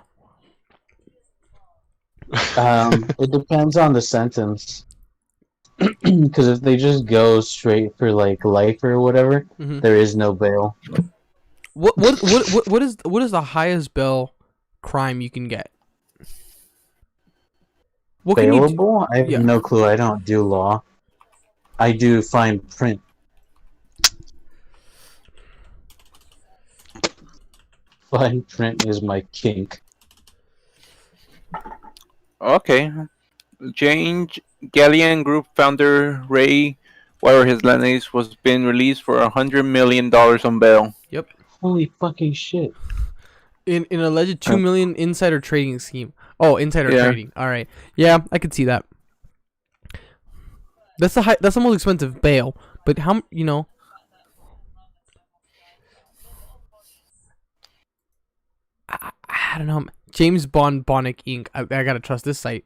Speaker 9: It depends on the sentence. Because if they just go straight for like life or whatever, there is no bail.
Speaker 1: What is the highest bail crime you can get? What
Speaker 9: Bailable? I have no clue. I don't do law. I do fine print. Fine print is my kink.
Speaker 3: Okay. James Gallian Group founder Ray, whatever his last name was, been released for $100 million on bail.
Speaker 1: Yep.
Speaker 9: Holy fucking shit.
Speaker 1: In an alleged $2 million insider trading scheme. Oh, insider trading. All right. Yeah, I could see that. That's the most expensive bail. But how, I don't know. James Bond Bonnick Inc. I gotta trust this site.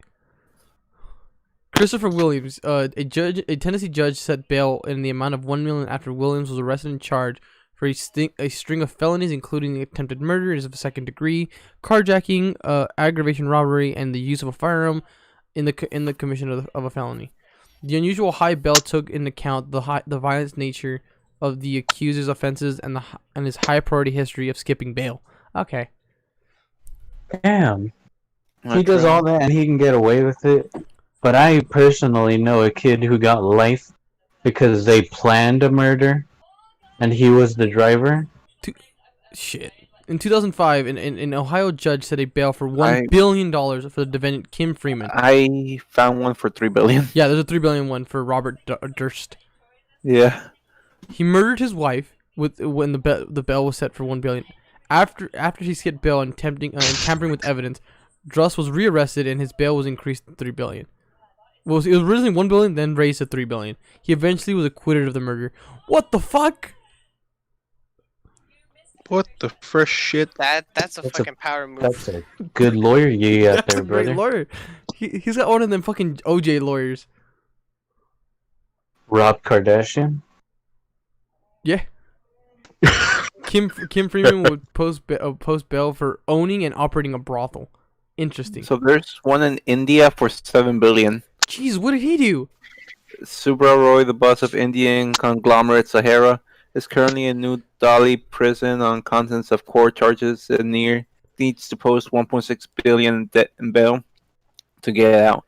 Speaker 1: Christopher Williams, a Tennessee judge set bail in the amount of $1 million after Williams was arrested and charged for a string of felonies, including attempted murder of the second degree, carjacking, aggravation robbery, and the use of a firearm in the commission of a felony. The unusual high bail took into account the violent nature of the accuser's offenses and his high priority history of skipping bail. Okay.
Speaker 9: Damn. He does all that and he can get away with it. But I personally know a kid who got life because they planned a murder and he was the driver.
Speaker 1: Shit. In 2005, an Ohio judge set a bail for $1 billion for the defendant Kim Freeman.
Speaker 3: I found one for $3 billion.
Speaker 1: Yeah, there's a $3 billion one for Robert Durst.
Speaker 3: Yeah.
Speaker 1: He murdered his wife when the bail was set for $1 billion. After he skipped bail and tampering with evidence, Durst was rearrested and his bail was increased to $3 billion. Well, it was originally $1 billion, then raised to $3 billion. He eventually was acquitted of the murder. What the fuck?
Speaker 4: What the fresh shit?
Speaker 5: That's a fucking power move.
Speaker 9: That's a good lawyer you got there, brother.
Speaker 1: Great lawyer. He's got one of them fucking OJ lawyers.
Speaker 9: Rob Kardashian?
Speaker 1: Yeah. Kim Freeman would post bail for owning and operating a brothel. Interesting.
Speaker 3: So there's one in India for $7 billion.
Speaker 1: Jeez, what did he do?
Speaker 3: Subra Roy, the boss of Indian conglomerate Sahara, is currently in New Delhi prison on contents of court charges and needs to post $1.6 billion in bail to get out.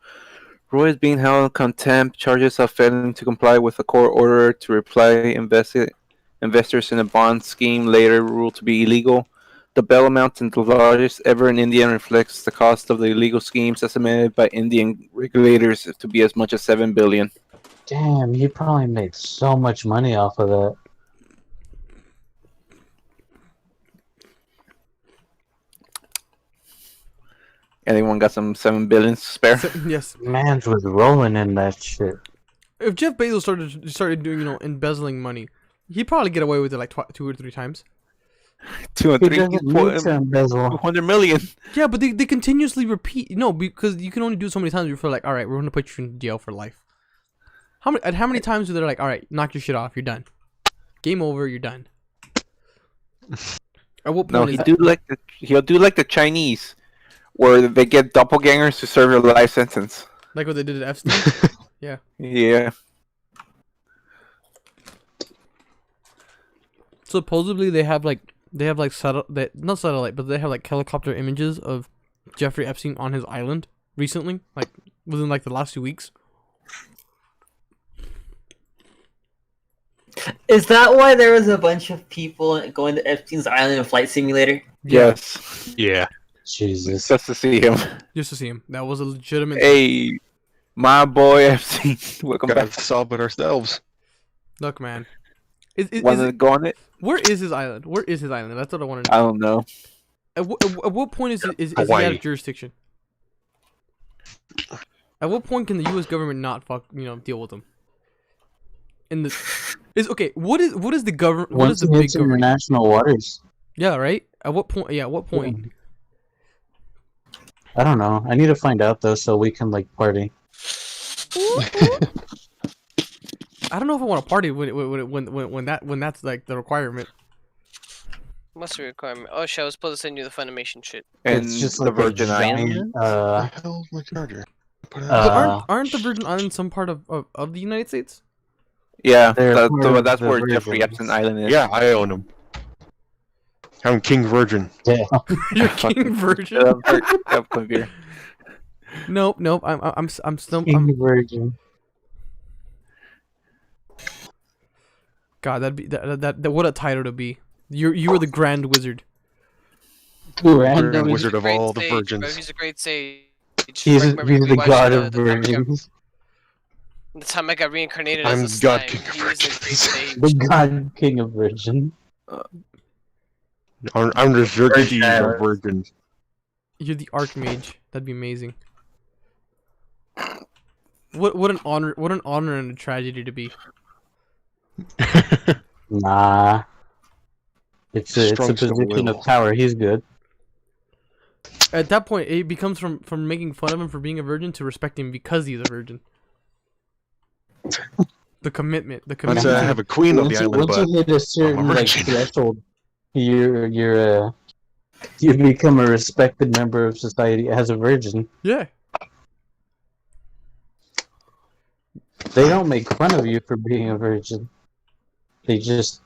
Speaker 3: Roy is being held in contempt, charges of failing to comply with a court order to repay investors in a bond scheme later ruled to be illegal. The bail amount is the largest ever in India and reflects the cost of the illegal schemes estimated by Indian regulators to be as much as $7 billion.
Speaker 9: Damn, he probably made so much money off of that.
Speaker 3: Anyone got some $7 billion to spare?
Speaker 1: Yes.
Speaker 9: Mans was rolling in that shit.
Speaker 1: If Jeff Bezos started doing embezzling money, he'd probably get away with it like 2 or 3 times.
Speaker 3: 2 and 3,
Speaker 9: embezzle.
Speaker 3: 200 million.
Speaker 1: Yeah, but they continuously repeat. No, because you can only do so many times before like, all right, we're gonna put you in jail for life. How many times are they like, all right, knock your shit off, you're done, game over, you're done. At what point?
Speaker 3: No, he'll do like the Chinese, where they get doppelgangers to serve a life sentence.
Speaker 1: Like what they did at Epstein. Yeah.
Speaker 3: Yeah.
Speaker 1: Supposedly they have like not satellite, but they have like helicopter images of Jeffrey Epstein on his island recently, like within like the last 2 weeks.
Speaker 2: Is that why there was a bunch of people going to Epstein's Island in Flight Simulator?
Speaker 3: Yes.
Speaker 4: Yeah.
Speaker 9: Jesus.
Speaker 3: Just to see him.
Speaker 1: Just to see him. That was a legitimate.
Speaker 3: Hey, my boy FC. Welcome
Speaker 4: Gotta
Speaker 3: back.
Speaker 4: solve it ourselves.
Speaker 1: Look, man. Is
Speaker 3: Want to
Speaker 1: it,
Speaker 3: go on it?
Speaker 1: where is his island? Where is his island? That's what I want to
Speaker 3: I
Speaker 1: know.
Speaker 3: don't know.
Speaker 1: At what point is he out
Speaker 4: Hawaii.
Speaker 1: of jurisdiction? At what point can the U.S. government not deal with him? In the okay. What is the government? What is
Speaker 9: Once
Speaker 1: the
Speaker 9: it
Speaker 1: big
Speaker 9: hits
Speaker 1: government?
Speaker 9: international waters.
Speaker 1: Yeah, right. At what point? Yeah, at what point?
Speaker 9: I don't know. I need to find out though, so we can like party.
Speaker 1: I don't know if I want to party when that's like the requirement.
Speaker 5: What's the requirement? Oh shit, I was supposed to send you the Funimation shit.
Speaker 3: And
Speaker 9: It's just
Speaker 3: the
Speaker 9: like a
Speaker 3: Virgin
Speaker 9: giant,
Speaker 3: Islands.
Speaker 4: What the hell is my charger? Put it
Speaker 1: But
Speaker 9: Uh,
Speaker 1: aren't the Virgin Islands some part of the United States?
Speaker 3: Yeah,
Speaker 9: They're part of
Speaker 3: that's
Speaker 9: the
Speaker 3: where Jeffrey
Speaker 9: Virgins.
Speaker 3: Epstein Island is.
Speaker 4: yeah, I own them. I'm King Virgin.
Speaker 9: yeah.
Speaker 1: You're King Virgin.
Speaker 3: Come here.
Speaker 1: Nope. I'm still.
Speaker 9: King Virgin.
Speaker 1: God, that'd be that. What a title to be. You are the Grand Wizard.
Speaker 9: Grand
Speaker 4: Grand
Speaker 9: Wizard.
Speaker 4: Wizard of
Speaker 5: Great
Speaker 4: all the
Speaker 5: sage, bro.
Speaker 4: virgins.
Speaker 5: He's a great sage.
Speaker 9: He's
Speaker 5: Recommend we
Speaker 9: the
Speaker 5: watch
Speaker 9: god of
Speaker 5: the Time Cop.
Speaker 9: virgins.
Speaker 5: The time I got reincarnated
Speaker 4: I'm
Speaker 5: as a
Speaker 4: God
Speaker 5: slime,
Speaker 4: King of
Speaker 5: he was a great
Speaker 4: Virgins.
Speaker 5: sage.
Speaker 9: The god king of virgin.
Speaker 4: I'm the Xerxes of virgins.
Speaker 1: You're the Archmage. That'd be amazing. What an honor! What an honor and a tragedy to be.
Speaker 9: Nah. It's a
Speaker 4: Strong
Speaker 9: position
Speaker 4: will.
Speaker 9: of power. He's good.
Speaker 1: At that point, it becomes from making fun of him for being a virgin to respecting him because he's a virgin. The commitment.
Speaker 4: Let's
Speaker 1: to-
Speaker 4: have a queen of the island,
Speaker 9: Once
Speaker 4: but
Speaker 9: you hit a certain like
Speaker 4: virgin.
Speaker 9: threshold, you become a respected member of society as a virgin.
Speaker 1: Yeah.
Speaker 9: They don't make fun of you for being a virgin. They just,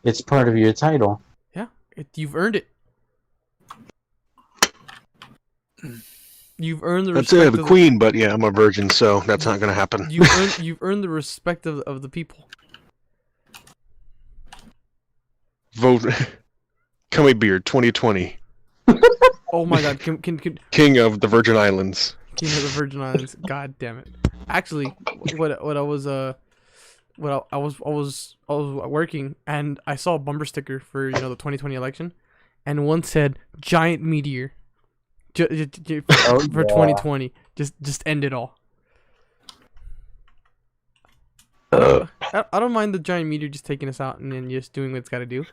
Speaker 9: it's part of your title.
Speaker 1: Yeah. You've earned it. You've earned the
Speaker 4: let's
Speaker 1: respect.
Speaker 4: have a
Speaker 1: of
Speaker 4: queen, but yeah, I'm a virgin, so that's not gonna happen.
Speaker 1: You've earned the respect of the people.
Speaker 4: Vote. Come Beard 2020,
Speaker 1: Oh my God! Can
Speaker 4: King of the Virgin Islands.
Speaker 1: King of the Virgin Islands? God damn it! Actually, what I was I was working and I saw a bumper sticker for the 2020 election, and one said giant meteor. For 2020, just end it all. I don't mind the giant meteor just taking us out and then just doing what it's got to do.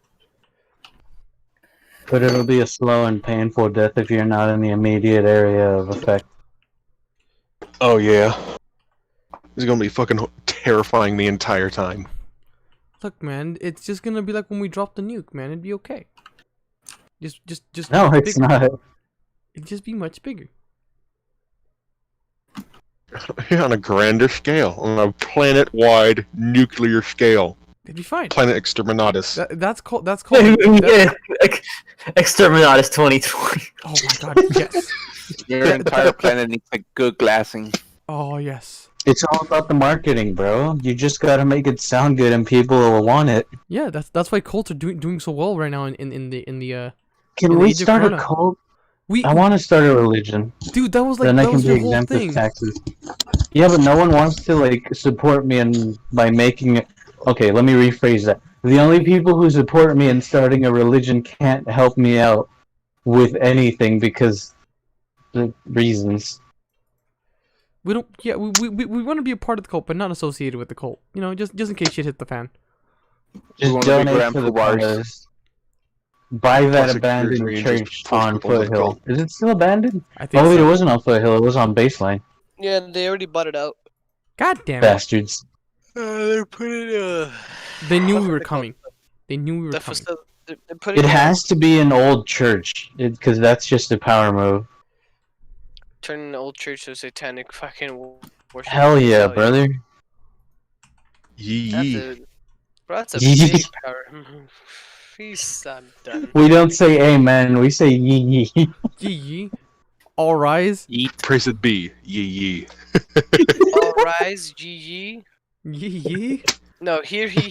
Speaker 9: But it'll be a slow and painful death if you're not in the immediate area of effect.
Speaker 4: Oh yeah, it's gonna be fucking terrifying the entire time.
Speaker 1: Look, man, it's just gonna be like when we drop the nuke, man. It'd be okay. Just
Speaker 9: No,
Speaker 1: much
Speaker 9: it's
Speaker 1: bigger.
Speaker 9: not.
Speaker 1: It'd just be much bigger.
Speaker 4: On a grander scale, on a planet-wide nuclear scale,
Speaker 1: It'd be fine.
Speaker 4: planet exterminatus.
Speaker 1: That's called. That,
Speaker 2: Exterminatus 2020.
Speaker 1: oh my God! Yes.
Speaker 3: Your entire planet needs a good glassing.
Speaker 1: Oh yes.
Speaker 9: It's all about the marketing, bro. You just gotta make it sound good, and people will want it.
Speaker 1: Yeah, that's why cults are doing so well right now in the
Speaker 9: Can
Speaker 1: In the
Speaker 9: we
Speaker 1: age of
Speaker 9: start a
Speaker 1: Corona.
Speaker 9: cult?
Speaker 1: we
Speaker 9: I want to start a religion.
Speaker 1: dude that was like
Speaker 9: Then I
Speaker 1: that
Speaker 9: can
Speaker 1: was
Speaker 9: be
Speaker 1: your whole
Speaker 9: exempt
Speaker 1: thing.
Speaker 9: of taxes. Yeah, but no one wants to like support me by making it. Okay, let me rephrase that. The only people who support me in starting a religion can't help me out with anything because the reasons.
Speaker 1: We don't. Yeah, we want to be a part of the cult, but not associated with the cult. Just in case shit hit the fan.
Speaker 9: Just
Speaker 3: wanna be
Speaker 9: donate
Speaker 3: Grand
Speaker 9: to the
Speaker 3: Poobahs.
Speaker 9: cause. Buy that
Speaker 4: Plus
Speaker 9: abandoned
Speaker 4: security and just
Speaker 9: church
Speaker 4: push
Speaker 9: on
Speaker 4: people to the
Speaker 9: Foothill.
Speaker 4: cult.
Speaker 9: Is it still abandoned?
Speaker 1: I think.
Speaker 9: Oh wait, it
Speaker 1: So.
Speaker 9: wasn't on Foothill. It was on Baseline.
Speaker 5: Yeah, they already bought it out.
Speaker 1: God damn it!
Speaker 9: Bastards.
Speaker 5: They're putting
Speaker 1: They knew we
Speaker 5: what's
Speaker 1: were
Speaker 5: it called?
Speaker 1: coming. They knew we were
Speaker 5: The
Speaker 1: coming.
Speaker 5: facility. They're putting
Speaker 9: It has to be an old church because that's just a power move.
Speaker 5: turning the old church to satanic fucking worship.
Speaker 9: Hell yeah, brother.
Speaker 4: Yee
Speaker 5: That's
Speaker 4: yee.
Speaker 5: a, bro, that's a
Speaker 9: Yee.
Speaker 5: big power. Peace, I'm done.
Speaker 9: We don't say amen. We say yee yee.
Speaker 1: Yee yee. All rise.
Speaker 4: Praise it be. Yee yee.
Speaker 5: All rise, GG.
Speaker 1: Yee yee.
Speaker 5: No, hear he.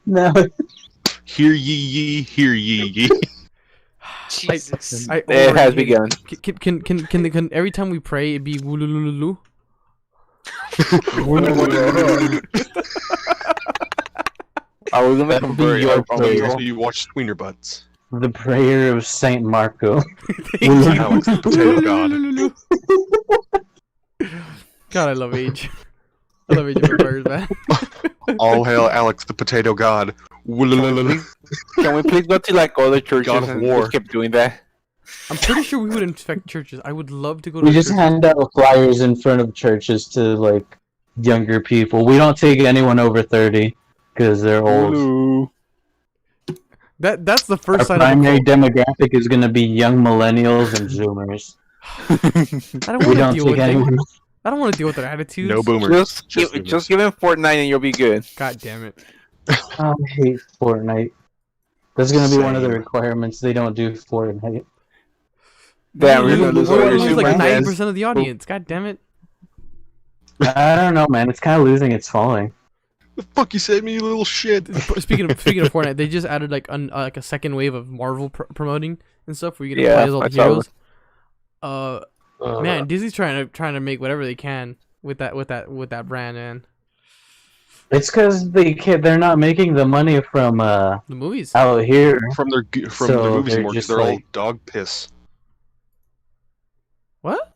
Speaker 9: No.
Speaker 4: Hear ye ye, hear ye ye.
Speaker 5: Jesus.
Speaker 1: I
Speaker 3: It has
Speaker 1: already-
Speaker 3: begun.
Speaker 1: Can every time we pray it be woolululu?
Speaker 3: Are we gonna
Speaker 9: That'll be
Speaker 3: convert?
Speaker 9: your
Speaker 3: Are we
Speaker 9: prayer.
Speaker 3: gonna-
Speaker 4: So you watch Tweener Butts.
Speaker 9: The prayer of Saint Marco.
Speaker 4: Alex, the potato god.
Speaker 1: God, I love Age. I love Age of Empires, man.
Speaker 4: All hail Alex, the potato god.
Speaker 3: Can we please go to like other churches
Speaker 4: God of
Speaker 3: and
Speaker 4: War.
Speaker 3: just keep doing that?
Speaker 1: I'm pretty sure we would infect churches. I would love to go to
Speaker 9: We
Speaker 1: a
Speaker 9: just
Speaker 1: church.
Speaker 9: hand out flyers in front of churches to like younger people. We don't take anyone over 30 because they're old.
Speaker 1: That's the
Speaker 9: Our
Speaker 1: first sign of a
Speaker 9: primary
Speaker 1: cult.
Speaker 9: demographic is going to be young millennials and zoomers.
Speaker 1: I don't
Speaker 9: We
Speaker 1: want to
Speaker 9: don't
Speaker 1: deal
Speaker 9: take
Speaker 1: with them.
Speaker 9: anyone.
Speaker 1: I don't want to deal with their attitudes.
Speaker 4: No boomers.
Speaker 3: Just give him Fortnite and you'll be good.
Speaker 1: God damn it.
Speaker 9: I hate Fortnite. That's going to be one of the
Speaker 4: Same.
Speaker 9: requirements. They don't do Fortnite.
Speaker 3: Damn,
Speaker 1: We're
Speaker 3: we're gonna lose all
Speaker 1: gonna
Speaker 3: your
Speaker 1: lose
Speaker 3: super
Speaker 1: like
Speaker 3: fans.
Speaker 1: 90% of the audience. God damn it.
Speaker 9: I don't know, man. It's kind of losing its following.
Speaker 4: The fuck you said me, you little shit.
Speaker 1: Speaking of Fortnite, they just added like like a second wave of Marvel promoting and stuff where you get to
Speaker 3: Yeah,
Speaker 1: play as all
Speaker 3: I
Speaker 1: the
Speaker 3: saw
Speaker 1: heroes. Man, Disney's trying to make whatever they can with that brand, man.
Speaker 9: It's because they're not making the money from
Speaker 1: The movies.
Speaker 9: out here.
Speaker 4: From their
Speaker 9: So
Speaker 4: movies
Speaker 9: they're
Speaker 4: anymore, 'cause
Speaker 9: just
Speaker 4: they're all
Speaker 9: like-
Speaker 4: dog piss.
Speaker 1: What?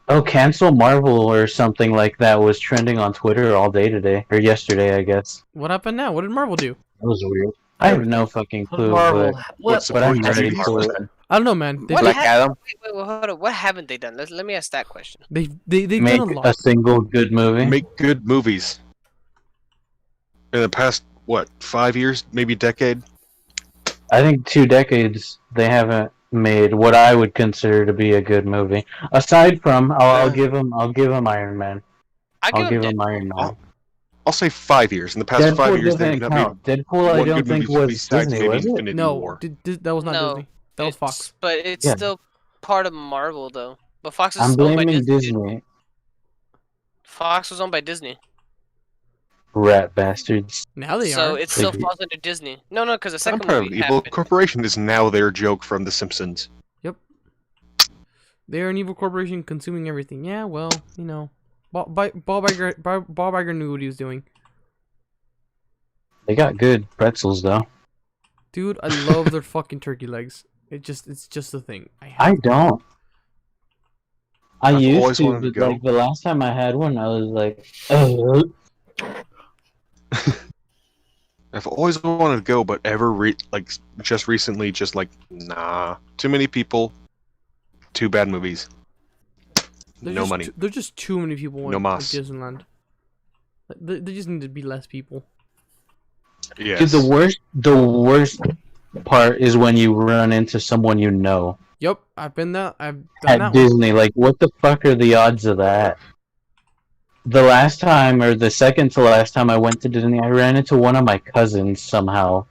Speaker 9: Oh, cancel Marvel or something like that was trending on Twitter all day today or yesterday, I guess.
Speaker 1: What happened now? What did Marvel do?
Speaker 9: That was weird. I have no fucking clue,
Speaker 2: Marvel.
Speaker 4: What's
Speaker 9: but I'm
Speaker 4: supposed to
Speaker 9: ready
Speaker 4: be
Speaker 9: for
Speaker 4: Marvel?
Speaker 9: it.
Speaker 1: I don't know, man.
Speaker 5: What
Speaker 3: Black
Speaker 5: hap-
Speaker 3: Adam.
Speaker 5: Wait, hold on. What haven't they done? Let me ask that question.
Speaker 1: They've
Speaker 9: Make
Speaker 1: done a lot.
Speaker 9: a single good movie.
Speaker 4: Make good movies. In the past, what, 5 years, maybe decade?
Speaker 9: I think 2 decades they haven't made what I would consider to be a good movie. Aside from, I'll give them Iron Man. I'll give them Iron Man.
Speaker 4: I'll say 5 years. In the past 5
Speaker 9: Deadpool
Speaker 4: years, they've
Speaker 9: doesn't
Speaker 4: not made
Speaker 9: count. Deadpool, I
Speaker 4: one
Speaker 9: don't
Speaker 4: good
Speaker 9: think
Speaker 4: movie
Speaker 9: was
Speaker 4: besides
Speaker 9: Disney,
Speaker 4: maybe
Speaker 9: was it?
Speaker 4: Infinity
Speaker 1: No,
Speaker 4: War.
Speaker 1: that was not
Speaker 5: No,
Speaker 1: Disney. That was Fox.
Speaker 5: But it's
Speaker 9: Yeah.
Speaker 5: still part of Marvel, though. But Fox is
Speaker 9: I'm
Speaker 5: owned by
Speaker 9: blaming
Speaker 5: Disney.
Speaker 9: Disney.
Speaker 5: Fox was owned by Disney,
Speaker 9: Rat bastards.
Speaker 1: Now they
Speaker 5: so
Speaker 1: are.
Speaker 5: it still
Speaker 9: They do.
Speaker 5: falls under Disney. No, because the second
Speaker 4: Empire of
Speaker 5: movie
Speaker 4: Evil
Speaker 5: happened.
Speaker 4: Corporation is now their joke from The Simpsons.
Speaker 1: They're an evil corporation consuming everything. Yeah, well, you know, Bob Iger knew what he was doing.
Speaker 9: They got good pretzels though.
Speaker 1: Dude, I love their fucking turkey legs. It's just a thing.
Speaker 9: I don't. I
Speaker 4: I've
Speaker 9: used
Speaker 4: always
Speaker 9: to,
Speaker 4: wanted to
Speaker 9: but
Speaker 4: go.
Speaker 9: like the last time I had one, I was like, "Ugh."
Speaker 4: I've always wanted to go, but just recently, just like, nah. Too many people. Too bad movies. No money.
Speaker 1: There's just too many people
Speaker 4: No
Speaker 1: in
Speaker 4: mas.
Speaker 1: Disneyland. Like, they just need to be less people.
Speaker 4: Yes.
Speaker 9: Dude, the worst part is when you run into someone you know
Speaker 1: Yep, I've been there. I've done
Speaker 9: at
Speaker 1: that one.
Speaker 9: Disney. Like, what the fuck are the odds of that? The last time, or the second to last time I went to Disney, I ran into one of my cousins somehow.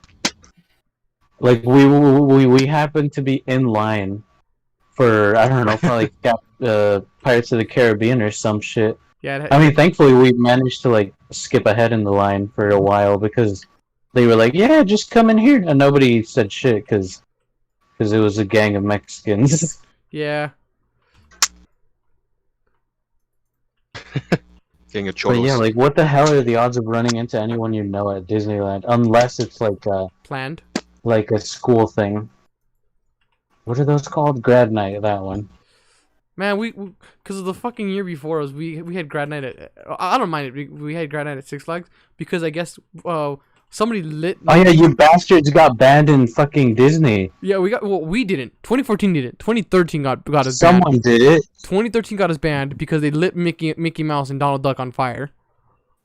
Speaker 9: Like, we happened to be in line for, I don't know, probably Pirates of the Caribbean or some shit.
Speaker 1: Yeah,
Speaker 9: I mean, thankfully we managed to like skip ahead in the line for a while because they were like, "Yeah, just come in here," and nobody said shit because it was a gang of Mexicans.
Speaker 1: yeah.
Speaker 4: Getting a
Speaker 9: But yeah,
Speaker 4: cholos.
Speaker 9: like, what the hell are the odds of running into anyone you know at Disneyland? Unless it's
Speaker 1: Planned.
Speaker 9: like a school thing. What are those called? Grad night. That one.
Speaker 1: Man, we because of the fucking year before us, we had grad night at. I don't mind it. We had grad night at Six Flags because I guess somebody lit.
Speaker 9: Oh yeah, you bastards got banned in fucking Disney.
Speaker 1: Yeah, we didn't. 2014 didn't. 2013 got us
Speaker 9: Someone
Speaker 1: banned.
Speaker 9: did it.
Speaker 1: 2013 got us banned because they lit Mickey Mouse and Donald Duck on fire.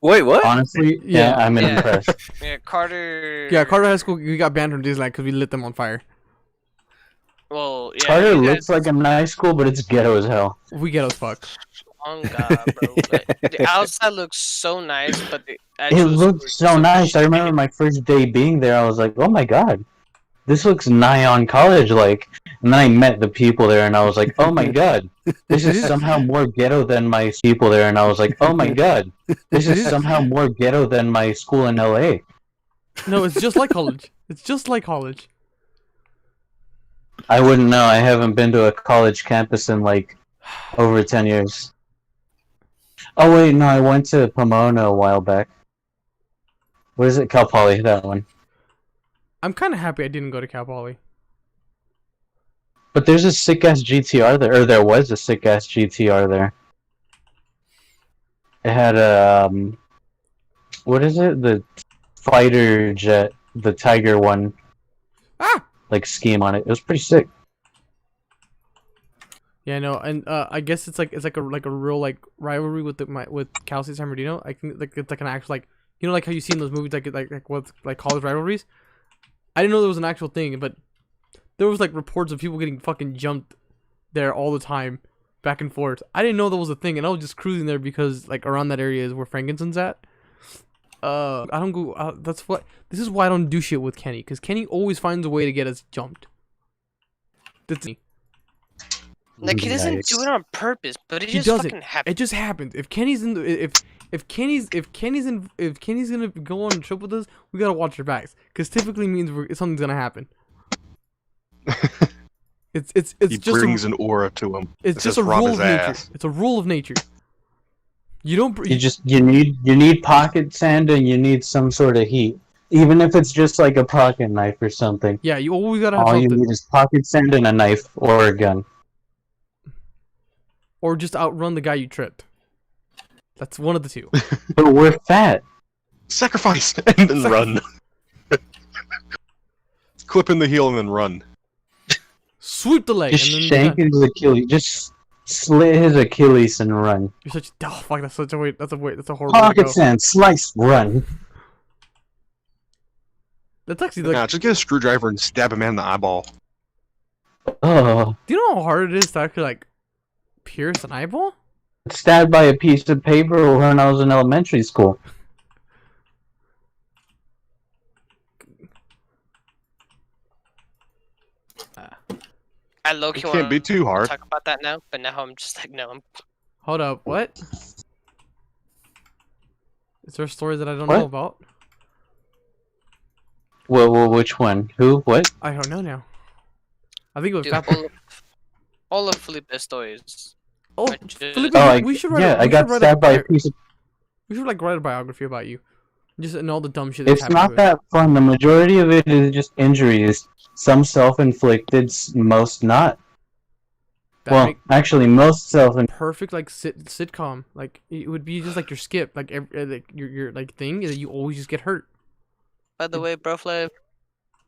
Speaker 3: Wait, what?
Speaker 9: Honestly,
Speaker 1: Yeah.
Speaker 9: I'm
Speaker 5: Yeah.
Speaker 9: impressed.
Speaker 5: Yeah, Carter.
Speaker 1: Yeah, Carter High School, we got banned from Disneyland because we lit them on fire.
Speaker 5: Well, yeah.
Speaker 9: Carter
Speaker 5: you
Speaker 9: looks
Speaker 5: guys-
Speaker 9: like a nice school, but it's ghetto as hell.
Speaker 1: We get as fuck.
Speaker 5: Oh god, bro. The outside looks so nice, but the
Speaker 9: It
Speaker 5: actual
Speaker 9: looked
Speaker 5: school
Speaker 9: so
Speaker 5: is
Speaker 9: nice. I
Speaker 5: shitty.
Speaker 9: remember my first day being there. I was like, "Oh my god, this looks nigh on college like." And then I met the people there, and I was like, "Oh my god, this is somehow more ghetto than my people there." And I was like, "Oh my god, this is somehow more ghetto than my school in LA."
Speaker 1: No, it's just like college. It's just like college.
Speaker 9: I wouldn't know. I haven't been to a college campus in like over 10 years. Oh wait, no, I went to Pomona a while back. What is it? Cal Poly, that one.
Speaker 1: I'm kind of happy I didn't go to Cal Poly.
Speaker 9: But there's a sick ass GTR there, or there was a sick ass GTR there. It had a what is it? The fighter jet, the Tiger one.
Speaker 1: Ah!
Speaker 9: Like scheme on it. It was pretty sick.
Speaker 1: Yeah, no, and I guess it's like a real like rivalry with with Cal State San Bernardino. I think like it's like an actual like like how you see in those movies like with like college rivalries. I didn't know there was an actual thing, but there was like reports of people getting fucking jumped there all the time, back and forth. I didn't know that was a thing, and I was just cruising there because like around that area is where Frankenstein's at. I don't go. This is why I don't do shit with Kenny, because Kenny always finds a way to get us jumped. That's me.
Speaker 5: Like he doesn't
Speaker 9: Nice.
Speaker 5: do it on purpose, but it
Speaker 1: He
Speaker 5: just
Speaker 1: does
Speaker 5: fucking
Speaker 1: it.
Speaker 5: happens.
Speaker 1: It just happens. If Kenny's in the if Kenny's gonna go on a trip with us, we gotta watch our backs, because typically means something's gonna happen. It's
Speaker 4: He
Speaker 1: just
Speaker 4: brings an aura to him.
Speaker 1: it's
Speaker 4: It
Speaker 1: just
Speaker 4: says
Speaker 1: a
Speaker 4: rub
Speaker 1: rule
Speaker 4: his
Speaker 1: of nature.
Speaker 4: ass.
Speaker 1: It's a rule of nature. You don't.
Speaker 9: You need pocket sand and you need some sort of heat. Even if it's just like a pocket knife or something.
Speaker 1: Yeah, you always gotta have
Speaker 9: All you
Speaker 1: something,
Speaker 9: need is pocket sand and a knife or a gun.
Speaker 1: or just outrun the guy you tripped. That's one of the two.
Speaker 9: But we're fat.
Speaker 4: Sacrifice and then run. Clip in the heel and then run.
Speaker 1: Sweep the leg,
Speaker 9: Just
Speaker 1: and then
Speaker 9: shank his Achilles. Just slit his Achilles and run.
Speaker 1: you're such. Oh fuck! That's such a way. That's a horrible way to
Speaker 9: Pocket
Speaker 1: go.
Speaker 9: sand, slice, run.
Speaker 1: That's actually like.
Speaker 4: Nah, just get a screwdriver and stab a man in the eyeball.
Speaker 9: Oh,
Speaker 1: Do you know how hard it is to actually like pierce an eyeball?
Speaker 9: stabbed by a piece of paper when I was in elementary school.
Speaker 5: I low-key
Speaker 4: It
Speaker 5: want
Speaker 4: can't be too hard.
Speaker 5: talk about that now, but now I'm just like, no, I'm
Speaker 1: Hold up, what? Is there a story that I don't
Speaker 9: What?
Speaker 1: know about?
Speaker 9: Well, which one? Who? What?
Speaker 1: I don't know now. I think it was
Speaker 5: dude,
Speaker 1: Papa.
Speaker 5: all of Felipe's stories.
Speaker 1: Oh,
Speaker 5: I just-
Speaker 1: Felipe,
Speaker 9: Oh,
Speaker 1: we should write.
Speaker 9: yeah,
Speaker 1: we
Speaker 9: I
Speaker 1: should
Speaker 9: got
Speaker 1: write
Speaker 9: stabbed by a
Speaker 1: a,
Speaker 9: piece of.
Speaker 1: we should like write a biography about you, just and all the dumb shit. That's
Speaker 9: It's not
Speaker 1: happened to us.
Speaker 9: that fun. The majority of it is just injuries. Some self-inflicted, most not.
Speaker 1: That
Speaker 9: Well,
Speaker 1: make
Speaker 9: actually, most self-inflicted.
Speaker 1: perfect like sitcom. Like it would be just like your skip, like like your like thing is that you always just get hurt.
Speaker 5: By the way, Broflave,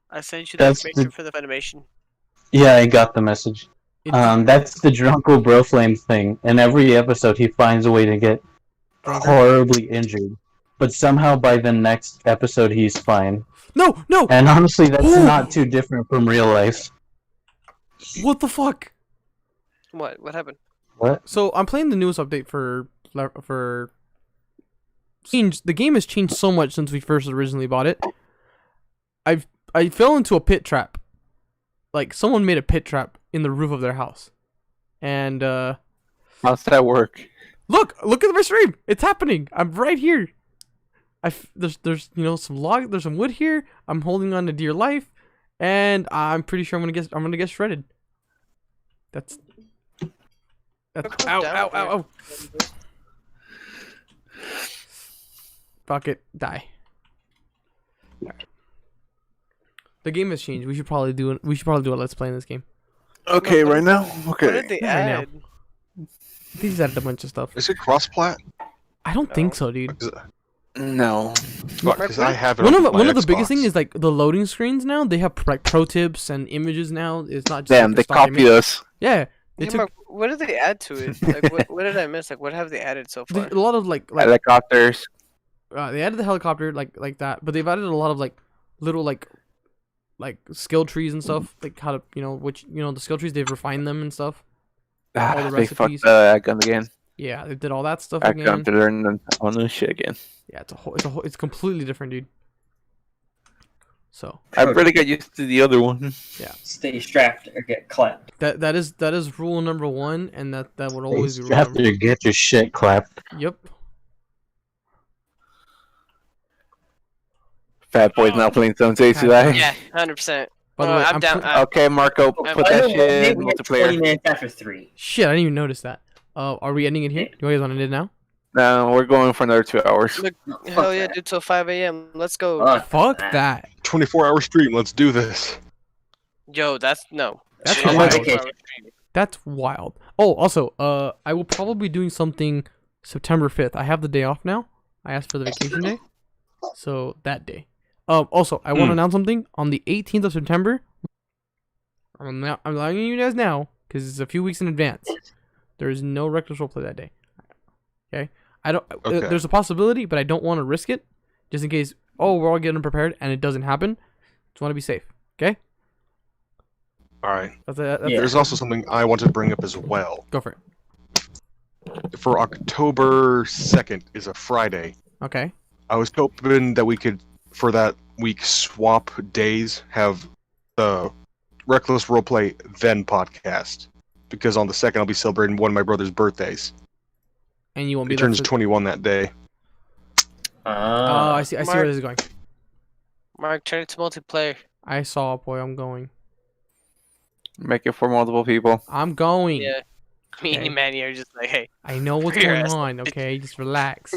Speaker 5: I sent you the
Speaker 9: That's
Speaker 5: information
Speaker 9: the-
Speaker 5: for the animation.
Speaker 9: Yeah, I got the message.
Speaker 1: It,
Speaker 9: That's the Drunkle Broflame thing. In every episode, he finds a way to get
Speaker 1: Drunker.
Speaker 9: horribly injured, but somehow by the next episode, he's fine.
Speaker 1: No, no.
Speaker 9: And honestly, that's
Speaker 1: Oh!
Speaker 9: not too different from real life.
Speaker 1: What the fuck?
Speaker 5: What? What happened?
Speaker 9: What?
Speaker 1: So I'm playing the newest update for. Changed. The game has changed so much since we first originally bought it. I fell into a pit trap. Like someone made a pit trap in the roof of their house, and
Speaker 3: How's that work?
Speaker 1: look at my stream. It's happening. I'm right here. There's there's some wood here. I'm holding on to dear life, and I'm pretty sure I'm gonna get shredded. That's ow
Speaker 5: down
Speaker 1: ow
Speaker 5: for
Speaker 1: ow
Speaker 5: it.
Speaker 1: ow. Fuck it, die. Alright. The game has changed. We should probably do a let's play in this game.
Speaker 3: Okay, right now?
Speaker 5: What did they
Speaker 1: Not right now.
Speaker 5: add?
Speaker 1: These added a bunch of stuff.
Speaker 4: Is it cross-plat?
Speaker 1: I don't think so, dude.
Speaker 3: No.
Speaker 4: Fuck, because I have it
Speaker 1: One
Speaker 4: on
Speaker 1: of
Speaker 4: my
Speaker 1: the biggest
Speaker 4: Xbox.
Speaker 1: thing is like the loading screens now. They have like pro tips and images now. It's not just
Speaker 3: Damn,
Speaker 1: like,
Speaker 3: they
Speaker 1: a stock
Speaker 3: copied
Speaker 1: image.
Speaker 3: us.
Speaker 1: Yeah, they
Speaker 5: Yeah,
Speaker 1: took
Speaker 5: Mark, what did they add to it? Like, what did I miss? Like, what have they added so far?
Speaker 1: a lot of like
Speaker 3: Helicopters.
Speaker 1: they added the helicopter like that, but they've added a lot of like little like skill trees and stuff, like how to the skill trees, they've refined them and stuff. all the
Speaker 3: They fucked
Speaker 1: recipes.
Speaker 3: the gun again.
Speaker 1: Yeah, they did all that stuff
Speaker 3: I got
Speaker 1: again.
Speaker 3: to learn all new shit again.
Speaker 1: Yeah, it's completely different, dude. So
Speaker 3: I really got used to the other one.
Speaker 2: Stay strapped or get clapped.
Speaker 1: that is rule number 1, and that would always be rule
Speaker 9: After
Speaker 1: number.
Speaker 9: you get your shit clapped.
Speaker 1: Yep.
Speaker 3: Fat Boy's not playing some days
Speaker 1: Fat
Speaker 3: today.
Speaker 5: Yeah, 100%.
Speaker 1: By the way,
Speaker 5: I'm down.
Speaker 3: Okay, Marco,
Speaker 5: I'm
Speaker 3: put
Speaker 2: I
Speaker 3: that
Speaker 2: know
Speaker 3: shit in
Speaker 2: we get
Speaker 3: multiplayer.
Speaker 2: 20 minutes after 3.
Speaker 1: shit, I didn't even notice that. Are we ending it here? You guys want to end it now?
Speaker 3: No, we're going for another 2 hours.
Speaker 5: Look,
Speaker 2: Fuck
Speaker 5: hell yeah,
Speaker 2: that.
Speaker 5: dude, till 5 a.m. Let's go.
Speaker 1: Fuck that.
Speaker 4: 24-hour stream. Let's do this.
Speaker 5: Yo, that's no.
Speaker 1: That's
Speaker 5: It is
Speaker 1: wild.
Speaker 5: 24 hours stream.
Speaker 1: That's wild. Oh, also, I will probably be doing something September 5th. I have the day off now. I asked for the vacation day, so that day. Also, I want to announce something on the 18th of September. I'm allowing you guys now because it's a few weeks in advance. There is no reckless roleplay that day. Okay, I don't.
Speaker 4: Okay.
Speaker 1: There's a possibility, but I don't want to risk it, just in case. Oh, we're all getting prepared and it doesn't happen. Just want to be safe. Okay.
Speaker 4: All right.
Speaker 1: That's
Speaker 4: There's also something I want to bring up as well.
Speaker 1: Go for it.
Speaker 4: For October 2nd is a Friday.
Speaker 1: Okay.
Speaker 4: I was hoping that we could, for that week, swap days, have the Reckless Roleplay then podcast. Because on the 2nd, I'll be celebrating one of my brother's birthdays.
Speaker 1: And you won't be
Speaker 4: He
Speaker 1: there.
Speaker 4: turns 21 that day.
Speaker 1: Oh, I see. I see where this is going.
Speaker 5: Mark, turn it to multiplayer.
Speaker 1: I saw, boy. I'm going.
Speaker 3: Make it for multiple people.
Speaker 1: I'm going.
Speaker 5: Yeah. Me and
Speaker 1: Okay.
Speaker 5: Manny are just like, hey.
Speaker 1: I know what's
Speaker 5: Your
Speaker 1: going
Speaker 5: ass.
Speaker 1: on. Okay, just relax.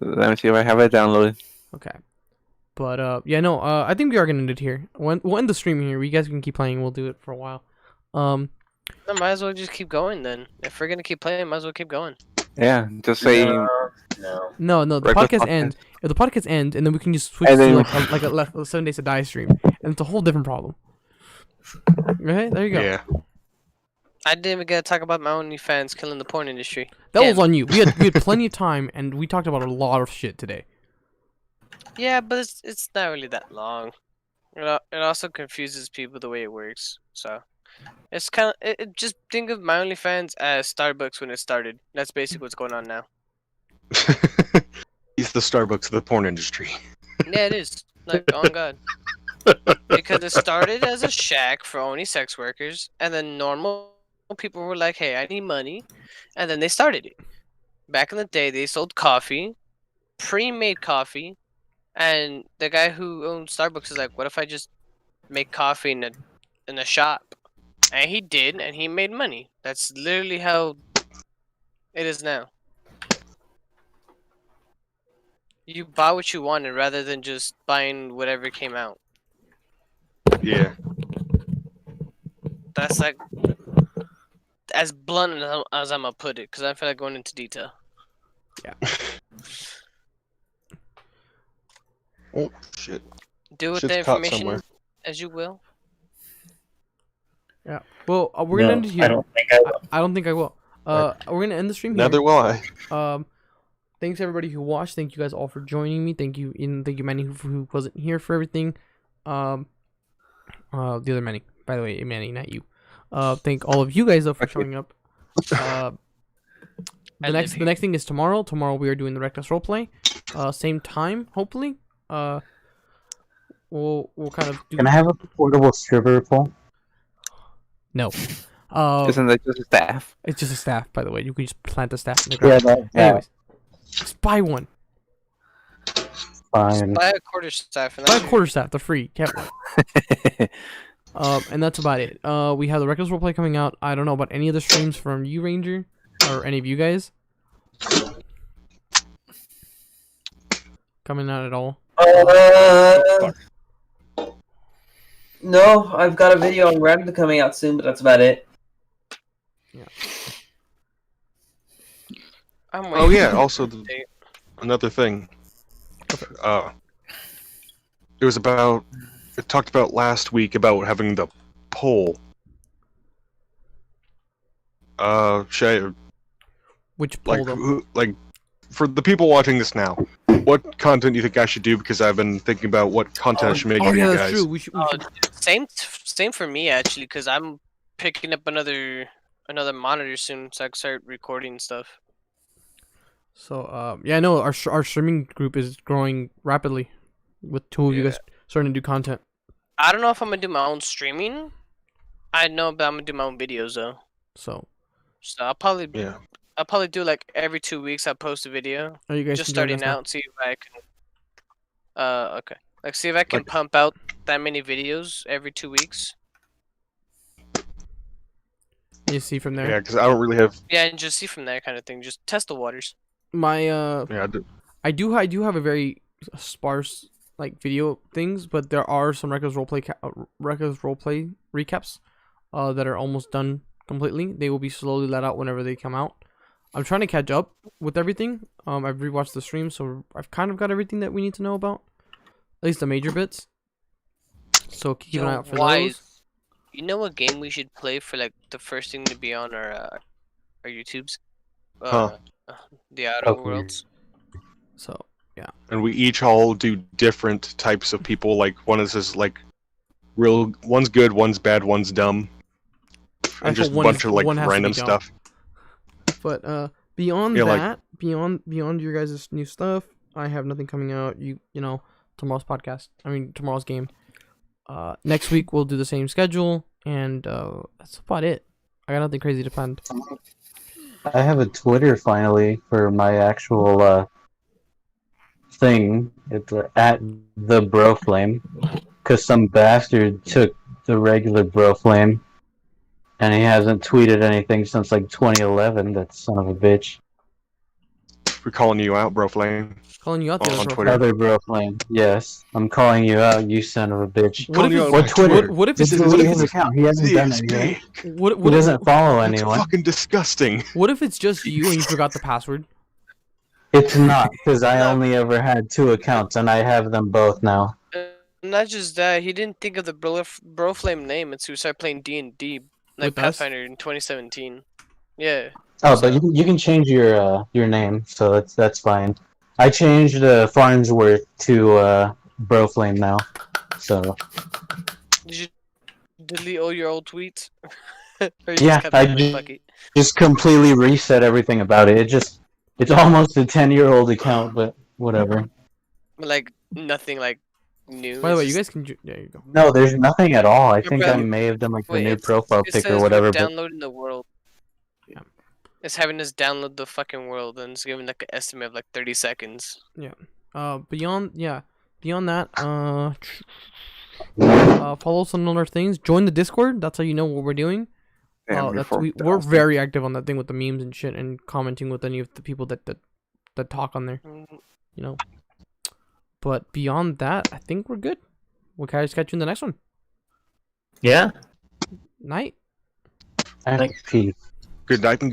Speaker 3: Let me see if I have it downloaded.
Speaker 1: Okay. But yeah, no. I think we are gonna end it here. We'll end the stream here. You guys can keep playing. We'll do it for a while.
Speaker 5: No, might as well just keep going then. If we're gonna keep playing, might as well keep going.
Speaker 3: Yeah, just say.
Speaker 2: No.
Speaker 1: No. The
Speaker 3: Regular
Speaker 1: podcast
Speaker 3: podcast.
Speaker 1: ends. If the podcast ends, and then we can just switch
Speaker 3: And
Speaker 1: to
Speaker 3: then-
Speaker 1: like a 7 Days to Die stream, and it's a whole different problem. Okay, there you go.
Speaker 4: Yeah.
Speaker 5: I didn't even get to talk about my OnlyFans killing the porn industry.
Speaker 1: That was
Speaker 5: Damn.
Speaker 1: on you. We had plenty of time, and we talked about a lot of shit today.
Speaker 5: Yeah, but it's not really that long. It also confuses people the way it works. So it's kind of just think of my OnlyFans as Starbucks when it started. That's basically what's going on now.
Speaker 4: He's the Starbucks of the porn industry.
Speaker 5: Yeah, it is. Like, oh god. Because it started as a shack for only sex workers, and then normal people were like, "Hey, I need money," and then they started it. Back in the day, they sold coffee, pre-made coffee, and the guy who owned Starbucks is like, "What if I just make coffee in a shop?" And he did, and he made money. That's literally how it is now. You buy what you wanted rather than just buying whatever came out.
Speaker 4: Yeah.
Speaker 5: That's like as blunt as I'm gonna put it, because I feel like going into detail.
Speaker 4: Oh, shit.
Speaker 5: Do with
Speaker 4: Shit's
Speaker 5: the
Speaker 4: caught
Speaker 5: information
Speaker 4: somewhere.
Speaker 5: as you will.
Speaker 1: Yeah. Well, we're gonna end it here.
Speaker 2: I don't think I will.
Speaker 1: I don't think I will. We're gonna end the stream here.
Speaker 4: Neither will I.
Speaker 1: Thanks everybody who watched. Thank you guys all for joining me. Thank you, Manny, who wasn't here for everything. The other Manny, by the way, Manny, not you. Thank all of you guys though for showing up. The next thing is tomorrow. Tomorrow we are doing the Reckless Roleplay. Same time, hopefully. We'll kind of do.
Speaker 9: Can I have a portable stripper pole?
Speaker 1: No.
Speaker 3: Isn't that just a staff?
Speaker 1: It's just a staff, by the way. You can just plant the staff in the
Speaker 9: Yeah,
Speaker 1: ground. Anyways, just buy one.
Speaker 9: Fine.
Speaker 5: Buy a quarter staff and
Speaker 1: Buy
Speaker 5: that's
Speaker 1: a quarter staff. They're free. Can't. And that's about it. We have the Reckless Roleplay coming out. I don't know about any other streams from you, Ranger, or any of you guys. Coming out at all?
Speaker 11: No, I've got a video on Rem coming out soon, but that's about it.
Speaker 1: Yeah.
Speaker 5: I'm
Speaker 4: Oh
Speaker 5: waiting
Speaker 4: yeah,
Speaker 5: for
Speaker 4: also
Speaker 5: the date.
Speaker 4: another thing. It was about. It talked about last week about having the poll. Should I,
Speaker 1: Which poll
Speaker 4: like
Speaker 1: though?
Speaker 4: like for the people watching this now? What content do you think I should do? Because I've been thinking about what content I should make
Speaker 1: Oh
Speaker 4: for
Speaker 1: yeah,
Speaker 4: you
Speaker 1: that's
Speaker 4: guys.
Speaker 1: true. We should.
Speaker 5: Same for me actually, because I'm picking up another monitor soon, so I can start recording stuff.
Speaker 1: So yeah, no, our streaming group is growing rapidly, with two of you guys starting to do content.
Speaker 5: I don't know if I'm gonna do my own streaming. I know, but I'm gonna do my own videos though.
Speaker 1: So
Speaker 5: I'll probably
Speaker 4: Yeah.
Speaker 5: do like every 2 weeks I post a video.
Speaker 1: you guys
Speaker 5: Just
Speaker 1: can join
Speaker 5: starting
Speaker 1: us now.
Speaker 5: out, see if I can. Okay. Like, see if I can pump out that many videos every 2 weeks.
Speaker 1: You see from there.
Speaker 4: Yeah, because I don't really have.
Speaker 5: Yeah, and just see from there kind of thing. Just test the waters.
Speaker 1: My
Speaker 4: Yeah,
Speaker 1: I do have a very sparse like video things, but there are some Records roleplay recaps that are almost done completely. They will be slowly let out whenever they come out. I'm trying to catch up with everything. I've rewatched the stream, so I've kind of got everything that we need to know about, at least the major bits. So keep an eye out for those.
Speaker 5: You know what game we should play for like the first thing to be on our YouTubes? The Outer Worlds.
Speaker 1: So yeah.
Speaker 4: And we each all do different types of people. Like one is just like real. One's good, one's bad, one's dumb, and just a bunch of like random stuff.
Speaker 1: But beyond
Speaker 4: Yeah,
Speaker 1: that, beyond your guys' new stuff, I have nothing coming out. You know, tomorrow's podcast. I mean, tomorrow's game. Next week we'll do the same schedule, and that's about it. I got nothing crazy to plan.
Speaker 9: I have a Twitter finally for my actual thing. It's at the Broflame, because some bastard took the regular Broflame, and he hasn't tweeted anything since like 2011. That son of a bitch.
Speaker 4: We're calling you out, Broflame.
Speaker 1: Calling you out
Speaker 4: on
Speaker 1: there,
Speaker 4: Twitter.
Speaker 9: Other Broflame. Yes, I'm calling you out, you son of a bitch.
Speaker 1: What Twitter? What if
Speaker 9: Just
Speaker 1: it's
Speaker 9: delete his account? He hasn't done it yet. He doesn't follow anyone.
Speaker 4: That's fucking disgusting.
Speaker 1: What if it's just you and you forgot the password?
Speaker 9: It's not, because I only ever had 2 accounts, and I have them both now.
Speaker 5: Not just that, he didn't think of the Broflame name until we started playing D&D, like
Speaker 1: With us?
Speaker 5: Pathfinder in 2017. Yeah.
Speaker 9: Oh, but you can change your name, so that's fine. I changed Farnsworth to Broflame now, so.
Speaker 5: Did you delete all your old tweets? Or you
Speaker 9: Yeah,
Speaker 5: kept
Speaker 9: I
Speaker 5: them in the bucket?
Speaker 9: just completely reset everything about it. It's almost a 10-year-old account, but whatever.
Speaker 5: Like nothing like new.
Speaker 1: By the way,
Speaker 5: it's
Speaker 1: you
Speaker 5: just-
Speaker 1: guys can. There you go.
Speaker 9: No, there's nothing at all. I
Speaker 5: Your
Speaker 9: think I
Speaker 5: brother-
Speaker 9: may have done like the
Speaker 5: Wait,
Speaker 9: new
Speaker 5: it's-
Speaker 9: profile
Speaker 5: it
Speaker 9: pic
Speaker 5: says
Speaker 9: or
Speaker 5: we're
Speaker 9: whatever. But
Speaker 5: downloading the world.
Speaker 1: Yeah.
Speaker 5: It's having us download the fucking world, and it's giving like an estimate of like 30 seconds.
Speaker 1: Yeah. Beyond that, follow some other things. Join the Discord. That's how you know what we're doing.
Speaker 3: Damn,
Speaker 1: We're very active on that thing with the memes and shit, and commenting with any of the people that talk on there. You know. But beyond that, I think we're good. We'll catch you in the next one.
Speaker 2: Yeah.
Speaker 1: Night.
Speaker 9: peace.
Speaker 4: Good night and